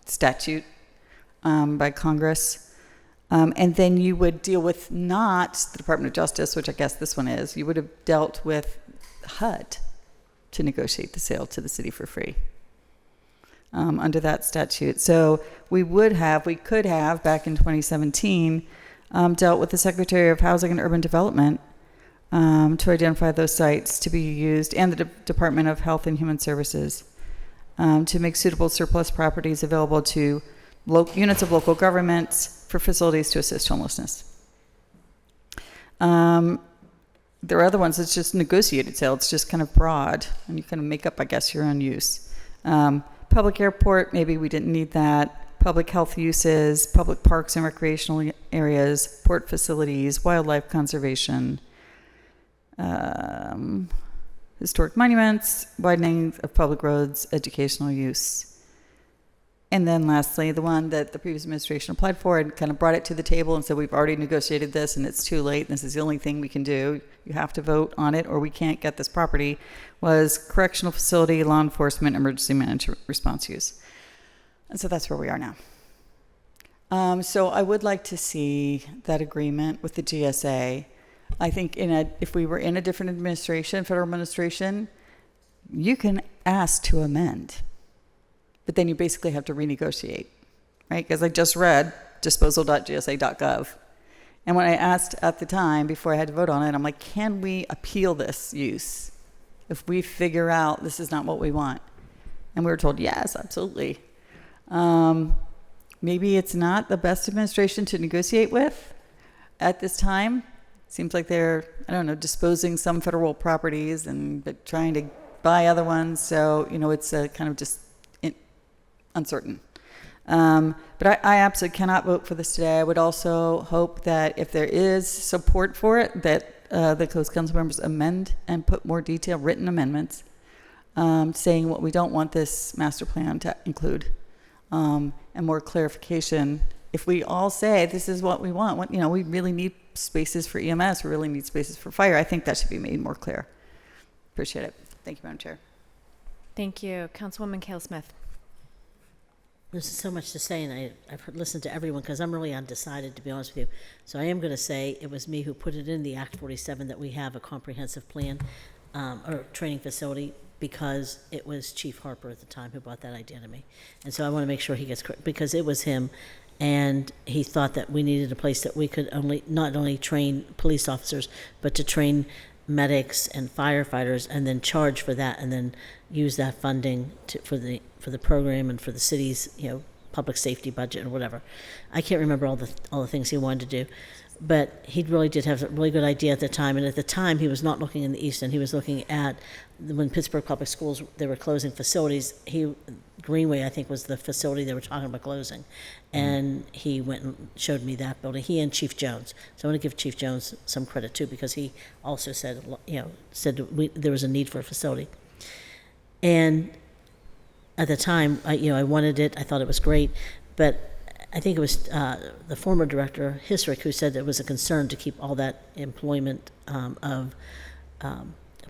statute by Congress. And then you would deal with not the Department of Justice, which I guess this one is. You would have dealt with HUD to negotiate the sale to the city for free under that statute. So we could have, back in 2017, dealt with the Secretary of Housing and Urban Development to identify those sites to be used, and the Department of Health and Human Services to make suitable surplus properties available to units of local governments for facilities to assist homelessness. There are other ones that's just negotiated sale. It's just kind of broad, and you kind of make up, I guess, your own use. Public airport, maybe we didn't need that. Public health uses, public parks and recreational areas, port facilities, wildlife conservation, historic monuments, widening of public roads, educational use. And then lastly, the one that the previous administration applied for and kind of brought it to the table and said, we've already negotiated this and it's too late, and this is the only thing we can do. You have to vote on it or we can't get this property, was correctional facility, law enforcement, emergency management response use. And so that's where we are now. So I would like to see that agreement with the GSA. I think if we were in a different administration, federal administration, you can ask to amend. But then you basically have to renegotiate, right? Because I just read disposal.gsa.gov. And when I asked at the time, before I had to vote on it, I'm like, can we appeal this use if we figure out this is not what we want? And we were told, yes, absolutely. Maybe it's not the best administration to negotiate with at this time. Seems like they're, disposing some federal properties but trying to buy other ones. So, it's a kind of just uncertain. But I absolutely cannot vote for this today. I would also hope that if there is support for it, that the coast council members amend and put more detailed written amendments saying what we don't want this master plan to include, and more clarification. If we all say this is what we want, we really need spaces for EMS, we really need spaces for fire, I think that should be made more clear. Appreciate it. Thank you, Madam Chair. Thank you. Councilwoman Cale Smith. There's so much to say, and I've listened to everyone because I'm really undecided, to be honest with you. So I am going to say it was me who put it in the Act 47 that we have a comprehensive plan or training facility, because it was Chief Harper at the time who brought that idea to me. And so I want to make sure he gets correct, because it was him, and he thought that we needed a place that we could not only train police officers, but to train medics and firefighters, and then charge for that, and then use that funding for the program and for the city's public safety budget or whatever. I can't remember all the things he wanted to do, but he really did have a really good idea at the time. And at the time, he was not looking in the East End. He was looking at when Pittsburgh Public Schools, they were closing facilities. Greenway, I think, was the facility they were talking about closing. And he went and showed me that building, he and Chief Jones. So I want to give Chief Jones some credit too, because he also said there was a need for a facility. And at the time, I wanted it. I thought it was great, but I think it was the former director, Hisrick, who said there was a concern to keep all that employment of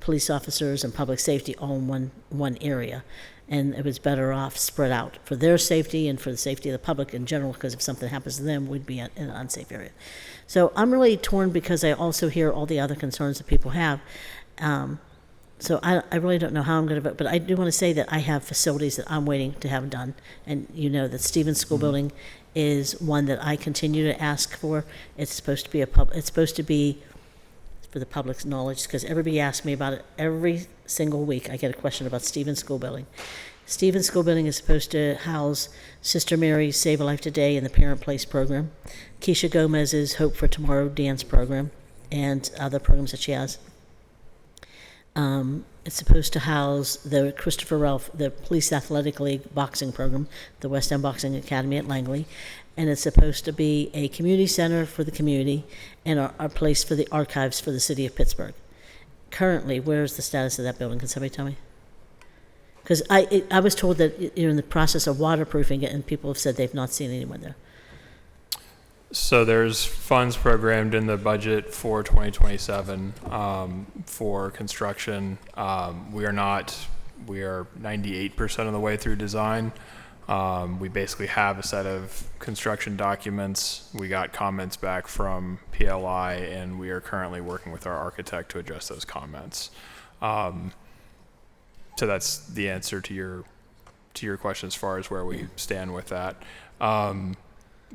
police officers and public safety all in one area. And it was better off spread out for their safety and for the safety of the public in general, because if something happens to them, we'd be in an unsafe area. So I'm really torn, because I also hear all the other concerns that people have. So I really don't know how I'm going to vote, but I do want to say that I have facilities that I'm waiting to have done. And that Stevens School Building is one that I continue to ask for. It's supposed to be it's supposed to be for the public's knowledge, because everybody asks me about it every single week. I get a question about Stevens School Building. Stevens School Building is supposed to house Sister Mary's Save a Life Today and the Parent Place program, Keisha Gomez's Hope for Tomorrow dance program, and other programs that she has. It's supposed to house the Christopher Ralph, the Police Athletic League boxing program, the West End Boxing Academy at Langley, and it's supposed to be a community center for the community and a place for the archives for the city of Pittsburgh. Currently, where is the status of that building? Can somebody tell me? Because I was told that you're in the process of waterproofing it, and people have said they've not seen anyone there. So there's funds programmed in the budget for 2027 for construction. We are 98% of the way through design. We basically have a set of construction documents. We got comments back from PLI, and we are currently working with our architect to address those comments. So that's the answer to your question as far as where we stand with that.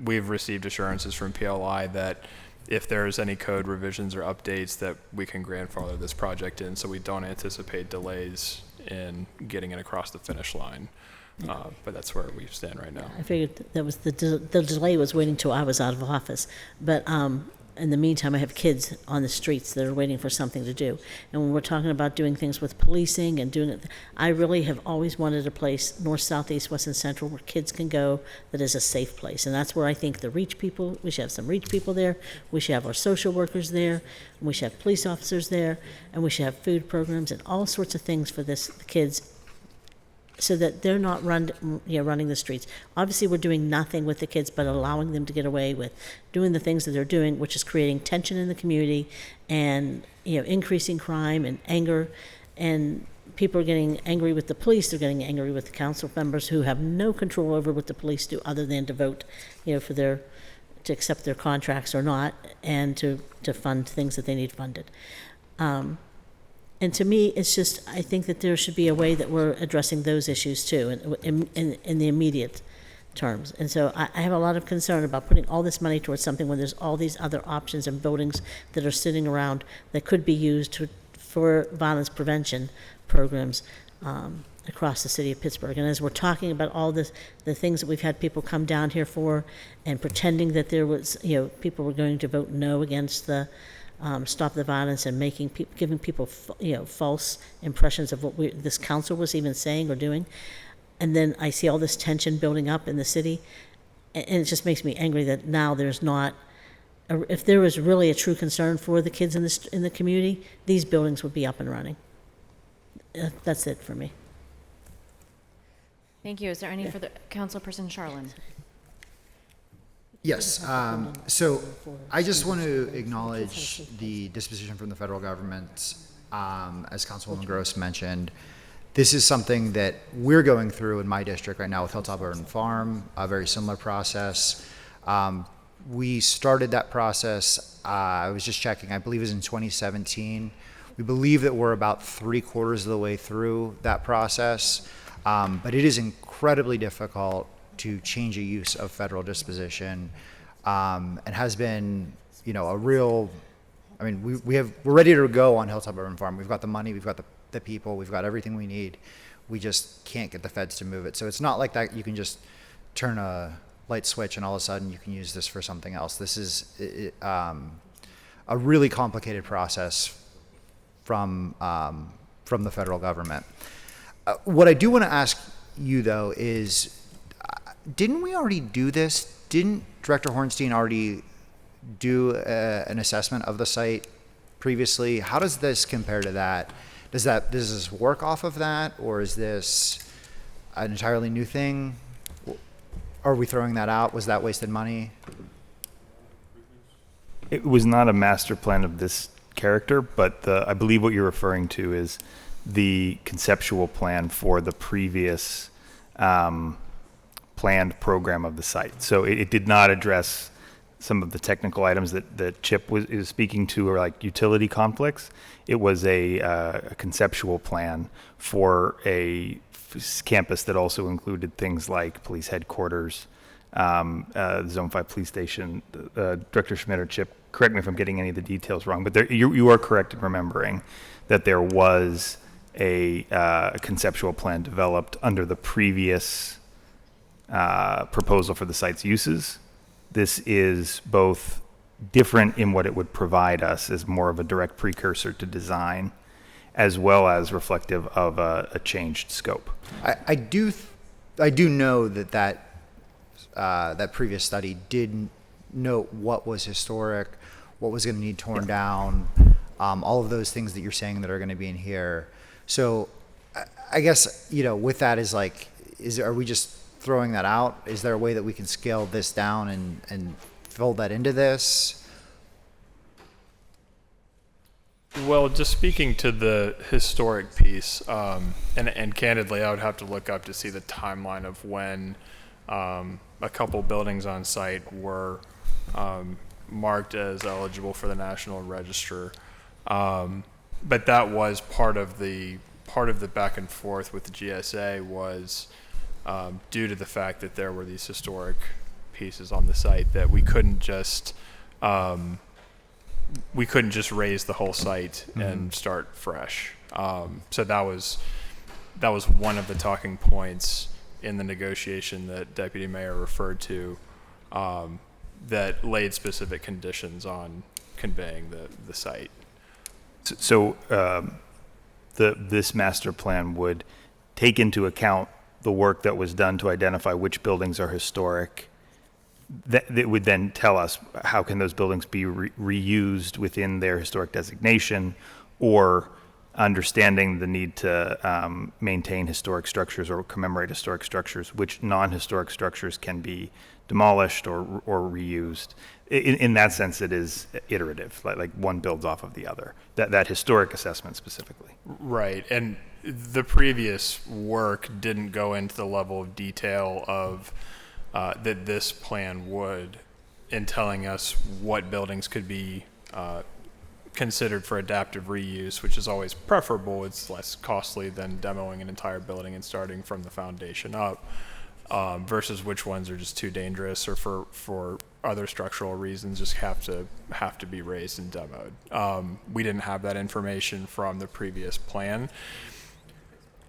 We've received assurances from PLI that if there's any code revisions or updates, that we can grandfather this project in, so we don't anticipate delays in getting it across the finish line. But that's where we stand right now. I figured that was the delay was waiting till I was out of office. But in the meantime, I have kids on the streets that are waiting for something to do. And when we're talking about doing things with policing and doing it, I really have always wanted a place, north, south, east, west, and central, where kids can go that is a safe place. And that's where I think the reach people, we should have some reach people there, we should have our social workers there, and we should have police officers there, and we should have food programs and all sorts of things for the kids, so that they're not running the streets. Obviously, we're doing nothing with the kids but allowing them to get away with doing the things that they're doing, which is creating tension in the community and increasing crime and anger. And people are getting angry with the police. They're getting angry with the council members who have no control over what the police do, other than to vote, to accept their contracts or not, and to fund things that they need funded. And to me, it's just, I think that there should be a way that we're addressing those issues too, in the immediate terms. And so I have a lot of concern about putting all this money towards something when there's all these other options and buildings that are sitting around that could be used for violence prevention programs across the city of Pittsburgh. And as we're talking about all the things that we've had people come down here for, and pretending that there was, people were going to vote no against the Stop the Violence, and giving people false impressions of what this council was even saying or doing, and then I see all this tension building up in the city, and it just makes me angry that now there's not if there was really a true concern for the kids in the community, these buildings would be up and running. That's it for me. Thank you. Is there any further? Councilperson Charlin. Yes. So I just want to acknowledge the disposition from the federal government. As Councilwoman Gross mentioned, this is something that we're going through in my district right now with Hilltop Urban Farm, a very similar process. We started that process, I was just checking, I believe it was in 2017. We believe that we're about 3/4 of the way through that process, but it is incredibly difficult to change a use of federal disposition, and has been, a real, I mean, we're ready to go on Hilltop Urban Farm. We've got the money, we've got the people, we've got everything we need. We just can't get the feds to move it. So it's not like that you can just turn a light switch and all of a sudden you can use this for something else. This is a really complicated process from the federal government. What I do want to ask you though is, didn't we already do this? Didn't Director Hornstein already do an assessment of the site previously? How does this compare to that? Does this work off of that, or is this an entirely new thing? Are we throwing that out? Was that wasted money? It was not a master plan of this character, but I believe what you're referring to is the conceptual plan for the previous planned program of the site. So it did not address some of the technical items that Chip is speaking to, or like utility conflicts. It was a conceptual plan for a campus that also included things like police headquarters, Zone 5 police station. Director Schmidt or Chip, correct me if I'm getting any of the details wrong, but you are correct in remembering that there was a conceptual plan developed under the previous proposal for the site's uses. This is both different in what it would provide us as more of a direct precursor to design, as well as reflective of a changed scope. I do know that previous study did note what was historic, what was going to need torn down, all of those things that you're saying that are going to be in here. So I guess, with that are we just throwing that out? Is there a way that we can scale this down and fold that into this? Well, just speaking to the historic piece, and candidly, I would have to look up to see the timeline of when a couple buildings on site were marked as eligible for the National Register. But that was part of the back and forth with the GSA was due to the fact that there were these historic pieces on the site that we couldn't just raise the whole site and start fresh. So that was one of the talking points in the negotiation that Deputy Mayor referred to, that laid specific conditions on conveying the site. So this master plan would take into account the work that was done to identify which buildings are historic. That would then tell us how can those buildings be reused within their historic designation, or understanding the need to maintain historic structures or commemorate historic structures, which non-historic structures can be demolished or reused. In that sense, it is iterative, like one builds off of the other, that historic assessment specifically. Right, and the previous work didn't go into the level of detail of that this plan would, in telling us what buildings could be considered for adaptive reuse, which is always preferable. It's less costly than demoing an entire building and starting from the foundation up, versus which ones are just too dangerous or for other structural reasons just have to be raised and demoed. We didn't have that information from the previous plan,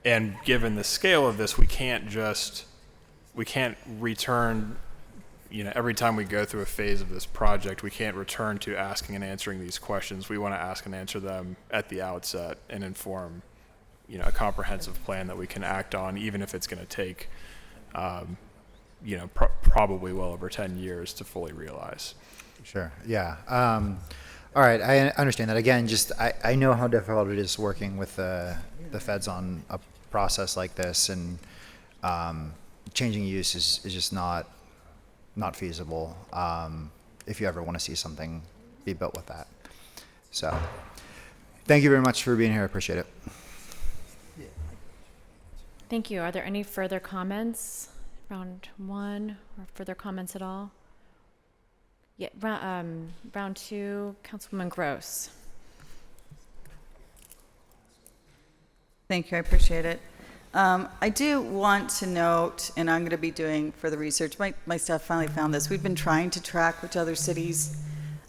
and given the scale of this, we can't return, every time we go through a phase of this project, we can't return to asking and answering these questions. We want to ask and answer them at the outset and inform, a comprehensive plan that we can act on, even if it's going to take, probably well over 10 years to fully realize. Sure. Yeah. All right. I understand that. Again, just I know how difficult it is working with the feds on a process like this, and changing use is just not feasible if you ever want to see something be built with that. So thank you very much for being here. I appreciate it. Thank you. Are there any further comments? Round one, or further comments at all? Yeah, round two, Councilwoman Gross. Thank you, I appreciate it. I do want to note, and I'm going to be doing further research, my staff finally found this. We've been trying to track which other cities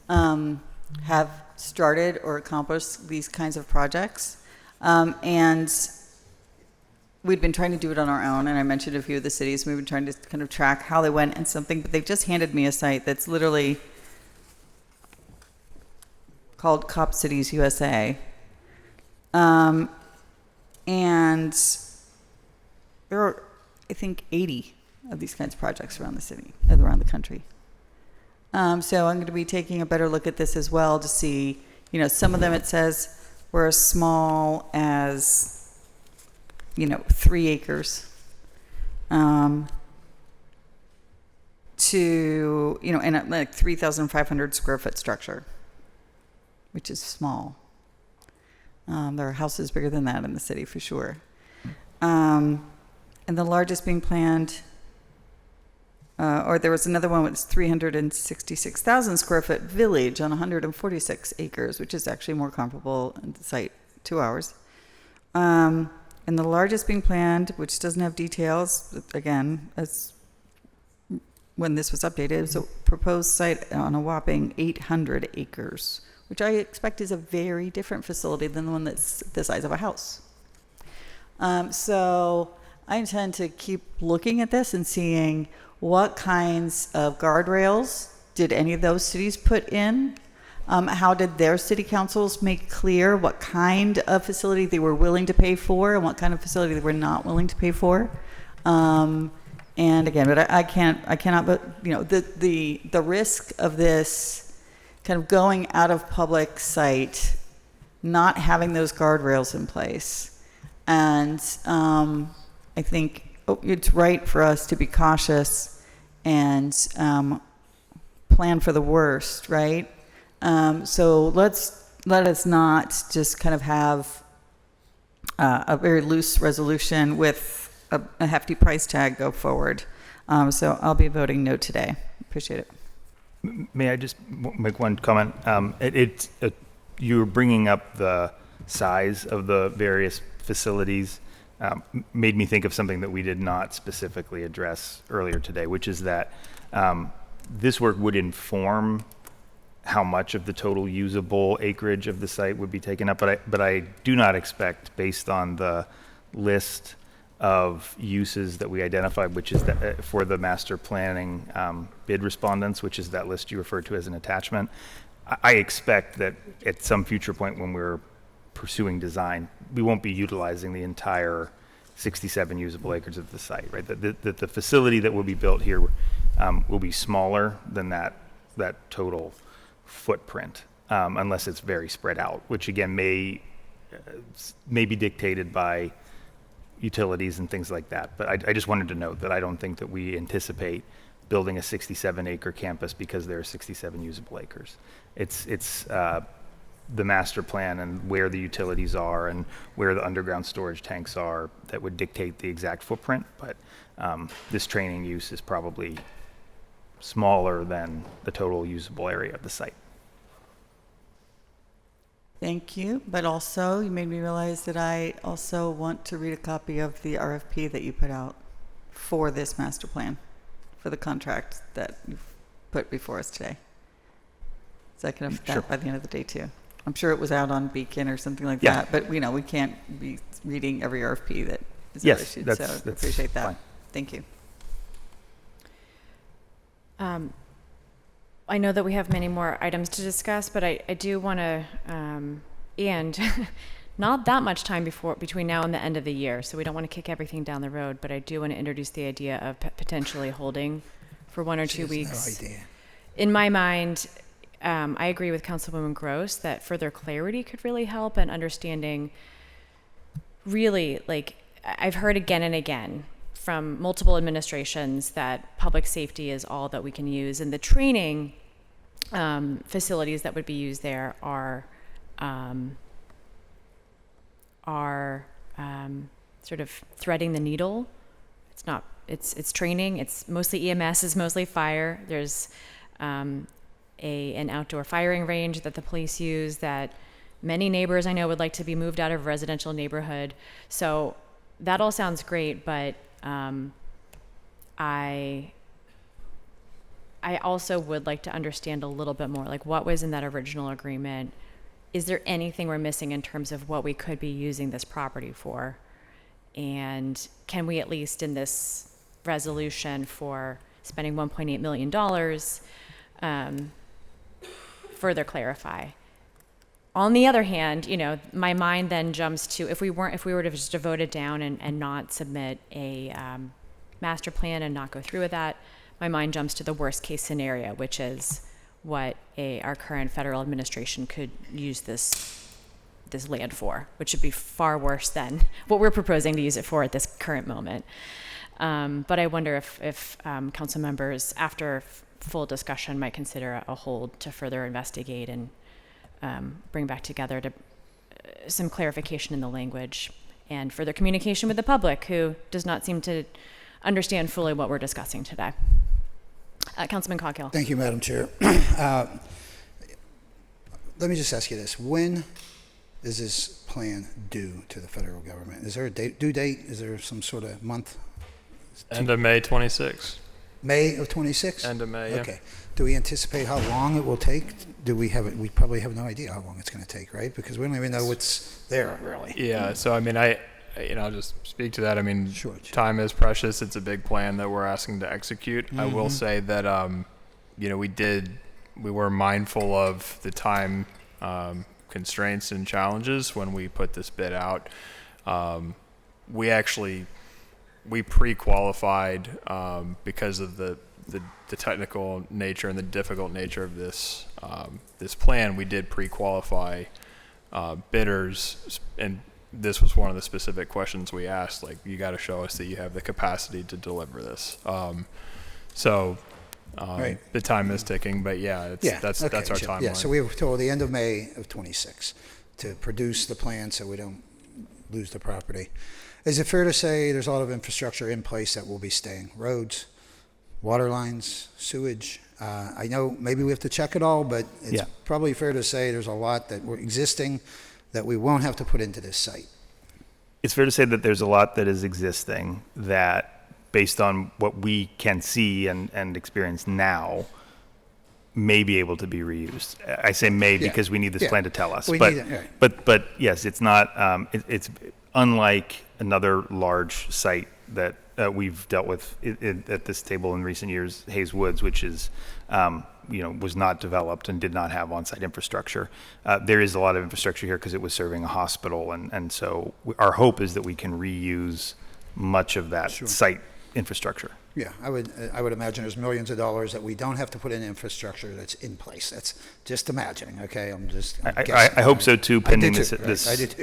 have started or accomplished these kinds of projects. And we'd been trying to do it on our own, and I mentioned a few of the cities, and we've been trying to kind of track how they went and something, but they've just handed me a site that's literally called Cop Cities USA. And there are, I think, 80 of these kinds of projects around the city, around the country. So I'm going to be taking a better look at this as well to see, some of them it says were as small as 3 acres, to, and like 3,500 square foot structure, which is small. There are houses bigger than that in the city for sure. And the largest being planned, or there was another one which was 366,000 square foot village on 146 acres, which is actually more comparable in the site, 2 hours. And the largest being planned, which doesn't have details, again, as when this was updated, is a proposed site on a whopping 800 acres, which I expect is a very different facility than the one that's the size of a house. So I intend to keep looking at this and seeing what kinds of guardrails did any of those cities put in. How did their city councils make clear what kind of facility they were willing to pay for and what kind of facility they were not willing to pay for? And again, but I cannot, but the risk of this kind of going out of public sight, not having those guardrails in place. And I think it's right for us to be cautious and plan for the worst, right? So let us not just kind of have a very loose resolution with a hefty price tag go forward. So I'll be voting no today. Appreciate it. May I just make one comment? You were bringing up the size of the various facilities, made me think of something that we did not specifically address earlier today, which is that this work would inform how much of the total usable acreage of the site would be taken up, but I do not expect, based on the list of uses that we identified, which is for the master planning bid respondents, which is that list you referred to as an attachment. I expect that at some future point when we're pursuing design, we won't be utilizing the entire 67 usable acres of the site, right? That the facility that will be built here will be smaller than that total footprint, unless it's very spread out, which again may be dictated by utilities and things like that. But I just wanted to note that I don't think that we anticipate building a 67-acre campus because there are 67 usable acres. It's the master plan and where the utilities are and where the underground storage tanks are that would dictate the exact footprint. But this training use is probably smaller than the total usable area of the site. Thank you, but also you made me realize that I also want to read a copy of the RFP that you put out for this master plan, for the contract that you've put before us today. So I can have that by the end of the day too. I'm sure it was out on Beacon or something like that, but we can't be reading every RFP that is issued, so I appreciate that. Fine. Thank you. I know that we have many more items to discuss, but I do want to, and not that much time between now and the end of the year, so we don't want to kick everything down the road, but I do want to introduce the idea of potentially holding for 1 or 2 weeks. No idea. In my mind, I agree with Councilwoman Gross that further clarity could really help, and understanding really, like, I've heard again and again from multiple administrations that public safety is all that we can use, and the training facilities that would be used there are sort of threading the needle. It's not. It's training. It's mostly EMS. It's mostly fire. There's an outdoor firing range that the police use that many neighbors I know would like to be moved out of a residential neighborhood. So that all sounds great, but I also would like to understand a little bit more, like what was in that original agreement. Is there anything we're missing in terms of what we could be using this property for? And can we at least in this resolution for spending $1.8 million further clarify? On the other hand, you know, my mind then jumps to if we were to just vote it down and not submit a master plan and not go through with that, my mind jumps to the worst case scenario, which is what our current federal administration could use this land for, which would be far worse than what we're proposing to use it for at this current moment. But I wonder if council members, after full discussion, might consider a hold to further investigate and bring back together some clarification in the language and further communication with the public, who does not seem to understand fully what we're discussing today. Councilman Coghill. Thank you, Madam Chair. Let me just ask you this. When is this plan due to the federal government? Is there a due date? Is there some sort of month? End of May 26. May of 26? End of May, yeah. Okay. Do we anticipate how long it will take? We probably have no idea how long it's going to take, right? Because we don't even know what's there, really. Yeah, so I mean, I'll just speak to that. I mean, time is precious. It's a big plan that we're asking to execute. I will say that, we were mindful of the time constraints and challenges when we put this bid out. We pre-qualified because of the technical nature and the difficult nature of this plan. We did pre-qualify bidders, and this was one of the specific questions we asked. Like, you got to show us that you have the capacity to deliver this. Right. The time is ticking, but that's our timeline. Yeah, so we were told the end of May of 26 to produce the plan so we don't lose the property. Is it fair to say there's a lot of infrastructure in place that will be staying? Roads, water lines, sewage. I know maybe we have to check it all, but it's probably fair to say there's a lot that were existing that we won't have to put into this site. It's fair to say that there's a lot that is existing that, based on what we can see and experience now, may be able to be reused. I say may because we need this plan to tell us. But yes, it's not. It's unlike another large site that we've dealt with at this table in recent years, Hayes Woods, which is was not developed and did not have on-site infrastructure. There is a lot of infrastructure here because it was serving a hospital, and so our hope is that we can reuse much of that site infrastructure. Yeah, I would imagine there's millions of dollars that we don't have to put in infrastructure that's in place. That's just imagining, okay? I'm I hope so too, pending this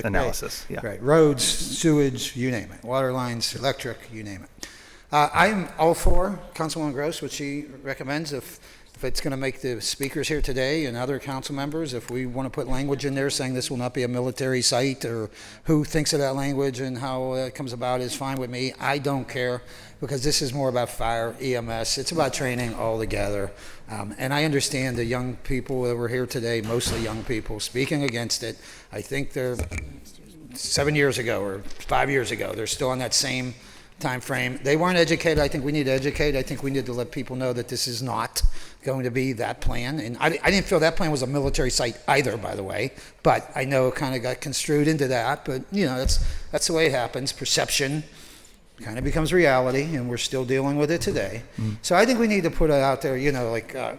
analysis. Right. Right. Roads, sewage, you name it. Water lines, electric, you name it. I'm all for Councilwoman Gross, what she recommends. If it's going to make the speakers here today and other council members, if we want to put language in there saying this will not be a military site, or who thinks of that language and how it comes about, is fine with me. I don't care, because this is more about fire, EMS. It's about training all together. And I understand the young people that were here today, mostly young people, speaking against it. I think they're 7 years ago or 5 years ago. They're still on that same time frame. They weren't educated. I think we need to educate. I think we need to let people know that this is not going to be that plan. And I didn't feel that plan was a military site either, by the way. But I know it kind of got construed into that. But, that's the way it happens. Perception kind of becomes reality, and we're still dealing with it today. So I think we need to put it out there,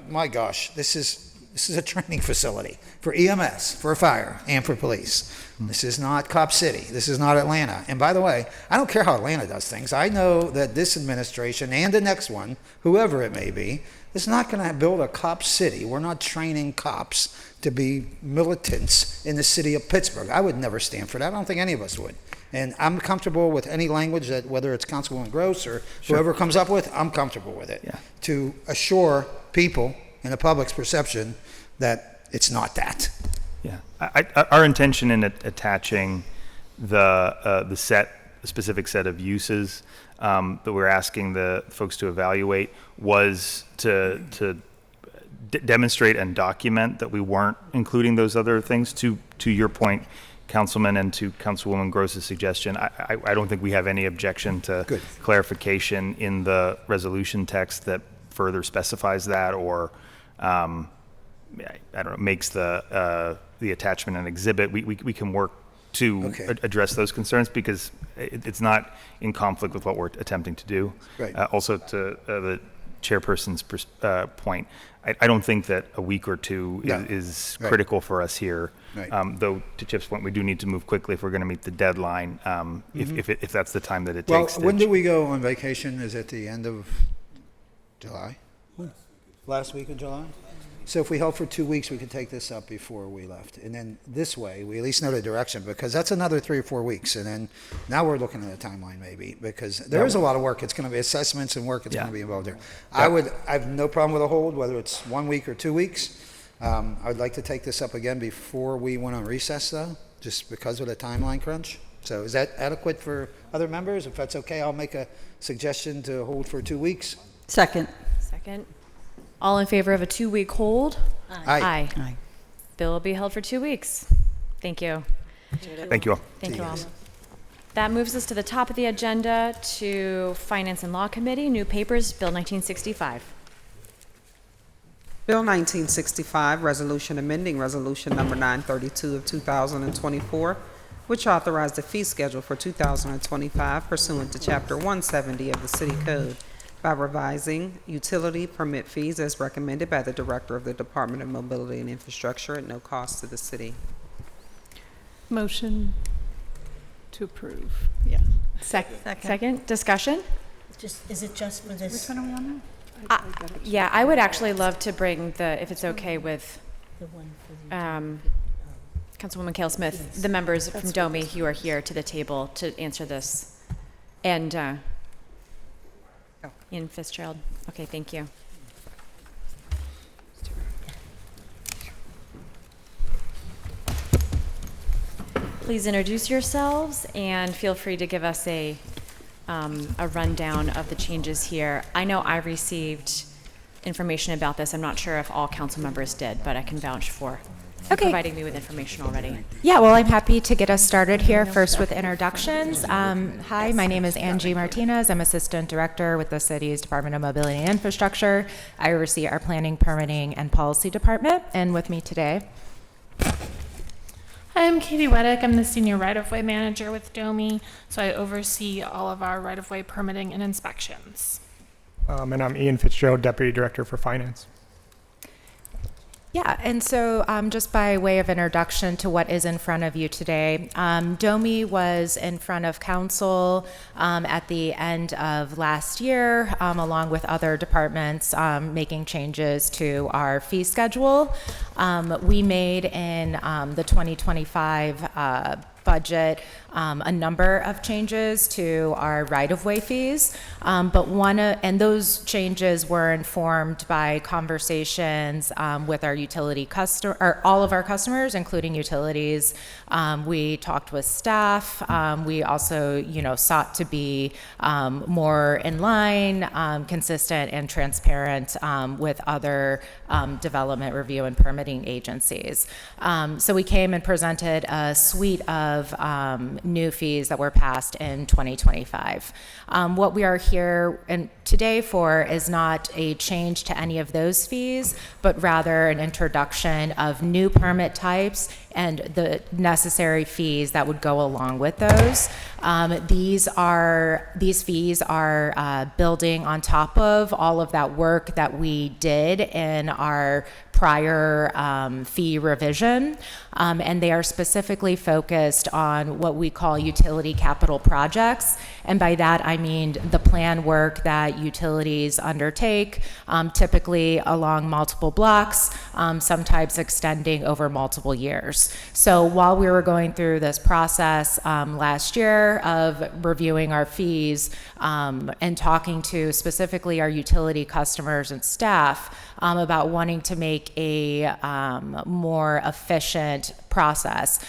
my gosh, this is a training facility for EMS, for fire, and for police. This is not Cop City. This is not Atlanta. And by the way, I don't care how Atlanta does things. I know that this administration and the next one, whoever it may be, is not going to build a cop city. We're not training cops to be militants in the city of Pittsburgh. I would never stand for that. I don't think any of us would. And I'm comfortable with any language that, whether it's Councilwoman Gross or whoever comes up with, I'm comfortable with it. To assure people in the public's perception that it's not that. Yeah, our intention in attaching the specific set of uses that we're asking the folks to evaluate was to demonstrate and document that we weren't including those other things. To your point, Councilman, and to Councilwoman Gross's suggestion, I don't think we have any objection to clarification in the resolution text that further specifies that, or I don't know, makes the attachment an exhibit. We can work to address those concerns, because it's not in conflict with what we're attempting to do. Right. Also, to the chairperson's point, I don't think that a week or two is critical for us here. Right. Though, to Chip's point, we do need to move quickly if we're going to meet the deadline, if that's the time that it takes. Well, when do we go on vacation? Is it the end of July? Last week of July? So if we held for 2 weeks, we could take this up before we left. And then this way, we at least know the direction, because that's another 3 or 4 weeks. And then now we're looking at a timeline maybe, because there is a lot of work. It's going to be assessments and work that's going to be involved there. I have no problem with a hold, whether it's 1 week or 2 weeks. I would like to take this up again before we went on recess, though, just because of the timeline crunch. So is that adequate for other members? If that's okay, I'll make a suggestion to hold for 2 weeks. Second. Second. All in favor of a 2-week hold? Aye. Aye. Bill will be held for 2 weeks. Thank you. Thank you all. Thank you all. That moves us to the top of the agenda, to Finance and Law Committee, new papers, Bill 1965. Bill 1965, resolution amending resolution number 932 of 2024, which authorized the fee schedule for 2025 pursuant to Chapter 170 of the City Code, by revising utility permit fees as recommended by the Director of the Department of Mobility and Infrastructure at no cost to the city. Motion to approve. Yeah. Second. Discussion? Is it just for this? Which one are we on Yeah, I would actually love to bring if it's okay with The one for the Councilwoman Cale Smith, the members from DOMI who are here to the table to answer this. And Ian Fitzgerald. Okay, thank you. Please introduce yourselves and feel free to give us a rundown of the changes here. I know I received information about this. I'm not sure if all council members did, but I can vouch for you providing me with information already. Yeah, well, I'm happy to get us started here first with introductions. Hi, my name is Angie Martinez. I'm Assistant Director with the city's Department of Mobility and Infrastructure. I oversee our Planning, Permitting, and Policy Department. And with me today, I'm Katie Weddick. I'm the Senior Right-of-Way Manager with DOMI, so I oversee all of our right-of-way permitting and inspections. And I'm Ian Fitzgerald, Deputy Director for Finance. Yeah, and so just by way of introduction to what is in front of you today, DOMI was in front of council at the end of last year, along with other departments, making changes to our fee schedule. We made in the 2025 budget a number of changes to our right-of-way fees, and those changes were informed by conversations with our utility customer, or all of our customers, including utilities. We talked with staff. We also, sought to be more in line, consistent, and transparent with other development review and permitting agencies. So we came and presented a suite of new fees that were passed in 2025. What we are here today for is not a change to any of those fees, but rather an introduction of new permit types and the necessary fees that would go along with those. These fees are building on top of all of that work that we did in our prior fee revision, and they are specifically focused on what we call utility capital projects. And by that, I mean the plan work that utilities undertake, typically along multiple blocks, sometimes extending over multiple years. So while we were going through this process last year of reviewing our fees and talking to specifically our utility customers and staff about wanting to make a more efficient process,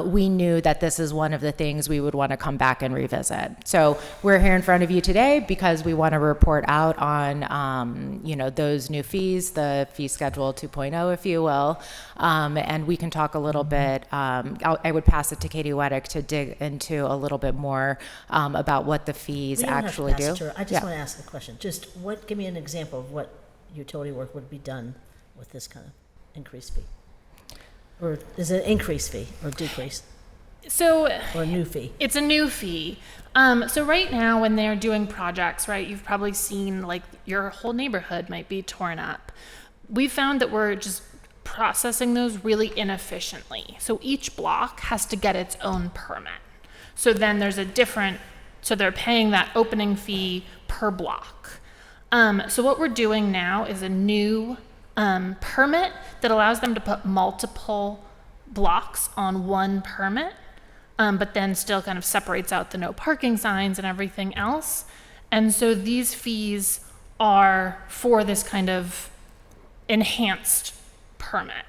we knew that this is one of the things we would want to come back and revisit. So we're here in front of you today because we want to report out on, those new fees, the fee schedule 2.0, if you will, and we can talk a little bit. I would pass it to Katie Weddick to dig into a little bit more about what the fees actually do. I just want to ask a question. Give me an example of what utility work would be done with this kind of increased fee? Or is it an increased fee or decrease? So, or a new fee? It's a new fee. So right now when they're doing projects, right, you've probably seen like your whole neighborhood might be torn up. We found that we're just processing those really inefficiently. So each block has to get its own permit. So then there's so they're paying that opening fee per block. So what we're doing now is a new permit that allows them to put multiple blocks on one permit, but then still kind of separates out the no parking signs and everything else. And so these fees are for this kind of enhanced permit.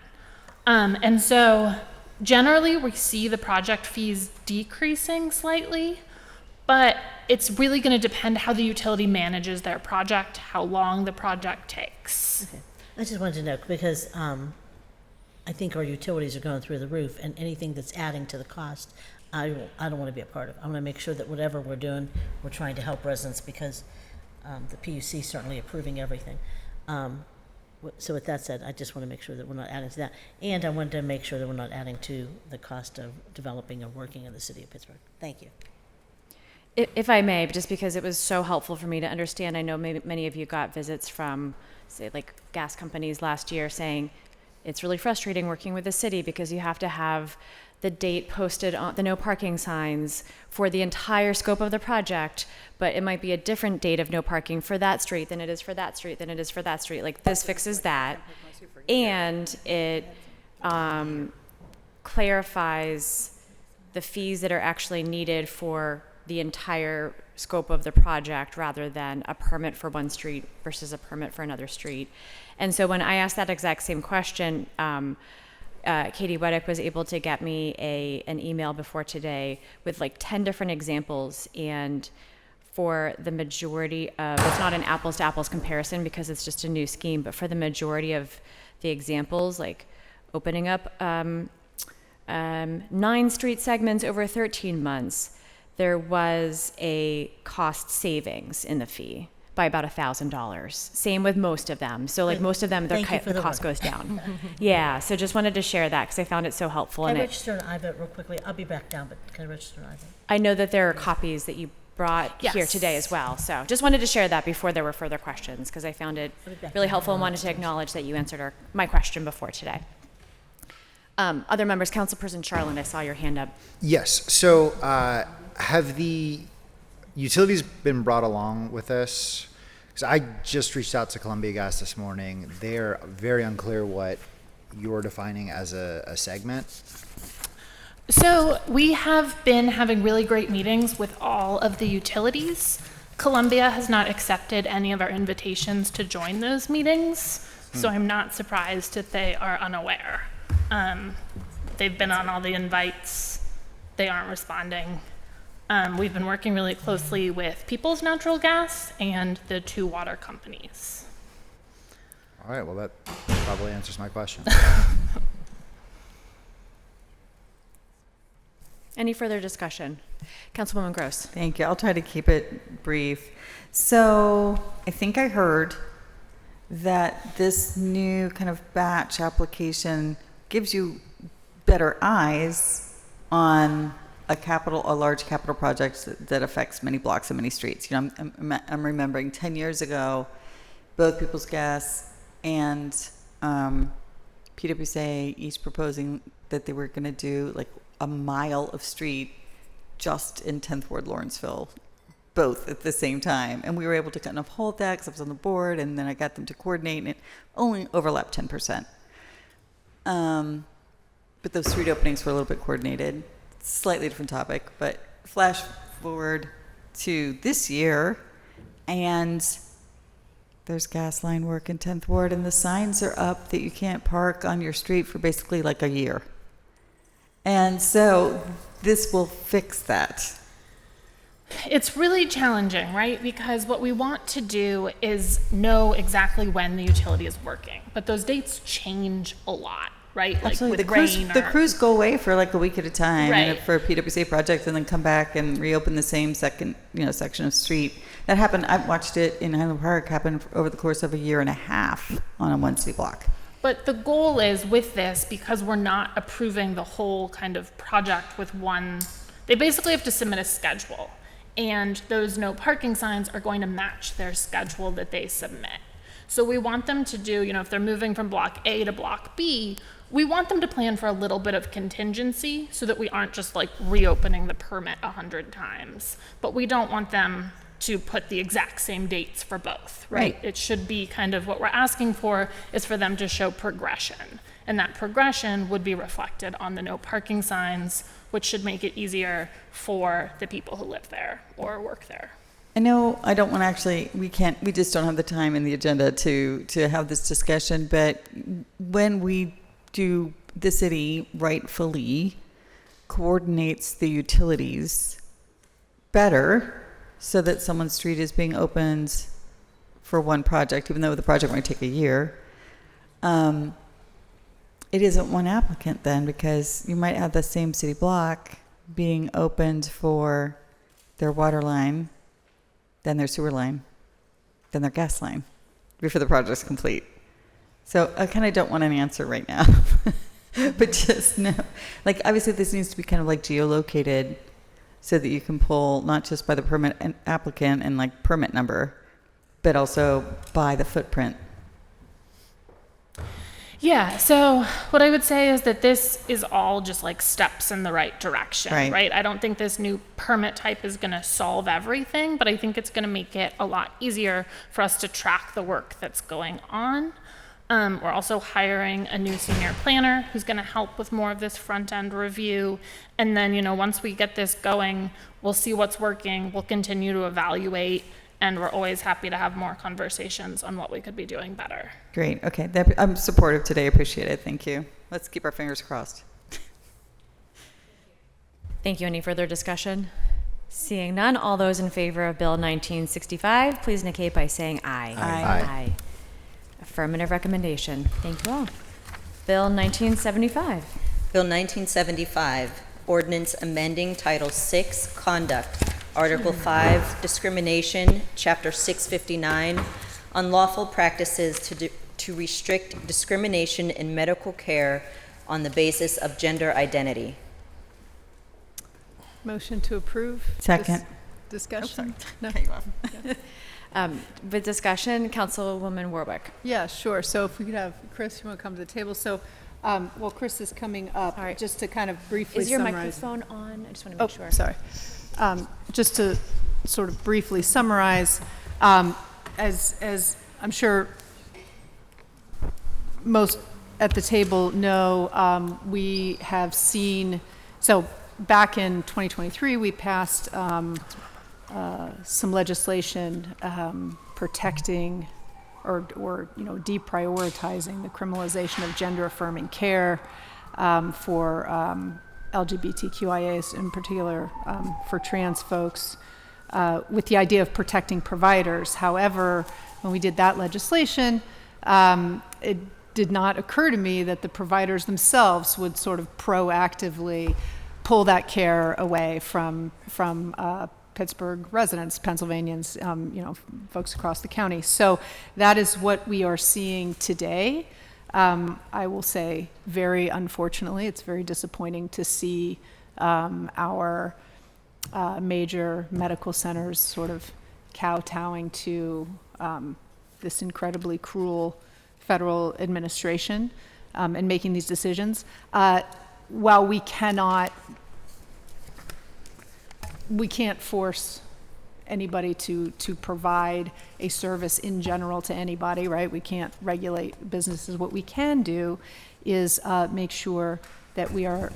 And so generally we see the project fees decreasing slightly, but it's really going to depend how the utility manages their project, how long the project takes. Okay. I just wanted to know because I think our utilities are going through the roof, and anything that's adding to the cost, I don't want to be a part of. I want to make sure that whatever we're doing, we're trying to help residents because the PUC is certainly approving everything. So with that said, I just want to make sure that we're not adding to that. And I wanted to make sure that we're not adding to the cost of developing or working in the city of Pittsburgh. Thank you. If I may, just because it was so helpful for me to understand, I know many of you got visits from, say, like gas companies last year saying it's really frustrating working with the city because you have to have the date posted on the no parking signs for the entire scope of the project, but it might be a different date of no parking for that street than it is for that street than it is for that street. Like this fixes that, and it clarifies the fees that are actually needed for the entire scope of the project rather than a permit for one street versus a permit for another street. And so when I asked that exact same question, Katie Weddick was able to get me an email before today with like 10 different examples. And for the majority of, it's not an apples to apples comparison because it's just a new scheme, but for the majority of the examples, like opening up 9 street segments over 13 months, there was a cost savings in the fee by about $1,000. Same with most of them. So like most of them, the cost goes down. Yeah, so just wanted to share that because I found it so helpful. Can I register an IVET real quickly? I'll be back down, but can I register an IVET? I know that there are copies that you brought here today as well. So just wanted to share that before there were further questions because I found it really helpful and wanted to acknowledge that you answered my question before today. Other members, Councilperson Charland, I saw your hand up. Yes. So have the utilities been brought along with this? Because I just reached out to Columbia Gas this morning. They're very unclear what you're defining as a segment. So we have been having really great meetings with all of the utilities. Columbia has not accepted any of our invitations to join those meetings, so I'm not surprised that they are unaware. They've been on all the invites. They aren't responding. We've been working really closely with People's Natural Gas and the 2 water companies. All right, well, that probably answers my question. Any further discussion? Councilwoman Gross. Thank you. I'll try to keep it brief. So I think I heard that this new kind of batch application gives you better eyes on a large capital project that affects many blocks and many streets. You know, I'm remembering 10 years ago, both People's Gas and PWSA each proposing that they were going to do like a mile of street just in 10th Ward Lawrenceville, both at the same time. And we were able to kind of hold that because I was on the board, and then I got them to coordinate, and it only overlapped 10%. But those street openings were a little bit coordinated. Slightly different topic, but flash forward to this year, and there's gas line work in 10th Ward, and the signs are up that you can't park on your street for basically like a year. And so this will fix that. It's really challenging, right? Because what we want to do is know exactly when the utility is working, but those dates change a lot, right? Absolutely. Like with The crews go away for like a week at a time, Right. for a PWCA project, and then come back and reopen the same section of street. That happened. I watched it in Highland Park happen over the course of a year and a half on a one city block. But the goal is with this, because we're not approving the whole kind of project with one, they basically have to submit a schedule. And those no parking signs are going to match their schedule that they submit. So we want them to do, if they're moving from block A to block B, we want them to plan for a little bit of contingency so that we aren't just like reopening the permit 100 times. But we don't want them to put the exact same dates for both, right? It should be kind of what we're asking for is for them to show progression. And that progression would be reflected on the no parking signs, which should make it easier for the people who live there or work there. I know I don't want to actually, we just don't have the time in the agenda to have this discussion, but when we do, the city rightfully coordinates the utilities better so that someone's street is being opened for one project, even though the project might take a year. It isn't one applicant then, because you might have the same city block being opened for their water line, then their sewer line, then their gas line, before the project's complete. So I kind of don't want an answer right now, but just know, like obviously this needs to be kind of like geolocated so that you can pull not just by the permit and applicant and like permit number, but also by the footprint. Yeah, so what I would say is that this is all just like steps in the right direction, right? I don't think this new permit type is going to solve everything, but I think it's going to make it a lot easier for us to track the work that's going on. We're also hiring a new senior planner who's going to help with more of this front end review. And then, once we get this going, we'll see what's working. We'll continue to evaluate. And we're always happy to have more conversations on what we could be doing better. Great. Okay. I'm supportive today. Appreciate it. Thank you. Let's keep our fingers crossed. Thank you. Any further discussion? Seeing none, all those in favor of Bill 1965, please indicate by saying aye. Aye. Affirmative recommendation. Thank you all. Bill 1975. Bill 1975, ordinance amending Title VI, Conduct, Article 5, Discrimination, Chapter 659, Unlawful Practices to restrict discrimination in medical care on the basis of gender identity. Motion to approve. Second. Discussion? No. With discussion, Councilwoman Warwick. Yeah, sure. So if we could have Chris, you want to come to the table? So, well, Chris is coming up. Just to kind of briefly Is your summarize. microphone on? I just want to make sure. Sorry. Just to sort of briefly summarize, as I'm sure most at the table know, we have seen, so back in 2023, we passed some legislation protecting or deprioritizing the criminalization of gender-affirming care for LGBTQIAs, in particular for trans folks, with the idea of protecting providers. However, when we did that legislation, it did not occur to me that the providers themselves would sort of proactively pull that care away from Pittsburgh residents, Pennsylvanians, folks across the county. So that is what we are seeing today. I will say, very unfortunately, it's very disappointing to see our major medical centers sort of kowtowing to this incredibly cruel federal administration. and making these decisions. While we can't force anybody to provide a service in general to anybody, right? We can't regulate businesses. What we can do is make sure that we are,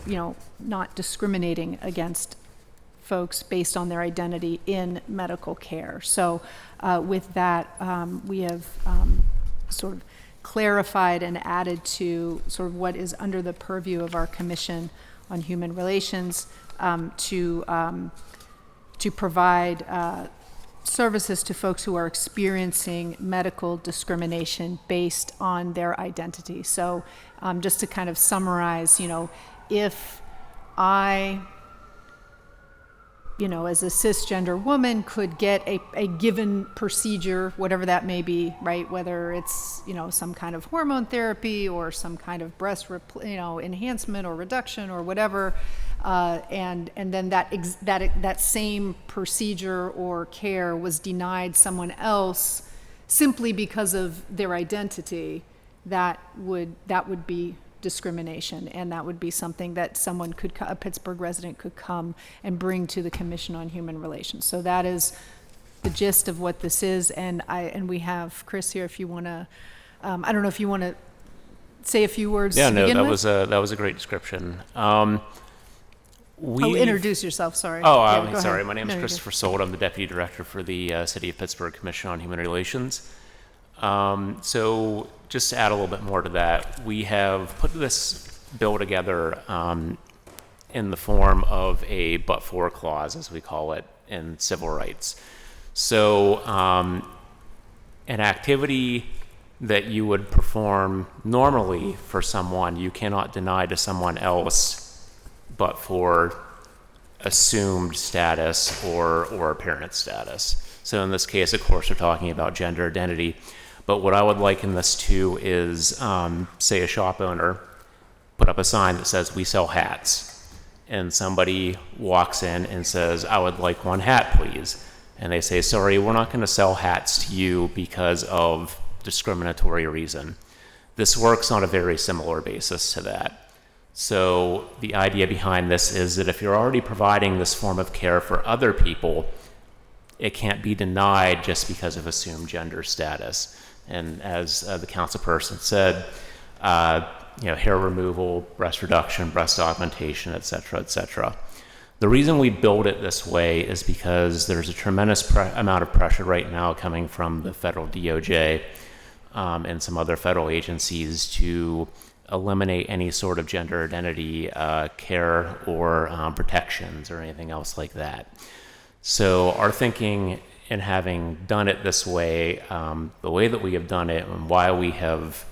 not discriminating against folks based on their identity in medical care. So with that, we have sort of clarified and added to sort of what is under the purview of our Commission on Human Relations to provide services to folks who are experiencing medical discrimination based on their identity. So just to kind of summarize, if I, as a cisgender woman could get a given procedure, whatever that may be, right? Whether it's, some kind of hormone therapy or some kind of breast, enhancement or reduction or whatever, and then that same procedure or care was denied someone else simply because of their identity, that would be discrimination, and that would be something that a Pittsburgh resident could come and bring to the Commission on Human Relations. So that is the gist of what this is, and we have Chris here if you want to. I don't know if you want to say a few words. Yeah, to no, begin that with? was a great description. Introduce yourself. Sorry. Oh, Yeah, go sorry. ahead. My name No, is you're Christopher Sold. I'm the Deputy Director for the City of Pittsburgh Commission on Human Relations. So just to add a little bit more to that, we have put this bill together in the form of a but-for clause, as we call it, in civil rights. So an activity that you would perform normally for someone, you cannot deny to someone else but for assumed status or apparent status. So in this case, of course, we're talking about gender identity. But what I would liken this to is, say, a shop owner put up a sign that says, "We sell hats." And somebody walks in and says, "I would like one hat, please." And they say, "Sorry, we're not going to sell hats to you because of discriminatory reason." This works on a very similar basis to that. So the idea behind this is that if you're already providing this form of care for other people, it can't be denied just because of assumed gender status. And as the councilperson said, hair removal, breast reduction, breast augmentation, et cetera, et cetera. The reason we build it this way is because there's a tremendous amount of pressure right now coming from the federal DOJ and some other federal agencies to eliminate any sort of gender identity care or protections or anything else like that. So our thinking in having done it this way, the way that we have done it and why we have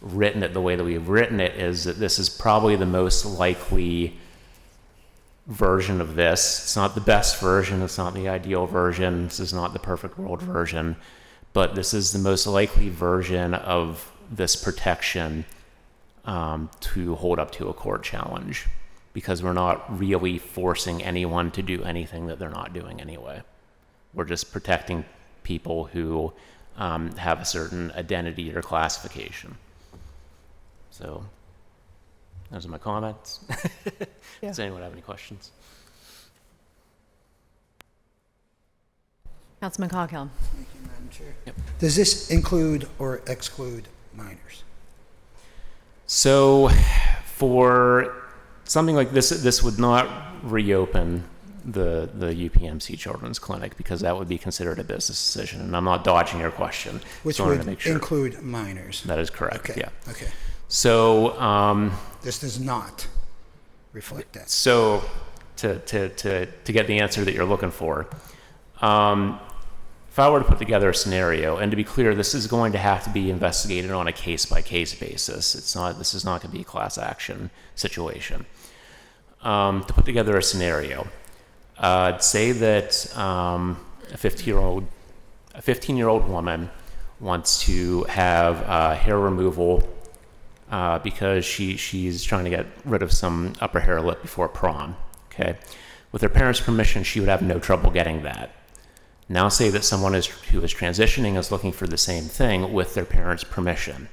written it the way that we have written it is that this is probably the most likely version of this. It's not the best version, it's not the ideal version, this is not the perfect world version, but this is the most likely version of this protection to hold up to a court challenge, because we're not really forcing anyone to do anything that they're not doing anyway. We're just protecting people who have a certain identity or classification. So those are my comments. Yeah. Does anyone have any questions? Councilman Coghill. Thank you, Madam Chair. Yep. Does this include or exclude minors? So for something like this, this would not reopen the UPMC Children's Clinic, because that would be considered a business decision. And I'm not dodging your question. Which so I wanted would to make sure. include minors. That is correct, Okay. yeah. Okay. So this does not reflect that. So to get the answer that you're looking for, if I were to put together a scenario, and to be clear, this is going to have to be investigated on a case-by-case basis. This is not going to be a class action situation. To put together a scenario, say that a 15-year-old woman wants to have hair removal because she's trying to get rid of some upper hair lip before prom. Okay, with her parents' permission, she would have no trouble getting that. Now say that someone who is transitioning is looking for the same thing with their parents' permission.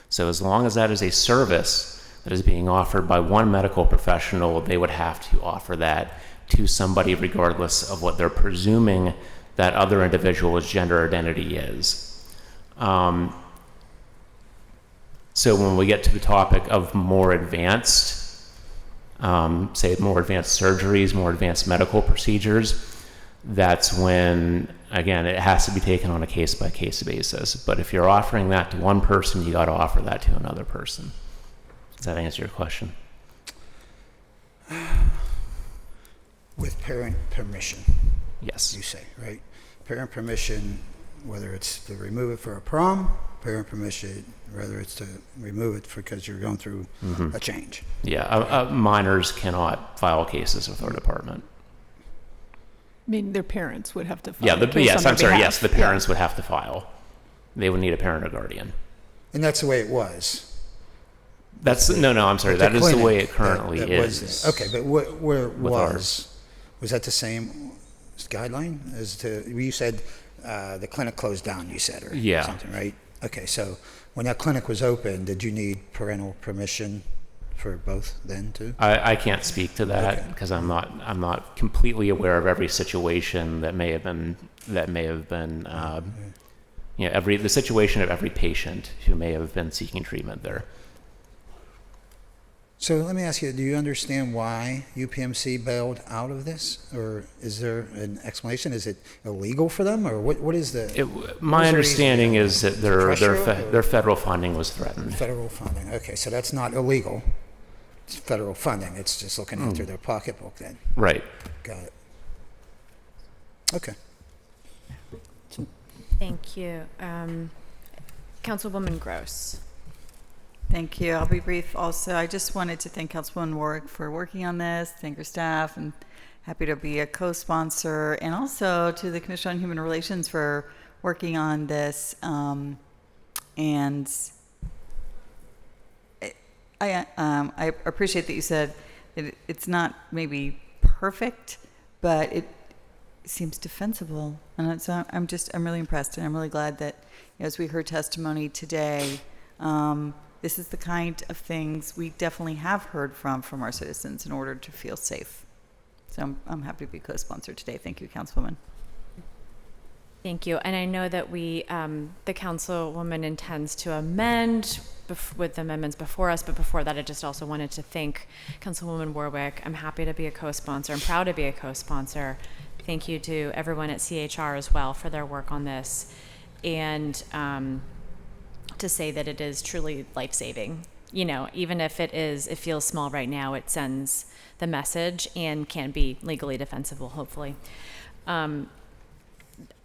So as long as that is a service that is being offered by one medical professional, they would have to offer that to somebody regardless of what they're presuming that other individual's gender identity is. So when we get to the topic of more advanced, say more advanced surgeries, more advanced medical procedures, that's when, again, it has to be taken on a case-by-case basis. But if you're offering that to one person, you got to offer that to another person. Does that answer your question? With parent permission. Yes. You say, right? Parent permission, whether it's to remove it for a prom, parent permission, whether it's to remove it because you're going through a change. Yeah, minors cannot file cases with our department. I mean, their parents would have to file. Yeah, the case yes, on I'm their sorry, behalf. yes, the parents would have to file. They would need a parent or guardian. And that's the way it was. That's, no, I'm sorry, that is the way it currently is. Okay, but where it With was that the same guideline as to, you said the clinic closed down, you said, or Yeah. something, right? Okay, so when that clinic was open, did you need parental permission for both then too? I can't speak to that because I'm not completely aware of every situation that may have been the situation of every patient who may have been seeking treatment there. So let me ask you, do you understand why UPMC bailed out of this? Or is there an explanation? Is it illegal for them? Or what is the... My understanding is that their Pressure federal funding was threatened. Federal funding. Okay, so that's not illegal. It's federal funding. It's just looking after their pocketbook then. Right. Got it. Okay. Thank you. Councilwoman Gross. Thank you. I'll be brief also. I just wanted to thank Councilwoman Warwick for working on this, thank her staff, and happy to be a co-sponsor, and also to the Commission on Human Relations for working on this. And I appreciate that you said it's not maybe perfect, but it seems defensible. And so I'm really impressed, and I'm really glad that, as we heard testimony today, this is the kind of things we definitely have heard from our citizens in order to feel safe. So I'm happy to be co-sponsor today. Thank you, Councilwoman. Thank you. And I know that the Councilwoman intends to amend with the amendments before us, but before that, I just also wanted to thank Councilwoman Warwick. I'm happy to be a co-sponsor. I'm proud to be a co-sponsor. Thank you to everyone at CHR as well for their work on this. And to say that it is truly life-saving. Even if it feels small right now, it sends the message and can be legally defensible, hopefully. I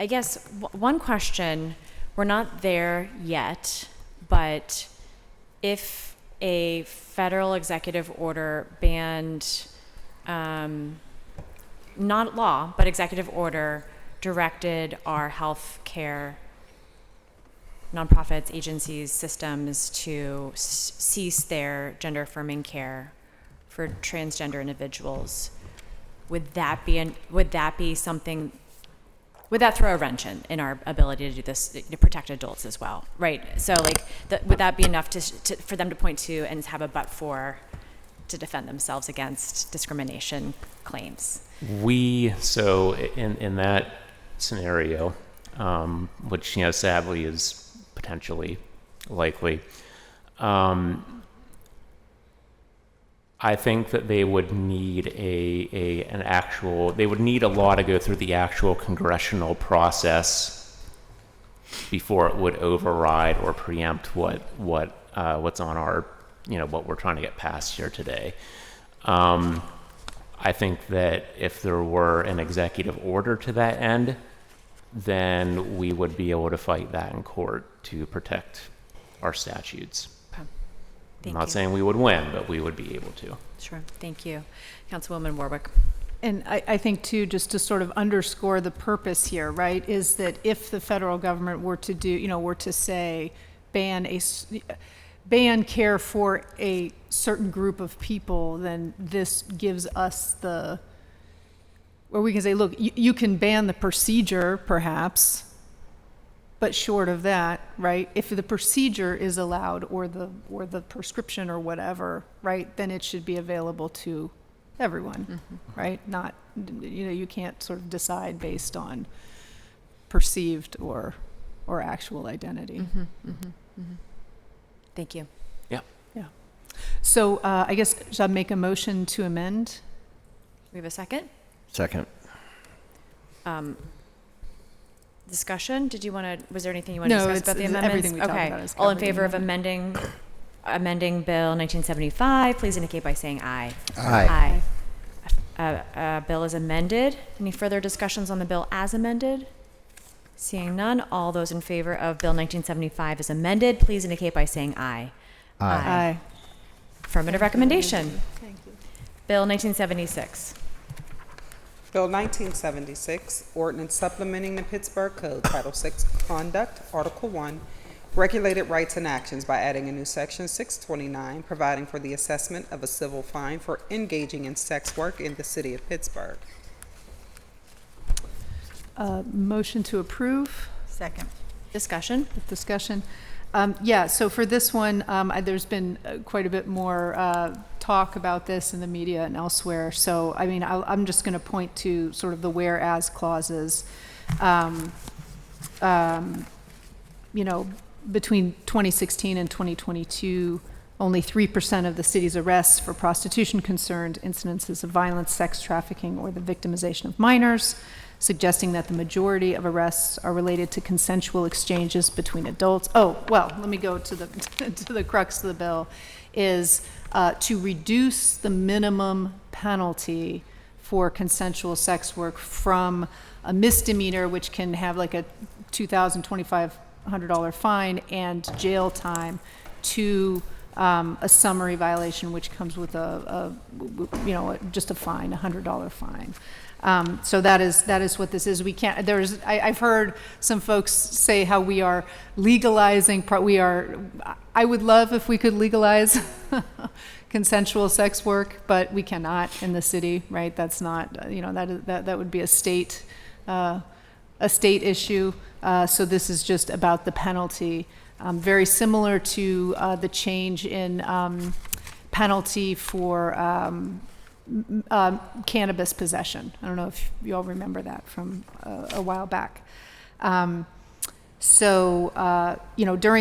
guess one question, we're not there yet, but if a federal executive order banned, not law, but executive order directed our health care nonprofits, agencies, systems to cease their gender affirming care for transgender individuals, would that be something? Would that throw a wrench in our ability to do this, to protect adults as well, right? So, would that be enough for them to point to and have a but for to defend themselves against discrimination claims? So in that scenario, which sadly is potentially likely, I think that they would need they would need a law to go through the actual congressional process before it would override or preempt what's on our, what we're trying to get passed here today. I think that if there were an executive order to that end, then we would be able to fight that in court to protect our statutes. I'm not saying we would win, but we would be able to. Sure. Thank you. Councilwoman Warwick. And I think, too, just to sort of underscore the purpose here, right, is that if the federal government were to were to say ban care for a certain group of people, then this gives us where we can say, look, you can ban the procedure, perhaps, But short of that, right, if the procedure is allowed or the prescription or whatever, right, then it should be available to everyone, right? Not, you can't sort of decide based on perceived or actual identity. Thank you. Yeah. So I guess, should I make a motion to amend? We have a second? Second. Discussion? Was there anything you wanted to No, discuss about the it's amendments? everything we talked Okay. about is All in covered in favor of the amending Bill 1975, please indicate by saying aye. Aye. Bill is amended. Any further discussions on the bill as amended? Seeing none, all those in favor of Bill 1975 as amended, please indicate by saying aye. Aye. Affirmative recommendation. Thank you. Bill 1976. Bill 1976, ordinance supplementing the Pittsburgh Code, Title VI, Conduct, Article 1, Regulated Rights and Actions by adding a new section 629, providing for the assessment of a civil fine for engaging in sex work in the city of Pittsburgh. Motion to approve. Second. Discussion. Yeah, so for this one, there's been quite a bit more talk about this in the media and elsewhere. So, I mean, I'm just going to point to sort of the whereas clauses. Between 2016 and 2022, only 3% of the city's arrests for prostitution concerned incidences of violence, sex trafficking, or the victimization of minors, suggesting that the majority of arrests are related to consensual exchanges between adults. Oh, well, let me go to the to the crux of the bill, is to reduce the minimum penalty for consensual sex work from a misdemeanor, which can have like a $2,000, $2,500 fine and jail time, to a summary violation, which comes with just a fine, $100 fine. So that is what this is. We can't. I've heard some folks say how we are legalizing. I would love if we could legalize consensual sex work, but we cannot in the city, right? That's not. That would be a state issue. So this is just about the penalty. Very similar to the change in penalty for cannabis possession. I don't know if you all remember that from a while back. During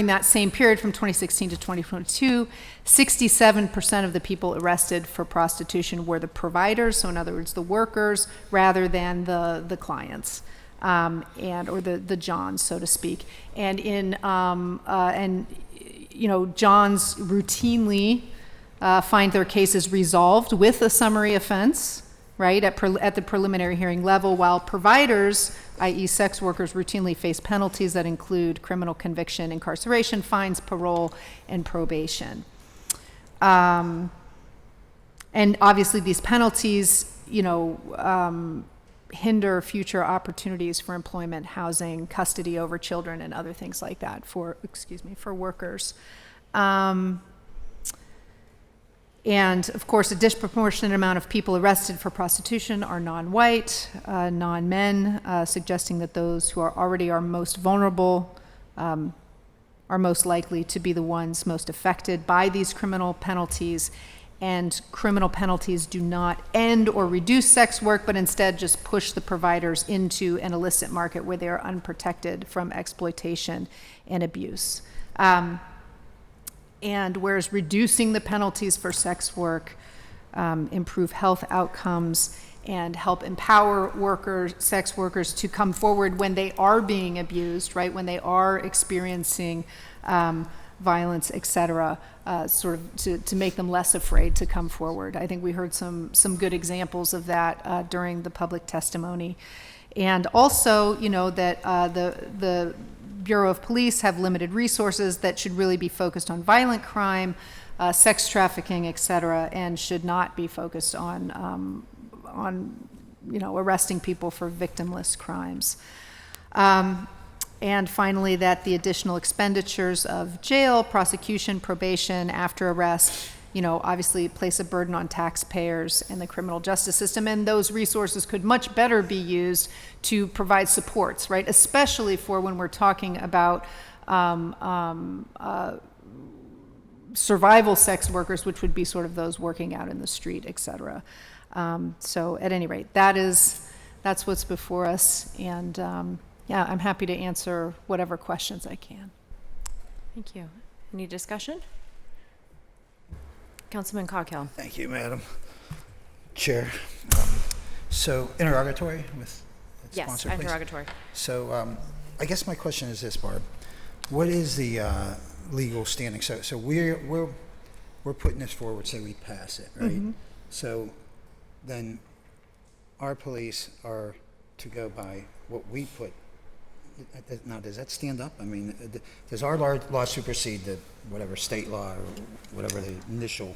that same period from 2016 to 2022, 67% of the people arrested for prostitution were the providers, so in other words, the workers, rather than the clients. Or the Johns, so to speak. And Johns routinely find their cases resolved with a summary offense, right, at the preliminary hearing level, while providers, i.e. sex workers, routinely face penalties that include criminal conviction, incarceration, fines, parole, and probation. And obviously these penalties, hinder future opportunities for employment, housing, custody over children, and other things like that for workers. And of course, a disproportionate amount of people arrested for prostitution are non-white, non-men, suggesting that those who are already most vulnerable are most likely to be the ones most affected by these criminal penalties. And criminal penalties do not end or reduce sex work, but instead just push the providers into an illicit market where they are unprotected from exploitation and abuse. And whereas reducing the penalties for sex work improve health outcomes and help empower sex workers to come forward when they are being abused, right, when they are experiencing violence, et cetera, sort of to make them less afraid to come forward. I think we heard some good examples of that during the public testimony. And also, that the Bureau of Police have limited resources that should really be focused on violent crime, sex trafficking, et cetera, and should not be focused on arresting people for victimless crimes. And finally, that the additional expenditures of jail, prosecution, probation, after arrest, obviously place a burden on taxpayers and the criminal justice system, and those resources could much better be used to provide supports, right? Especially for when we're talking about survival sex workers, which would be sort of those working out in the street, et cetera. So at any rate, that's what's before us, and yeah, I'm happy to answer whatever questions I can. Thank you. Any discussion? Councilman Coghill. Thank you, Madam Chair. So interrogatory with Yes, sponsor, please. interrogatory. So I guess my question is this, Barb. What is the legal standing? So we're putting this forward, say we pass it, right? Mhm. So then our police are to go by what we put. Now, does that stand up? I mean, does our law supersede the whatever state law or whatever the initial,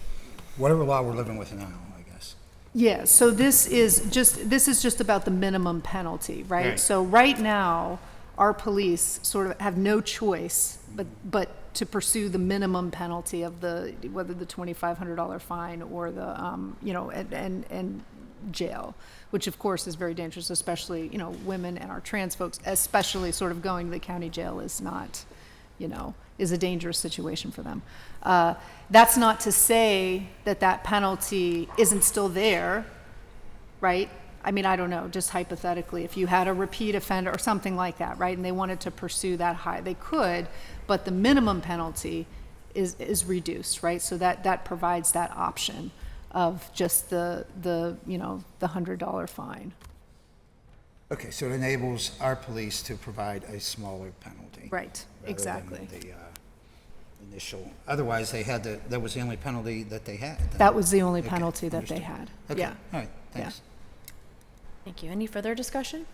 whatever law we're living with now, I guess? Yeah, so this is just about the minimum penalty, right? Right. So right now, our police sort of have no choice but to pursue the minimum penalty of whether the $2,500 fine or the and jail, which of course is very dangerous, especially women and our trans folks, especially sort of going to the county jail is not, is a dangerous situation for them. That's not to say that penalty isn't still there, right? I mean, I don't know, just hypothetically, if you had a repeat offender or something like that, right, and they wanted to pursue that high, they could, but the minimum penalty is reduced, right? So that provides that option of just the $100 fine. Okay, so it enables our police to provide a smaller penalty. Right, rather exactly. than the initial, otherwise that was the only penalty that they had. That was the only Okay, penalty that understood. they had. Okay, Yeah. all right, thanks. Thank you. Any further discussion?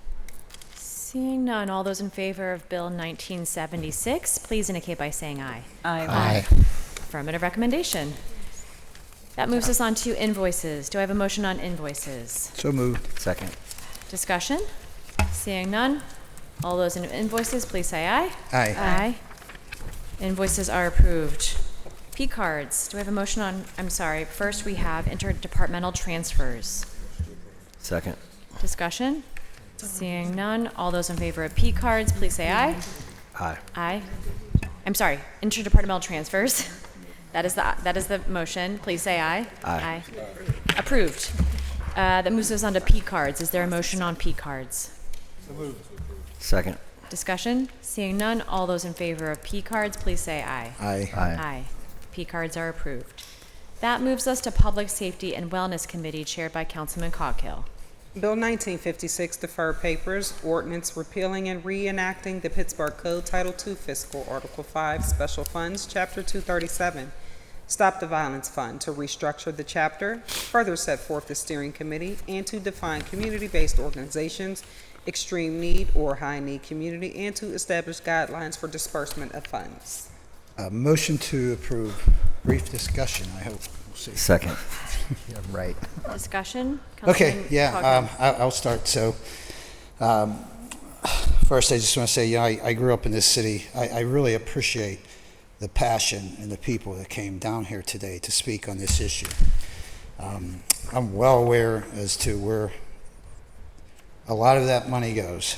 Seeing none, all those in favor of Bill 1976, please indicate by saying aye. Aye. Affirmative recommendation. That moves us on to invoices. Do I have a motion on invoices? So moved. Second. Discussion? Seeing none, all those in invoices, please say aye. Aye. Aye. Invoices are approved. P cards. Do I have a motion on, first we have interdepartmental transfers. Second. Discussion? Seeing none, all those in favor of P cards, please say aye. Aye. Aye. Interdepartmental transfers. That is the motion. Please say aye. Aye. Approved. That moves us on to P cards. Is there a motion on P cards? Second. Discussion? Seeing none, all those in favor of P cards, please say aye. Aye. Aye. P cards are approved. That moves us to Public Safety and Wellness Committee, chaired by Councilman Coghill. Bill 1956, deferred papers, ordinance repealing and reenacting the Pittsburgh Code Title II Fiscal Article 5 Special Funds, Chapter 237, Stop the Violence Fund, to restructure the chapter, further set forth the steering committee, and to define community-based organizations, extreme need or high need community, and to establish guidelines for disbursement of funds. Motion to approve. Brief discussion, I hope. We'll see. Second. Yeah, right. Discussion? Okay, Councilman yeah, Coghill. I'll start. So, first, I just want to say, I grew up in this city. I really appreciate the passion and the people that came down here today to speak on this issue. I'm well aware as to where a lot of that money goes.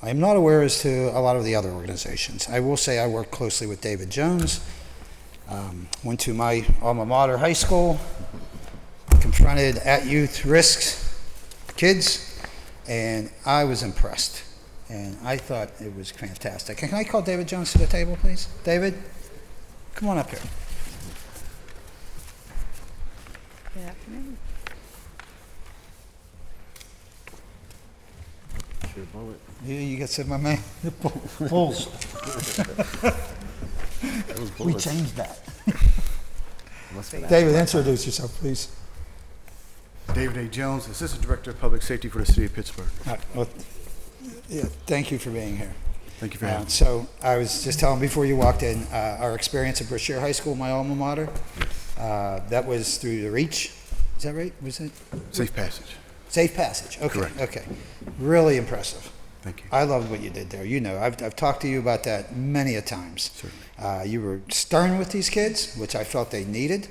I'm not aware as to a lot of the other organizations. I will say I work closely with David Jones. Went to my alma mater high school, confronted at youth risks kids, and I was impressed. And I thought it was fantastic. Can I call David Jones to the table, please? David, come on up here. Good afternoon. You got said, my man. Bulls. We changed that. David, introduce yourself, please. David A. Jones, Assistant Director of Public Safety for the City of Pittsburgh. Well, yeah, thank you for being here. Thank you for having me. So I was just telling before you walked in, our experience at Brashear High School, my alma mater, that was through the REACH. Is that right? Was it? Safe Passage. Safe Passage. Okay. Correct. Okay. Really impressive. Thank you. I loved what you did there. You know, I've talked to you about that many a times. Certainly. You were stern with these kids, which I felt they needed,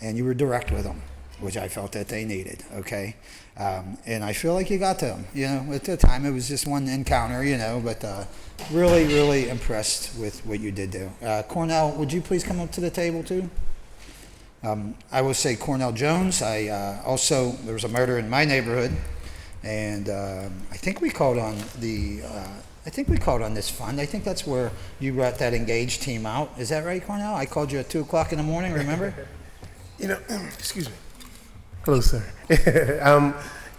and you were direct with them, which I felt that they needed, okay? And I feel like you got to them. You know, at the time it was just one encounter, you know, but really, really impressed with what you did there. Cornell, would you please come up to the table too? I will say Cornell Jones. Also, there was a murder in my neighborhood, and I think we called on this fund. I think that's where you brought that engaged team out. Is that right, Cornell? I called you at 2 o'clock in the morning, remember? You know, excuse me. Hello, sir.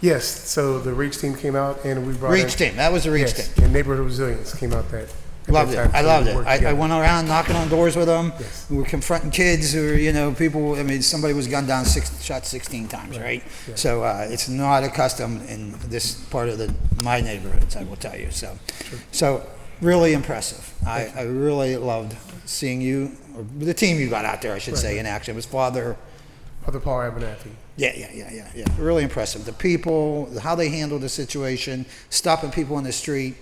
Yes, so the REACH team came out and we brought REACH team, that was the REACH team. And Neighborhood Resilience came out that. Loved it. I loved it. I together. went around knocking on doors with them. Yes. We were confronting kids who were, you know, people. I mean, somebody was gunned down, shot 16 times, right? Yeah. So it's not accustomed in this part of my neighborhoods, I will tell you. So really impressive. I really loved seeing you, or the team you got out there, I should say, in action. It was Father Paul Abernathy. Yeah. Really impressive. The people, how they handled the situation, stopping people on the street.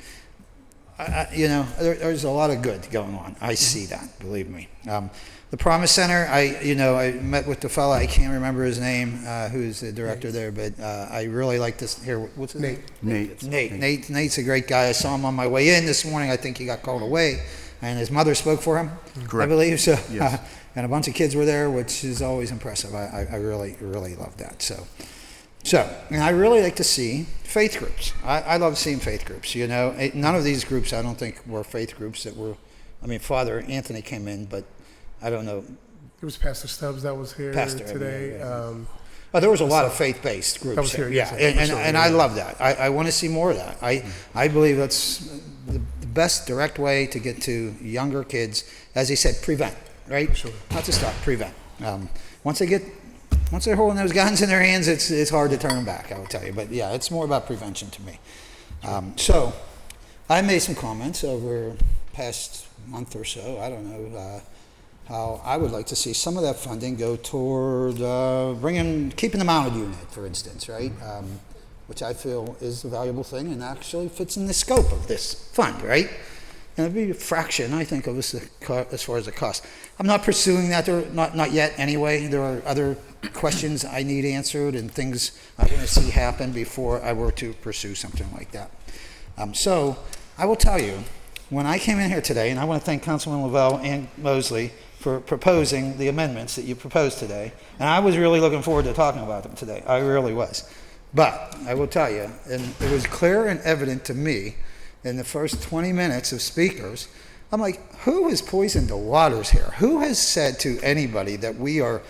You know, there's a lot of good going on. I see that, believe me. The Promise Center, I met with the fellow, I can't remember his name, who's the director there, but I really like this here. What's his name? Nate. Nate's a great guy. I saw him on my way in this morning. I think he got called away, and his mother spoke for him, Correct. I believe. So, yes. And a bunch of kids were there, which is always impressive. I really, really love that. So, and I really like to see faith groups. I love seeing faith groups, you know. None of these groups, I don't think, were faith groups that were, I mean, Father Anthony came in, but I don't know. It was Pastor Stubbs that was here today. But there was a lot of faith-based groups. That was here, yeah. yes, And I love that. I want to see more of that. I believe that's the best direct way to get to younger kids, as he said, prevent, right? Sure. Not to stop, prevent. Once they're holding those guns in their hands, it's hard to turn them back, I will tell you. But yeah, it's more about prevention to me. So I made some comments over the past month or so. I don't know how I would like to see some of that funding go toward keeping the mounted unit, for instance, right? Which I feel is a valuable thing and actually fits in the scope of this fund, right? And it'd be a fraction, I think, of this as far as the cost. I'm not pursuing that, not yet anyway. There are other questions I need answered and things I want to see happen before I were to pursue something like that. So I will tell you, when I came in here today, and I want to thank Councilman Lavelle and Mosley for proposing the amendments that you proposed today, and I was really looking forward to talking about them today. I really was. But I will tell you, and it was clear and evident to me in the first 20 minutes of speakers, I'm like, who has poisoned the waters here? Who has said to anybody that we are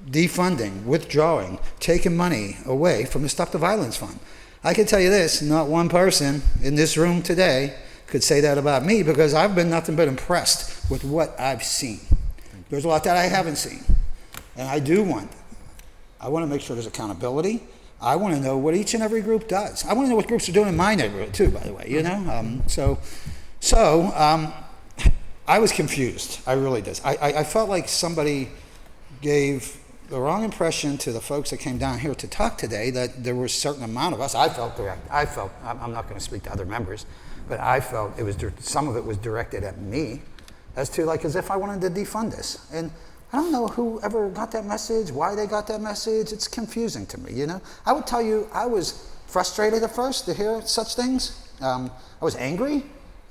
defunding, withdrawing, taking money away from the Stop the Violence Fund? I can tell you this, not one person in this room today could say that about me, because I've been nothing but impressed with what I've seen. There's a lot that I haven't seen, and I want to make sure there's accountability. I want to know what each and every group does. I want to know what groups are doing in my neighborhood too, by the way, you know? I was confused. I really did. I felt like somebody gave the wrong impression to the folks that came down here to talk today, that there was a certain amount of us. I'm not going to speak to other members, but I felt some of it was directed at me as if I wanted to defund this. And I don't know who ever got that message, why they got that message. It's confusing to me, you know? I would tell you, I was frustrated at first to hear such things. I was angry.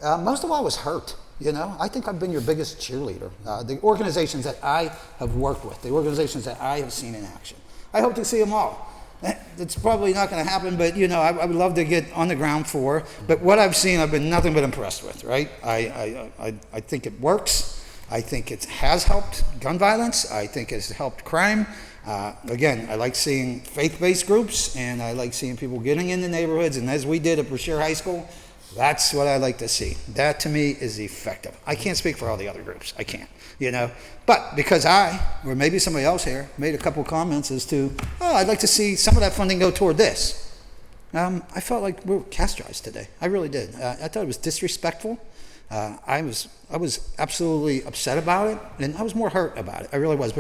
Most of all, I was hurt, you know? I think I've been your biggest cheerleader. The organizations that I have worked with, the organizations that I have seen in action. I hope to see them all. It's probably not going to happen, but, you know, I would love to get on the ground floor. But what I've seen, I've been nothing but impressed with, right? I think it works. I think it has helped gun violence. I think it's helped crime. Again, I like seeing faith-based groups, and I like seeing people getting in the neighborhoods. And as we did at Brashear High School, that's what I like to see. That, to me, is effective. I can't speak for all the other groups. I can't, you know. But because I, or maybe somebody else here, made a couple comments as to, I'd like to see some of that funding go toward this. I felt like we were castrated today. I really did. I thought it was disrespectful. I was absolutely upset about it, and I was more hurt about it. I really was,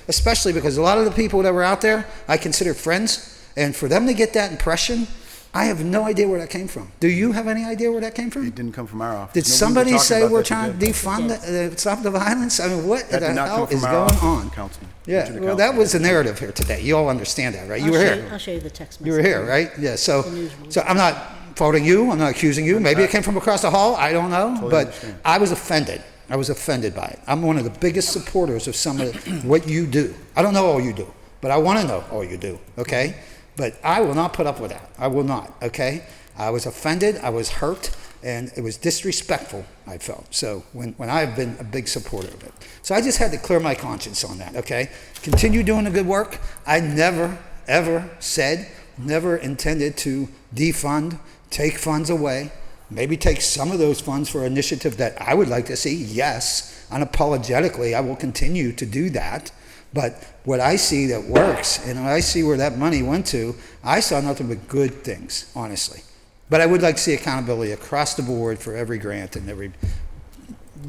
especially because a lot of the people that were out there, I consider friends, and for them to get that impression, I have no idea where that came from. Do you have any idea where that came from? It didn't come from our office. Did No, we were somebody talking say about we're that trying today. to defund, stop the violence? I mean, what That the did not hell come from is our going office, on? Councilman. Yeah, To the well, council. that was the narrative here today. You all understand that, right? You were here. I'll show you the text message. You were here, right? Yeah, so, The newsroom. so I'm not faulting you, I'm not accusing you. Maybe it came from across the hall, I don't know. Totally But understand. I was offended. I was offended by it. I'm one of the biggest supporters of some of what you do. I don't know all you do, but I want to know all you do, okay? But I will not put up with that. I will not, okay? I was offended, I was hurt, and it was disrespectful, I felt. So when I've been a big supporter of it. So I just had to clear my conscience on that, okay? Continue doing the good work. I never, ever said, never intended to defund, take funds away, maybe take some of those funds for an initiative that I would like to see. Yes, unapologetically, I will continue to do that. But what I see that works, and what I see where that money went to, I saw nothing but good things, honestly. But I would like to see accountability across the board for every grant and every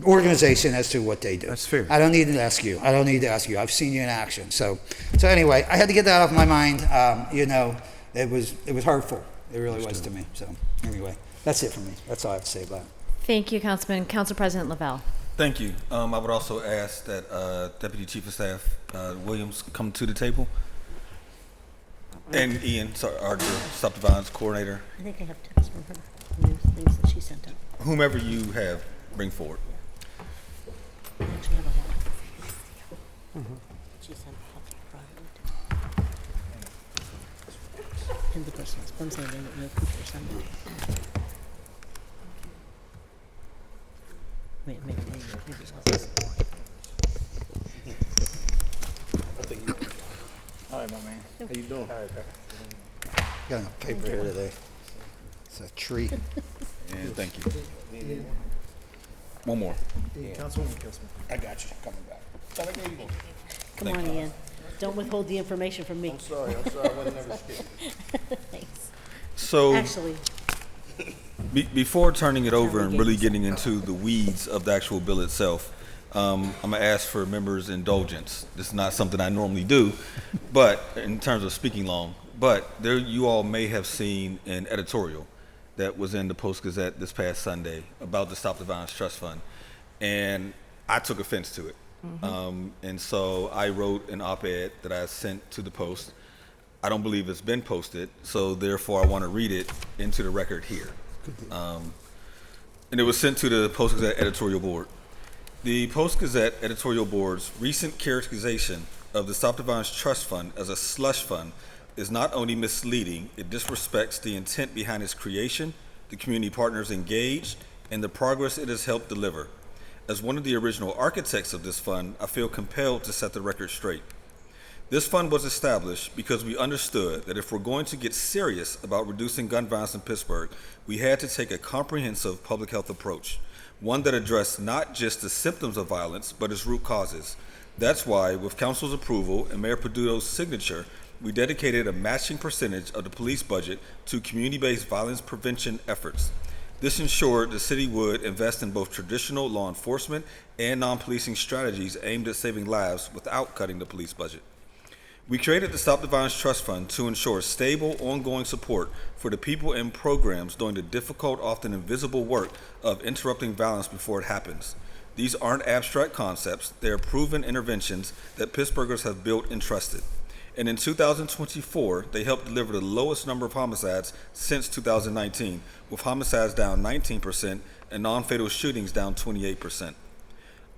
organization as to what they do. That's fair. I don't need to ask you. I don't need to ask you. I've seen you in action. So anyway, I had to get that off my mind. It was hurtful. It really was to me. So anyway, that's it for me. That's all I have to say about it. Thank you, Councilman. Council President Lavelle. Thank you. I would also ask that Deputy Chief of Staff Williams come to the table. And Ian, sorry, our Stop the Violence Coordinator. I think I have text from her, new things that she sent out. Whomever you have, bring forward. I actually have a lot. She sent out privately. And the personals, but I'm saying they don't know people or something. Maybe it's not this. All right, my man. How you doing? All right, Got enough paper here today. It's a treat. And thank you. One more. Councilwoman Kissman. I got you. Coming back. Come on, Ian. Don't withhold the information from me. I'm sorry. I wasn't never scared. Thanks. So, Actually, before turning it over and really getting into the weeds of the actual bill itself, I'm gonna ask for members' indulgence. This is not something I normally do, but in terms of speaking long, but there you all may have seen an editorial that was in the Post-Gazette this past Sunday about the Stop the Violence Trust Fund, and I took offense to it. And so I wrote an op-ed that I sent to the Post. I don't believe it's been posted, so therefore I want to read it into the record here. And it was sent to the Post-Gazette editorial board. The Post-Gazette editorial board's recent characterization of the Stop the Violence Trust Fund as a slush fund is not only misleading, it disrespects the intent behind its creation, the community partners engaged, and the progress it has helped deliver. As one of the original architects of this fund, I feel compelled to set the record straight. This fund was established because we understood that if we're going to get serious about reducing gun violence in Pittsburgh, we had to take a comprehensive public health approach, one that addressed not just the symptoms of violence, but its root causes. That's why, with Council's approval and Mayor Peduto's signature, we dedicated a matching percentage of the police budget to community-based violence prevention efforts. This ensured the city would invest in both traditional law enforcement and non-policing strategies aimed at saving lives without cutting the police budget. We created the Stop the Violence Trust Fund to ensure stable, ongoing support for the people and programs doing the difficult, often invisible work of interrupting violence before it happens. These aren't abstract concepts, they are proven interventions that Pittsburghers have built and trusted. And in 2024, they helped deliver the lowest number of homicides since 2019, with homicides down 19% and non-fatal shootings down 28%.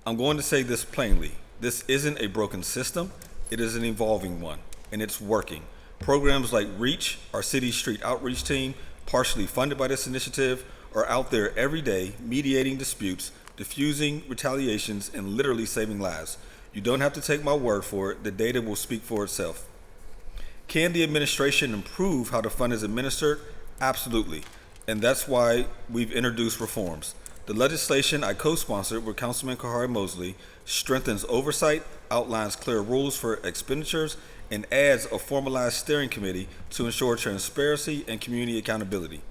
I'm going to say this plainly. This isn't a broken system, it is an evolving one, and it's working. Programs like REACH, our city street outreach team, partially funded by this initiative, are out there every day mediating disputes, diffusing retaliations, and literally saving lives. You don't have to take my word for it, the data will speak for itself. Can the administration improve how the fund is administered? Absolutely, and that's why we've introduced reforms. The legislation I co-sponsored with Councilman Kahari Mosley strengthens oversight, outlines clear rules for expenditures, and adds a formalized steering committee to ensure transparency and community accountability.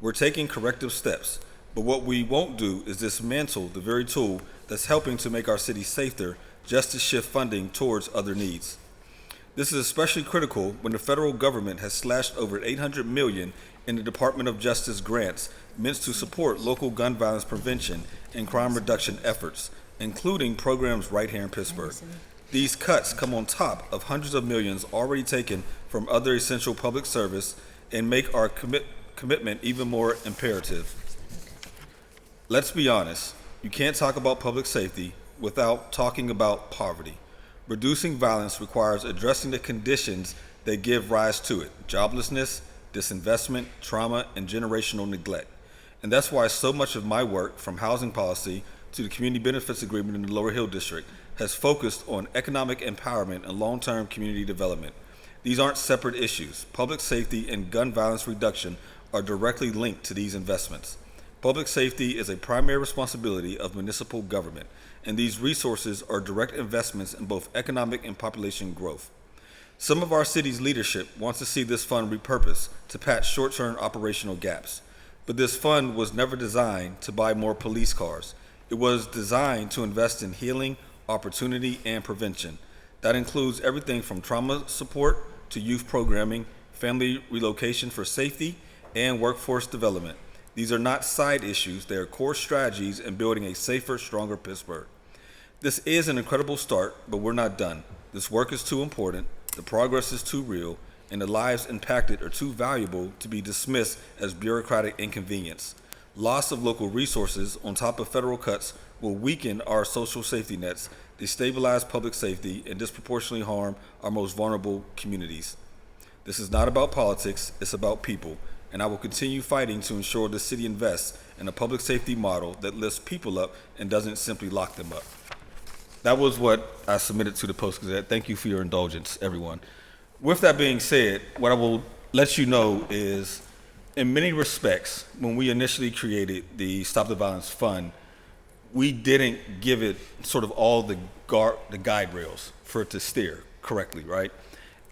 We're taking corrective steps, but what we won't do is dismantle the very tool that's helping to make our city safer, just to shift funding towards other needs. This is especially critical when the federal government has slashed over $800 million in the Department of Justice grants meant to support local gun violence prevention and crime reduction efforts, including programs right here in Pittsburgh. These cuts come on top of hundreds of millions already taken from other essential public service and make our commitment even more imperative. Let's be honest, you can't talk about public safety without talking about poverty. Reducing violence requires addressing the conditions that give rise to it: joblessness, disinvestment, trauma, and generational neglect. And that's why so much of my work, from housing policy to the community benefits agreement in the Lower Hill District, has focused on economic empowerment and long-term community development. These aren't separate issues. Public safety and gun violence reduction are directly linked to these investments. Public safety is a primary responsibility of municipal government, and these resources are direct investments in both economic and population growth. Some of our city's leadership wants to see this fund repurposed to patch short-term operational gaps. But this fund was never designed to buy more police cars. It was designed to invest in healing, opportunity, and prevention. That includes everything from trauma support to youth programming, family relocation for safety, and workforce development. These are not side issues, they are core strategies in building a safer, stronger Pittsburgh. This is an incredible start, but we're not done. This work is too important, the progress is too real, and the lives impacted are too valuable to be dismissed as bureaucratic inconvenience. Loss of local resources on top of federal cuts will weaken our social safety nets, destabilize public safety, and disproportionately harm our most vulnerable communities. This is not about politics, it's about people. And I will continue fighting to ensure the city invests in a public safety model that lifts people up and doesn't simply lock them up. That was what I submitted to the Post-Gazette. Thank you for your indulgence, everyone. With that being said, what I will let you know is, in many respects, when we initially created the Stop the Violence Fund, we didn't give it sort of all the guide rails for it to steer correctly, right?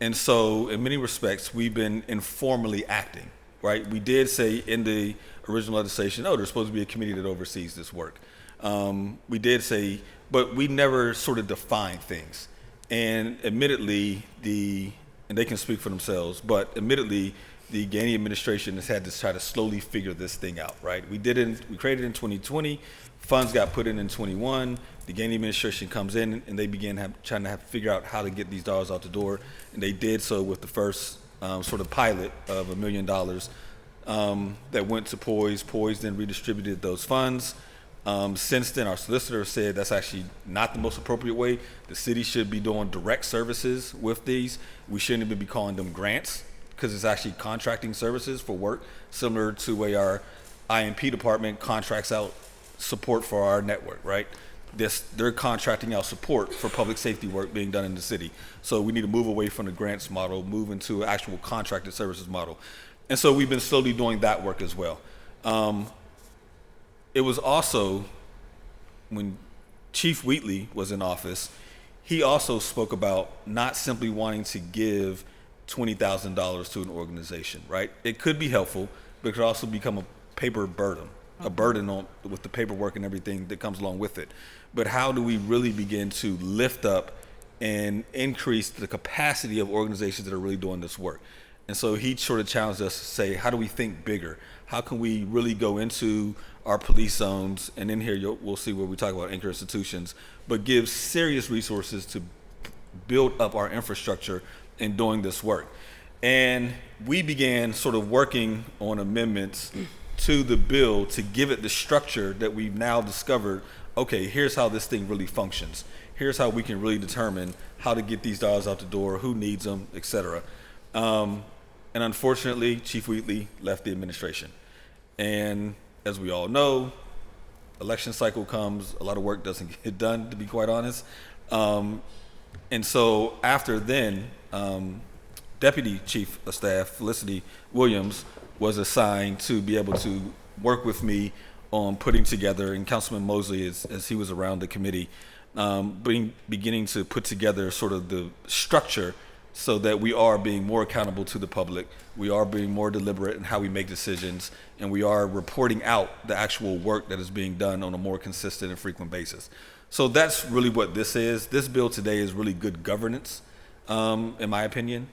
And so, in many respects, we've been informally acting. Right? We did say in the original legislation, oh, there's supposed to be a committee that oversees this work. We did say, but we never sort of defined things. And admittedly, and they can speak for themselves, but admittedly, the Gainey administration has had to try to slowly figure this thing out, right? We created it in 2020, funds got put in 21, the Gainey administration comes in and they began trying to figure out how to get these dollars out the door, and they did so with the first sort of pilot of $1 million that went to Poise. Poise then redistributed those funds. Since then, our solicitor said that's actually not the most appropriate way. The city should be doing direct services with these. We shouldn't even be calling them grants because it's actually contracting services for work, similar to the way our IMP department contracts out support for our network, right? They're contracting out support for public safety work being done in the city. So we need to move away from the grants model, move into an actual contracted services model. And so we've been slowly doing that work as well. It was also, when Chief Wheatley was in office, he also spoke about not simply wanting to give $20,000 to an organization, right? It could be helpful, but it could also become a paper burden, a burden with the paperwork and everything that comes along with it. But how do we really begin to lift up and increase the capacity of organizations that are really doing this work? And so he sort of challenged us to say, how do we think bigger? How can we really go into our police zones, and in here we'll see where we talk about anchor institutions, but give serious resources to build up our infrastructure in doing this work. And we began sort of working on amendments to the bill to give it the structure that we've now discovered. Okay, here's how this thing really functions. Here's how we can really determine how to get these dollars out the door, who needs them, et cetera. And unfortunately, Chief Wheatley left the administration. And as we all know, election cycle comes, a lot of work doesn't get done, to be quite honest. And so after then, Deputy Chief of Staff Felicity Williams was assigned to be able to work with me on putting together, and Councilman Mosley, as he was around the committee, beginning to put together sort of the structure so that we are being more accountable to the public, we are being more deliberate in how we make decisions, and we are reporting out the actual work that is being done on a more consistent and frequent basis. So that's really what this is. This bill today is really good governance. in my opinion.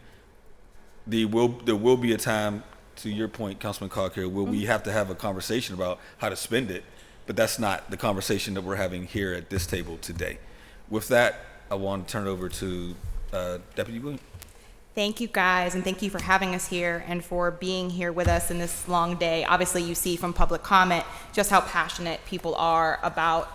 There will be a time, to your point, Councilman Coghill, where we have to have a conversation about how to spend it, but that's not the conversation that we're having here at this table today. With that, I want to turn it over to Deputy Williams. Thank you guys, and thank you for having us here and for being here with us in this long day. Obviously, you see from public comment just how passionate people are about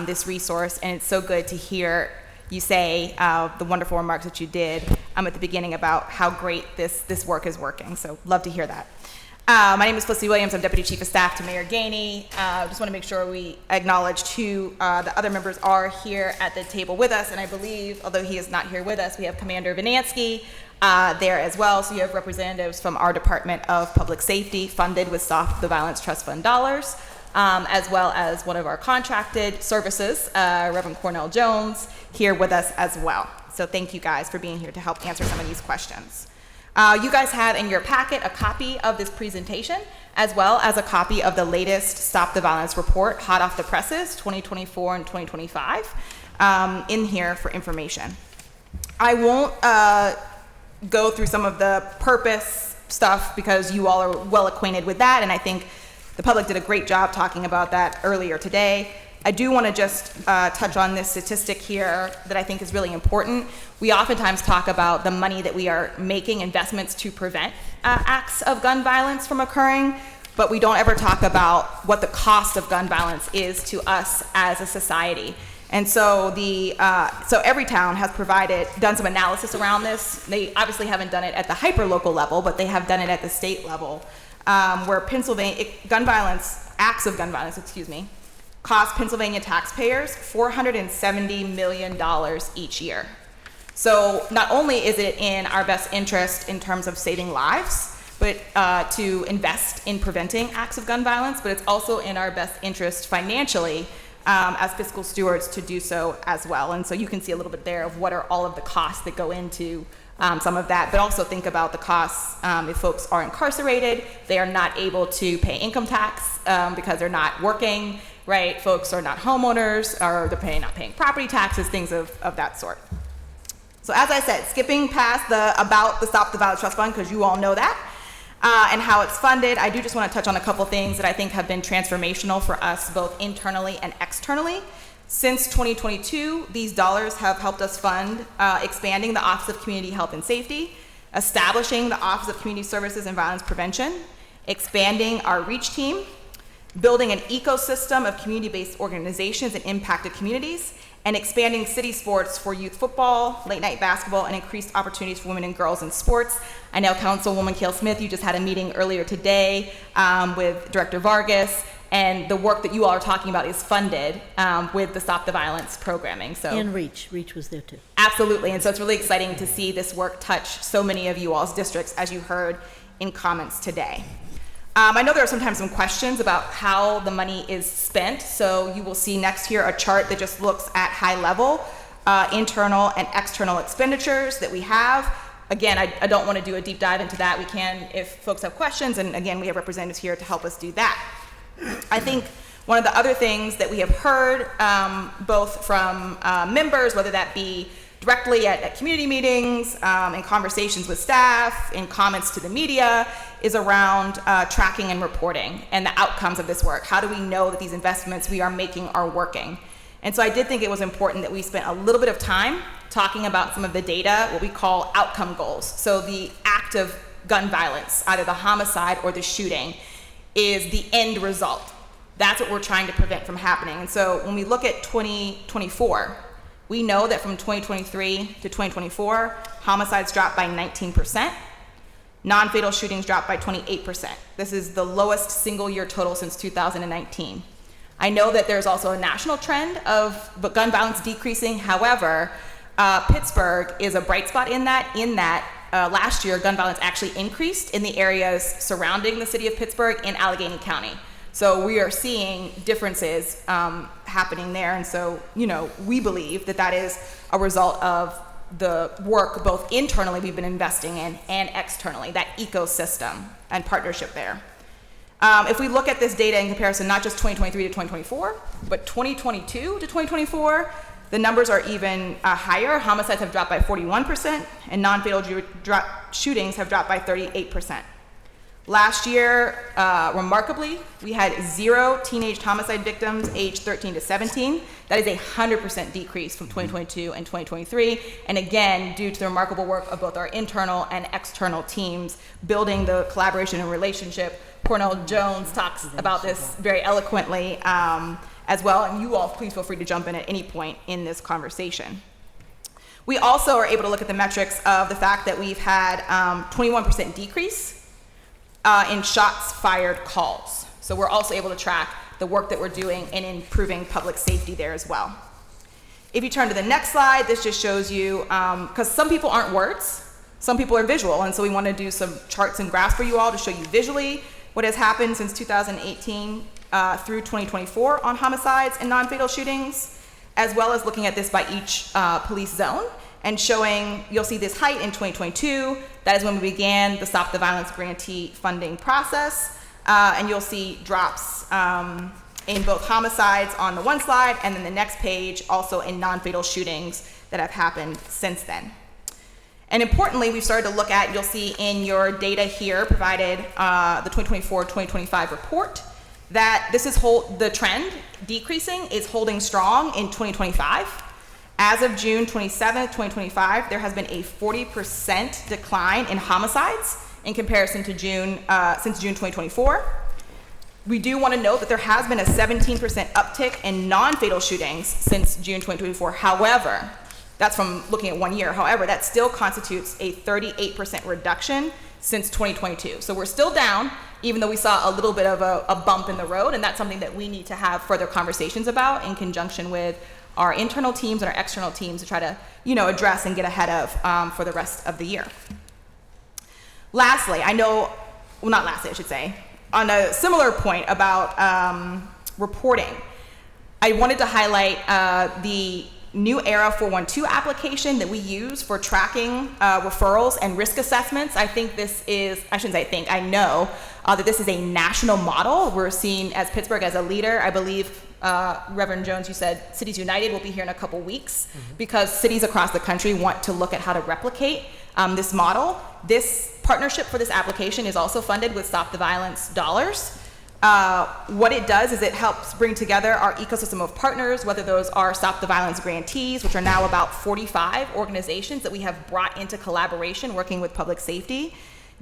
this resource, and it's so good to hear you say the wonderful remarks that you did at the beginning about how great this work is working. So love to hear that. My name is Felicity Williams. I'm Deputy Chief of Staff to Mayor Gainey. Just want to make sure we acknowledge the other members are here at the table with us, and I believe, although he is not here with us, we have Commander Vinansky there as well. So you have representatives from our Department of Public Safety, funded with Stop the Violence Trust Fund dollars, as well as one of our contracted services, Reverend Cornell Jones, here with us as well. So thank you guys for being here to help answer some of these questions. You guys have in your packet a copy of this presentation, as well as a copy of the latest Stop the Violence report, hot off the presses, 2024 and 2025, in here for information. I won't go through some of the purpose stuff because you all are well acquainted with that, and I think the public did a great job talking about that earlier today. I do want to just touch on this statistic here that I think is really important. We oftentimes talk about the money that we are making investments to prevent acts of gun violence from occurring, but we don't ever talk about what the cost of gun violence is to us as a society. And so so every town has done some analysis around this. They obviously haven't done it at the hyper-local level, but they have done it at the state level, where Pennsylvania, acts of gun violence, cost Pennsylvania taxpayers $470 million each year. So not only is it in our best interest in terms of saving lives, but to invest in preventing acts of gun violence, but it's also in our best interest financially as fiscal stewards to do so as well. And so you can see a little bit there of what are all of the costs that go into some of that, but also think about the costs if folks are incarcerated, they are not able to pay income tax because they're not working, right? Folks are not homeowners, or they're not paying property taxes, things of that sort. So as I said, skipping past about the Stop the Violence Trust Fund, because you all know that, and how it's funded, I do just want to touch on a couple things that I think have been transformational for us both internally and externally. Since 2022, these dollars have helped us fund expanding the Office of Community Health and Safety, establishing the Office of Community Services and Violence Prevention, expanding our REACH team, building an ecosystem of community-based organizations in impacted communities, and expanding city sports for youth football, late night basketball, and increased opportunities for women and girls in sports. I know Councilwoman Kale Smith, you just had a meeting earlier today with Director Vargas, and the work that you all are talking about is funded with the Stop the Violence programming. So and REACH was there too. Absolutely, and so it's really exciting to see this work touch so many of you all's districts, as you heard in comments today. I know there are sometimes some questions about how the money is spent, so you will see next here a chart that just looks at high level internal and external expenditures that we have. Again, I don't want to do a deep dive into that. We can if folks have questions, and again, we have representatives here to help us do that. I think one of the other things that we have heard both from members, whether that be directly at community meetings, in conversations with staff, in comments to the media, is around tracking and reporting and the outcomes of this work. How do we know that these investments we are making are working? And so I did think it was important that we spent a little bit of time talking about some of the data, what we call outcome goals. So the act of gun violence, either the homicide or the shooting, is the end result. That's what we're trying to prevent from happening. And so when we look at 2024, we know that from 2023 to 2024, homicides dropped by 19%, non-fatal shootings dropped by 28%. This is the lowest single year total since 2019. I know that there's also a national trend of gun violence decreasing. However, Pittsburgh is a bright spot in that last year, gun violence actually increased in the areas surrounding the city of Pittsburgh in Allegheny County. So we are seeing differences happening there. And so, we believe that that is a result of the work both internally we've been investing in and externally, that ecosystem and partnership there. If we look at this data in comparison, not just 2023 to 2024, but 2022 to 2024, the numbers are even higher. Homicides have dropped by 41%, and non-fatal shootings have dropped by 38%. Last year, remarkably, we had 0 teenage homicide victims aged 13 to 17. That is a 100% decrease from 2022 and 2023. And again, due to the remarkable work of both our internal and external teams, building the collaboration and relationship. Cornell Jones talks about this very eloquently as well. And you all, please feel free to jump in at any point in this conversation. We also are able to look at the metrics of the fact that we've had 21% decrease in shots fired calls. So we're also able to track the work that we're doing in improving public safety there as well. If you turn to the next slide, this just shows you, because some people aren't words, some people are visual, and so we want to do some charts and graphs for you all to show you visually what has happened since 2018 through 2024 on homicides and non-fatal shootings, as well as looking at this by each police zone and showing, you'll see this height in 2022. That is when we began the Stop the Violence grantee funding process. And you'll see drops in both homicides on the one slide, and then the next page also in non-fatal shootings that have happened since then. And importantly, we've started to look at, you'll see in your data here provided the 2024-2025 report, that this is the trend decreasing is holding strong in 2025. As of June 27, 2025, there has been a 40% decline in homicides in comparison to since June 2024. We do want to note that there has been a 17% uptick in non-fatal shootings since June 2024. However, that's from looking at 1 year. However, that still constitutes a 38% reduction since 2022. So we're still down, even though we saw a little bit of a bump in the road, and that's something that we need to have further conversations about in conjunction with our internal teams and our external teams to try to, address and get ahead of for the rest of the year. Lastly, not lastly, I should say, on a similar point about reporting, I wanted to highlight the new ERA 412 application that we use for tracking referrals and risk assessments. I know that this is a national model. We're seen as Pittsburgh as a leader. I believe, Reverend Jones, you said Cities United will be here in a couple weeks because cities across the country want to look at how to replicate this model. This partnership for this application is also funded with Stop the Violence dollars. What it does is it helps bring together our ecosystem of partners, whether those are Stop the Violence grantees, which are now about 45 organizations that we have brought into collaboration working with public safety,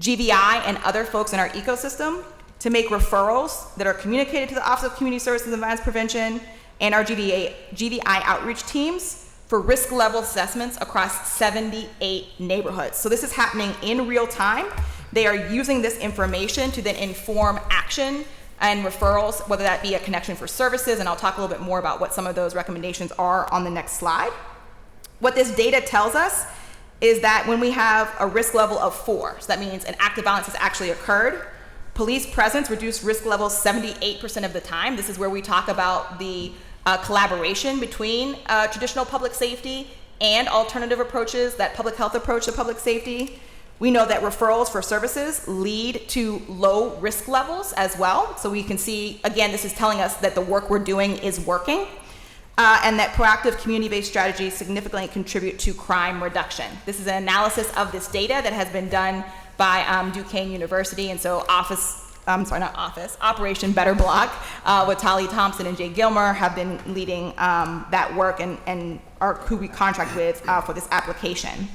GVI and other folks in our ecosystem to make referrals that are communicated to the Office of Community Services and Violence Prevention and our GVI outreach teams for risk level assessments across 78 neighborhoods. So this is happening in real time. They are using this information to then inform action and referrals, whether that be a connection for services, and I'll talk a little bit more about what some of those recommendations are on the next slide. What this data tells us is that when we have a risk level of 4, so that means an act of violence has actually occurred, police presence reduced risk levels 78% of the time. This is where we talk about the collaboration between traditional public safety and alternative approaches, that public health approach to public safety. We know that referrals for services lead to low risk levels as well. So we can see, again, this is telling us that the work we're doing is working, and that proactive community-based strategies significantly contribute to crime reduction. This is an analysis of this data that has been done by Duquesne University, and so Operation Better Block with Tali Thompson and Jay Gilmer have been leading that work and are who we contract with for this application.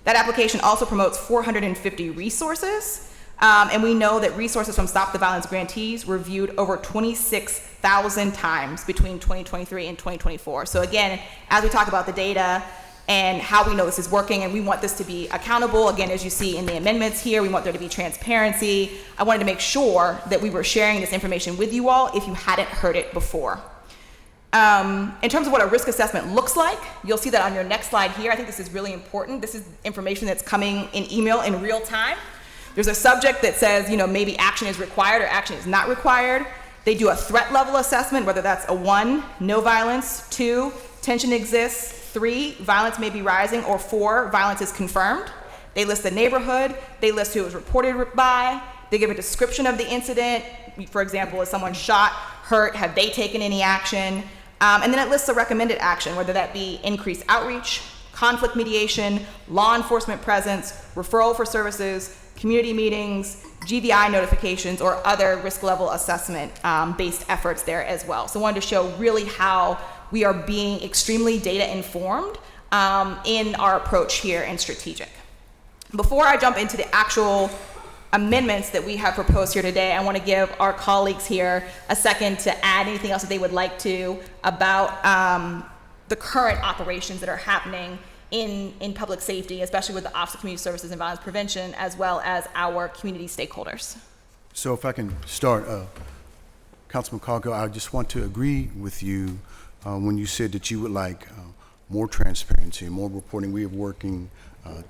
That application also promotes 450 resources, and we know that resources from Stop the Violence grantees were viewed over 26,000 times between 2023 and 2024. So again, as we talk about the data and how we know this is working, and we want this to be accountable, again, as you see in the amendments here, we want there to be transparency. I wanted to make sure that we were sharing this information with you all if you hadn't heard it before. In terms of what a risk assessment looks like, you'll see that on your next slide here. I think this is really important. This is information that's coming in email in real time. There's a subject that says, maybe action is required or action is not required. They do a threat level assessment, whether that's a 1, no violence, 2, tension exists, 3, violence may be rising, or 4, violence is confirmed. They list the neighborhood. They list who it was reported by. They give a description of the incident. For example, is someone shot, hurt? Have they taken any action? And then it lists a recommended action, whether that be increased outreach, conflict mediation, law enforcement presence, referral for services, community meetings, GVI notifications, or other risk level assessment based efforts there as well. So I wanted to show really how we are being extremely data informed in our approach here and strategic. Before I jump into the actual amendments that we have proposed here today, I want to give our colleagues here a second to add anything else that they would like to about the current operations that are happening in public safety, especially with the Office of Community Services and Violence Prevention, as well as our community stakeholders. So if I can start, Councilman Cargill, I just want to agree with you when you said that you would like more transparency and more reporting. We are working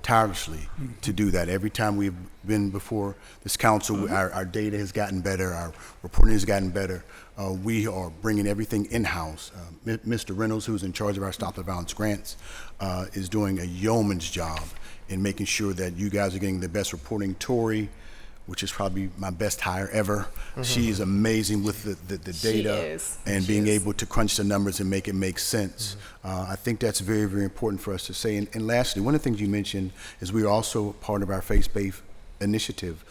tirelessly to do that. Every time we've been before this council, our data has gotten better, our reporting has gotten better. We are bringing everything in-house. Mr. Reynolds, who's in charge of our Stop the Violence grants, is doing a yeoman's job in making sure that you guys are getting the best reporting. Tori, which is probably my best hire ever. She is amazing with the data and being able to crunch the numbers and make it make sense. I think that's very, very important for us to say. And lastly, one of the things you mentioned is we are also part of our faith-based initiative.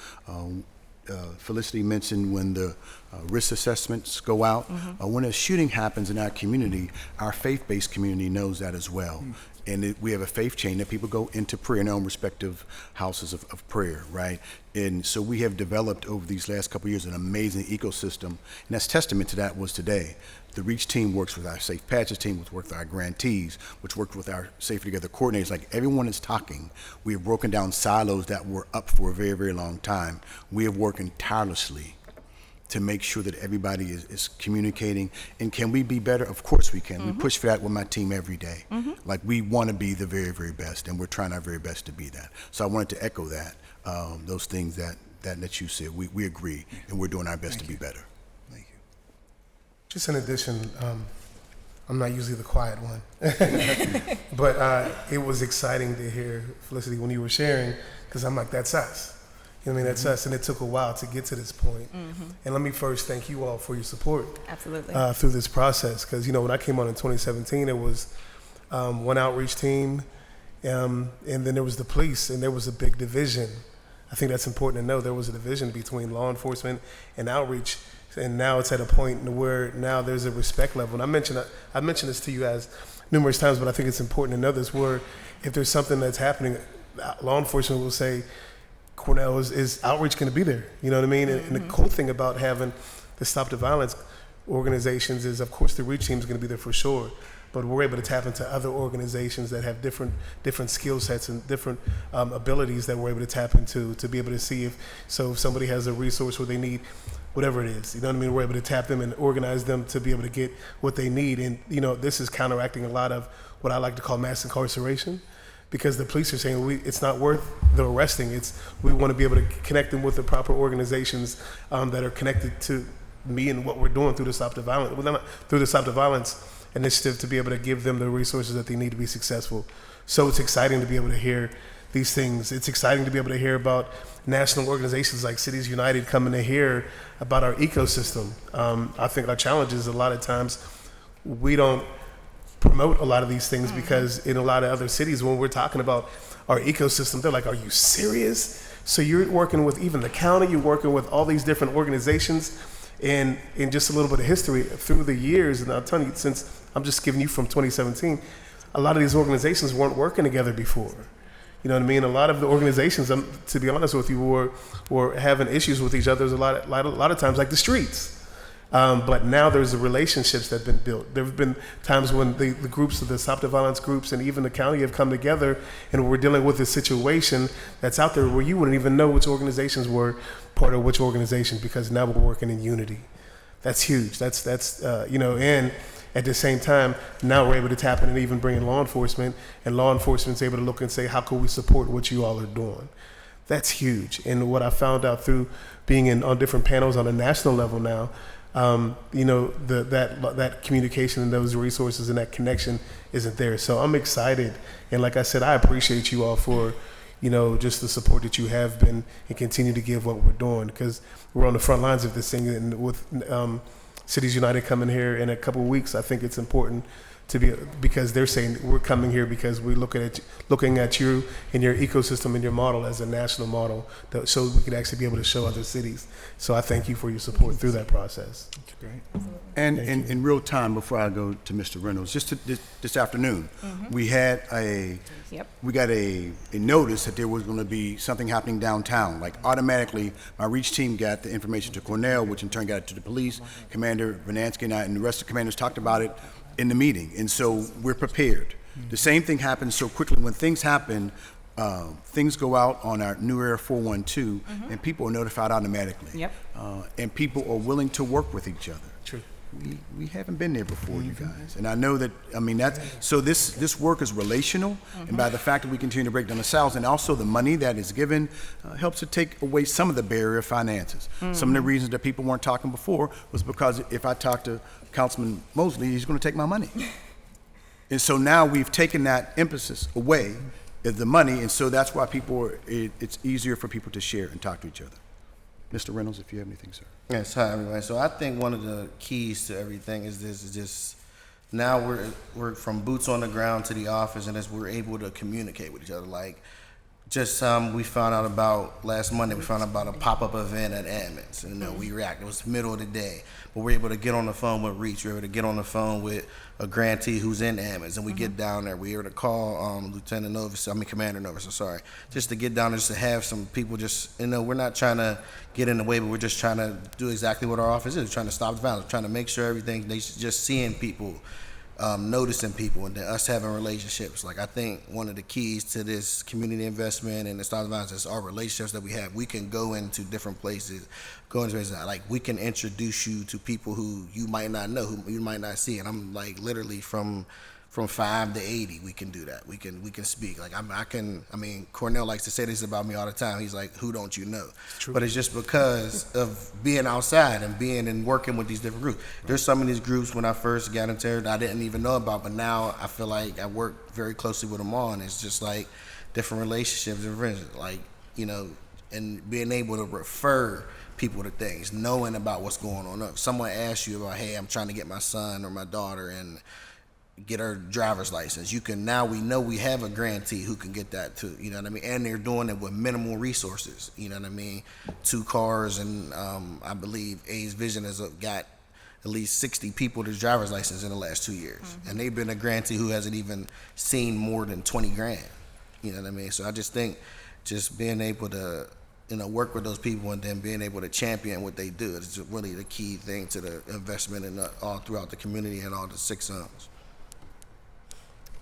Felicity mentioned when the risk assessments go out. When a shooting happens in our community, our faith-based community knows that as well. And we have a faith chain that people go into prayer in their own respective houses of prayer, right? And so we have developed over these last couple of years an amazing ecosystem, and that's testament to that was today. The REACH team works with our Safe Patches team, which works with our grantees, which worked with our Safety Together coordinators. Like, everyone is talking. We have broken down silos that were up for a very, very long time. We are working tirelessly to make sure that everybody is communicating. And can we be better? Of course we can. We push for that with my team every day. Like, we want to be the very, very best, and we're trying our very best to be that. So I wanted to echo that, those things that you said. We agree, and we're doing our best to be better. Thank you. Just in addition, I'm not usually the quiet one, but it was exciting to hear, Felicity, when you were sharing, because I'm like, that's us. You know what I mean? That's us, and it took a while to get to this point. And let me first thank you all for your support. Absolutely. Through this process, because, when I came on in 2017, it was one outreach team, and then there was the police, and there was a big division. I think that's important to know. There was a division between law enforcement and outreach, and now it's at a point where now there's a respect level. And I mentioned this to you guys numerous times, but I think it's important to know this, where if there's something that's happening, law enforcement will say, Cornell, is outreach going to be there? You know what I mean? And the cool thing about having the Stop the Violence organizations is, of course, the REACH team is going to be there for sure, but we're able to tap into other organizations that have different skill sets and different abilities that we're able to tap into to be able to see if somebody has a resource where they need whatever it is. You know what I mean? We're able to tap them and organize them to be able to get what they need. And, this is counteracting a lot of what I like to call mass incarceration, because the police are saying it's not worth the arresting. We want to be able to connect them with the proper organizations that are connected to me and what we're doing through the Stop the Violence initiative, to be able to give them the resources that they need to be successful. So it's exciting to be able to hear these things. It's exciting to be able to hear about national organizations like Cities United coming to hear about our ecosystem. I think our challenge is a lot of times we don't promote a lot of these things, because in a lot of other cities, when we're talking about our ecosystem, they're like, are you serious? So you're working with even the county, you're working with all these different organizations, and in just a little bit of history through the years, and I'll tell you, since I'm just giving you from 2017, a lot of these organizations weren't working together before. You know what I mean? A lot of the organizations, to be honest with you, were having issues with each other a lot of times, like the streets. But now there's the relationships that have been built. There have been times when the groups of the Stop the Violence groups and even the county have come together, and we're dealing with a situation that's out there where you wouldn't even know which organizations were part of which organization, because now we're working in unity. That's huge. That's and at the same time, now we're able to tap in and even bring in law enforcement, and law enforcement's able to look and say, how can we support what you all are doing? That's huge. And what I found out through being on different panels on a national level now, that communication and those resources and that connection isn't there. So I'm excited, and like I said, I appreciate you all for, just the support that you have been and continue to give what we're doing, because we're on the front lines of this thing, and with Cities United coming here in a couple of weeks, I think it's important to be, because they're saying we're coming here because we're looking at you and your ecosystem and your model as a national model, so we could actually be able to show other cities. So I thank you for your support through that process. That's great. And in real time, before I go to Mr. Reynolds, just this afternoon, we had we got a notice that there was going to be something happening downtown. Like automatically, my reach team got the information to Cornell, which in turn got it to the police. Commander Vanansky and I and the rest of the commanders talked about it in the meeting, and so we're prepared. The same thing happens so quickly. When things happen, things go out on our New Era 412, and people are notified automatically. Yep. And people are willing to work with each other. True. We haven't been there before, you guys, and I know that. I mean, that's so. This work is relational, and by the fact that we continue to break down the silos, and also the money that is given, helps to take away some of the barrier of finances. Some of the reasons that people weren't talking before was because if I talk to Councilman Mosley, he's going to take my money, and so now we've taken that emphasis away of the money, and so that's why it's easier for people to share and talk to each other. Mr. Reynolds, if you have anything, sir. Yes, hi everybody. So I think one of the keys to everything is just now we're from boots on the ground to the office, and as we're able to communicate with each other. Like just we found out about last Monday, we found out about a pop-up event at Ammons, and we reacted. It was middle of the day, but we're able to get on the phone with Reach. We're able to get on the phone with a grantee who's in Ammons, and we get down there. We're able to call Commander Novus, sorry, just to get down there, just to have some people just, we're not trying to get in the way, but we're just trying to do exactly what our office is, trying to stop the violence, trying to make sure everything, they just seeing people, noticing people, and then us having relationships. Like I think one of the keys to this community investment and the stop the violence is our relationships that we have. We can go into different places, like we can introduce you to people who you might not know, who you might not see. And I'm like literally from 5 to 80, we can do that. We can speak. Like Cornell likes to say this about me all the time. He's like, who don't you know? But it's just because of being outside and being and working with these different groups. There's some of these groups when I first got into it I didn't even know about, but now I feel like I work very closely with them all, and it's just like different relationships and friendships, like, and being able to refer people to things, knowing about what's going on. If someone asks you about, hey, I'm trying to get my son or my daughter and get her driver's license, we know we have a grantee who can get that too, you know what I mean? And they're doing it with minimal resources, you know what I mean? 2 cars, and I believe A's Vision has got at least 60 people their driver's license in the last 2 years. And they've been a grantee who hasn't even seen more than 20 grand, you know what I mean? So I just think just being able to work with those people and then being able to champion what they do is really the key thing to the investment in all throughout the community and all the 6 zones.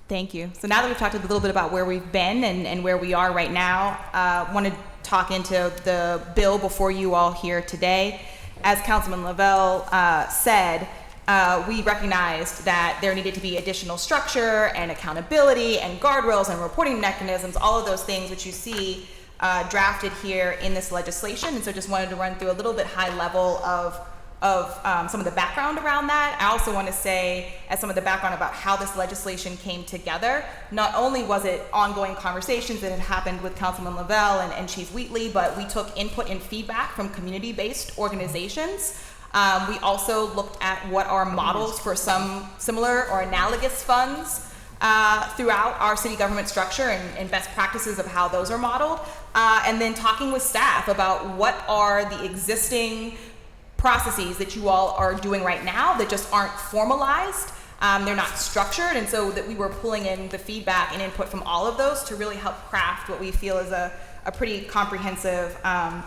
Thank you. So now that we've talked a little bit about where we've been and where we are right now, I want to talk into the bill before you all here today. As Councilman Lavelle said, we recognized that there needed to be additional structure and accountability and guardrails and reporting mechanisms, all of those things which you see drafted here in this legislation. And so just wanted to run through a little bit high level of some of the background around that. I also want to say, as some of the background about how this legislation came together, not only was it ongoing conversations that had happened with Councilman Lavelle and Chief Wheatley, but we took input and feedback from community-based organizations. We also looked at what are models for some similar or analogous funds throughout our city government structure and best practices of how those are modeled. And then talking with staff about what are the existing processes that you all are doing right now that just aren't formalized. They're not structured, and so that we were pulling in the feedback and input from all of those to really help craft what we feel is a pretty comprehensive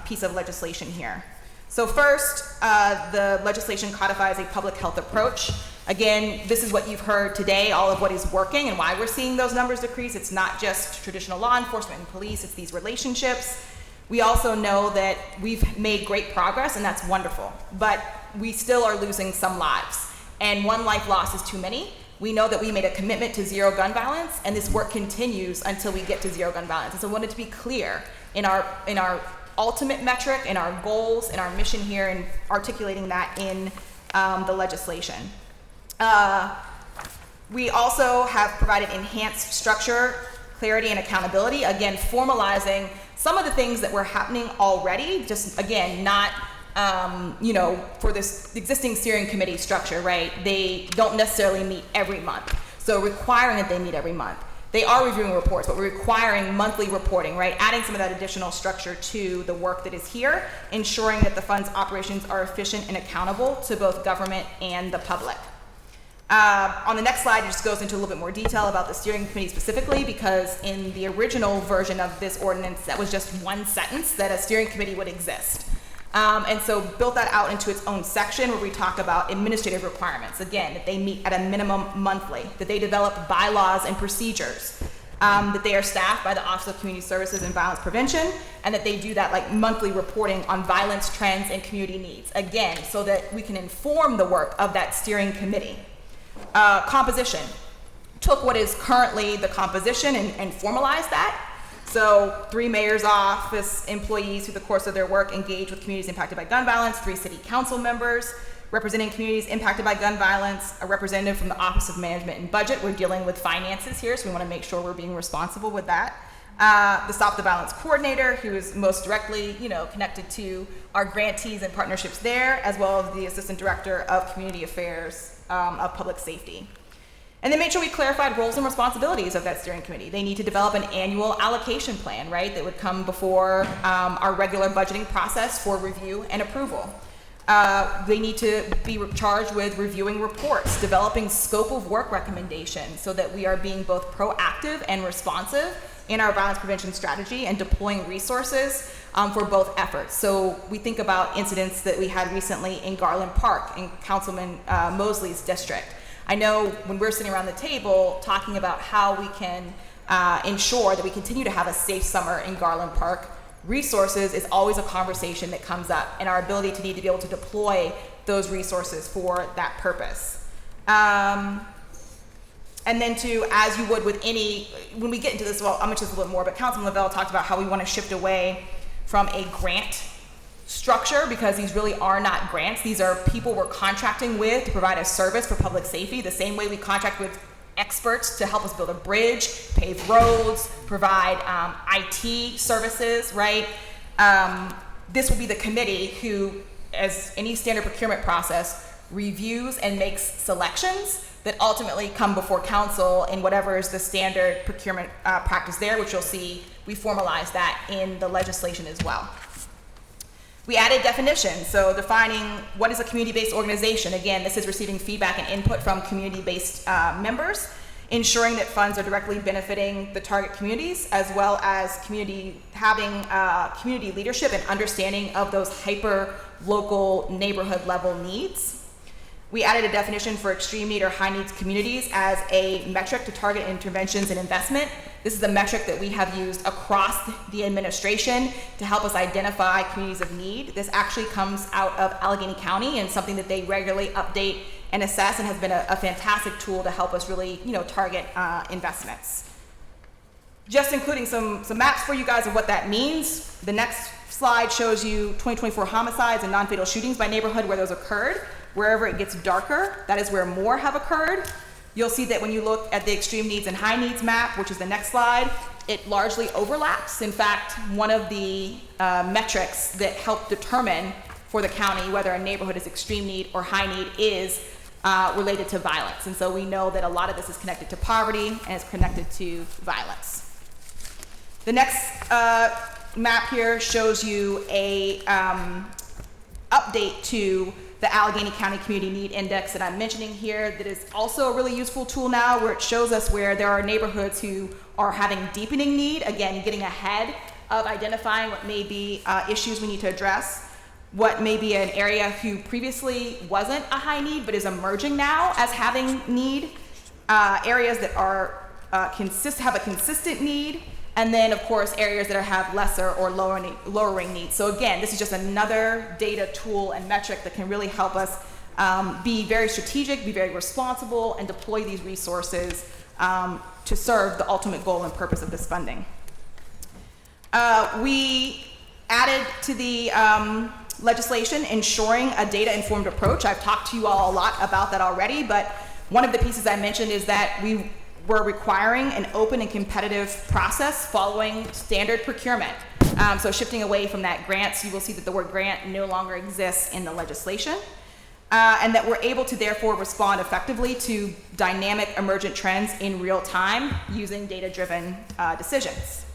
piece of legislation here. So first, the legislation codifies a public health approach. Again, this is what you've heard today, all of what is working and why we're seeing those numbers decrease. It's not just traditional law enforcement and police, it's these relationships. We also know that we've made great progress, and that's wonderful, but we still are losing some lives, and one life lost is too many. We know that we made a commitment to zero gun violence, and this work continues until we get to zero gun violence. And so I wanted to be clear in our ultimate metric, in our goals, in our mission here, and articulating that in the legislation. We also have provided enhanced structure, clarity, and accountability, again, formalizing some of the things that were happening already, just again, not for this existing steering committee structure, right, they don't necessarily meet every month. So requiring that they meet every month. They are reviewing reports, but we're requiring monthly reporting, right? Adding some of that additional structure to the work that is here, ensuring that the fund's operations are efficient and accountable to both government and the public. On the next slide, it just goes into a little bit more detail about the steering committee specifically, because in the original version of this ordinance, that was just one sentence that a steering committee would exist. And so built that out into its own section where we talk about administrative requirements. Again, that they meet at a minimum monthly, that they develop bylaws and procedures, that they are staffed by the Office of Community Services and Violence Prevention, and that they do that like monthly reporting on violence trends and community needs. Again, so that we can inform the work of that steering committee. Composition. Took what is currently the composition and formalized that. So 3 mayor's office employees through the course of their work engage with communities impacted by gun violence, 3 city council members representing communities impacted by gun violence, a representative from the Office of Management and Budget. We're dealing with finances here, so we want to make sure we're being responsible with that. The Stop the Violence coordinator, who is most directly, connected to our grantees and partnerships there, as well as the assistant director of community affairs of public safety. And then make sure we clarified roles and responsibilities of that steering committee. They need to develop an annual allocation plan, right, that would come before our regular budgeting process for review and approval. They need to be charged with reviewing reports, developing scope of work recommendations so that we are being both proactive and responsive in our violence prevention strategy and deploying resources for both efforts. So we think about incidents that we had recently in Garland Park in Councilman Mosley's district. I know when we're sitting around the table talking about how we can ensure that we continue to have a safe summer in Garland Park, resources is always a conversation that comes up, and our ability to need to be able to deploy those resources for that purpose. And then as you would with any, when we get into this, well, I'm going to just a little more, but Councilman Lavelle talked about how we want to shift away from a grant structure, because these really are not grants. These are people we're contracting with to provide a service for public safety, the same way we contract with experts to help us build a bridge, pave roads, provide IT services, right? This will be the committee who, as any standard procurement process, reviews and makes selections that ultimately come before council in whatever is the standard procurement practice there, which you'll see we formalize that in the legislation as well. We added definitions, so defining what is a community-based organization. Again, this is receiving feedback and input from community-based members, ensuring that funds are directly benefiting the target communities, as well as having community leadership and understanding of those hyper-local neighborhood level needs. We added a definition for extreme need or high needs communities as a metric to target interventions and investment. This is a metric that we have used across the administration to help us identify communities of need. This actually comes out of Allegheny County and something that they regularly update and assess, and has been a fantastic tool to help us really, target investments. Just including some maps for you guys of what that means. The next slide shows you 2024 homicides and non-fatal shootings by neighborhood where those occurred. Wherever it gets darker, that is where more have occurred. You'll see that when you look at the extreme needs and high needs map, which is the next slide, it largely overlaps. In fact, one of the metrics that help determine for the county whether a neighborhood is extreme need or high need is related to violence. And so we know that a lot of this is connected to poverty and is connected to violence. The next map here shows you a update to the Allegheny County Community Need Index that I'm mentioning here, that is also a really useful tool now, where it shows us where there are neighborhoods who are having deepening need, again, getting ahead of identifying what may be issues we need to address, what may be an area who previously wasn't a high need but is emerging now as having need, areas that are have a consistent need, and then, of course, areas that have lesser or lowering needs. So again, this is just another data tool and metric that can really help us be very strategic, be very responsible, and deploy these resources to serve the ultimate goal and purpose of this funding. We added to the legislation ensuring a data-informed approach. I've talked to you all a lot about that already, but one of the pieces I mentioned is that we're requiring an open and competitive process following standard procurement. So shifting away from that grants, you will see that the word grant no longer exists in the legislation. And that we're able to therefore respond effectively to dynamic emergent trends in real time using data-driven decisions.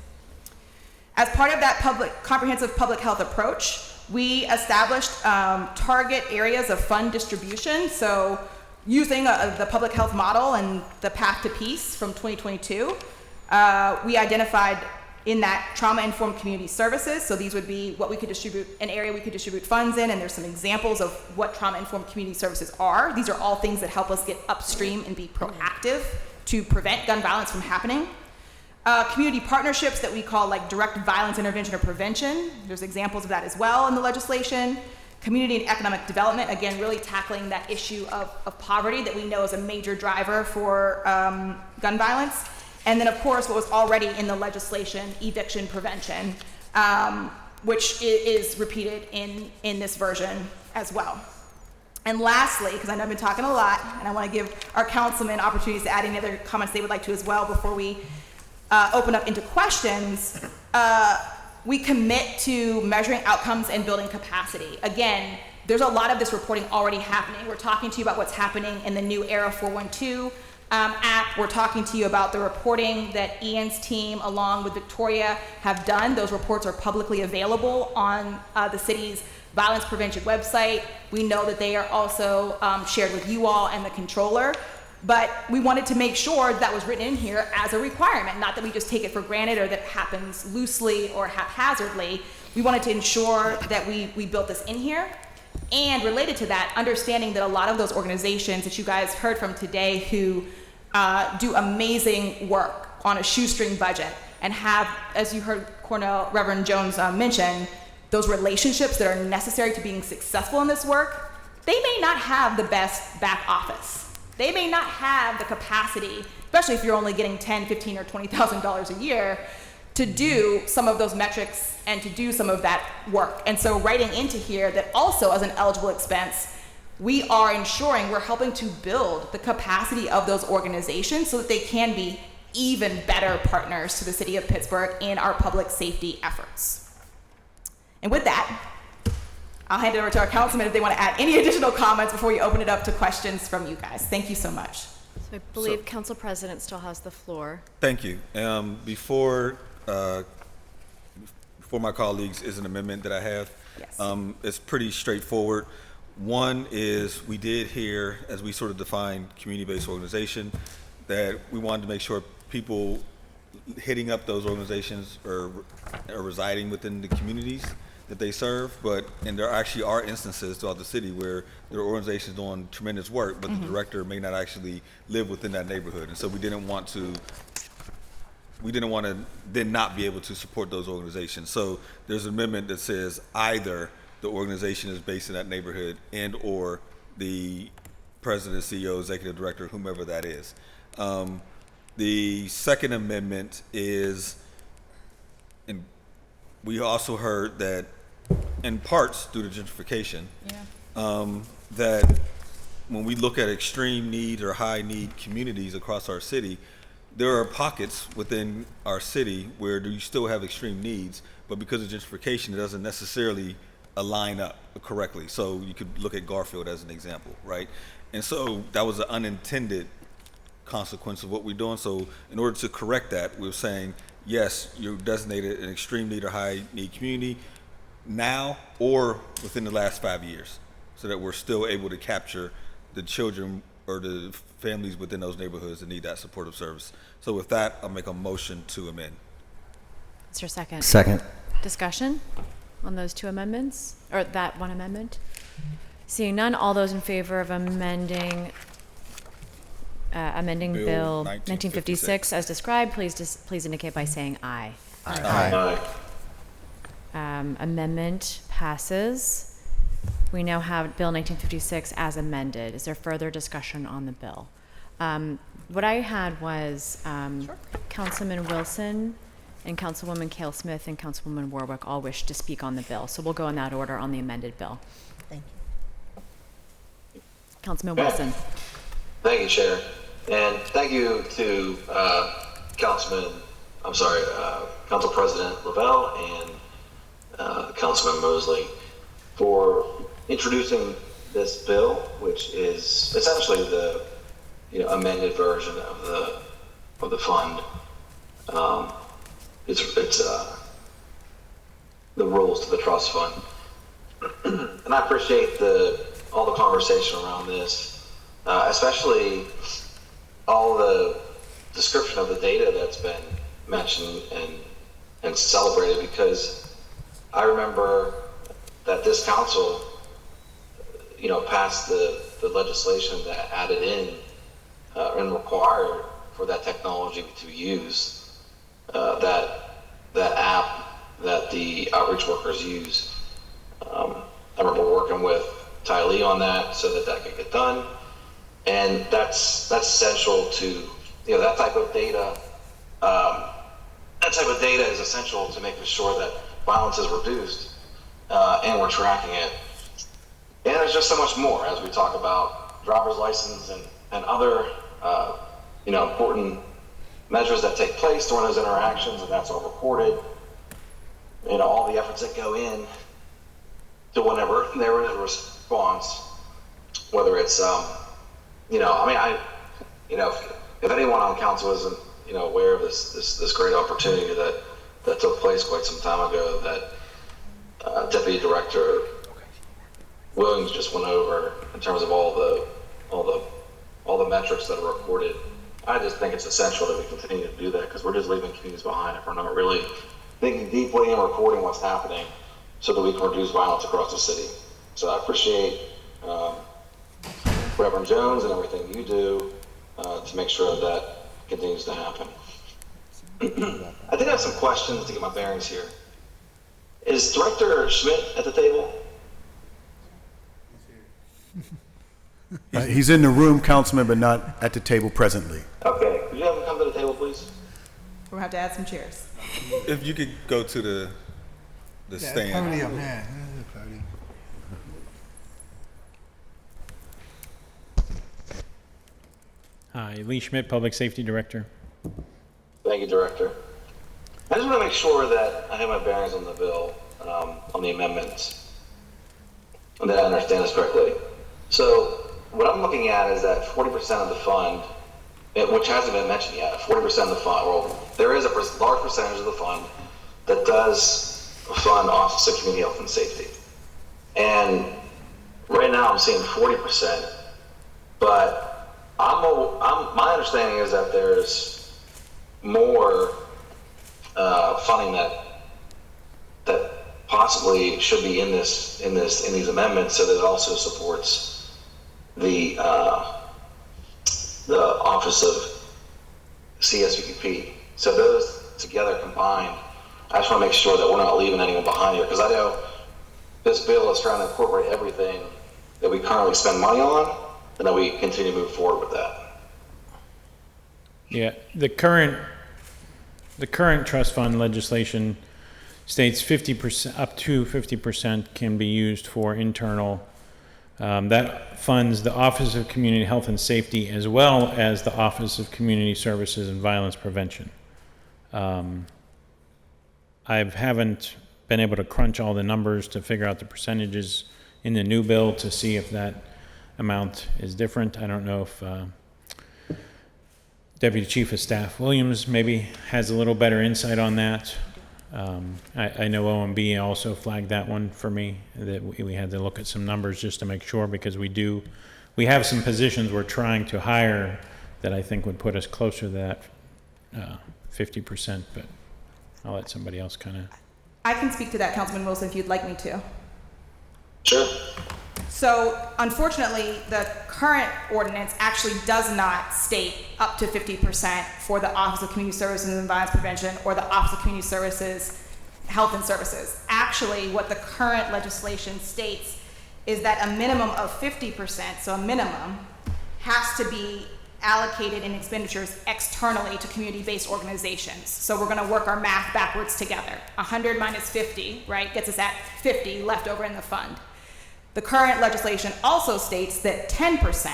As part of that comprehensive public health approach, we established target areas of fund distribution. So using the public health model and the Path to Peace from 2022, we identified in that trauma-informed community services. So these would be what we could distribute, an area we could distribute funds in, and there's some examples of what trauma-informed community services are. These are all things that help us get upstream and be proactive to prevent gun violence from happening. Community partnerships that we call like direct violence intervention or prevention. There's examples of that as well in the legislation. Community and economic development, again, really tackling that issue of poverty that we know is a major driver for gun violence. And then, of course, what was already in the legislation, eviction prevention, which is repeated in this version as well. And lastly, because I know I've been talking a lot, and I want to give our councilmen opportunities to add any other comments they would like to as well before we open up into questions, we commit to measuring outcomes and building capacity. Again, there's a lot of this reporting already happening. We're talking to you about what's happening in the new ERA 412 app. We're talking to you about the reporting that Ian's team, along with Victoria, have done. Those reports are publicly available on the city's violence prevention website. We know that they are also shared with you all and the controller. But we wanted to make sure that was written in here as a requirement, not that we just take it for granted or that it happens loosely or haphazardly. We wanted to ensure that we built this in here. And related to that, understanding that a lot of those organizations that you guys heard from today who do amazing work on a shoestring budget and have, as you heard Reverend Jones mention, those relationships that are necessary to being successful in this work, they may not have the best back office. They may not have the capacity, especially if you're only getting $10,000, $15,000, or $20,000 a year, to do some of those metrics and to do some of that work. And so writing into here that also as an eligible expense, we are ensuring we're helping to build the capacity of those organizations so that they can be even better partners to the city of Pittsburgh in our public safety efforts. And with that, I'll hand it over to our councilmen if they want to add any additional comments before we open it up to questions from you guys. Thank you so much. So I believe Council President still has the floor. Thank you. Before my colleagues is an amendment that I have. Yes. It's pretty straightforward. One is we did hear, as we sort of defined community-based organization, that we wanted to make sure people hitting up those organizations are residing within the communities that they serve, and there actually are instances throughout the city where there are organizations doing tremendous work, but the director may not actually live within that neighborhood, and so we didn't want to then not be able to support those organizations. So there's an amendment that says either the organization is based in that neighborhood and or the president, CEO, executive director, whomever that is. The second amendment is, and we also heard that in parts due to gentrification, that when we look at extreme need or high need communities across our city, there are pockets within our city where you still have extreme needs, but because of gentrification, it doesn't necessarily align up correctly. So you could look at Garfield as an example, right? And so that was an unintended consequence of what we're doing. So in order to correct that, we're saying, yes, you're designated an extreme need or high need community now or within the last 5 years, so that we're still able to capture the children or the families within those neighborhoods that need that supportive service. So with that, I'll make a motion to amend. Is there a second? Second. Discussion on those two amendments, or that one amendment? Seeing none, all those in favor of amending Bill 1956 as described, please indicate by saying aye. Aye. Amendment passes. We now have Bill 1956 as amended. Is there further discussion on the bill? What I had was Councilman Wilson and Councilwoman Cale Smith and Councilwoman Warwick all wished to speak on the bill. So we'll go in that order on the amended bill. Thank you. Councilman Wilson. Thank you, Chair. And thank you to Council President Lavelle and Councilman Mosley for introducing this bill, which is essentially the amended version of the fund. It's the rules to the trust fund, and I appreciate all the conversation around this, especially all the description of the data that's been mentioned and celebrated, because I remember that this council, passed the legislation that added in and required for that technology to use that app that the outreach workers use. I remember working with Ty Lee on that so that could get done, and that's essential to that type of data. That type of data is essential to making sure that violence is reduced, and we're tracking it. And there's just so much more as we talk about driver's license and other important measures that take place during those interactions, and that's all recorded. All the efforts that go in to whenever there is a response, whether it's if anyone on council isn't aware of this great opportunity that took place quite some time ago that Deputy Director Williams just went over in terms of all the metrics that are recorded. I just think it's essential that we continue to do that, because we're just leaving communities behind if we're not really thinking deeply and recording what's happening so that we can reduce violence across the city. So I appreciate Reverend Jones and everything you do to make sure that continues to happen. I think I have some questions to get my bearings here. Is Director Schmidt at the table? He's in the room, Councilman, but not at the table presently. Okay, could you have him come to the table, please? We're gonna have to add some chairs. If you could go to the stand. Podium, yeah. Hi, Lee Schmidt, Public Safety Director. Thank you, Director. I just want to make sure that I have my bearings on the bill, on the amendments, and that I understand this correctly. So what I'm looking at is that 40% of the fund, which hasn't been mentioned yet, 40% of the fund, well, there is a large percentage of the fund that does fund Office of Community Health and Safety. And right now I'm seeing 40%, but my understanding is that there's more funding that possibly should be in these amendments, so that it also supports the Office of CSVP. So those together combined, I just want to make sure that we're not leaving anyone behind here, because I know this bill is trying to incorporate everything that we currently spend money on, and that we continue to move forward with that. Yeah, the current trust fund legislation states 50%, up to 50% can be used for internal. That funds the Office of Community Health and Safety, as well as the Office of Community Services and Violence Prevention. I haven't been able to crunch all the numbers to figure out the percentages in the new bill to see if that amount is different. I don't know if Deputy Chief of Staff Williams maybe has a little better insight on that. I know OMB also flagged that one for me, that we had to look at some numbers just to make sure, because we have some positions we're trying to hire that I think would put us closer to that 50%, but I'll let somebody else kind of. I can speak to that, Councilman Wilson, if you'd like me to. Sure. So unfortunately, the current ordinance actually does not state up to 50% for the Office of Community Services and Violence Prevention or the Office of Community Services, Health and Services. Actually, what the current legislation states is that a minimum of 50%, so a minimum, has to be allocated in expenditures externally to community-based organizations. So we're going to work our math backwards together. 100 minus 50, right, gets us at 50 left over in the fund. The current legislation also states that 10%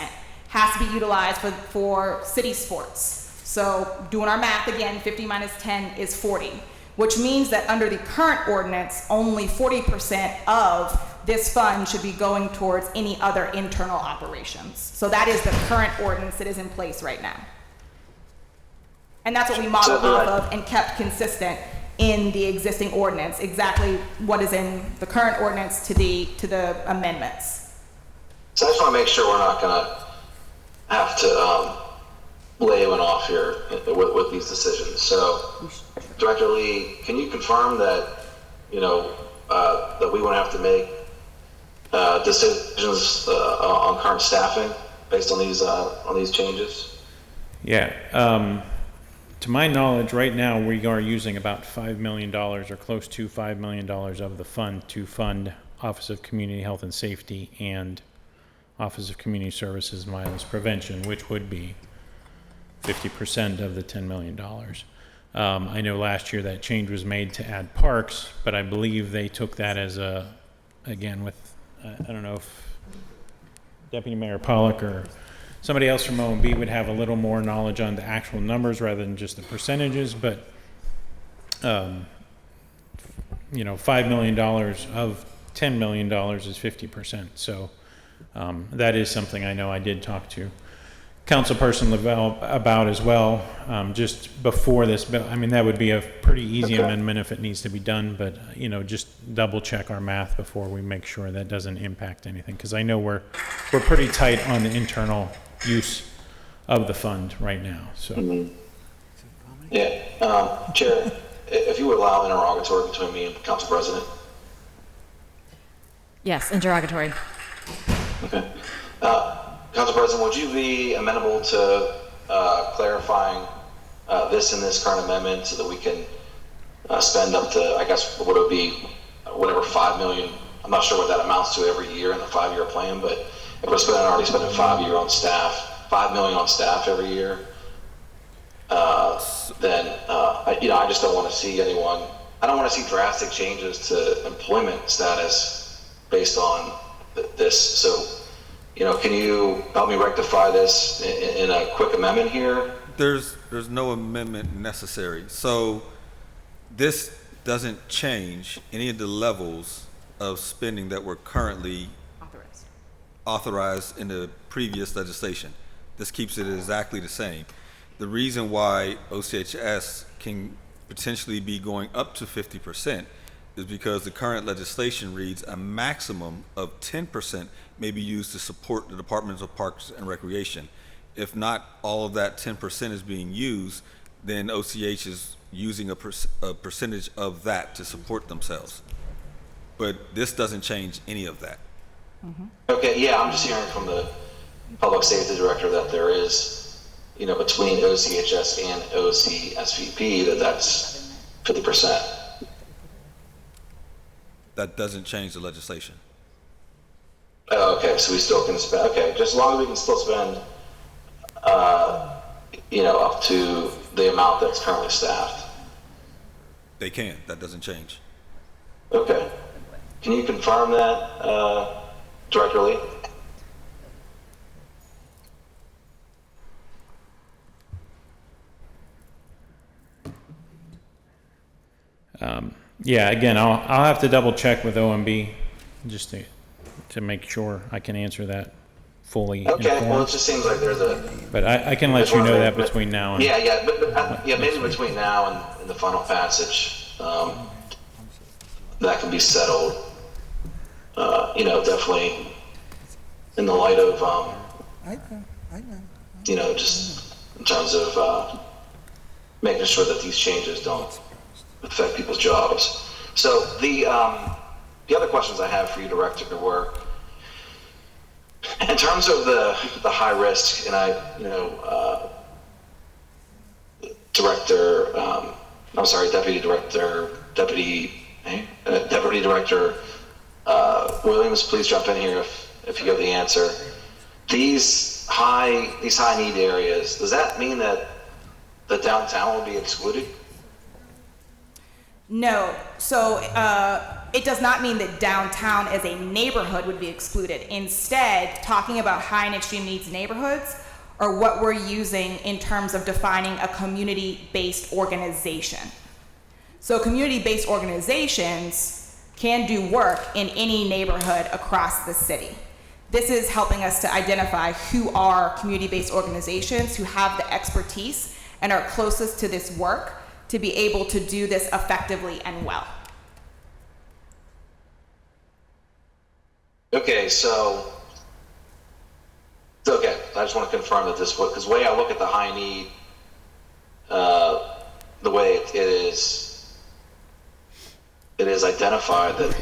has to be utilized for city sports. So doing our math again, 50 minus 10 is 40. which means that under the current ordinance, only 40% of this fund should be going towards any other internal operations. So that is the current ordinance that is in place right now. And that's what we modeled off of and kept consistent in the existing ordinance, exactly what is in the current ordinance to the amendments. So I just want to make sure we're not going to have to lay anyone off here with these decisions. So, Director Lee, can you confirm that, that we won't have to make decisions on current staffing based on these changes? Yeah. To my knowledge, right now, we are using about $5 million or close to $5 million of the fund to fund Office of Community Health and Safety and Office of Community Services and Violence Prevention, which would be 50% of the $10 million. I know last year that change was made to add parks, but I believe they took that as again with, I don't know if Deputy Mayor Pollock or somebody else from O&B would have a little more knowledge on the actual numbers rather than just the percentages, but $5 million of $10 million is 50%. So that is something I know I did talk to Councilperson Lavelle about as well, just before this bill. I mean, that would be a pretty easy amendment if it needs to be done, but just double check our math before we make sure that doesn't impact anything, because I know we're pretty tight on the internal use of the fund right now. So, yeah, Chair, if you would allow interrogatory between me and Council President. Yes, interrogatory. Okay. Council President, would you be amenable to clarifying this in this current amendment so that we can spend up to, I guess, what would be whatever $5 million? I'm not sure what that amounts to every year in the 5-year plan, but if we're already spending $5 million on staff every year, then I just don't want to see anyone. I don't want to see drastic changes to employment status based on this. So, can you help me rectify this in a quick amendment here? There's no amendment necessary. So this doesn't change any of the levels of spending that were currently authorized in the previous legislation. This keeps it exactly the same. The reason why OCHS can potentially be going up to 50% is because the current legislation reads a maximum of 10% may be used to support the Departments of Parks and Recreation. If not all of that 10% is being used, then OCH is using a percentage of that to support themselves. But this doesn't change any of that. Okay, yeah, I'm just hearing from the Public Safety Director that there is, between OCHS and OCSVP, that's 50%. That doesn't change the legislation. Okay, so we still can spend, okay, just as long as we can still spend, up to the amount that's currently staffed. They can, that doesn't change. Okay. Can you confirm that, Director Lee? Yeah, again, I'll have to double check with OMB just to make sure I can answer that fully. Okay, informed. well, it just seems like there's a... But I can let you know that between now and... Yeah, maybe between now and the final passage, that can be settled, definitely in the light of, just in terms of making sure that these changes don't affect people's jobs. So the other questions I have for you, Director, were in terms of the high risk, and Deputy Director Williams, please jump in here if you have the answer. These high need areas, does that mean that the downtown will be excluded? No. So it does not mean that downtown as a neighborhood would be excluded. Instead, talking about high and extreme needs neighborhoods are what we're using in terms of defining a community-based organization. So community-based organizations can do work in any neighborhood across the city. This is helping us to identify who are community-based organizations who have the expertise and are closest to this work to be able to do this effectively and well. Okay, so, okay, I just want to confirm that this would, because the way I look at the high need, the way it is identified, that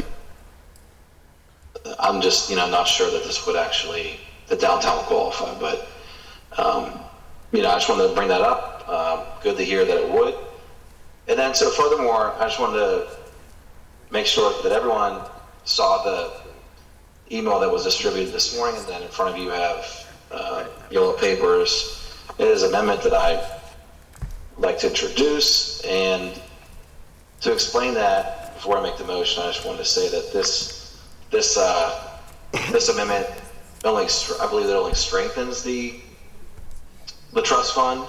I'm just, not sure that this would actually, the downtown will qualify, but, I just wanted to bring that up. Good to hear that it would. And then, so furthermore, I just wanted to make sure that everyone saw the email that was distributed this morning, and then in front of you have yellow papers. It is an amendment that I'd like to introduce, and to explain that, before I make the motion, I just wanted to say that this amendment only, I believe it only strengthens the trust fund.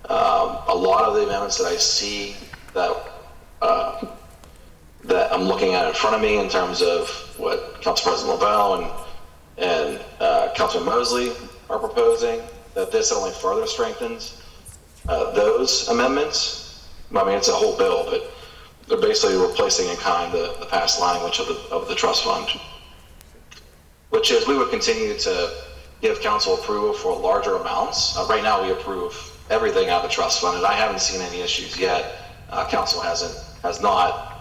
A lot of the amendments that I see that I'm looking at in front of me in terms of what Council President Lavelle and Councilman Mosley are proposing, that this only further strengthens those amendments. I mean, it's a whole bill, but they're basically replacing in kind the past language of the trust fund, which is we would continue to give council approval for larger amounts. Right now we approve everything out of the trust fund, and I haven't seen any issues yet. Council has not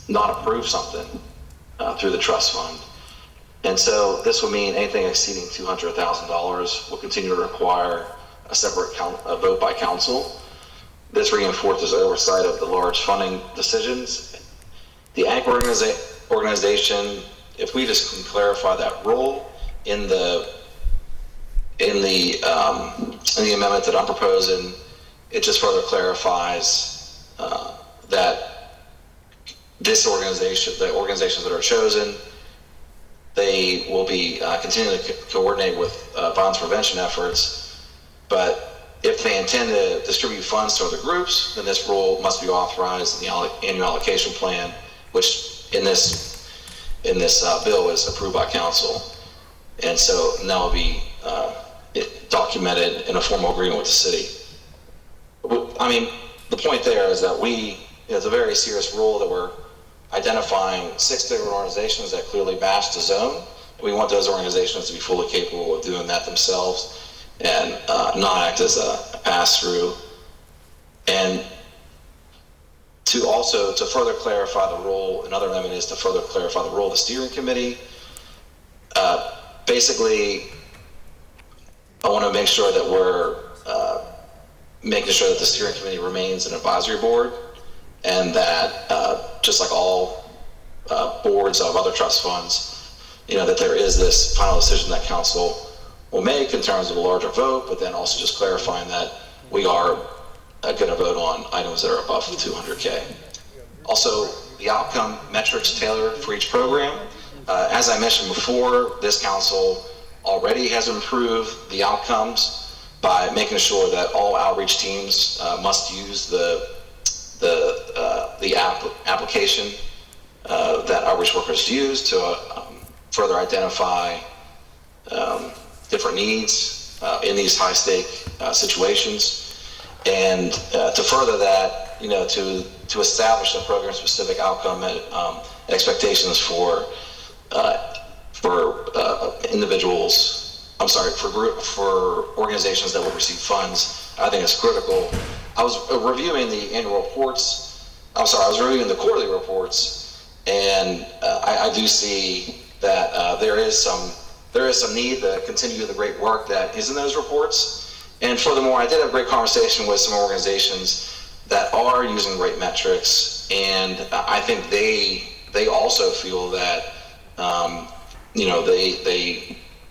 approved something through the trust fund. And so this would mean anything exceeding $200,000 will continue to require a separate vote by council. This reinforces oversight of the large funding decisions. The anchor organization, if we just can clarify that role in the amendment that I'm proposing, it just further clarifies that this organization, the organizations that are chosen, they will be continuing to coordinate with violence prevention efforts, but if they intend to distribute funds to other groups, then this role must be authorized in the annual allocation plan, which in this bill is approved by council. And so that will be documented in a formal agreement with the city. I mean, the point there is that it's a very serious rule that we're identifying 6 different organizations that clearly match the zone. We want those organizations to be fully capable of doing that themselves and not act as a pass-through. And to further clarify the role, another amendment is to further clarify the role of the steering committee. Basically, I want to make sure that we're making sure that the steering committee remains an advisory board, and that just like all boards of other trust funds, that there is this final decision that council will make in terms of a larger vote, but then also just clarifying that we are going to vote on items that are above 200K. Also, the outcome metrics tailored for each program. As I mentioned before, this council already has improved the outcomes by making sure that all outreach teams must use the application that outreach workers use to further identify different needs in these high-stake situations, and to further that, to establish a program-specific outcome and expectations for individuals. I'm sorry, for organizations that will receive funds. I think it's critical. I was reviewing the annual reports. I was reviewing the quarterly reports, and I do see that there is some need to continue the great work that is in those reports. And furthermore, I did have a great conversation with some organizations that are using rate metrics, and I think they also feel that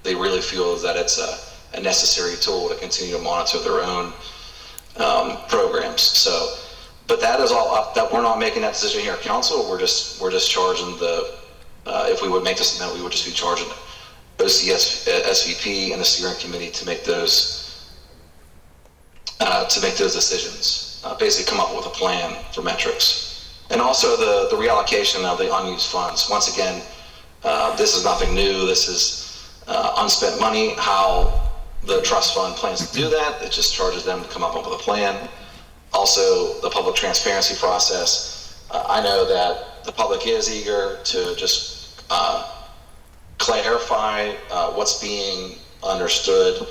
they really feel that it's a necessary tool to continue to monitor their own programs. So, but that is all up. That we're not making that decision here at council. We're just charging if we would make this amendment, we would just be charging OCS, SVP, and the steering committee to make those decisions. basically come up with a plan for metrics. And also the reallocation of the unused funds. Once again, this is nothing new. This is unspent money. How the trust fund plans to do that, it just charges them to come up with a plan. Also, the public transparency process. I know that the public is eager to just clarify what's being understood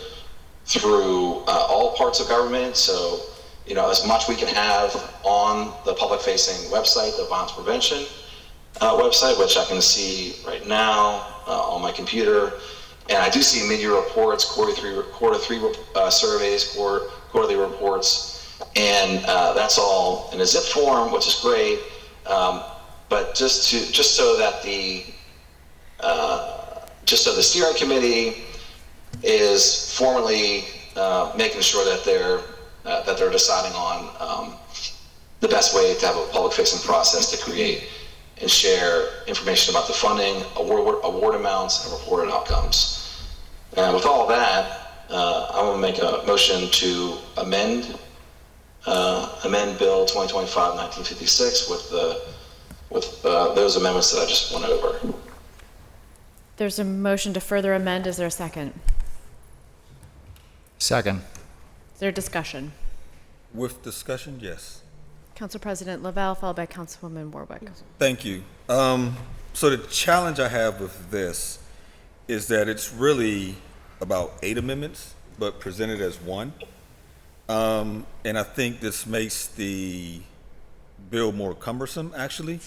through all parts of government. So, you know, as much we can have on the public-facing website, the violence prevention website, which I can see right now on my computer. And I do see mid-year reports, quarter three surveys, quarterly reports, and that's all in a zip form, which is great. But just so the steering committee is formally making sure that they're deciding on the best way to have a public-facing process to create and share information about the funding, award amounts, and reported outcomes. And with all that, I want to make a motion to amend Bill 2025-1956 with those amendments that I just went over. There's a motion to further amend. Is there a second? Second. Is there discussion? With discussion, yes. Council President Lavelle, followed by Councilwoman Warwick. Thank you. So the challenge I have with this is that it's really about 8 amendments, but presented as one. And I think this makes the bill more cumbersome, actually.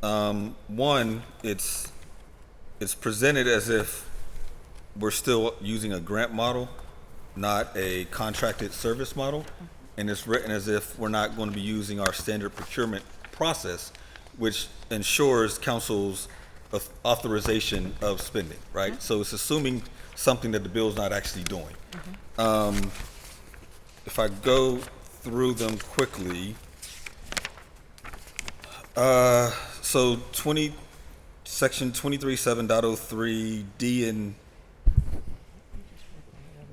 One, it's presented as if we're still using a grant model, not a contracted service model. And it's written as if we're not going to be using our standard procurement process, which ensures council's authorization of spending, right? So it's assuming something that the bill's not actually doing. If I go through them quickly, so section 23.7.03 D and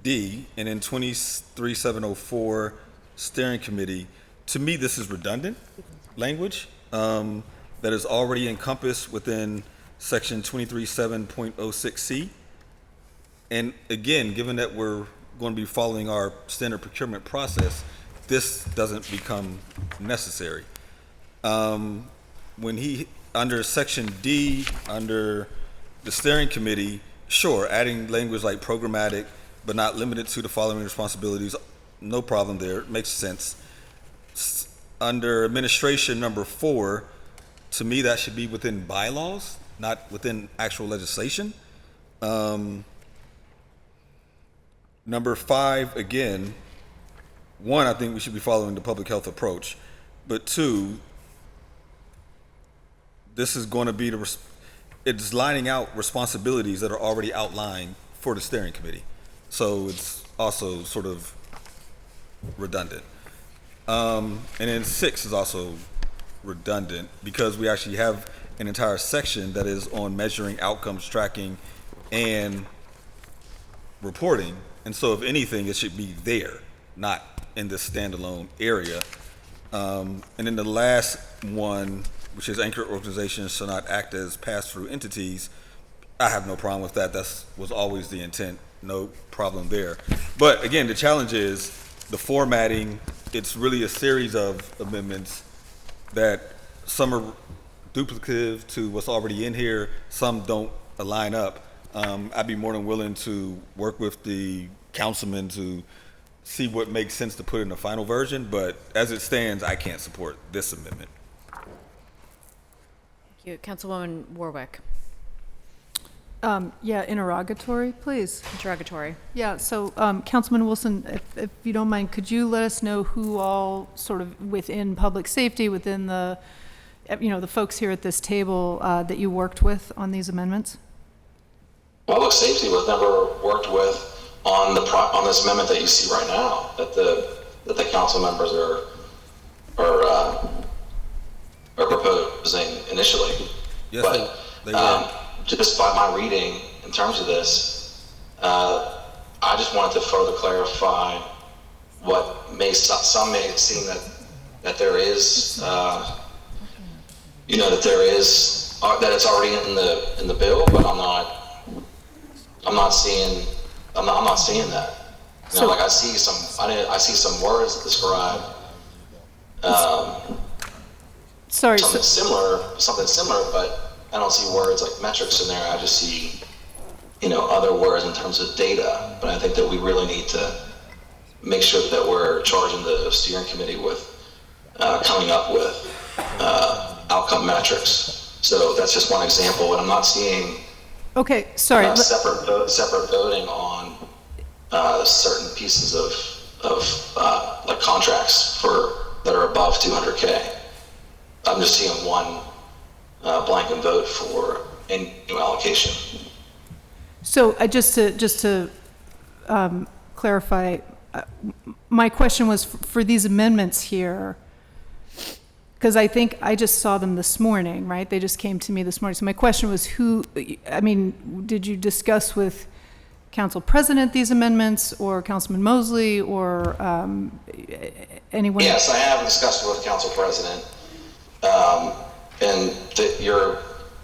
D, and then 23.7.04 steering committee. To me, this is redundant language that is already encompassed within section 23.7.06C. And again, given that we're going to be following our standard procurement process, this doesn't become necessary. When under section D, under the steering committee, sure, adding language like programmatic, but not limited to the following responsibilities, no problem there, makes sense. Under administration number 4, to me that should be within bylaws, not within actual legislation. Number 5, again, 1, I think we should be following the public health approach, but 2, this is going to be it's lining out responsibilities that are already outlined for the steering committee. So it's also sort of redundant. And then 6 is also redundant because we actually have an entire section that is on measuring outcomes, tracking, and reporting. And so if anything, it should be there, not in this standalone area. And then the last one, which is anchor organizations shall not act as pass-through entities. I have no problem with that. That was always the intent. No problem there. But again, the challenge is the formatting. It's really a series of amendments that some are duplicative to what's already in here. Some don't line up. I'd be more than willing to work with the councilman to see what makes sense to put in the final version. But as it stands, I can't support this amendment. Thank you. Councilwoman Warwick. Yeah, interrogatory, please. Interrogatory. Yeah, so Councilman Wilson, if you don't mind, could you let us know who all sort of within public safety, within the, the folks here at this table that you worked with on these amendments? Public safety was never worked with on this amendment that you see right now that the council members are proposing initially. Yes, but they were. Just by my reading in terms of this, I just wanted to further clarify what some may seem that there is, that it's already in the bill, but I'm not seeing that. I see some words describe something similar, but I don't see words like metrics in there. I just see, other words in terms of data. But I think that we really need to make sure that we're charging the steering committee with coming up with outcome metrics. So that's just one example, and I'm not seeing separate voting on certain pieces of like contracts that are above 200K. I'm just seeing one blanket vote for new allocation. So just to clarify, my question was for these amendments here, because I think I just saw them this morning, right? They just came to me this morning. So my question was did you discuss with Council President these amendments, or Councilman Mosley, or anyone? Yes, I have discussed it with Council President, and that you're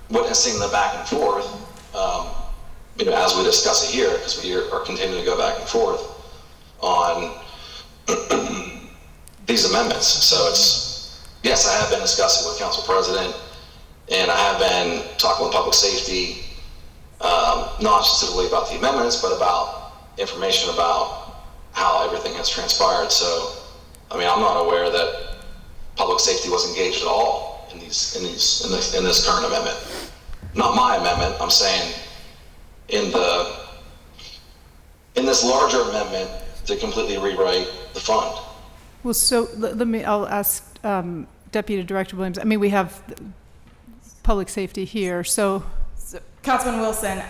witnessing the back and forth, as we discuss it here, because we are continuing to go back and forth on these amendments. So yes, I have been discussing with Council President, and I have been talking with Public Safety, not specifically about the amendments, but about information about how everything has transpired. So, I'm not aware that Public Safety was engaged at all in this current amendment. Not my amendment. I'm saying in this larger amendment to completely rewrite the fund. Well, so I'll ask Deputy Director Williams. We have Public Safety here, so Councilman Wilson,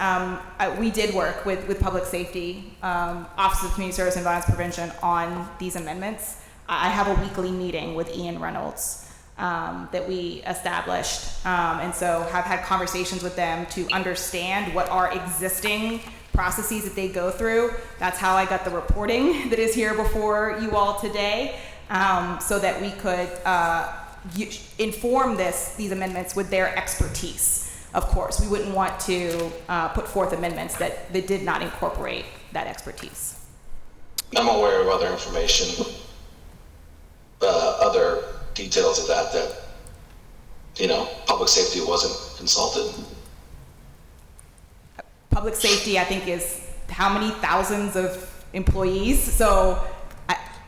we did work with Public Safety, Office of Community Service and Violence Prevention on these amendments. I have a weekly meeting with Ian Reynolds that we established, and so have had conversations with them to understand what are existing processes that they go through. That's how I got the reporting that is here before you all today, so that we could inform these amendments with their expertise. Of course, we wouldn't want to put forth amendments that did not incorporate that expertise. I'm aware of other information, other details of that Public Safety wasn't consulted. Public Safety, I think, is how many thousands of employees? So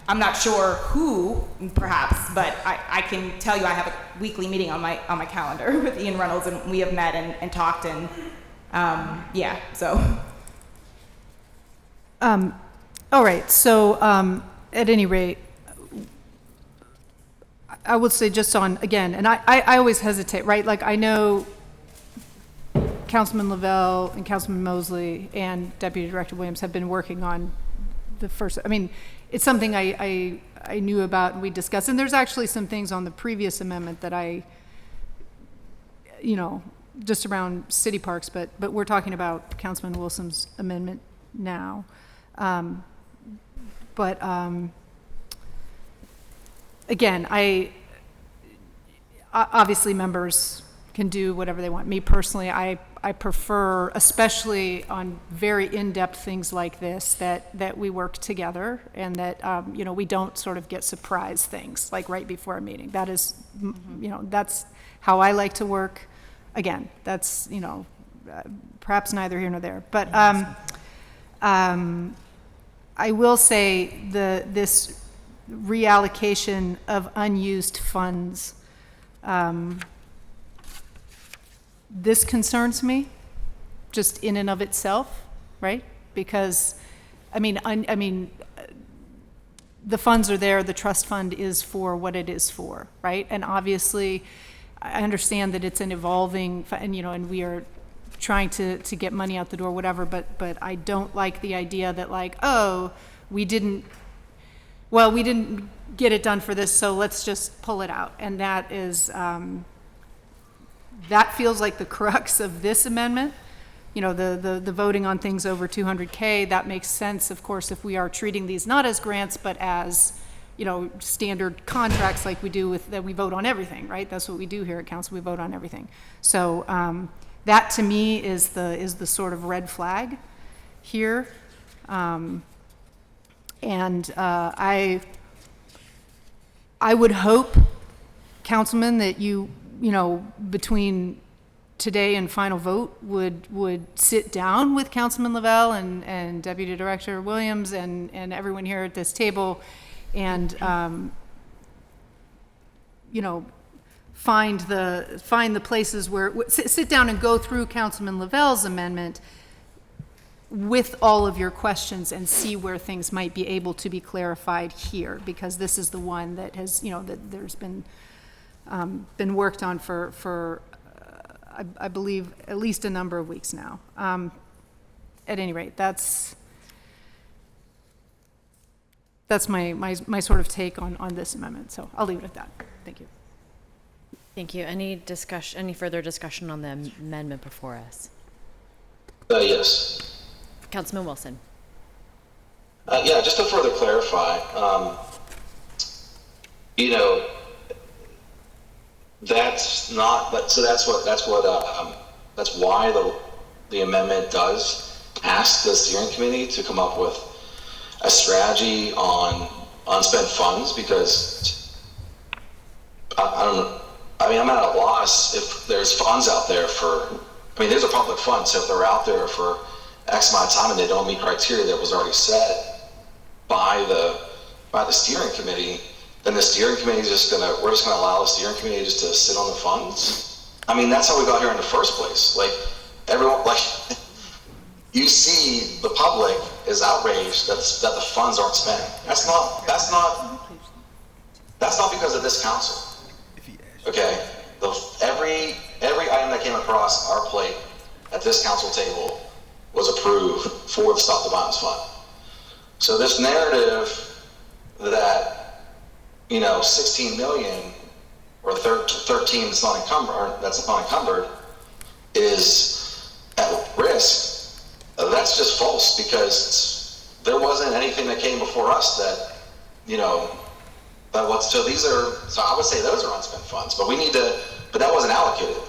I'm not sure who, perhaps, but I can tell you I have a weekly meeting on my calendar with Ian Reynolds, and we have met and talked, and so. All right, so at any rate, I would say just on, again, and I always hesitate, right? Like, I know Councilman Lavelle and Councilman Mosley and Deputy Director Williams have been working on the first, it's something I knew about and we discussed. And there's actually some things on the previous amendment that just around city parks, but we're talking about Councilman Wilson's amendment now. Again, obviously members can do whatever they want. Me personally, I prefer, especially on very in-depth things like this, that we work together and that, we don't sort of get surprise things like right before a meeting. That is, that's how I like to work. Again, that's, perhaps neither here nor there. But I will say this reallocation of unused funds, this concerns me just in and of itself, right? Because, the funds are there, the trust fund is for what it is for, right? And obviously, I understand that it's an evolving, and we are trying to get money out the door, whatever, but I don't like the idea that we didn't get it done for this, so let's just pull it out. And that is, that feels like the crux of this amendment. you know, the voting on things over 200K, that makes sense, of course, if we are treating these not as grants, but as, you know, standard contracts like we do with, that we vote on everything, right? That's what we do here at council, we vote on everything. So that to me is the sort of red flag here. I would hope, Councilman, that you know, between today and final vote would sit down with Councilman Lavelle and Deputy Director Williams and everyone here at this table and, you know, find the places where, sit down and go through Councilman Lavelle's amendment with all of your questions and see where things might be able to be clarified here, because this is the one that has, you know, that there's been worked on for I believe at least a number of weeks now. At any rate, that's my sort of take on this amendment. So I'll leave it at that. Thank you. Thank you. Any further discussion on the amendment before us? Yes. Councilman Wilson. Yeah, just to further clarify, you know, that's not, but so that's why the amendment does ask the steering committee to come up with a strategy on unspent funds, because I'm at a loss if there's funds out there there's a public fund, so if they're out there for X amount of time and they don't meet criteria that was already set by the steering committee, then the steering committee we're just gonna allow the steering committee just to sit on the funds. I mean, that's how we got here in the first place. Like, everyone, like, you see the public is outraged that the funds aren't spent. That's not because of this council. Okay? Every item that came across our plate at this council table was approved for the Stop the Violence Fund. So this narrative that, you know, 16 million or 13 that's not encumbered is at risk, that's just false, because there wasn't anything that came before us that, you know, so I would say those are unspent funds, but that wasn't allocated.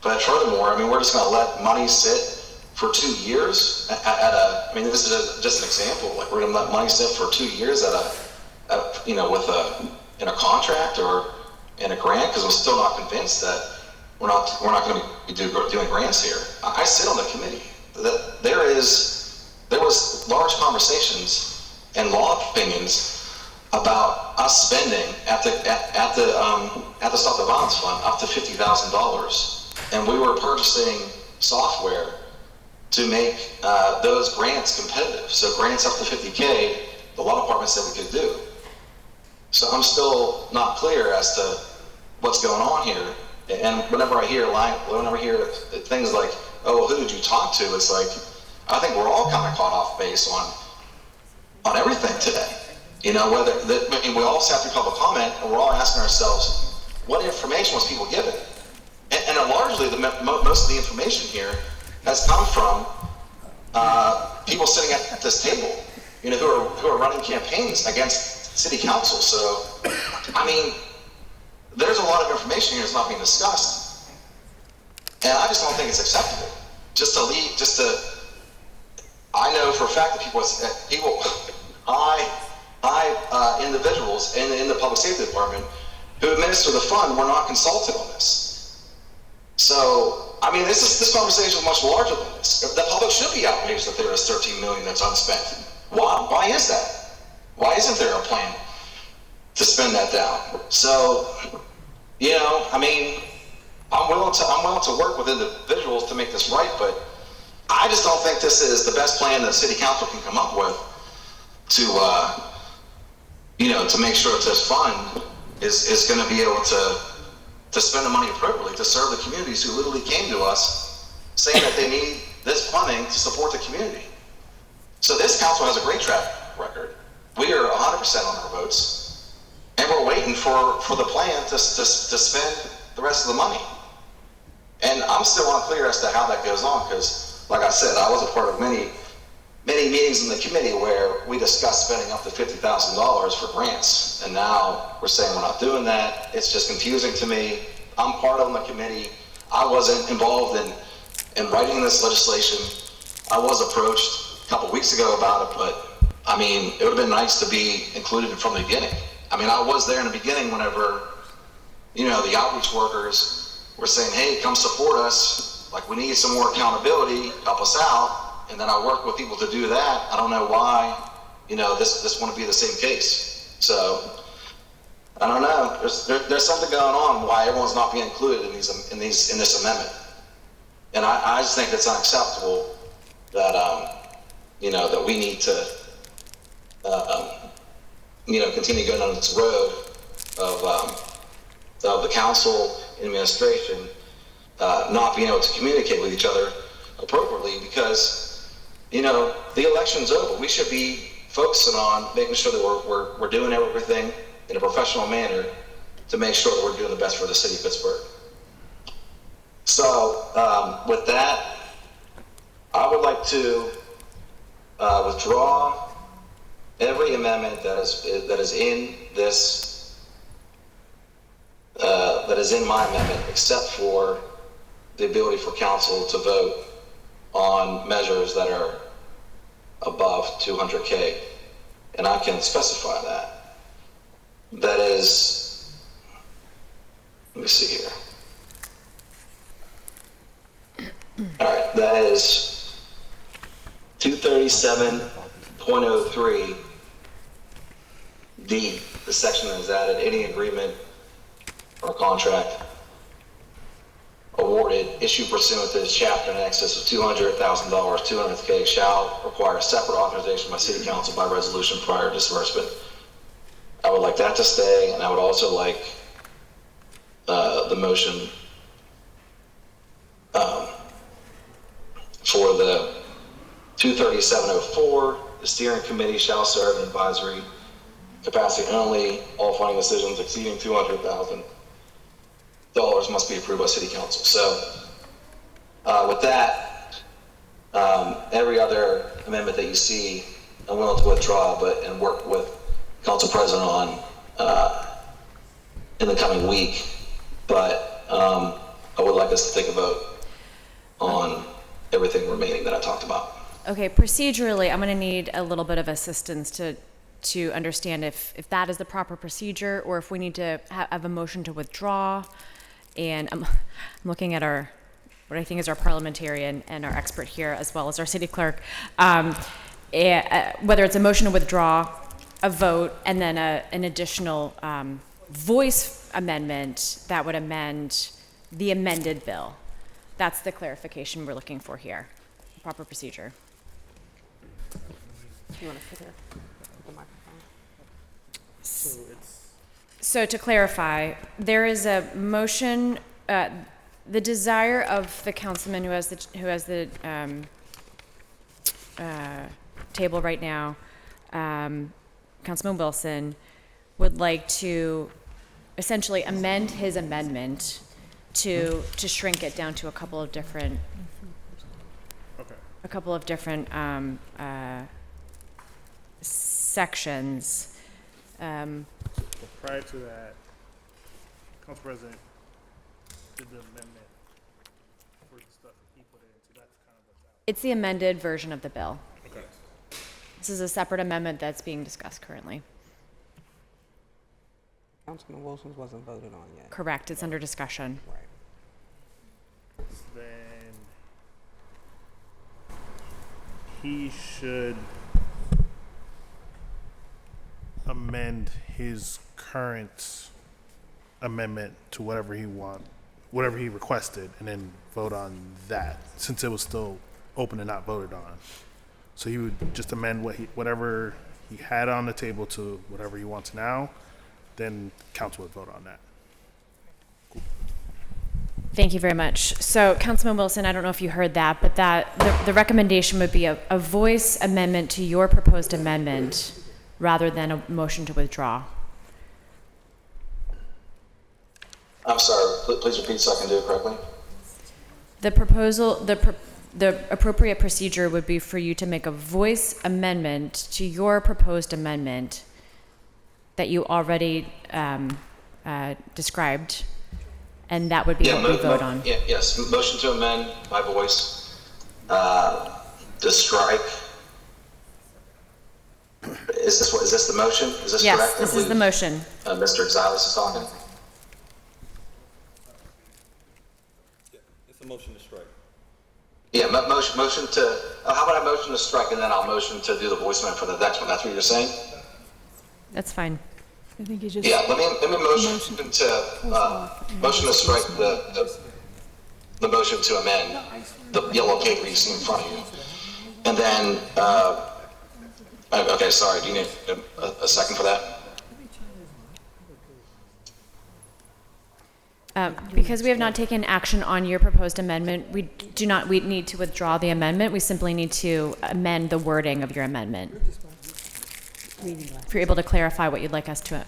But furthermore, I mean, we're just gonna let money sit for 2 years this is just an example. Like, we're gonna let money sit for 2 years in a contract or in a grant, because I'm still not convinced that we're not going to be doing grants here. I sit on the committee. There was large conversations and law opinions about us spending at the Stop the Violence Fund up to $50,000, and we were purchasing software to make those grants competitive. So grants up to 50K, the law department said we could do. So I'm still not clear as to what's going on here. And whenever I hear things like, "Oh, who did you talk to?" It's like, I think we're all kind of caught off base on everything today. You know, we all sat through public comment, and we're all asking ourselves, what information was people given? And largely, most of the information here has come from people sitting at this table, you know, who are running campaigns against city council. So, I mean, there's a lot of information here that's not being discussed, and I just don't think it's acceptable. I know for a fact that individuals in the public safety department who administer the fund were not consulted on this. So, I mean, this conversation is much larger than this. The public should be outraged that there is 13 million that's unspent. Why is that? Why isn't there a plan to spend that down? So, you know, I mean, I'm willing to work with individuals to make this right, but I just don't think this is the best plan that city council can come up with to make sure that this fund is going to be able to spend the money appropriately to serve the communities who literally came to us saying that they need this funding to support the community. So this council has a great track record. We are 100% on our votes, and we're waiting for the plan to spend the rest of the money. And I'm still unclear as to how that goes on, because like I said, I was a part of many meetings in the committee where we discussed spending up to $50,000 for grants. And now we're saying we're not doing that. It's just confusing to me. I'm part of the committee. I wasn't involved in writing this legislation. I was approached a couple weeks ago about it, but I mean, it would have been nice to be included from the beginning. I mean, I was there in the beginning whenever, you know, the outreach workers were saying, hey, come support us. Like, we need some more accountability, help us out. And then I worked with people to do that. I don't know why, you know, this wouldn't be the same case. So, I don't know. There's something going on why everyone's not being included in this amendment. And I just think it's unacceptable that, you know, that we need to, you know, continue going on this road of the council and administration not being able to communicate with each other appropriately, because, you know, the election's over. We should be focusing on making sure that we're doing everything in a professional manner to make sure that we're doing the best for the city of Pittsburgh. So with that, I would like to withdraw every amendment that is in this, that is in my amendment, except for the ability for council to vote on measures that are above 200K. And I can specify that. That is, let me see here. All right, that is 237.03 D, the section that is added, any agreement or contract awarded, issued pursuant to this chapter in excess of $200,000, 200K, shall require separate authorization by City Council by resolution prior to disbursement. I would like that to stay, and I would also like the motion for the 237.04, the steering committee shall serve in advisory capacity only. All funding decisions exceeding $200,000 must be approved by City Council. So with that, every other amendment that you see, I'm willing to withdraw, and work with Council President on in the coming week. But I would like us to take a vote on everything remaining that I talked about. Okay, procedurally, I'm going to need a little bit of assistance to understand if that is the proper procedure, or if we need to have a motion to withdraw. And I'm looking at what I think is our parliamentarian and our expert here, as well as our city clerk. Whether it's a motion to withdraw, a vote, and then an additional voice amendment that would amend the amended bill. That's the clarification we're looking for here. Proper procedure. You want to sit here? The microphone. So to clarify, there is a motion, the desire of the councilman who has the table right now, Councilman Wilson, would like to essentially amend his amendment to shrink it down to a couple of different sections. Prior to that, Council President did the amendment for the stuff that he put in, so that's kind of what's out. It's the amended version of the bill. Okay. This is a separate amendment that's being discussed currently. Councilman Wilson's wasn't voted on yet. Correct, it's under discussion. Right. Then he should amend his current amendment to whatever he requested, and then vote on that, since it was still open and not voted on. So he would just amend whatever he had on the table to whatever he wants now, then council would vote on that. Thank you very much. So, Councilman Wilson, I don't know if you heard that, but the recommendation would be a voice amendment to your proposed amendment rather than a motion to withdraw. I'm sorry, please repeat so I can do it correctly. The proposal, the appropriate procedure would be for you to make a voice amendment to your proposed amendment that you already described, and that would be what we vote on. Yes, motion to amend by voice, to strike. Is this the motion? Is this yes, correct? Yes, this is the motion. Mr. Gonzalez is talking. It's a motion to strike. Yeah, motion to, how about I motion to strike and then I'll motion to do the voice amendment for the next one. That's what you're saying? That's fine. I think you just. Yeah, let me motion to strike the motion to amend the yellow paper you see in front of you. And then, okay, sorry, do you need a second for that? Because we have not taken action on your proposed amendment, we need to withdraw the amendment. We simply need to amend the wording of your amendment. If you're able to clarify what you'd like us to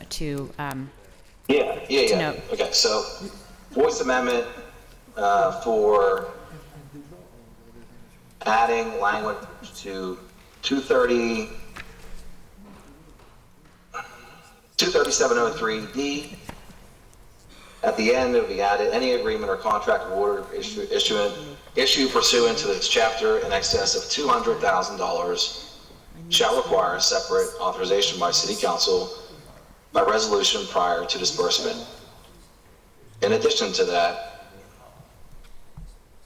note. Okay, so voice amendment for adding language to 23703D. At the end, it will be added, any agreement or contract award issue pursuant to this chapter in excess of $200,000 shall require a separate authorization by City Council by resolution prior to disbursement. In addition to that,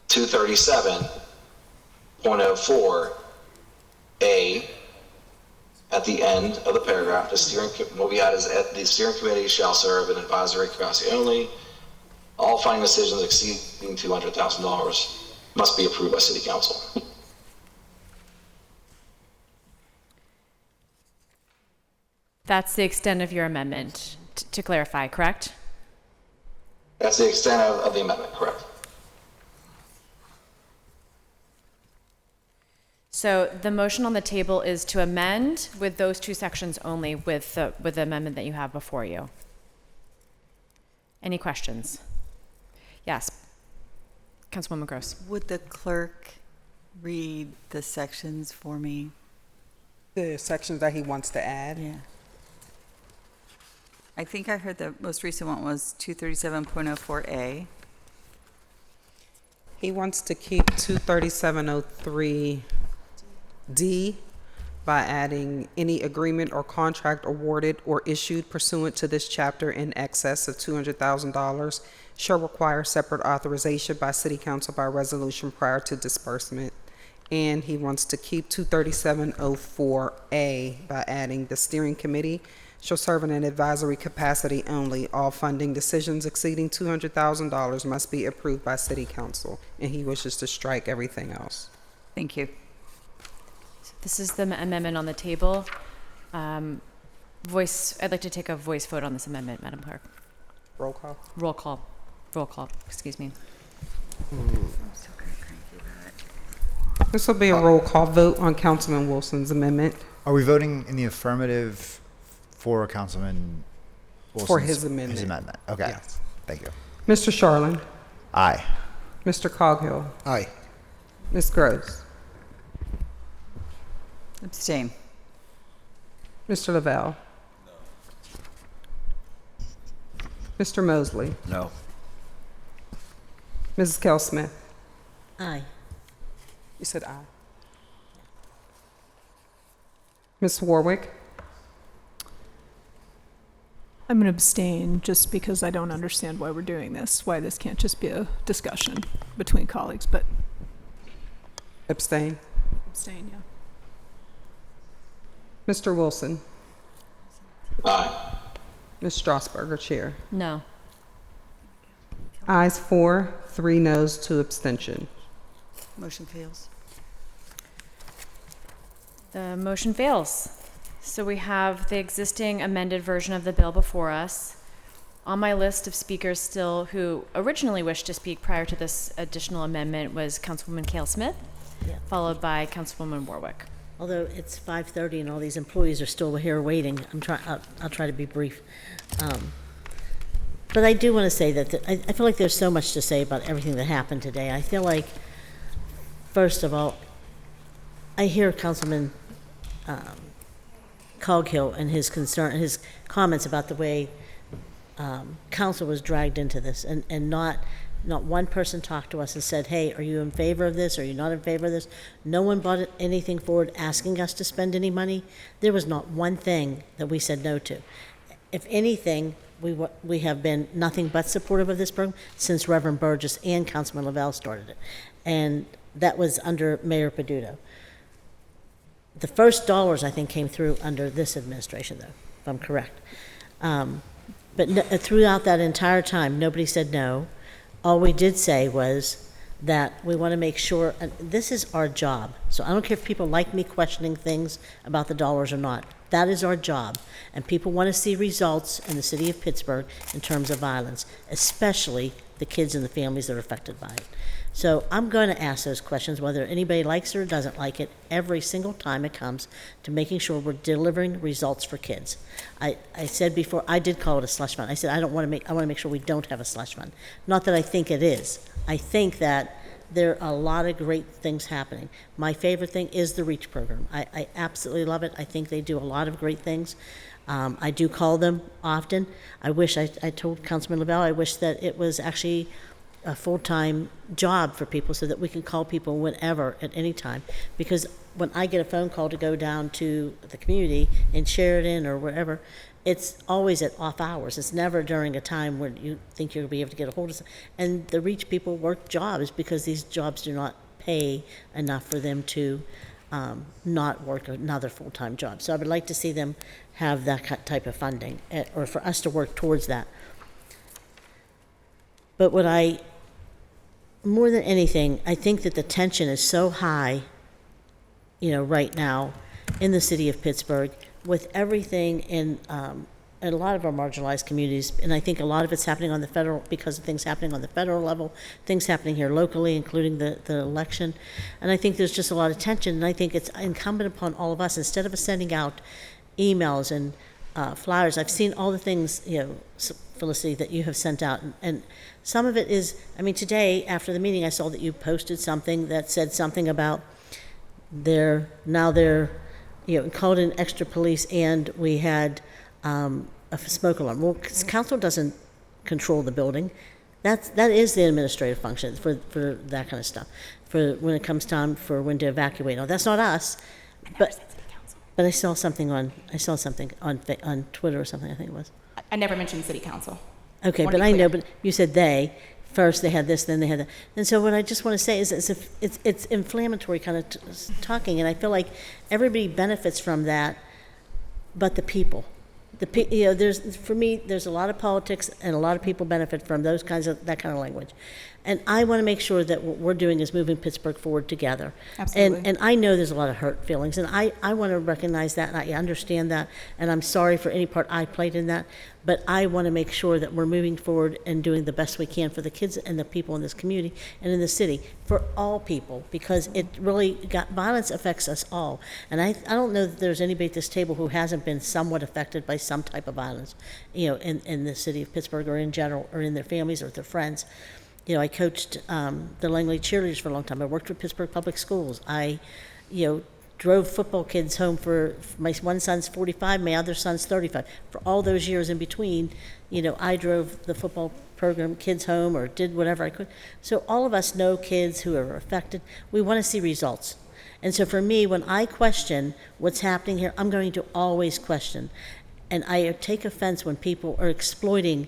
237.04A, at the end of the paragraph, the steering committee shall serve in advisory capacity only. All final decisions exceeding $200,000 must be approved by City Council. That's the extent of your amendment, to clarify, correct? That's the extent of the amendment, correct? So the motion on the table is to amend with those two sections only with the amendment that you have before you. Any questions? Yes. Councilwoman Gross. Would the clerk read the sections for me? The sections that he wants to add? Yeah. I think I heard the most recent one was 237.04A. He wants to keep 237.03D by adding any agreement or contract awarded or issued pursuant to this chapter in excess of $200,000 shall require separate authorization by City Council by resolution prior to disbursement. And he wants to keep 237.04A by adding the steering committee shall serve in an advisory capacity only. All funding decisions exceeding $200,000 must be approved by City Council. And he wishes to strike everything else. Thank you. This is the amendment on the table. I'd like to take a voice vote on this amendment, Madam Clerk. Roll call. Roll call. Roll call, excuse me. This will be a roll call vote on Councilman Wilson's amendment. Are we voting in the affirmative for Councilman Wilson's? For his amendment. His amendment. Okay. Yes. Thank you. Mr. Sharlin. Aye. Mr. Coghill. Aye. Ms. Gross. Abstain. Mr. Lavelle. Mr. Mosley. No. Mrs. Kell Smith. Aye. You said aye. Ms. Warwick. I'm going to abstain just because I don't understand why we're doing this, why this can't just be a discussion between colleagues, but Abstain. abstain, yeah. Mr. Wilson. Aye. Ms. Strasburger, Chair. No. Ayes 4, 3 noes, 2 abstention. Motion fails. The motion fails. So we have the existing amended version of the bill before us. On my list of speakers still who originally wished to speak prior to this additional amendment was Councilwoman Cale Smith, Yeah. followed by Councilwoman Warwick. Although it's 5:30 and all these employees are still here waiting, I'll try to be brief. But I do want to say that I feel like there's so much to say about everything that happened today. I feel like First of all, I hear Councilman Coghill and his concern, his comments about the way council was dragged into this, and not one person talked to us and said, hey, are you in favor of this? Are you not in favor of this? No one brought anything forward asking us to spend any money. There was not one thing that we said no to. If anything, we have been nothing but supportive of this program since Reverend Burgess and Councilman Lavelle started it. And that was under Mayor Peduto. The first dollars, I think, came through under this administration, though, if I'm correct. But throughout that entire time, nobody said no. All we did say was that we want to make sure, and this is our job. So I don't care if people like me questioning things about the dollars or not. That is our job. And people want to see results in the city of Pittsburgh in terms of violence, especially the kids and the families that are affected by it. So I'm going to ask those questions, whether anybody likes it or doesn't like it, every single time it comes to making sure we're delivering results for kids. I said before, I did call it a slush fund. I said I want to make sure we don't have a slush fund. Not that I think it is. I think that there are a lot of great things happening. My favorite thing is the REACH program. I absolutely love it. I think they do a lot of great things. I do call them often. I wish, I told Councilman Lavelle, I wish that it was actually a full-time job for people so that we can call people whenever, at any time. Because when I get a phone call to go down to the community in Sheridan or wherever, it's always at off hours. It's never during a time when you think you're going to be able to get a hold of someone. And the REACH people work jobs because these jobs do not pay enough for them to not work another full-time job. So I would like to see them have that type of funding, or for us to work towards that. But more than anything, I think that the tension is so high, right now in the city of Pittsburgh with everything in a lot of our marginalized communities, and I think a lot of it's happening on the federal, because of things happening on the federal level, things happening here locally, including the election. And I think there's just a lot of tension, and I think it's incumbent upon all of us, instead of us sending out emails and flyers. I've seen all the things, Felicity, that you have sent out, and some of it is, today after the meeting I saw that you posted something that said something about they're called in extra police, and we had a smoke alarm. Well, council doesn't control the building. That is the administrative function for that kind of stuff, for when it comes time for when to evacuate. Now, that's not us, but I saw something on Twitter or something, I think it was. I never mentioned city council. Okay, but I know, but you said they. First they had this, then they had that. And so what I just want to say is it's inflammatory kind of talking, and I feel like everybody benefits from that, but the people. For me, there's a lot of politics, and a lot of people benefit from that kind of language. And I want to make sure that what we're doing is moving Pittsburgh forward together. Absolutely. And I know there's a lot of hurt feelings, and I want to recognize that, and I understand that, and I'm sorry for any part I played in that, but I want to make sure that we're moving forward and doing the best we can for the kids and the people in this community and in the city, for all people, because it really violence affects us all. And I don't know that there's anybody at this table who hasn't been somewhat affected by some type of violence, in the city of Pittsburgh, or in general, or in their families or their friends. I coached the Langley cheerleaders for a long time. I worked with Pittsburgh Public Schools. I, drove football kids home for my one son's 45, my other son's 35. For all those years in between, I drove the football program kids home, or did whatever I could. So all of us know kids who are affected. We want to see results. And so for me, when I question what's happening here, I'm going to always question. And I take offense when people are exploiting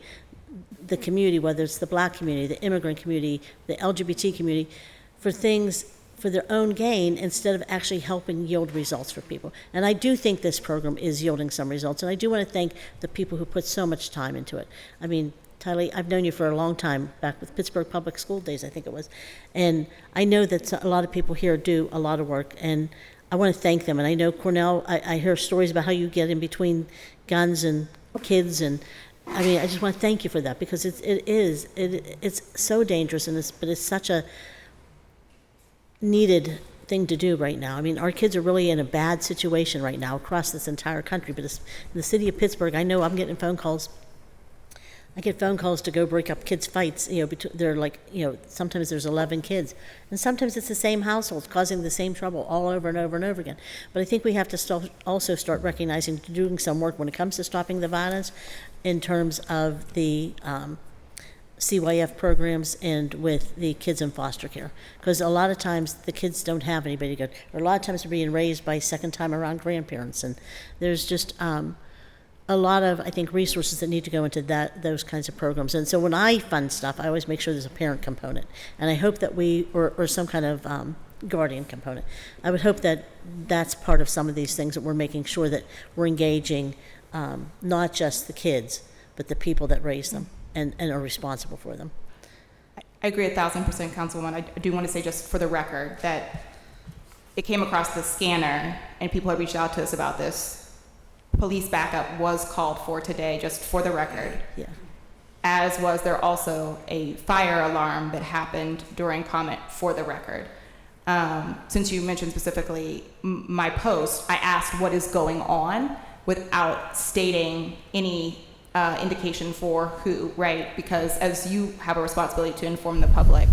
the community, whether it's the black community, the immigrant community, the LGBT community, for things for their own gain, instead of actually helping yield results for people. And I do think this program is yielding some results, and I do want to thank the people who put so much time into it. Tylee, I've known you for a long time, back with Pittsburgh Public School days, I think it was. And I know that a lot of people here do a lot of work, and I want to thank them. And I know Cornell, I hear stories about how you get in between guns and kids, and I just want to thank you for that, because it's so dangerous, but it's such a needed thing to do right now. Our kids are really in a bad situation right now across this entire country, but in the city of Pittsburgh, I know I'm getting phone calls I get phone calls to go break up kids' fights, they're like, sometimes there's 11 kids. And sometimes it's the same households causing the same trouble all over and over and over again. But I think we have to also start recognizing, doing some work when it comes to stopping the violence in terms of the CYF programs and with the kids in foster care. Because a lot of times the kids don't have anybody to go, or a lot of times they're being raised by second time around grandparents. And there's just a lot of, I think, resources that need to go into those kinds of programs. And so when I fund stuff, I always make sure there's a parent component. And I hope that or some kind of guardian component. I would hope that that's part of some of these things, that we're making sure that we're engaging not just the kids, but the people that raise them and are responsible for them. I agree 1,000%, Councilwoman. I do want to say, just for the record, that it came across the scanner and people have reached out to us about this. Police backup was called for today, just for the record. Yeah. As was there also a fire alarm that happened during comment, for the record. Since you mentioned specifically my post, I asked what is going on without stating any indication for who, right? Because as you have a responsibility to inform the public,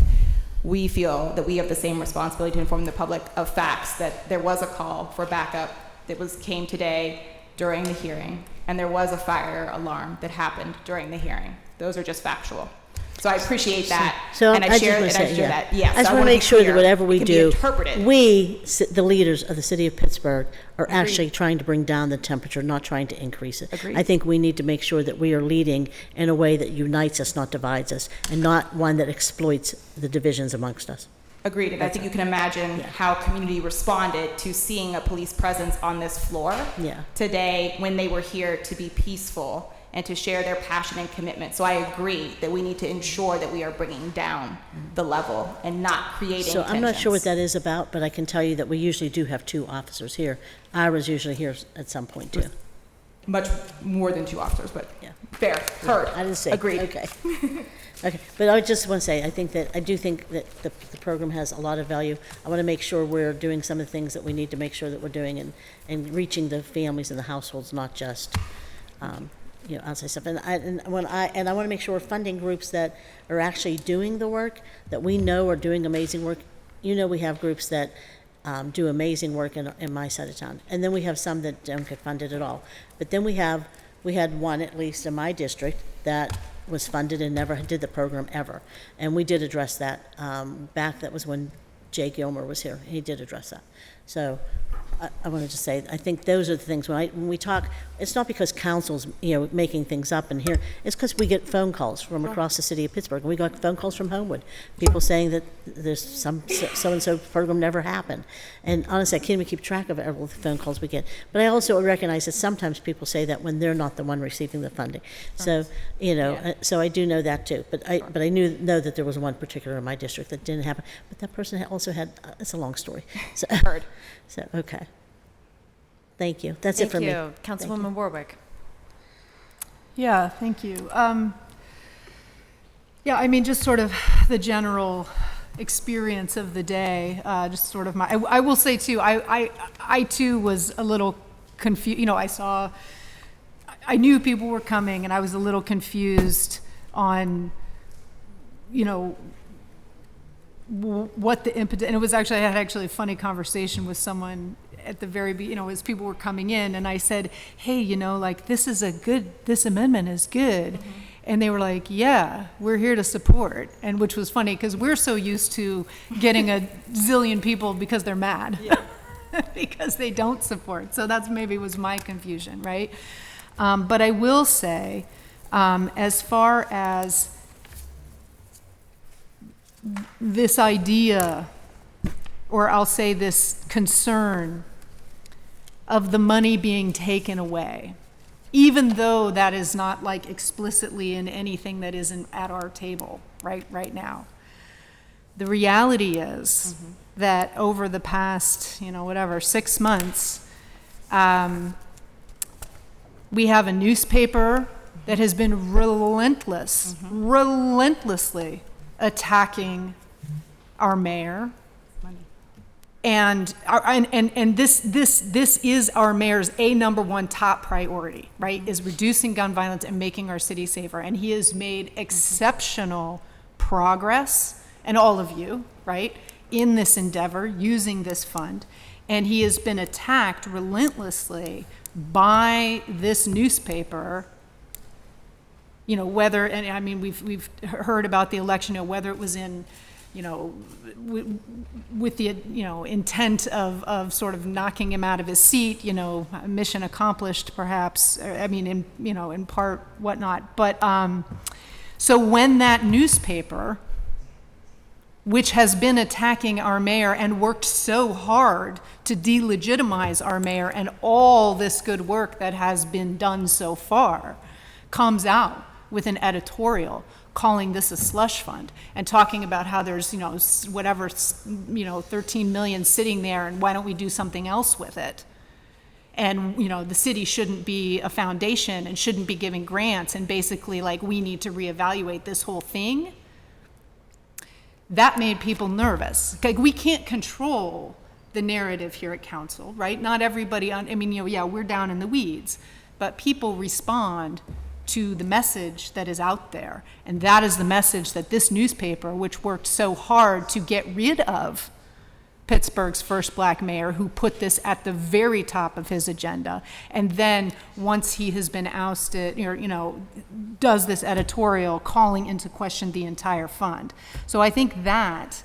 we feel that we have the same responsibility to inform the public of facts, that there was a call for backup that came today during the hearing, and there was a fire alarm that happened during the hearing. Those are just factual. So I appreciate that, and I share that. Yes, I just want to make sure that whatever we do, we, the leaders of the city of Pittsburgh, are actually trying to bring down the temperature, not trying to increase it. Agreed. I think we need to make sure that we are leading in a way that unites us, not divides us, and not one that exploits the divisions amongst us. Agreed, and I think you can imagine how community responded to seeing a police presence on this floor today, when they were here to be peaceful and to share their passion and commitment. So I agree that we need to ensure that we are bringing down the level and not creating So I'm not tensions. sure what that is about, but I can tell you that we usually do have 2 officers here. Ira's usually here at some point too. Much more than 2 officers, but fair, heard. I didn't say. Agreed. Okay. Okay, but I just want to say, I do think that the program has a lot of value. I want to make sure we're doing some of the things that we need to make sure that we're doing, and reaching the families and the households, not just, outside stuff. And I want to make sure we're funding groups that are actually doing the work, that we know are doing amazing work. We have groups that do amazing work in my side of town, and then we have some that don't get funded at all. But then we had one, at least in my district, that was funded and never did the program ever. And we did address that that was when Jay Gilmer was here. He did address that. So I wanted to say, I think those are the things when we talk. It's not because council's making things up in here. It's because we get phone calls from across the city of Pittsburgh. And we got phone calls from Homewood, people saying that there's some so-and-so program never happened. And honestly, I can't even keep track of all the phone calls we get. But I also recognize that sometimes people say that when they're not the one receiving the funding. So so I do know that too. But I know that there was one particular in my district that didn't happen. But that person also had. It's a long story. So, heard. So okay. Thank you. That's it for me. Thank you. Councilwoman Warwick. Yeah, thank you. Just sort of the general experience of the day, just sort of I will say too, I too was a little confused. I knew people were coming, and I was a little confused on, what the impetus, and it was actually, I had a funny conversation with someone at the very, as people were coming in, and I said, hey, this amendment is good. Mm-hmm. And they were like, yeah, we're here to support. And which was funny, because we're so used to getting a zillion people because they're mad, because they don't support. So that's maybe was my confusion, right? But I will say, as far as this idea, or I'll say this concern of the money being taken away, even though that is not explicitly in anything that isn't at our table right now. The reality is that over the past, 6 months, we have a newspaper that has been relentlessly attacking our mayor, And this is our mayor's number one top priority, right? Is reducing gun violence and making our city safer. And he has made exceptional progress, and all of you, right, in this endeavor using this fund. And he has been attacked relentlessly by this newspaper. You know, whether, and I mean, we've heard about the election, you know, whether it was in, you know, with the, you know, intent of sort of knocking him out of his seat, you know, mission accomplished, perhaps. I mean, in, you know, in part, whatnot. But so when that newspaper, which has been attacking our mayor and worked so hard to delegitimize our mayor and all this good work that has been done so far, comes out with an editorial calling this a slush fund and talking about how there's, you know, whatever, you know, 13 million sitting there, and why don't we do something else with it? And, you know, the city shouldn't be a foundation and shouldn't be giving grants, and basically, like, we need to reevaluate this whole thing. That made people nervous. Like, we can't control the narrative here at council, right? Not everybody, I mean, you know, yeah, we're down in the weeds, but people respond to the message that is out there. And that is the message that this newspaper, which worked so hard to get rid of Pittsburgh's first black mayor, who put this at the very top of his agenda, and then once he has been ousted, or, you know, does this editorial calling into question the entire fund. So I think that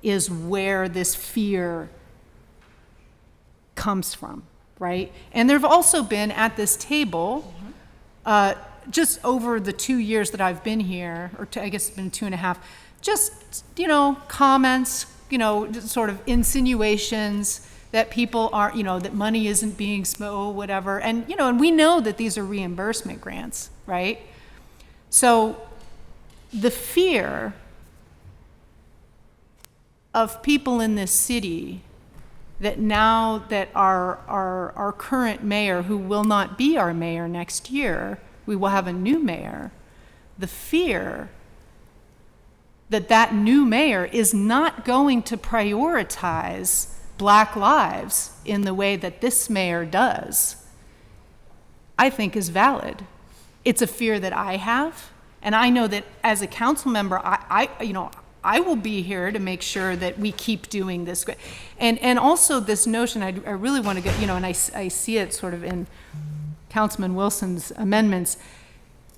is where this fear comes from, right? And there have also been at this table, just over the 2 years that I've been here, or I guess it's been 2.5, just, you know, comments, you know, just sort of insinuations that people are, you know, that money isn't being spent, whatever. And, you know, and we know that these are reimbursement grants, right? So the fear of people in this city that now that our current mayor, who will not be our mayor next year, we will have a new mayor, the fear that that new mayor is not going to prioritize black lives in the way that this mayor does, I think is valid. It's a fear that I have, and I know that as a council member, I will be here to make sure that we keep doing this. And also this notion, I really want to get, you know, and I see it sort of in Councilman Wilson's amendments,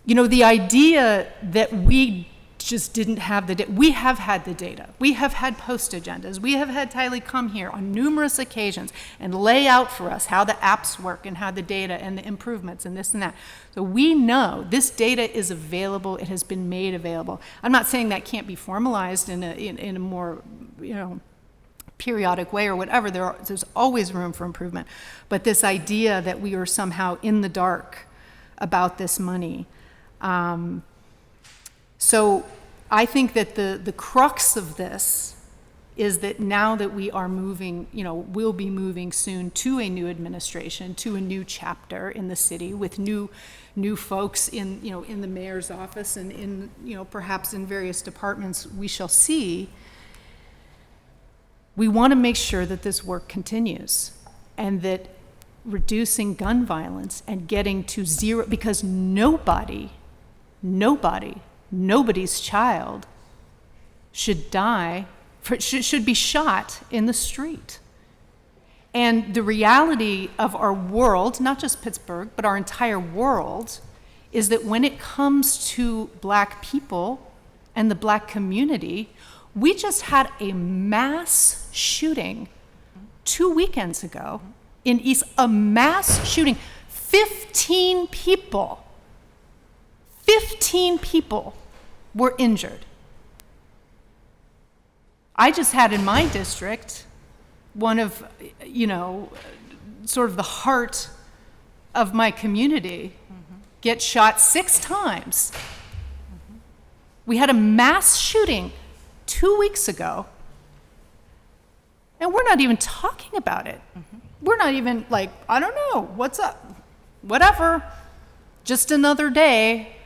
you know, the idea that we just didn't have the data. We have had the data. We have had post agendas. We have had Tylee come here on numerous occasions and lay out for us how the apps work and how the data and the improvements and this and that. So we know this data is available. It has been made available. I'm not saying that can't be formalized in a more, you know, periodic way or whatever. There's always room for improvement. But this idea that we are somehow in the dark about this money. So I think that the crux of this is that now that we are moving, you know, we'll be moving soon to a new administration, to a new chapter in the city with new folks in, you know, in the mayor's office and in, you know, perhaps in various departments we shall see. We want to make sure that this work continues and that reducing gun violence and getting to zero, because nobody's child should die, should be shot in the street. And the reality of our world, not just Pittsburgh, but our entire world, is that when it comes to black people and the black community, we just had a mass shooting 2 weekends ago in East, a mass shooting, 15 people were injured. I just had in my district one of, you know, sort of the heart of my community get shot 6 times. We had a mass shooting 2 weeks ago, and we're not even talking about it. We're not even like, I don't know, what's up? Whatever. Just another day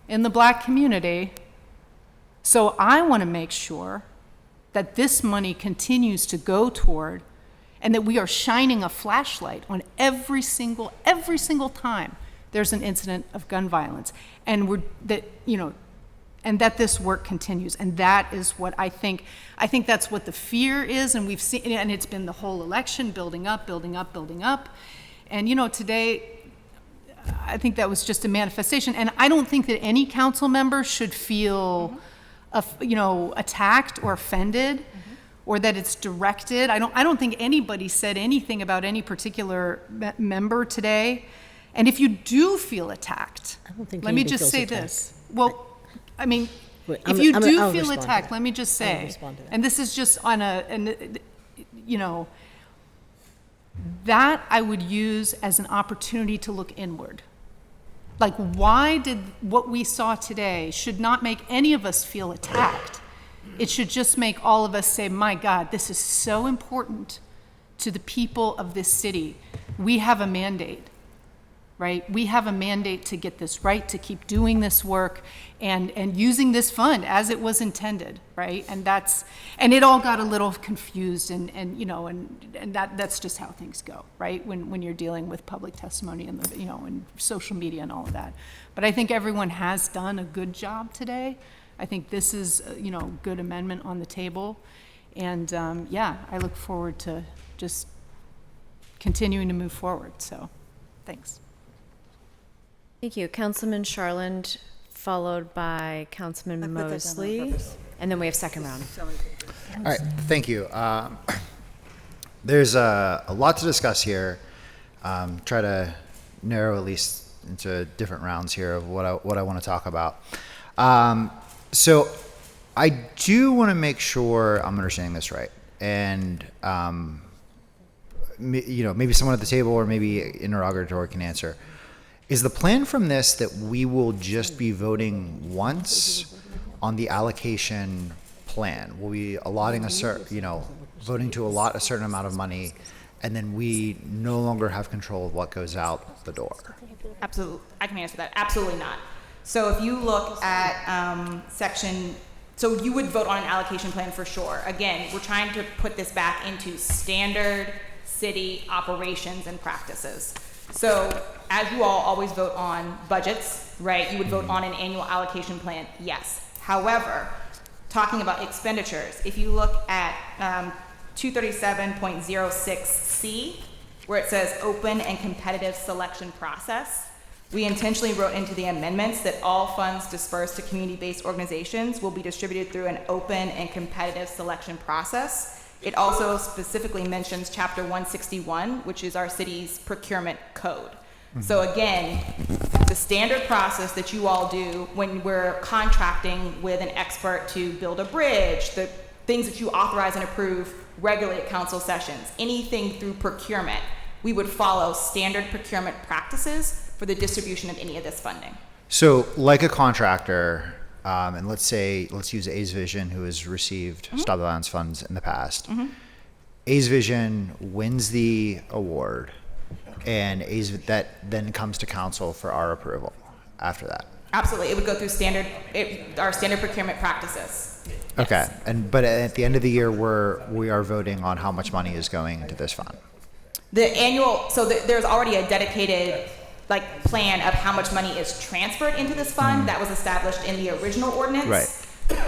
in the black community. So I want to make sure that this money continues to go toward, and that we are shining a flashlight on every single time there's an incident of gun violence, and that this work continues. And that is what I think that's what the fear is, and we've seen, and it's been the whole election building up. And today, I think that was just a manifestation, and I don't think that any council member should feel attacked or offended, or that it's directed. I don't think anybody said anything about any particular member today. And if you do feel attacked, I don't think let me anybody just feels say attacked. this. Well, I mean, Wait, if you do I'll feel respond to attacked, that. let me just I'll say, respond to that. and this is just on that I would use as an opportunity to look inward. Like, why did what we saw today should not make any of us feel attacked? It should just make all of us say, my God, this is so important to the people of this city. We have a mandate, right? We have a mandate to get this right, to keep doing this work and using this fund as it was intended, right? And it all got a little confused, and that's just how things go, right? When you're dealing with public testimony and and social media and all of that. But I think everyone has done a good job today. I think this is a good amendment on the table, and I look forward to just continuing to move forward. So, thanks. Thank you. Councilman Sharland, followed by Councilman Mosley. And then we have second round. All right, thank you. There's a lot to discuss here. Try to narrow at least into different rounds here of what I want to talk about. So I do want to make sure I'm understanding this right. And, maybe someone at the table or maybe interrogatory can answer. Is the plan from this that we will just be voting once on the allocation plan? Will we allotting voting to allot a certain amount of money, and then we no longer have control of what goes out the door? Absolutely, I can answer that. Absolutely not. So if you look at so you would vote on an allocation plan for sure. Again, we're trying to put this back into standard city operations and practices. So as you all always vote on budgets, right? You would vote on an annual allocation plan, yes. However, talking about expenditures, if you look at 237.06C, where it says open and competitive selection process, we intentionally wrote into the amendments that all funds dispersed to community-based organizations will be distributed through an open and competitive selection process. It also specifically mentions Chapter 161, which is our city's procurement code. Mm-hmm. So again, the standard process that you all do when we're contracting with an expert to build a bridge, the things that you authorize and approve regularly at council sessions, anything through procurement, we would follow standard procurement practices for the distribution of any of this funding. So like a contractor, and let's use A's Vision, who has received Stop the Violence funds in the past. Mm-hmm. A's Vision wins the award, and that then comes to council for our approval after that. Absolutely, it would go through our standard procurement practices. Okay, yes. But at the end of the year, we are voting on how much money is going into this fund. There's already a dedicated plan of how much money is transferred into this fund that was established in the original ordinance. Right.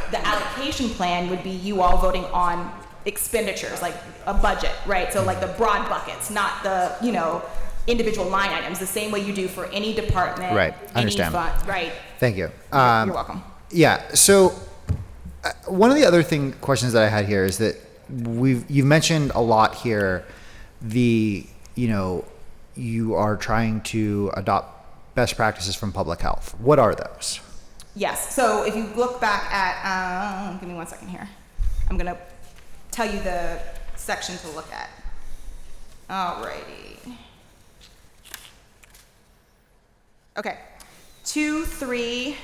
The allocation plan would be you all voting on expenditures, like a budget, right? So the broad buckets, not the, individual line items, the same way you do for any department, right. I understand. Any fund, right? Thank you. You're welcome. Yeah, so one of the other questions that I had here is that you've mentioned a lot here, you are trying to adopt best practices from public health. What are those? Yes. So if you look back at, give me 1 second here. I'm going to tell you the section to look at. Alrighty. Okay. 2, 3.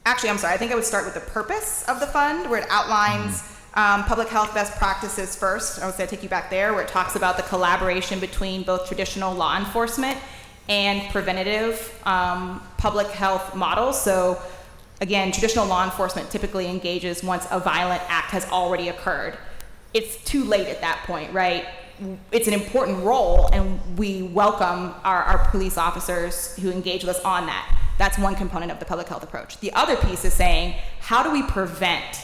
Actually, I'm sorry. I think I would start with the purpose of the fund, where it outlines public health best practices first. I would say I'd take you back there, where it talks about the collaboration between both traditional law enforcement and preventative public health models. So again, traditional law enforcement typically engages once a violent act has already occurred. It's too late at that point, right? It's an important role, and we welcome our police officers who engage with us on that. That's one component of the public health approach. The other piece is saying, how do we prevent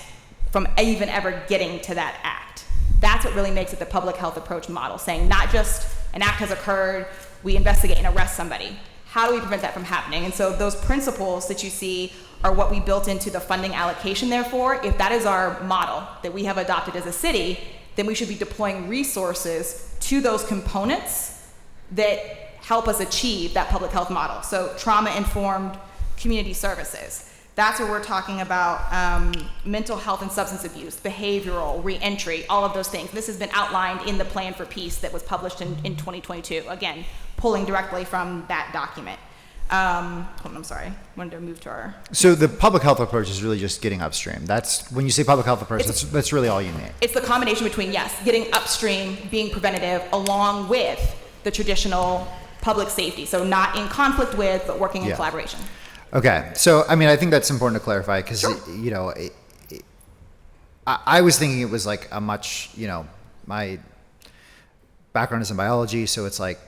from even ever getting to that act? That's what really makes it the public health approach model, saying not just an act has occurred, we investigate and arrest somebody. How do we prevent that from happening? And so those principles that you see are what we built into the funding allocation. Therefore, if that is our model that we have adopted as a city, then we should be deploying resources to those components that help us achieve that public health model. So trauma-informed community services. That's where we're talking about mental health and substance abuse, behavioral, reentry, all of those things. This has been outlined in the Plan for Peace that was published in 2022. Again, pulling directly from that document. Hold on, I'm sorry. Wanted to move to our... So the public health approach is really just getting upstream. That's, when you say public health approach, that's really all you need. It's the combination between, yes, getting upstream, being preventative, along with the traditional public safety. So not in conflict with, but working in collaboration. Okay. So, I mean, I think that's important to clarify because, you know, I was thinking it was like a much, you know, my background is in biology, so it's like,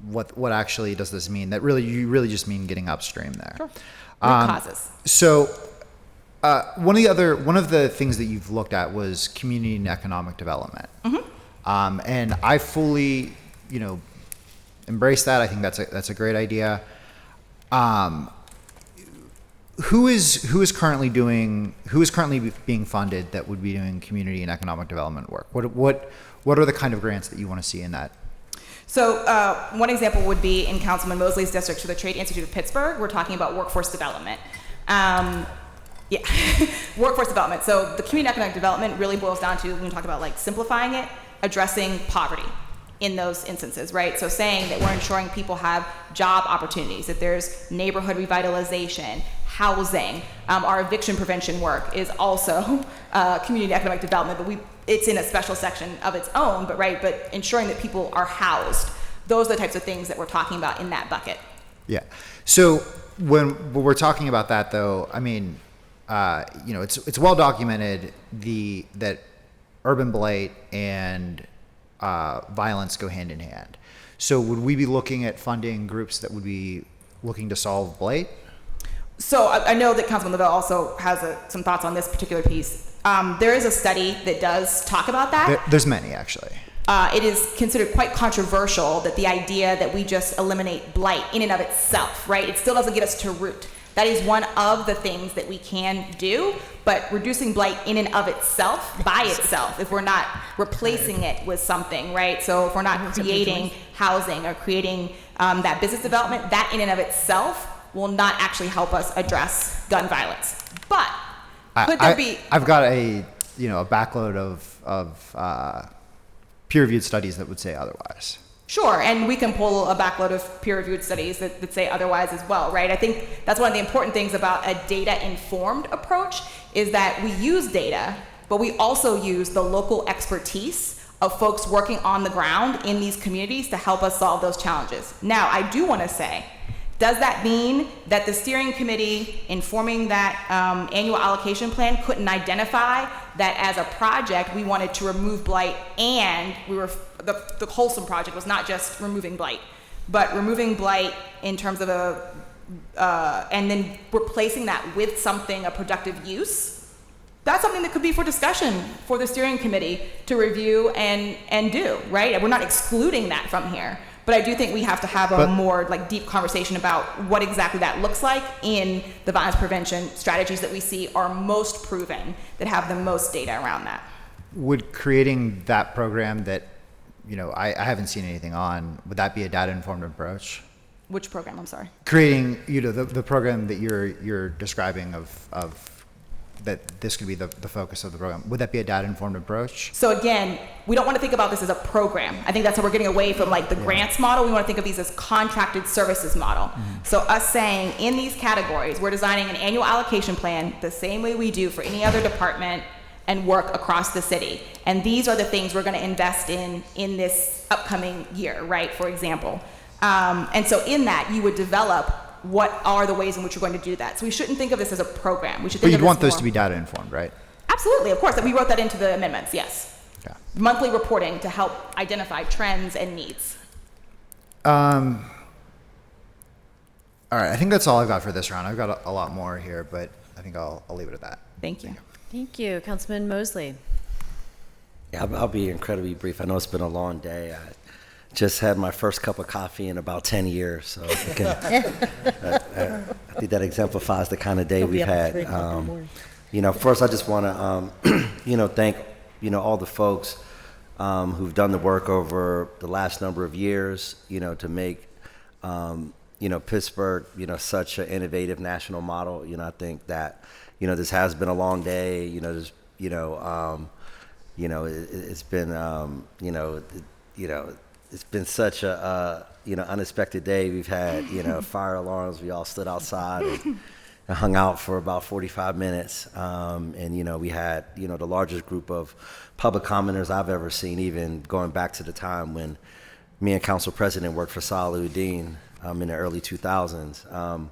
what actually does this mean? That really, you really just mean getting upstream there. Sure. Root causes. So one of the things that you've looked at was community and economic development. Mm-hmm. And I fully, you know, embrace that. I think that's a great idea. Who is currently being funded that would be doing community and economic development work? What are the kind of grants that you want to see in that? So one example would be in Councilman Mosley's district for the Trade Institute of Pittsburgh. We're talking about workforce development. Workforce development. So the community economic development really boils down to, when we talk about like simplifying it, addressing poverty in those instances, right? So saying that we're ensuring people have job opportunities, that there's neighborhood revitalization, housing. Our eviction prevention work is also community economic development, but it's in a special section of its own, but ensuring that people are housed. Those are the types of things that we're talking about in that bucket. Yeah. So when we're talking about that, though, I mean, you know, it's well documented that urban blight and violence go hand in hand. So would we be looking at funding groups that would be looking to solve blight? So I know that Councilman Lavelle also has some thoughts on this particular piece. There is a study that does talk about that. There's many, actually. It is considered quite controversial that the idea that we just eliminate blight in and of itself, right? It still doesn't get us to root. That is one of the things that we can do, but reducing blight in and of itself, by itself, if we're not replacing it with something, right? So if we're not creating housing or creating that business development, that in and of itself will not actually help us address gun violence. But could there be... I've got a backload of peer-reviewed studies that would say otherwise. Sure, and we can pull a backload of peer-reviewed studies that say otherwise as well, right? I think that's one of the important things about a data-informed approach is that we use data, but we also use the local expertise of folks working on the ground in these communities to help us solve those challenges. Now, I do want to say, does that mean that the steering committee in forming that annual allocation plan couldn't identify that as a project we wanted to remove blight, and the wholesome project was not just removing blight, but removing blight in terms of and then replacing that with something, a productive use? That's something that could be for discussion for the steering committee to review and do, right? We're not excluding that from here. But I do think we have to have a more deep conversation about what exactly that looks like in the violence prevention strategies that we see are most proven, that have the most data around that. Would creating that program that, I haven't seen anything on, would that be a data-informed approach? Which program? I'm sorry. Creating, the program that you're describing of that this could be the focus of the program. Would that be a data-informed approach? So again, we don't want to think about this as a program. I think that's how we're getting away from the grants model. We want to think of these as contracted services model. Mm-hmm. So us saying in these categories, we're designing an annual allocation plan the same way we do for any other department and work across the city. And these are the things we're going to invest in this upcoming year, right? For example. And so in that, you would develop what are the ways in which you're going to do that. So we shouldn't think of this as a program. We should But think you'd of this want those more- to be data informed, right? Absolutely, of course, and we wrote that into the amendments, yes. Okay. Monthly reporting to help identify trends and needs. All right, I think that's all I've got for this round. I've got a lot more here, but I think I'll leave it at that. Thank you. Thank you. Councilman Mosley. Yeah, I'll be incredibly brief. I know it's been a long day. I just had my first cup of coffee in about 10 years, so I think that exemplifies the kind of day we've had. First I just want to, thank, all the folks who've done the work over the last number of years, to make, Pittsburgh, such an innovative national model. I think that, this has been a long day. It's been, it's been such a, unexpected day. We've had, fire alarms. We all stood outside and hung out for about 45 minutes. And, we had, the largest group of public commenters I've ever seen, even going back to the time when me and Council President worked for Salahuddin in the early 2000s.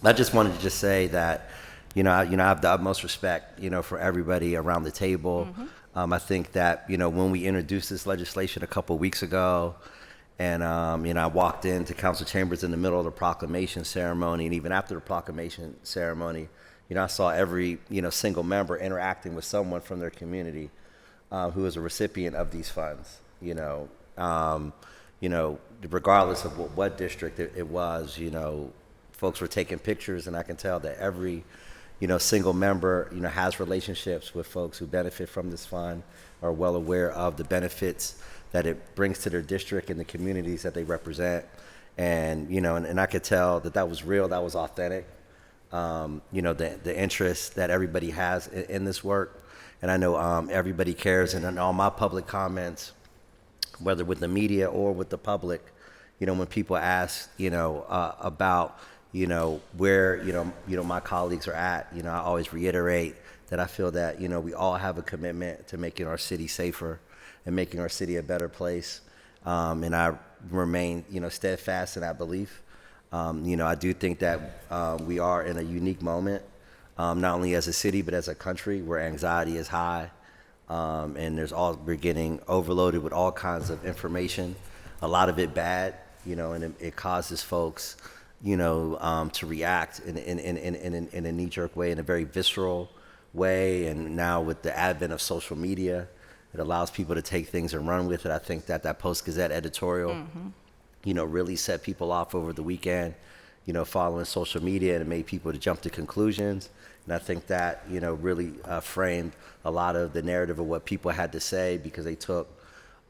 I just wanted to just say that, I have the utmost respect, for everybody around the table. I think that, when we introduced this legislation a couple weeks ago, and, I walked into council chambers in the middle of the proclamation ceremony, and even after the proclamation ceremony, I saw every, single member interacting with someone from their community who is a recipient of these funds, regardless of what district it was, folks were taking pictures, and I can tell that every, single member, has relationships with folks who benefit from this fund, are well aware of the benefits that it brings to their district and the communities that they represent. And, and I could tell that was real, that was authentic. The interest that everybody has in this work. And I know everybody cares, and in all my public comments, whether with the media or with the public, when people ask, about, where, my colleagues are at, I always reiterate that I feel that, we all have a commitment to making our city safer and making our city a better place. And I remain, steadfast in that belief. I do think that we are in a unique moment, not only as a city, but as a country where anxiety is high. And we're getting overloaded with all kinds of information, a lot of it bad, and it causes folks, to react in a knee-jerk way, in a very visceral way. And now with the advent of social media, it allows people to take things and run with it. I think that Post-Gazette editorial, really set people off over the weekend, following social media, and it made people to jump to conclusions. And I think that, really framed a lot of the narrative of what people had to say, because they took,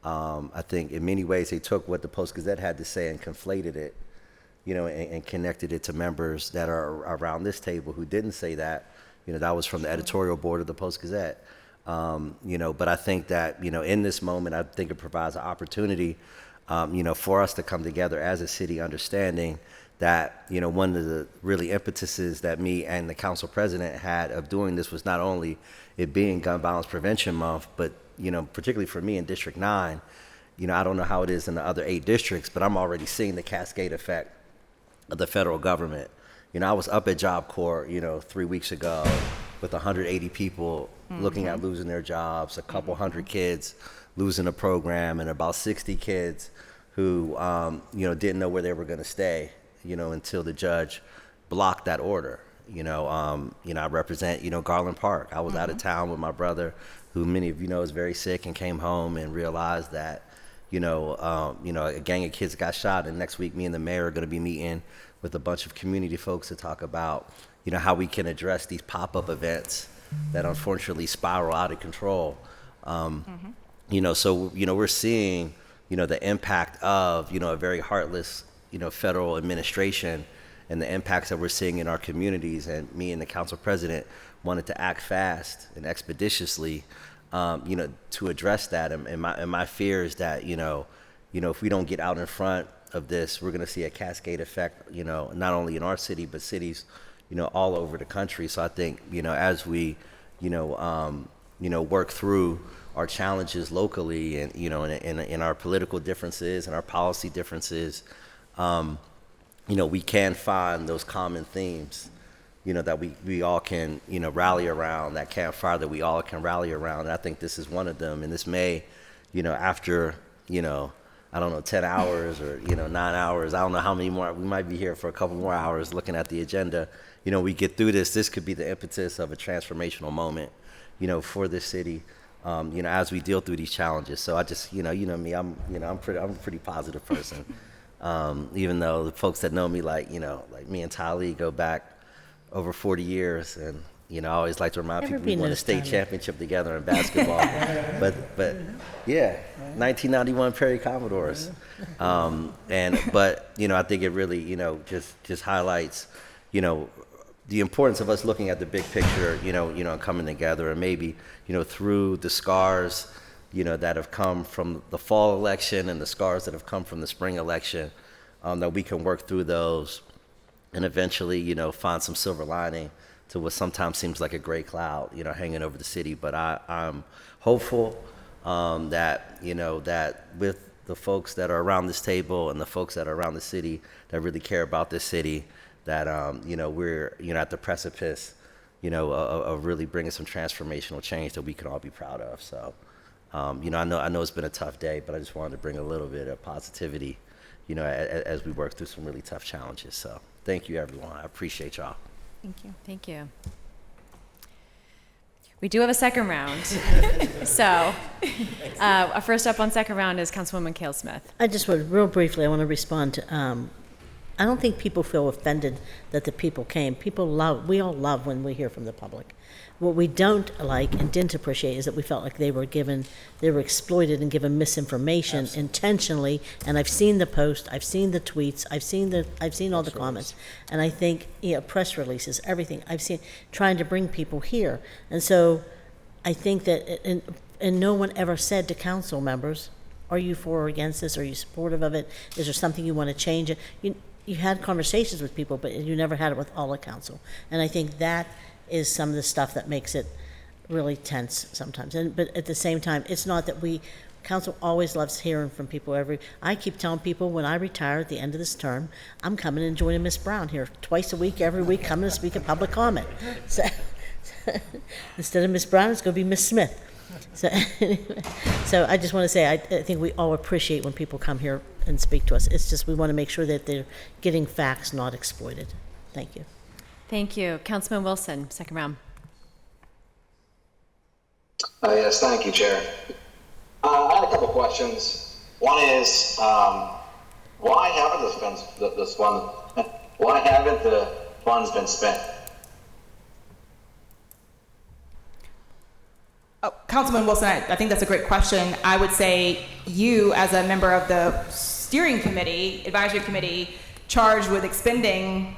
I think in many ways, they took what the Post-Gazette had to say and conflated it, and connected it to members that are around this table who didn't say that. That was from the editorial board of the Post-Gazette. But I think that, in this moment, I think it provides an opportunity, for us to come together as a city, understanding that, one of the really impetuses that me and the council president had of doing this was not only it being Gun Violence Prevention Month, but, particularly for me in District 9, I don't know how it is in the other 8 districts, but I'm already seeing the cascade effect of the federal government. I was up at Job Corps, 3 weeks ago with 180 people looking at losing their jobs, a couple hundred kids losing a program, and about 60 kids who, didn't know where they were going to stay, until the judge blocked that order. I represent, Garland Park. I was out of town with my brother, who many of you know is very sick, and came home and realized that, a gang of kids got shot, and next week me and the mayor are going to be meeting with a bunch of community folks to talk about, how we can address these pop-up events that unfortunately spiral out of control. So, we're seeing, the impact of, a very heartless, federal administration, and the impacts that we're seeing in our communities. And me and the council president wanted to act fast and expeditiously, to address that. And my fear is that, if we don't get out in front of this, we're going to see a cascade effect, not only in our city, but cities, all over the country. So I think, as we, work through our challenges locally, and, in our political differences and our policy differences, we can find those common themes, that we all can, rally around, that campfire that we all can rally around. And I think this is one of them. And this may, after, I don't know, 10 hours or, 9 hours, I don't know how many more, we might be here for a couple more hours looking at the agenda. We get through this could be the impetus of a transformational moment, for this city, as we deal through these challenges. So I just, me, I'm a pretty positive person. Even though the folks that know me, like me and Tali go back over 40 years, and I always like to remind people we won a state championship together in basketball. but yeah, 1991 Prairie Commodores. But I think it really just highlights the importance of us looking at the big picture, and coming together, and maybe through the scars that have come from the fall election and the scars that have come from the spring election, that we can work through those and eventually, find some silver lining to what sometimes seems like a gray cloud, hanging over the city. But I'm hopeful that, that with the folks that are around this table and the folks that are around the city that really care about this city, that, we're, at the precipice, of really bringing some transformational change that we can all be proud of. So, I know it's been a tough day, but I just wanted to bring a little bit of positivity, as we work through some really tough challenges. So thank you, everyone. I appreciate y'all. Thank you. Thank you. We do have a second round. So first up on second round is Councilwoman Cale Smith. I just want, real briefly, I want to respond to, I don't think people feel offended that the people came. We all love when we hear from the public. What we don't like and didn't appreciate is that we felt like they were exploited and given misinformation intentionally. And I've seen the post, I've seen the tweets, I've seen all the comments. And I think, press releases, everything I've seen, trying to bring people here. And so I think that, and no one ever said to council members, are you for or against this? Are you supportive of it? Is there something you want to change? You had conversations with people, but you never had it with all of council. And I think that is some of the stuff that makes it really tense sometimes. But at the same time, it's not that council always loves hearing from people. I keep telling people when I retire at the end of this term, I'm coming and joining Miss Brown here twice a week, every week, coming to speak at public comment. So instead of Miss Brown, it's going to be Miss Smith. So I just want to say, I think we all appreciate when people come here and speak to us. It's just we want to make sure that they're getting facts, not exploited. Thank you. Thank you. Councilman Wilson, second round. Yes, thank you, Chair. I had a couple questions. One is, why haven't the funds been spent? Councilman Wilson, I think that's a great question. I would say you, as a member of the steering committee, advisory committee, charged with expending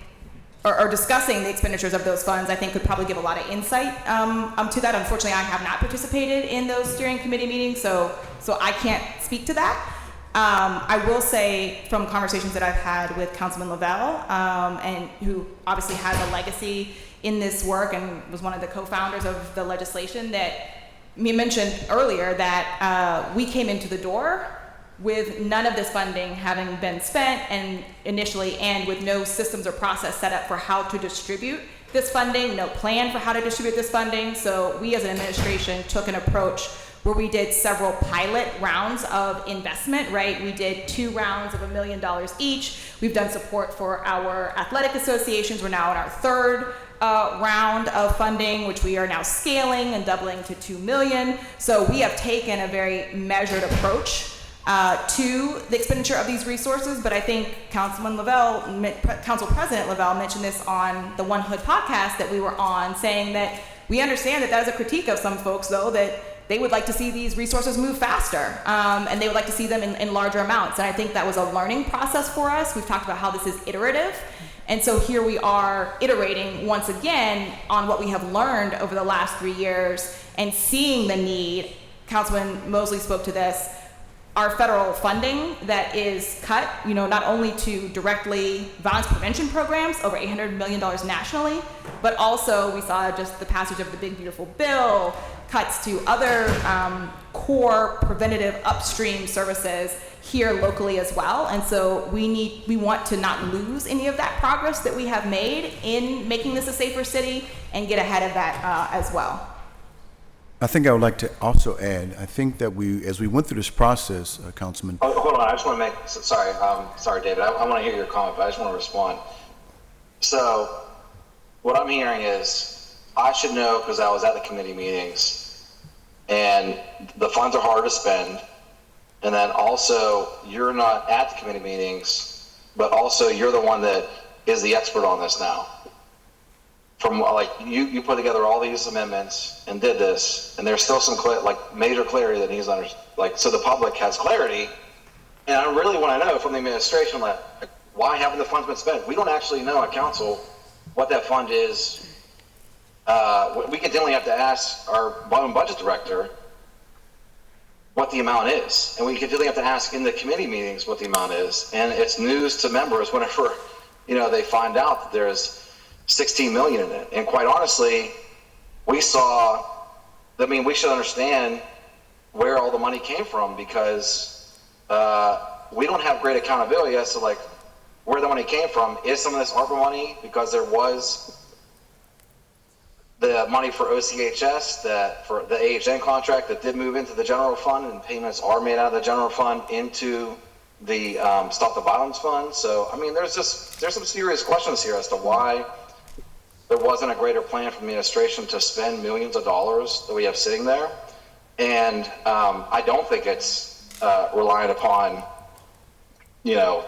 or discussing the expenditures of those funds, I think could probably give a lot of insight to that. Unfortunately, I have not participated in those steering committee meetings, so I can't speak to that. I will say from conversations that I've had with Councilman Lavelle, and who obviously has a legacy in this work and was one of the co-founders of the legislation, that me mentioned earlier that we came into the door with none of this funding having been spent and initially, and with no systems or process set up for how to distribute this funding, no plan for how to distribute this funding. So we as an administration took an approach where we did several pilot rounds of investment, right? We did 2 rounds of $1 million each. We've done support for our athletic associations. We're now in our 3rd round of funding, which we are now scaling and doubling to $2 million. So we have taken a very measured approach to the expenditure of these resources. But I think Councilman Lavelle, Council President Lavelle mentioned this on the One Hood podcast that we were on, saying that we understand that that is a critique of some folks, though, that they would like to see these resources move faster, and they would like to see them in larger amounts. And I think that was a learning process for us. We've talked about how this is iterative. And so here we are iterating once again on what we have learned over the last 3 years and seeing the need. Councilman Mosley spoke to this. Our federal funding that is cut, not only to directly violence prevention programs, over $800 million nationally, but also we saw just the passage of the Big Beautiful Bill, cuts to other core preventative upstream services here locally as well. And so we want to not lose any of that progress that we have made in making this a safer city and get ahead of that as well. I think I would like to also add, I think that as we went through this process, Councilman. Oh, hold on, I just want to make, sorry, David, I want to hear your comment, but I just want to respond. So, what I'm hearing is, I should know because I was at the committee meetings, and the funds are hard to spend, and then also, you're not at the committee meetings, but also you're the one that is the expert on this now. From like you put together all these amendments and did this, and there's still some major clarity that needs under so the public has clarity, and I really want to know from the administration why haven't the funds been spent? We don't actually know at council what that fund is. We continually have to ask our budget director what the amount is, and we continually have to ask in the committee meetings what the amount is, and it's news to members whenever they find out that there's 16 million in it. And quite honestly, we should understand where all the money came from, because we don't have great accountability as to where the money came from. Is some of this ARPA money because there was the money for OCHS, for the AHN contract that did move into the general fund, and payments are made out of the general fund into the Stop the Violence Fund. So there's some serious questions here as to why there wasn't a greater plan from the administration to spend millions of dollars that we have sitting there. And I don't think it's reliant upon,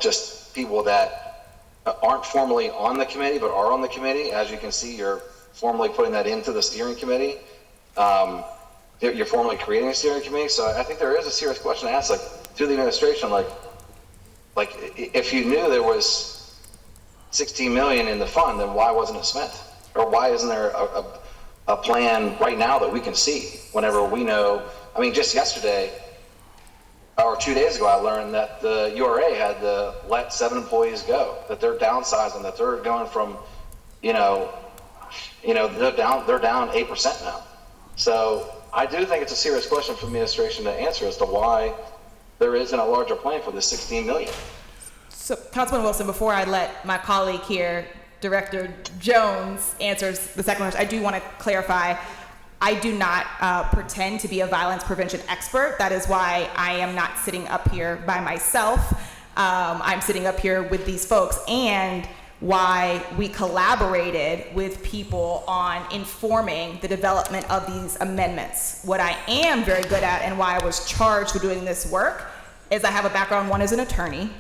just people that aren't formally on the committee but are on the committee. As you can see, you're formally putting that into the steering committee. You're formally creating a steering committee. So I think there is a serious question to ask, to the administration, if you knew there was 16 million in the fund, then why wasn't it spent? Or why isn't there a plan right now that we can see whenever we know? Just yesterday or 2 days ago, I learned that the URA had to let 7 employees go, that they're downsizing, that they're going from, they're down 8% now. So I do think it's a serious question for the administration to answer as to why there isn't a larger plan for the 16 million. So, Councilman Wilson, before I let my colleague here, Director Jones, answers the second question, I do want to clarify, I do not pretend to be a violence prevention expert. That is why I am not sitting up here by myself. I'm sitting up here with these folks, and why we collaborated with people on informing the development of these amendments. What I am very good at, and why I was charged with doing this work, is I have a background, one as an attorney,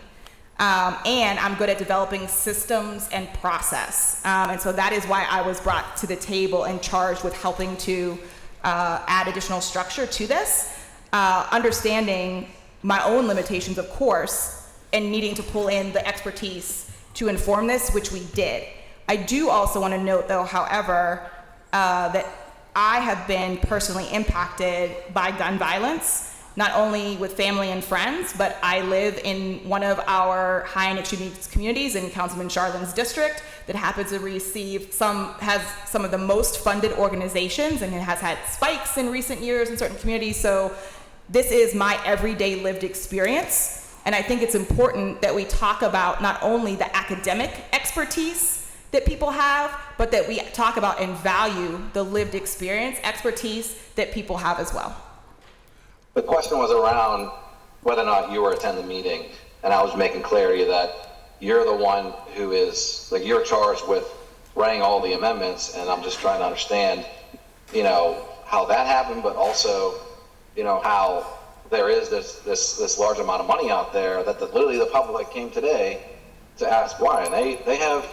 and I'm good at developing systems and process. And so that is why I was brought to the table and charged with helping to add additional structure to this, understanding my own limitations, of course, and needing to pull in the expertise to inform this, which we did. I do also want to note, though, however, that I have been personally impacted by gun violence, not only with family and friends, but I live in one of our high and extreme needs communities in Councilman Charlin's district that happens to has some of the most funded organizations, and it has had spikes in recent years in certain communities. So this is my everyday lived experience. And I think it's important that we talk about not only the academic expertise that people have, but that we talk about and value the lived experience, expertise that people have as well. The question was around whether or not you were attending the meeting, and I was making clarity that you're the one who is, you're charged with writing all the amendments, and I'm just trying to understand, how that happened, but also, how there is this large amount of money out there that literally the public came today to ask why, and they have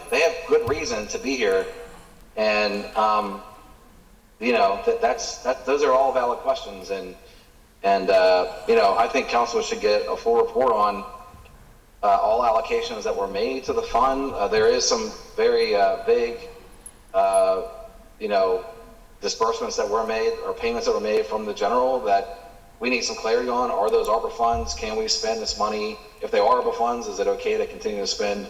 good reason to be here, and those are all valid questions, and I think council should get a full report on all allocations that were made to the fund. There is some very big disbursements that were made, or payments that were made from the general, that we need some clarity on. Are those ARPA funds? Can we spend this money? If they are ARPA funds, is it okay to continue to spend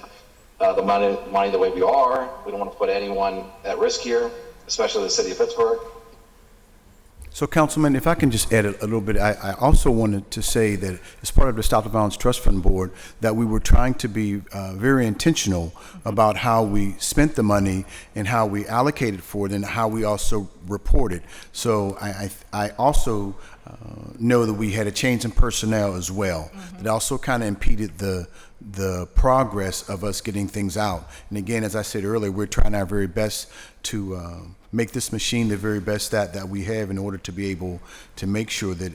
the money the way we are? We don't want to put anyone at risk here, especially the city of Pittsburgh. So, Councilman, if I can just add a little bit, I also wanted to say that as part of the Stop the Violence Trust Fund Board, that we were trying to be very intentional about how we spent the money and how we allocated for it and how we also reported. So I also know that we had a change in personnel as well. That also kind of impeded the progress of us getting things out. And again, as I said earlier, we're trying our very best to make this machine the very best that we have in order to be able to make sure that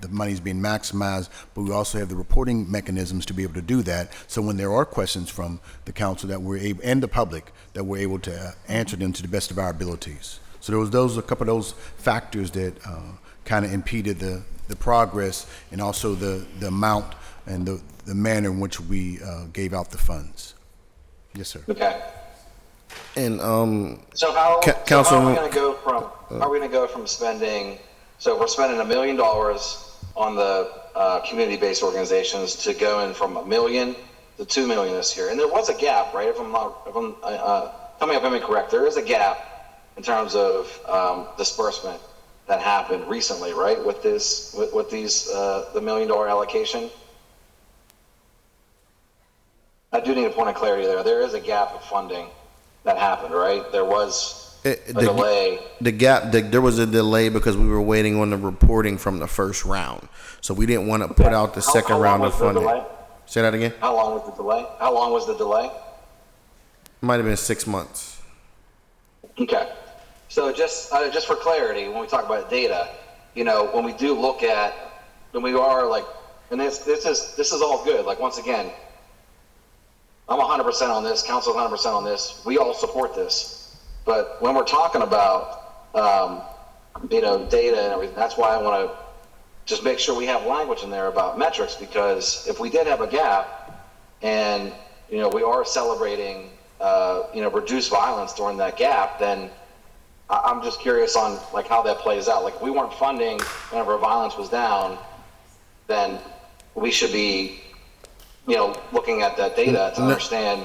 the money is being maximized, but we also have the reporting mechanisms to be able to do that. So when there are questions from the council that we're able, and the public, that we're able to answer them to the best of our abilities. So there was a couple of those factors that kind of impeded the progress and also the amount and the manner in which we gave out the funds. Yes, sir. Okay. And So how Council, are we going to go from? How are we going to go from spending? So if we're spending $1 million on the community-based organizations to going from $1 million to $2 million this year, and there was a gap, right? If I'm tell me if I'm incorrect. There is a gap in terms of disbursement that happened recently, right? With these the $1 million allocation. I do need a point of clarity there. There is a gap of funding that happened, right? There was a delay. There was a delay because we were waiting on the reporting from the first round. So we didn't want to put out the second round of funding. Say that again? How long was the delay? How long was the delay? Might have been 6 months. Okay. So just for clarity, when we talk about data, when we do look at, when we are like, and this is all good. Like, once again, I'm 100% on this, council 100% on this. We all support this. But when we're talking about, data and everything, that's why I want to just make sure we have language in there about metrics, because if we did have a gap and, we are celebrating, reduced violence during that gap, then I'm just curious on like how that plays out. Like, if we weren't funding whenever violence was down, then we should be looking at that data to understand,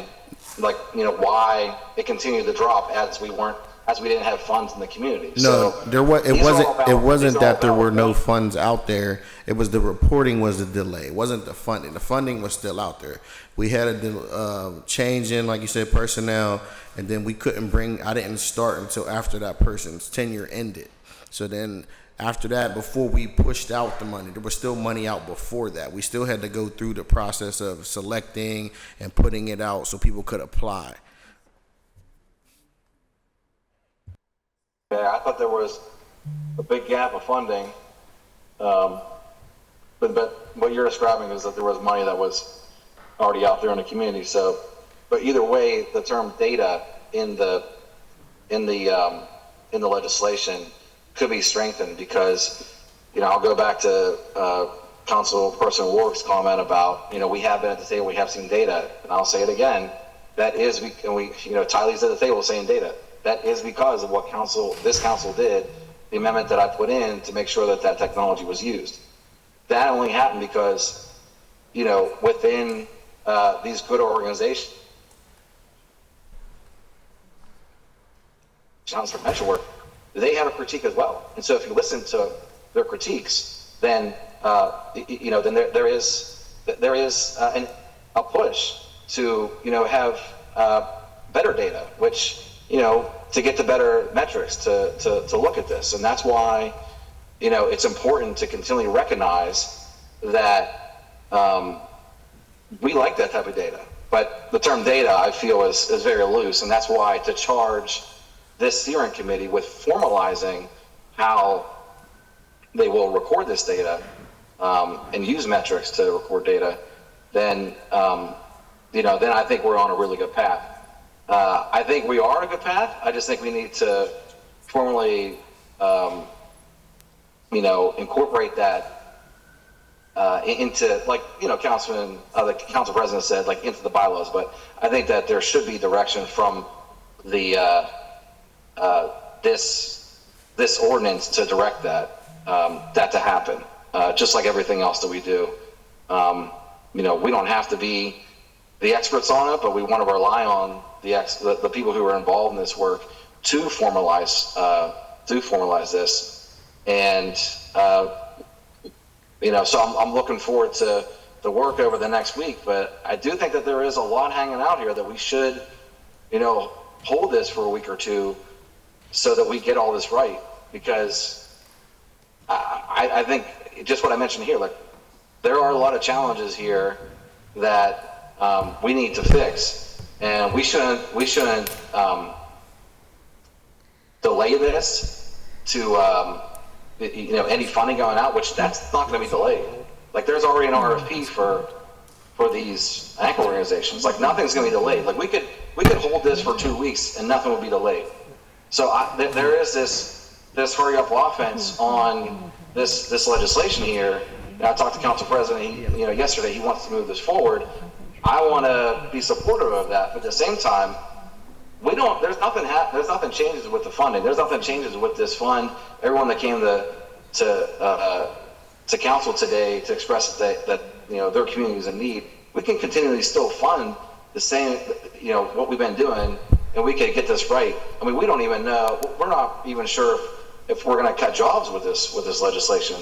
why it continued to drop as we didn't have funds in the community. No, So it wasn't that there were no funds out there. It was the reporting was the delay. It wasn't the funding. The funding was still out there. We had a change in, like you said, personnel, and then we couldn't I didn't start until after that person's tenure ended. So then after that, before we pushed out the money, there was still money out before that. We still had to go through the process of selecting and putting it out so people could apply. Yeah, I thought there was a big gap of funding, but what you're describing is that there was money that was already out there in the community. So, but either way, the term data in the legislation could be strengthened, because I'll go back to Councilperson Warwick's comment about we have been at the table, we have seen data, and I'll say it again. That is, Tylee's at the table saying data. That is because of what this council did, the amendment that I put in to make sure that technology was used. That only happened because, within these good organizations, for mental work, they have a critique as well. And so if you listen to their critiques, then then there is a push to have better data, which to get to better metrics to look at this. And that's why it's important to continually recognize that we like that type of data. But the term data, I feel, is very loose, and that's why to charge this steering committee with formalizing how they will record this data and use metrics to record data, then then I think we're on a really good path. I think we are on a good path. I just think we need to formally, incorporate that into, like, the council president said, like, into the bylaws. But I think that there should be direction from the this ordinance to direct that to happen, just like everything else that we do. We don't have to be the experts on it, but we want to rely on the people who are involved in this work to formalize this. And, so I'm looking forward to the work over the next week, but I do think that there is a lot hanging out here that we should, hold this for a week or two so that we get all this right. Because I think just what I mentioned here, like, there are a lot of challenges here that we need to fix, and we shouldn't delay this to any funding going out, which that's not going to be delayed. Like, there's already an RFP for these anchor organizations. Like, nothing's going to be delayed. Like, we could hold this for 2 weeks and nothing will be delayed. So there is this hurry up offense on this legislation here. And I talked to Council President, yesterday. He wants to move this forward. I want to be supportive of that, but at the same time, there's nothing changes with the funding. There's nothing changes with this fund. Everyone that came to council today to express that their community is in need, we can continually still fund the same, what we've been doing, and we can get this right. I mean, we don't even know. We're not even sure if we're going to cut jobs with this legislation.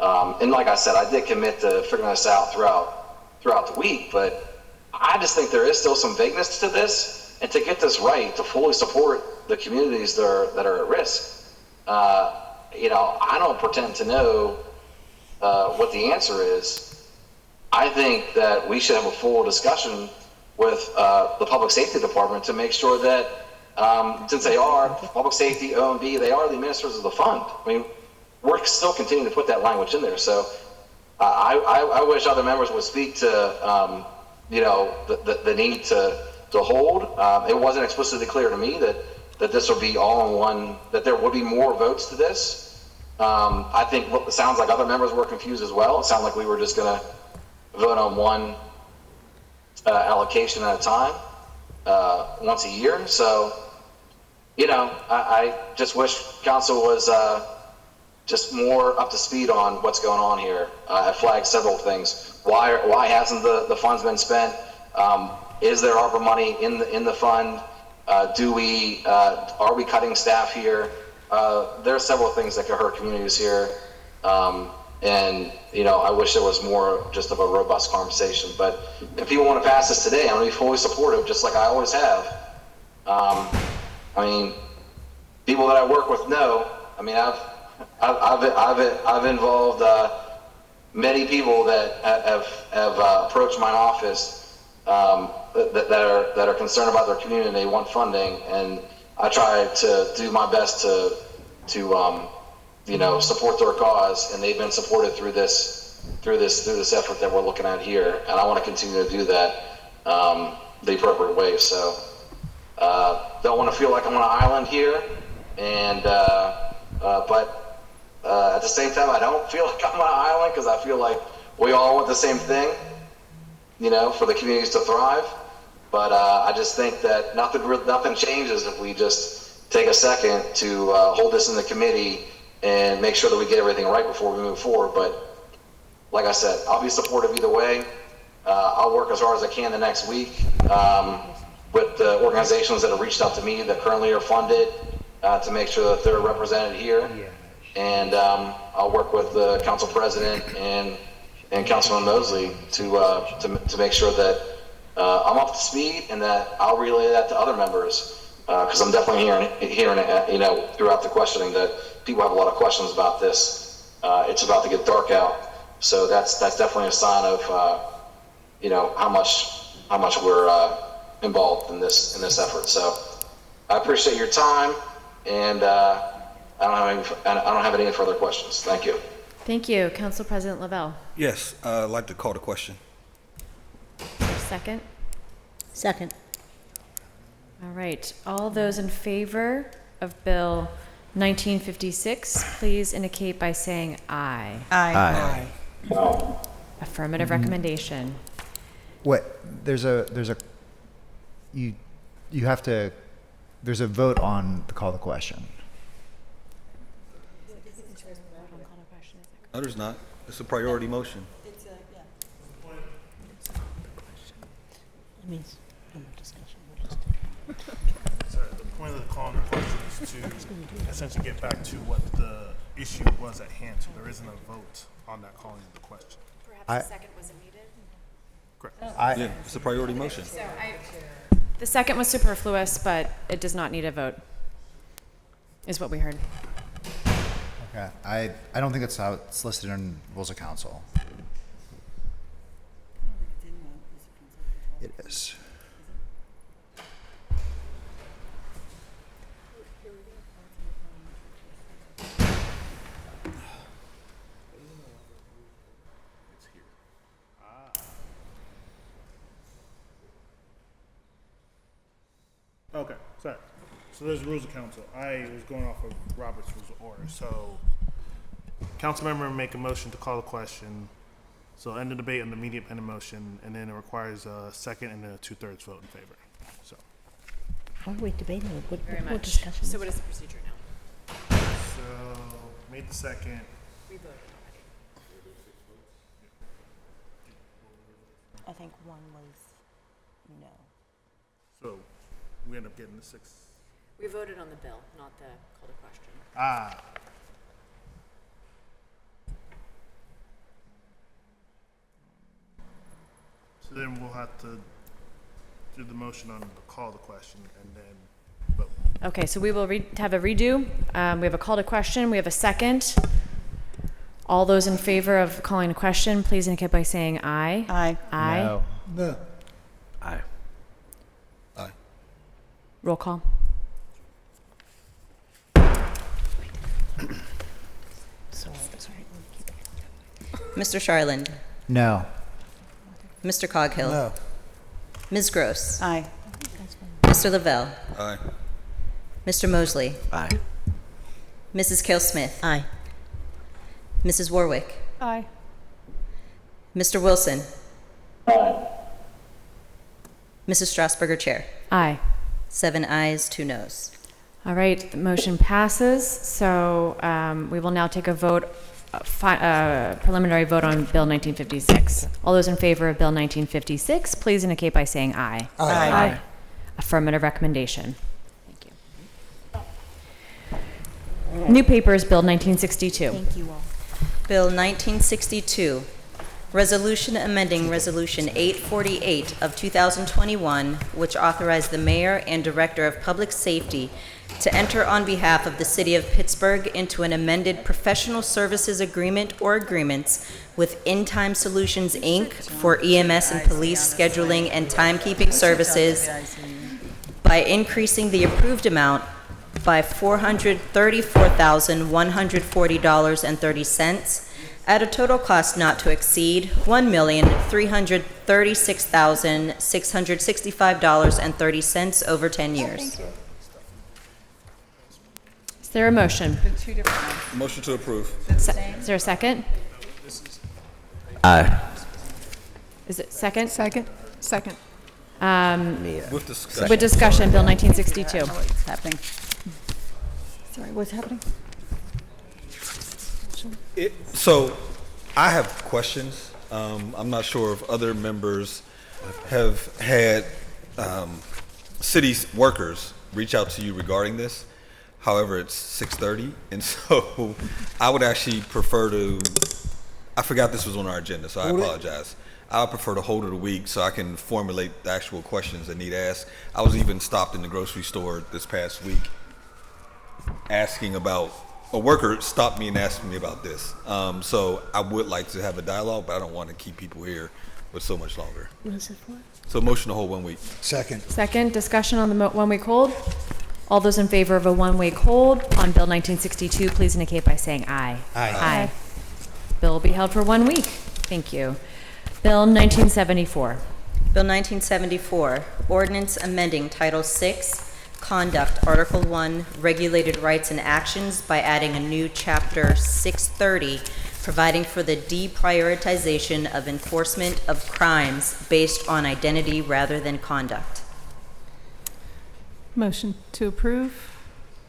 And like I said, I did commit to figuring this out throughout the week, but I just think there is still some vagueness to this, and to get this right, to fully support the communities that are at risk. I don't pretend to know what the answer is. I think that we should have a full discussion with the Public Safety Department to make sure that, since they are Public Safety, OMB, they are the administrators of the fund. I mean, we're still continuing to put that language in there. So I wish other members would speak to, the need to hold. It wasn't explicitly clear to me that this would be all in one, that there would be more votes to this. I think it sounds like other members were confused as well. It sounded like we were just going to vote on one allocation at a time, once a year. So, I just wish council was just more up to speed on what's going on here. I flagged several things. Why hasn't the funds been spent? Is there ARPA money in the fund? Are we cutting staff here? There are several things that could hurt communities here. And I wish there was more just of a robust conversation. But if people want to pass this today, I'm going to be fully supportive, just like I always have. People that I work with know. I mean, I've involved many people that have approached my office that are concerned about their community and they want funding, and I try to do my best to support their cause, and they've been supported through this effort that we're looking at here, and I want to continue to do that the appropriate way. So don't want to feel like I'm on an island here, and but at the same time, I don't feel like I'm on an island, because I feel like we all want the same thing, for the communities to thrive. But I just think that nothing changes if we just take a second to hold this in the committee and make sure that we get everything right before we move forward. But like I said, I'll be supportive either way. I'll work as hard as I can the next week with the organizations that have reached out to me that currently are funded to make sure that they're represented here. And I'll work with the council president and Councilman Mosley to make sure that I'm up to speed, and that I'll relay that to other members, because I'm definitely hearing it, throughout the questioning, that people have a lot of questions about this. It's about to get dark out, so that's definitely a sign of how much we're involved in this effort. So I appreciate your time, and I don't have any further questions. Thank you. Thank you. Council President Lavelle. Yes, I'd like to call the question. Second. Second. All right. All those in favor of Bill 1956, please indicate by saying aye. Aye. Affirmative recommendation. There's a vote on the call the question. No, there's not. It's a priority motion. It means no more discussion. Sorry, the point of the call and the question is to essentially get back to what the issue was at hand. So there isn't a vote on that calling of the question. Perhaps the second wasn't needed? Correct. Yeah, it's a priority motion. The second was superfluous, but it does not need a vote, is what we heard. Okay. I don't think that's how it's listed in rules of council. It is. Okay, sorry. So there's rules of council. I was going off of Robert's rules of order. So council member make a motion to call the question. So end the debate on the immediate pending motion, and then it requires a second and a 2/3 vote in favor. So How are we debating? Very What much. discussion? So what is the procedure now? So made the second. We voted I think one was no. So we end up getting the 6. We voted on the bill, not the call to question. Ah. So then we'll have to do the motion on the call to question and then vote. Okay, so we will have a redo. We have a call to question. We have a second. All those in favor of calling a question, please indicate by saying aye. Aye. Aye. No. No. Aye. Aye. Roll call. Mr. Charland, No. Mr. Coghill, No. Ms. Gross, Aye. Mr. Lavelle, Aye. Mr. Mosley, Aye. Mrs. Kale Smith, Aye. Mrs. Warwick, Aye. Mr. Wilson, Mrs. Strasburger Chair. Aye. 7 ayes, 2 noes. All right, the motion passes. So we will now take a vote, preliminary vote on Bill 1956. All those in favor of Bill 1956, please indicate by saying aye. Aye. Affirmative recommendation. Thank you. New papers, Bill 1962. Thank you all. Bill 1962, Resolution amending Resolution 848 of 2021, which authorized the mayor and director of public safety to enter on behalf of the city of Pittsburgh into an amended professional services agreement or agreements with In Time Solutions, Inc. for EMS and police scheduling and timekeeping services by increasing the approved amount by $434,140.30 at a total cost not to exceed $1,336,665.30 over 10 years. Is there a motion? Motion to approve. Is there a second? Aye. Is it second? Second. Second. With discussion. With discussion, Bill 1962. What's happening? Sorry, what's happening? So, I have questions. I'm not sure if other members have had city workers reach out to you regarding this. However, it's 6:30, and so I would actually prefer to. I forgot this was on our agenda, so I apologize. I would prefer to hold it a week so I can formulate the actual questions that need asked. I was even stopped in the grocery store this past week asking about. A worker stopped me and asked me about this. So I would like to have a dialogue, but I don't want to keep people here for so much longer. What's it for? So motion to hold 1 week. Second. Second, discussion on the one-week hold. All those in favor of a one-week hold on Bill 1962, please indicate by saying aye. Aye. Bill will be held for 1 week. Thank you. Bill 1974. Bill 1974, Ordinance amending Title VI, Conduct, Article 1, Regulated Rights and Actions by adding a new Chapter 630, providing for the deprioritization of enforcement of crimes based on identity rather than conduct. Motion to approve.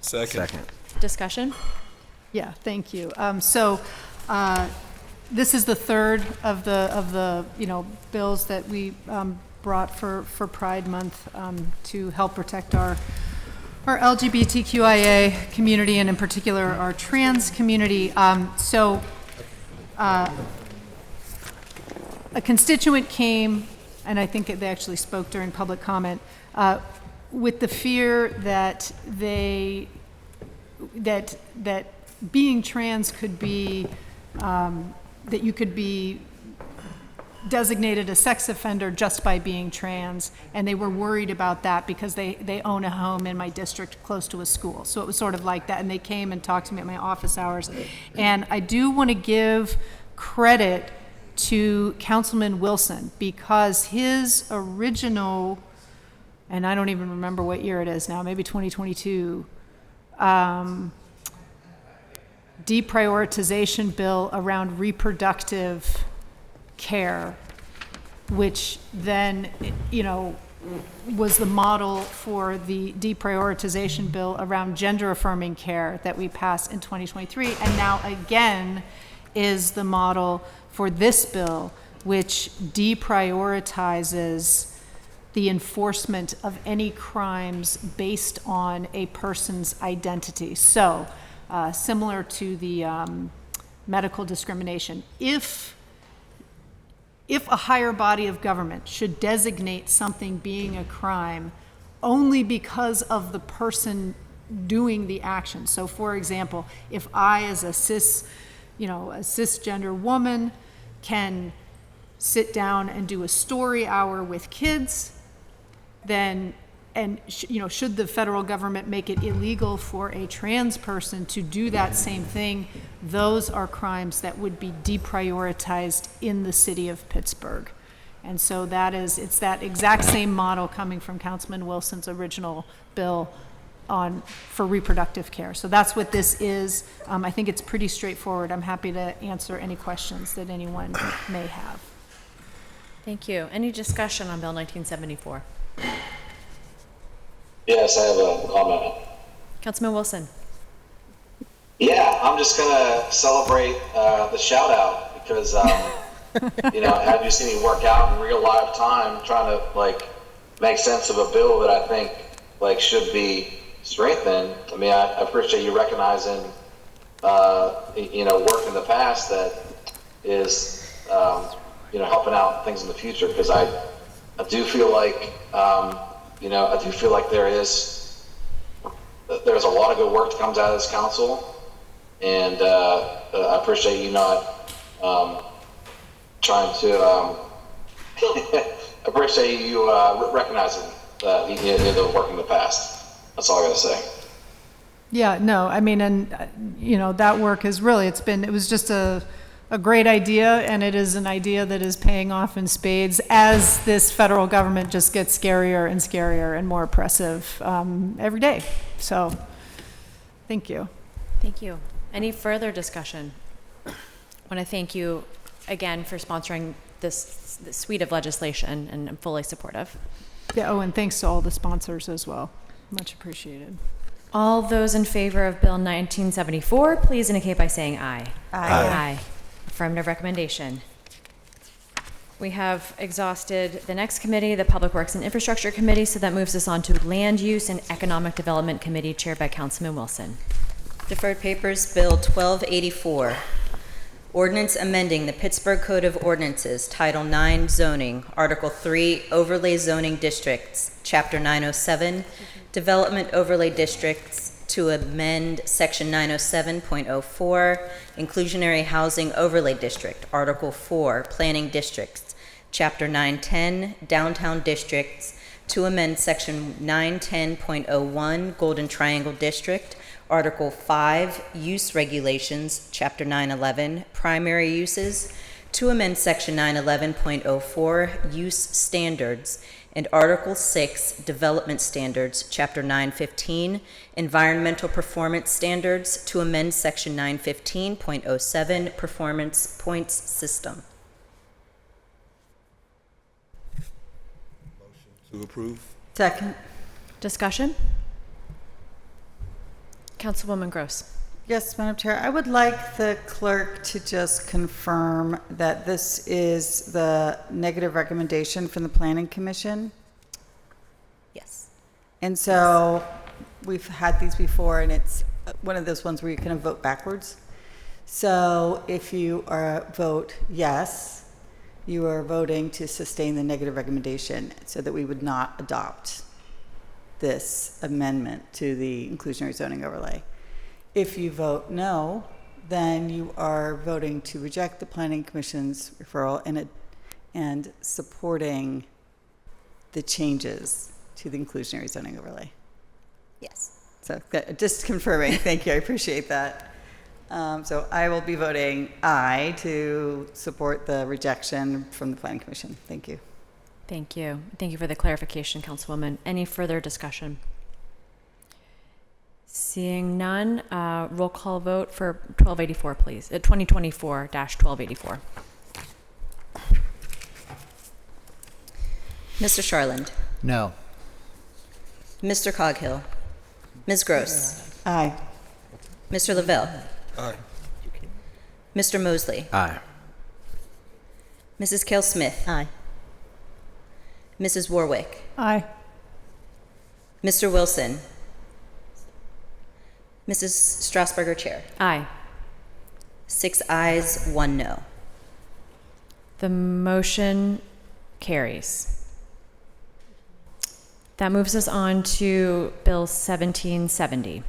Second. Discussion? Yeah, thank you. This is the third of the bills that we brought for Pride Month to help protect our our LGBTQIA community, and in particular our trans community. A constituent came, and I think they actually spoke during public comment, with the fear that that being trans could be, that you could be designated a sex offender just by being trans, and they were worried about that because they own a home in my district close to a school. So it was sort of like that, and they came and talked to me at my office hours. And I do want to give credit to Councilman Wilson, because his original, and I don't even remember what year it is now, maybe 2022, deprioritization bill around reproductive care, which then, was the model for the deprioritization bill around gender affirming care that we passed in 2023, and now again is the model for this bill, which deprioritizes the enforcement of any crimes based on a person's identity. So, similar to the medical discrimination, if a higher body of government should designate something being a crime only because of the person doing the action. So for example, if I, as a cisgender woman, can sit down and do a story hour with kids, then, should the federal government make it illegal for a trans person to do that same thing, those are crimes that would be deprioritized in the city of Pittsburgh. And so it's that exact same model coming from Councilman Wilson's original bill for reproductive care. So that's what this is. I think it's pretty straightforward. I'm happy to answer any questions that anyone may have. Thank you. Any discussion on Bill 1974? Yes, I have a comment. Councilman Wilson. Yeah, I'm just gonna celebrate the shout out because have you seen me work out in real live time trying to make sense of a bill that I think should be strengthened. I mean, I appreciate you recognizing work in the past that is helping out things in the future, because I do feel like there's a lot of good work that comes out of this council, and I appreciate you not trying to appreciate you recognizing the work in the past. That's all I gotta say. Yeah, no, I mean, and that work is really, it was just a great idea, and it is an idea that is paying off in spades as this federal government just gets scarier and scarier and more oppressive every day. So, thank you. Thank you. Any further discussion? I want to thank you again for sponsoring this suite of legislation, and I'm fully supportive. Yeah, and thanks to all the sponsors as well. Much appreciated. All those in favor of Bill 1974, please indicate by saying aye. Aye. Aye. Affirmative recommendation. We have exhausted the next committee, the Public Works and Infrastructure Committee, so that moves us on to Land Use and Economic Development Committee, chaired by Councilman Wilson. Deferred papers, Bill 1284. Ordinance amending the Pittsburgh Code of Ordinances, Title 9 Zoning, Article 3 Overlay Zoning Districts, Chapter 907, Development Overlay Districts, to amend Section 907.04, Inclusionary Housing Overlay District, Article 4, Planning Districts, Chapter 910, Downtown Districts, to amend Section 910.01, Golden Triangle District, Article 5, Use Regulations, Chapter 911, Primary Uses, to amend Section 911.04, Use Standards, and Article 6, Development Standards, Chapter 915, Environmental Performance Standards, to amend Section 915.07, Performance Points System. To approve. Second. Discussion? Councilwoman Gross. Yes, Madam Chair. I would like the clerk to just confirm that this is the negative recommendation from the Planning Commission. Yes. And so we've had these before, and it's one of those ones where you kind of vote backwards. So if you vote yes, you are voting to sustain the negative recommendation so that we would not adopt this amendment to the inclusionary zoning overlay. If you vote no, then you are voting to reject the Planning Commission's referral and supporting the changes to the inclusionary zoning overlay. Yes. So just confirming, thank you, I appreciate that. So I will be voting aye to support the rejection from the Planning Commission. Thank you. Thank you. Thank you for the clarification, Councilwoman. Any further discussion? Seeing none, roll call vote for 1284, please. 2024-1284. Mr. Charland. No. Mr. Coghill. Ms. Gross. Aye. Mr. Lavelle. Aye. Mr. Mosley. Aye. Mrs. Kale Smith. Aye. Mrs. Warwick. Aye. Mr. Wilson. Mrs. Strasburger, Chair. Aye. 6 ayes, 1 no. The motion carries. That moves us on to Bill 1770.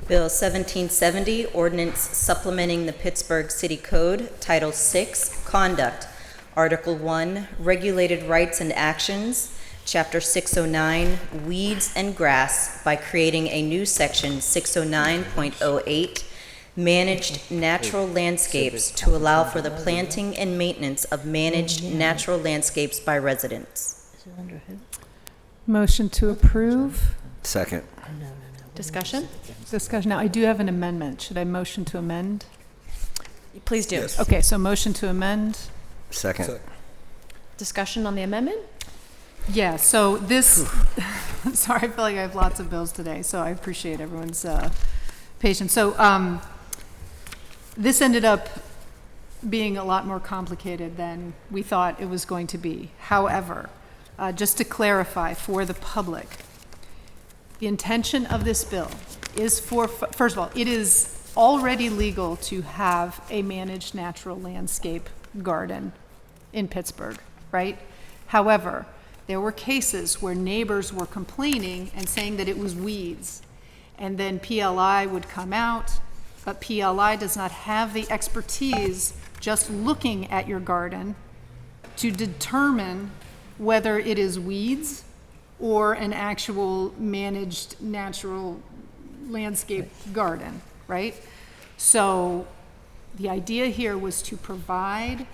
Bill 1770, ordinance supplementing the Pittsburgh City Code, Title 6, Conduct, Article 1, Regulated Rights and Actions, Chapter 609, Weeds and Grass, by creating a new section 609.08, Managed Natural Landscapes, to allow for the planting and maintenance of managed natural landscapes by residents. Is it under who? Motion to approve. Second. Discussion? Discussion. Now, I do have an amendment. Should I motion to amend? Please do. Yes. Okay, so motion to amend. Second. Discussion on the amendment? Yeah, so this, sorry, I feel like I have lots of bills today, so I appreciate everyone's patience. So this ended up being a lot more complicated than we thought it was going to be. However, just to clarify for the public, the intention of this bill is for, first of all, it is already legal to have a managed natural landscape garden in Pittsburgh, right? However, there were cases where neighbors were complaining and saying that it was weeds. And then PLI would come out, but PLI does not have the expertise just looking at your garden to determine whether it is weeds or an actual managed natural landscape garden, right? So the idea here was to provide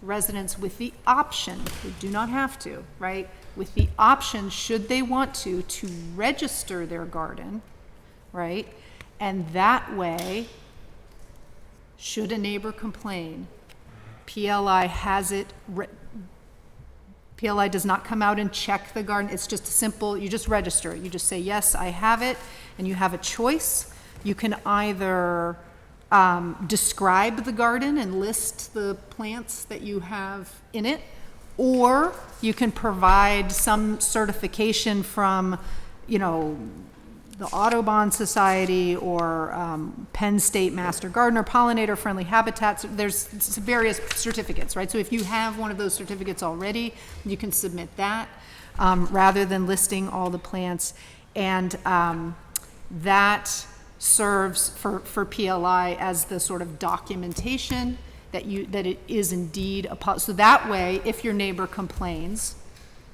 residents with the option, they do not have to, right? With the option, should they want to register their garden, right? And that way, should a neighbor complain, PLI has it, PLI does not come out and check the garden. It's just simple, you just register it. You just say, yes, I have it, and you have a choice. You can either describe the garden and list the plants that you have in it, or you can provide some certification from, you know, the Audubon Society or Penn State Master Gardener, Pollinator Friendly Habitats. There's various certificates, right? So if you have one of those certificates already, you can submit that rather than listing all the plants. And that serves for PLI as the sort of documentation that it is indeed so that way, if your neighbor complains,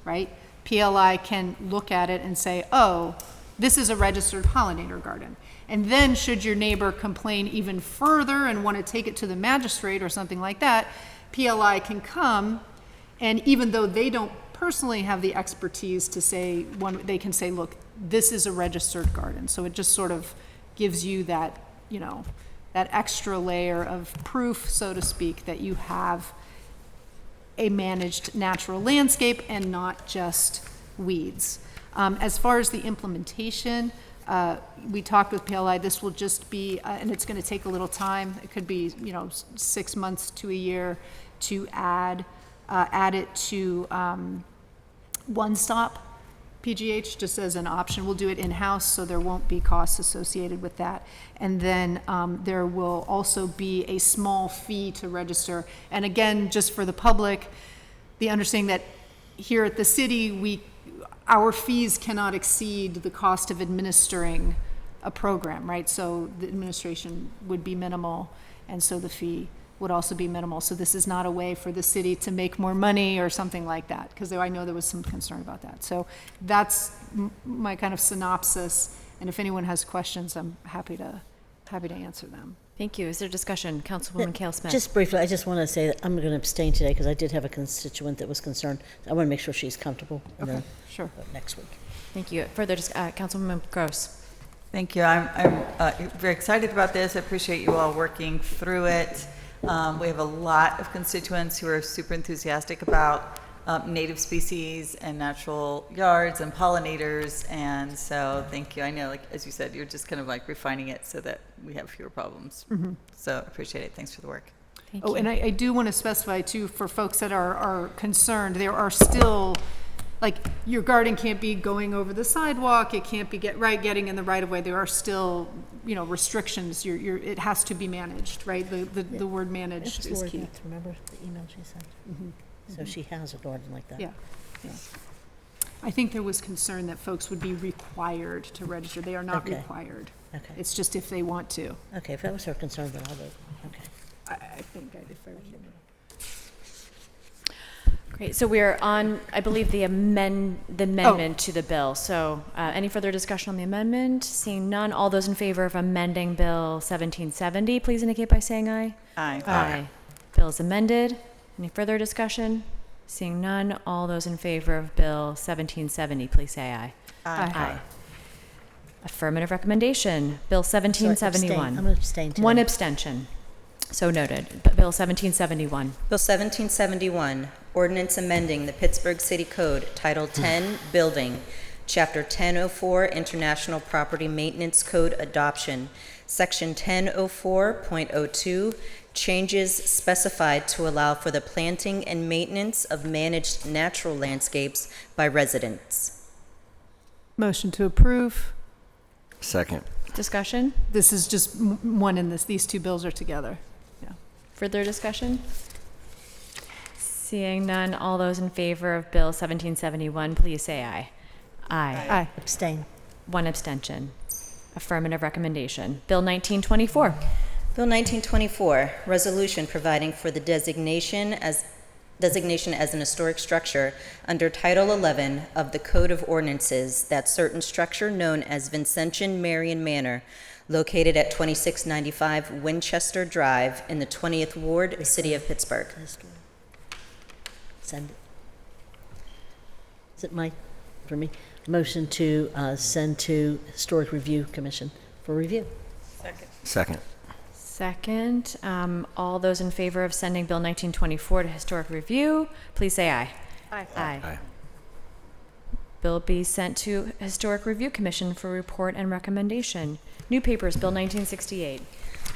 right, PLI can look at it and say, oh, this is a registered pollinator garden. And then should your neighbor complain even further and want to take it to the magistrate or something like that, PLI can come, and even though they don't personally have the expertise to say, they can say, look, this is a registered garden. So it just sort of gives you that, you know, that extra layer of proof, so to speak, that you have a managed natural landscape and not just weeds. As far as the implementation, we talked with PLI, this will just be, and it's going to take a little time. It could be, you know, 6 months to a year to add it to One Stop. PGH just as an option. We'll do it in-house, so there won't be costs associated with that. And then there will also be a small fee to register. And again, just for the public, the understanding that here at the city, our fees cannot exceed the cost of administering a program, right? So the administration would be minimal, and so the fee would also be minimal. So this is not a way for the city to make more money or something like that, because I know there was some concern about that. So that's my kind of synopsis, and if anyone has questions, I'm happy to answer them. Thank you. Is there discussion? Councilwoman Cale Smith. Just briefly, I just want to say that I'm going to abstain today because I did have a constituent that was concerned. I want to make sure she's comfortable. And Okay, then sure. Next week. Thank you. Further, Councilwoman Gross. Thank you. I'm very excited about this. I appreciate you all working through it. We have a lot of constituents who are super enthusiastic about native species and natural yards and pollinators, and so thank you. I know, like as you said, you're just kind of like refining it so that we have fewer problems. So appreciate it. Thanks for the work. Thank you. And I do want to specify too, for folks that are concerned, there are still, like, your garden can't be going over the sidewalk, it can't be getting in the right of way. There are still, restrictions. It has to be managed, right? The word managed is key. Remember the email she sent? So she has a garden like that. Yeah. I think there was concern that folks would be required to register. They are not Okay. required. Okay. It's just if they want to. Okay, if that was her concern, then I'll vote. Okay. I think if I remember. Great. So we're on, I believe, the amendment to the bill. So any further discussion on the amendment? Seeing none, all those in favor of amending Bill 1770, please indicate by saying aye. Aye. Aye. Bill is amended. Any further discussion? Seeing none, all those in favor of Bill 1770, please say aye. Aye. Affirmative recommendation. Bill 1771. I'm going to abstain today. One abstention. So noted. Bill 1771. Bill 1771, ordinance amending the Pittsburgh City Code, Title 10, Building, Chapter 1004, International Property Maintenance Code Adoption, Section 1004.02, changes specified to allow for the planting and maintenance of managed natural landscapes by residents. Motion to approve. Second. Discussion? This is just one in this. These two bills are together. Further discussion? Seeing none, all those in favor of Bill 1771, please say aye. Aye. Aye. Abstain. One abstention. Affirmative recommendation. Bill 1924. Bill 1924, resolution providing for the designation as an historic structure under Title 11 of the Code of Ordinances, that certain structure known as Vincentian Marion Manor, located at 2695 Winchester Drive in the 20th Ward, City of Pittsburgh. Send it. Is it for me? Motion to send to Historic Review Commission for review. Second. Second, all those in favor of sending Bill 1924 to historic review, please say aye. Aye. Aye. Bill be sent to Historic Review Commission for report and recommendation. New papers, Bill 1968.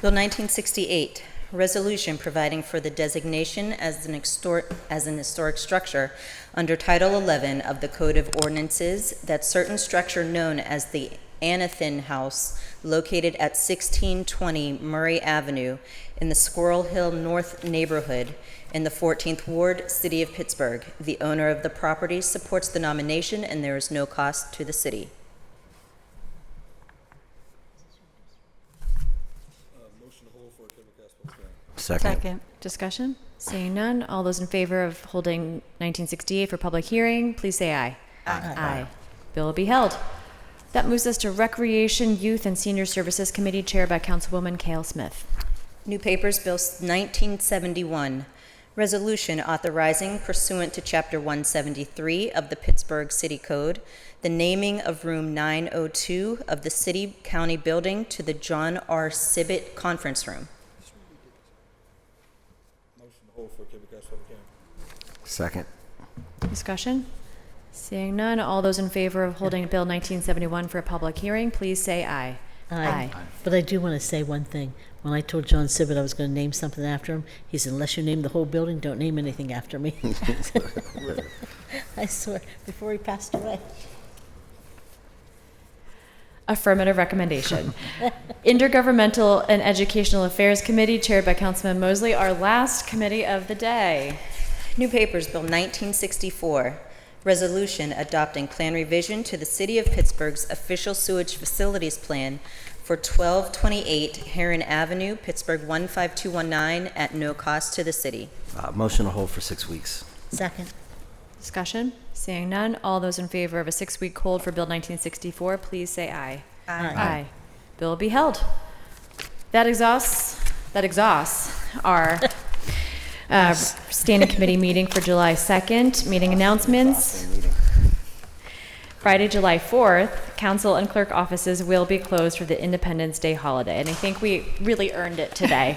Bill 1968, resolution providing for the designation as an historic structure under Title 11 of the Code of Ordinances, that certain structure known as the Anathan House, located at 1620 Murray Avenue in the Squirrel Hill North neighborhood in the 14th Ward, City of Pittsburgh. The owner of the property supports the nomination, and there is no cost to the city. Second. Discussion? Seeing none, all those in favor of holding 1968 for public hearing, please say aye. Aye. Bill will be held. That moves us to Recreation, Youth, and Senior Services Committee, chaired by Councilwoman Cale Smith. New papers, Bill 1971, resolution authorizing, pursuant to Chapter 173 of the Pittsburgh City Code, the naming of Room 902 of the City County Building to the John R. Sibbett Conference Room. Second. Discussion? Seeing none, all those in favor of holding Bill 1971 for a public hearing, please say aye. Aye. But I do want to say one thing. When I told John Sibbett I was going to name something after him, he said, unless you name the whole building, don't name anything after me. I swear, before he passed away. Affirmative recommendation. Intergovernmental and Educational Affairs Committee, chaired by Councilman Mosley, our last committee of the day. New papers, Bill 1964, resolution adopting plan revision to the City of Pittsburgh's official sewage facilities plan for 1228 Heron Avenue, Pittsburgh 15219, at no cost to the city. Motion to hold for 6 weeks. Second. Discussion? Seeing none, all those in favor of a 6-week hold for Bill 1964, please say aye. Aye. Bill will be held. That exhausts our standing committee meeting for July 2nd. Meeting announcements. Friday, July 4th, council and clerk offices will be closed for the Independence Day holiday, and I think we really earned it today.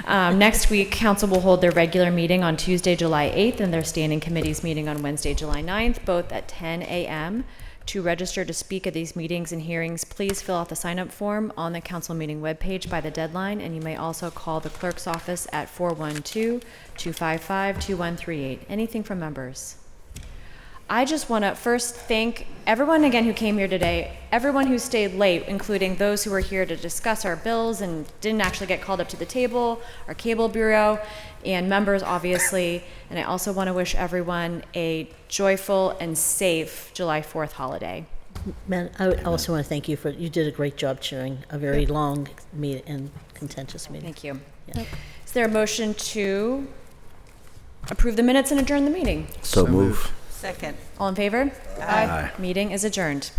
Next week, council will hold their regular meeting on Tuesday, July 8th, and their standing committees meeting on Wednesday, July 9th, both at 10 a.m. To register to speak at these meetings and hearings, please fill out the sign-up form on the council meeting webpage by the deadline, and you may also call the clerk's office at 412-255-2138. Anything from members? I just want to first thank everyone again who came here today, everyone who stayed late, including those who were here to discuss our bills and didn't actually get called up to the table, our cable bureau, and members, obviously. And I also want to wish everyone a joyful and safe July 4th holiday. Man, I also want to thank you you did a great job chairing a very long and contentious meeting. Thank you. Yeah. Is there a motion to approve the minutes and adjourn the meeting? So move. Second. All in favor? Aye. Meeting is adjourned.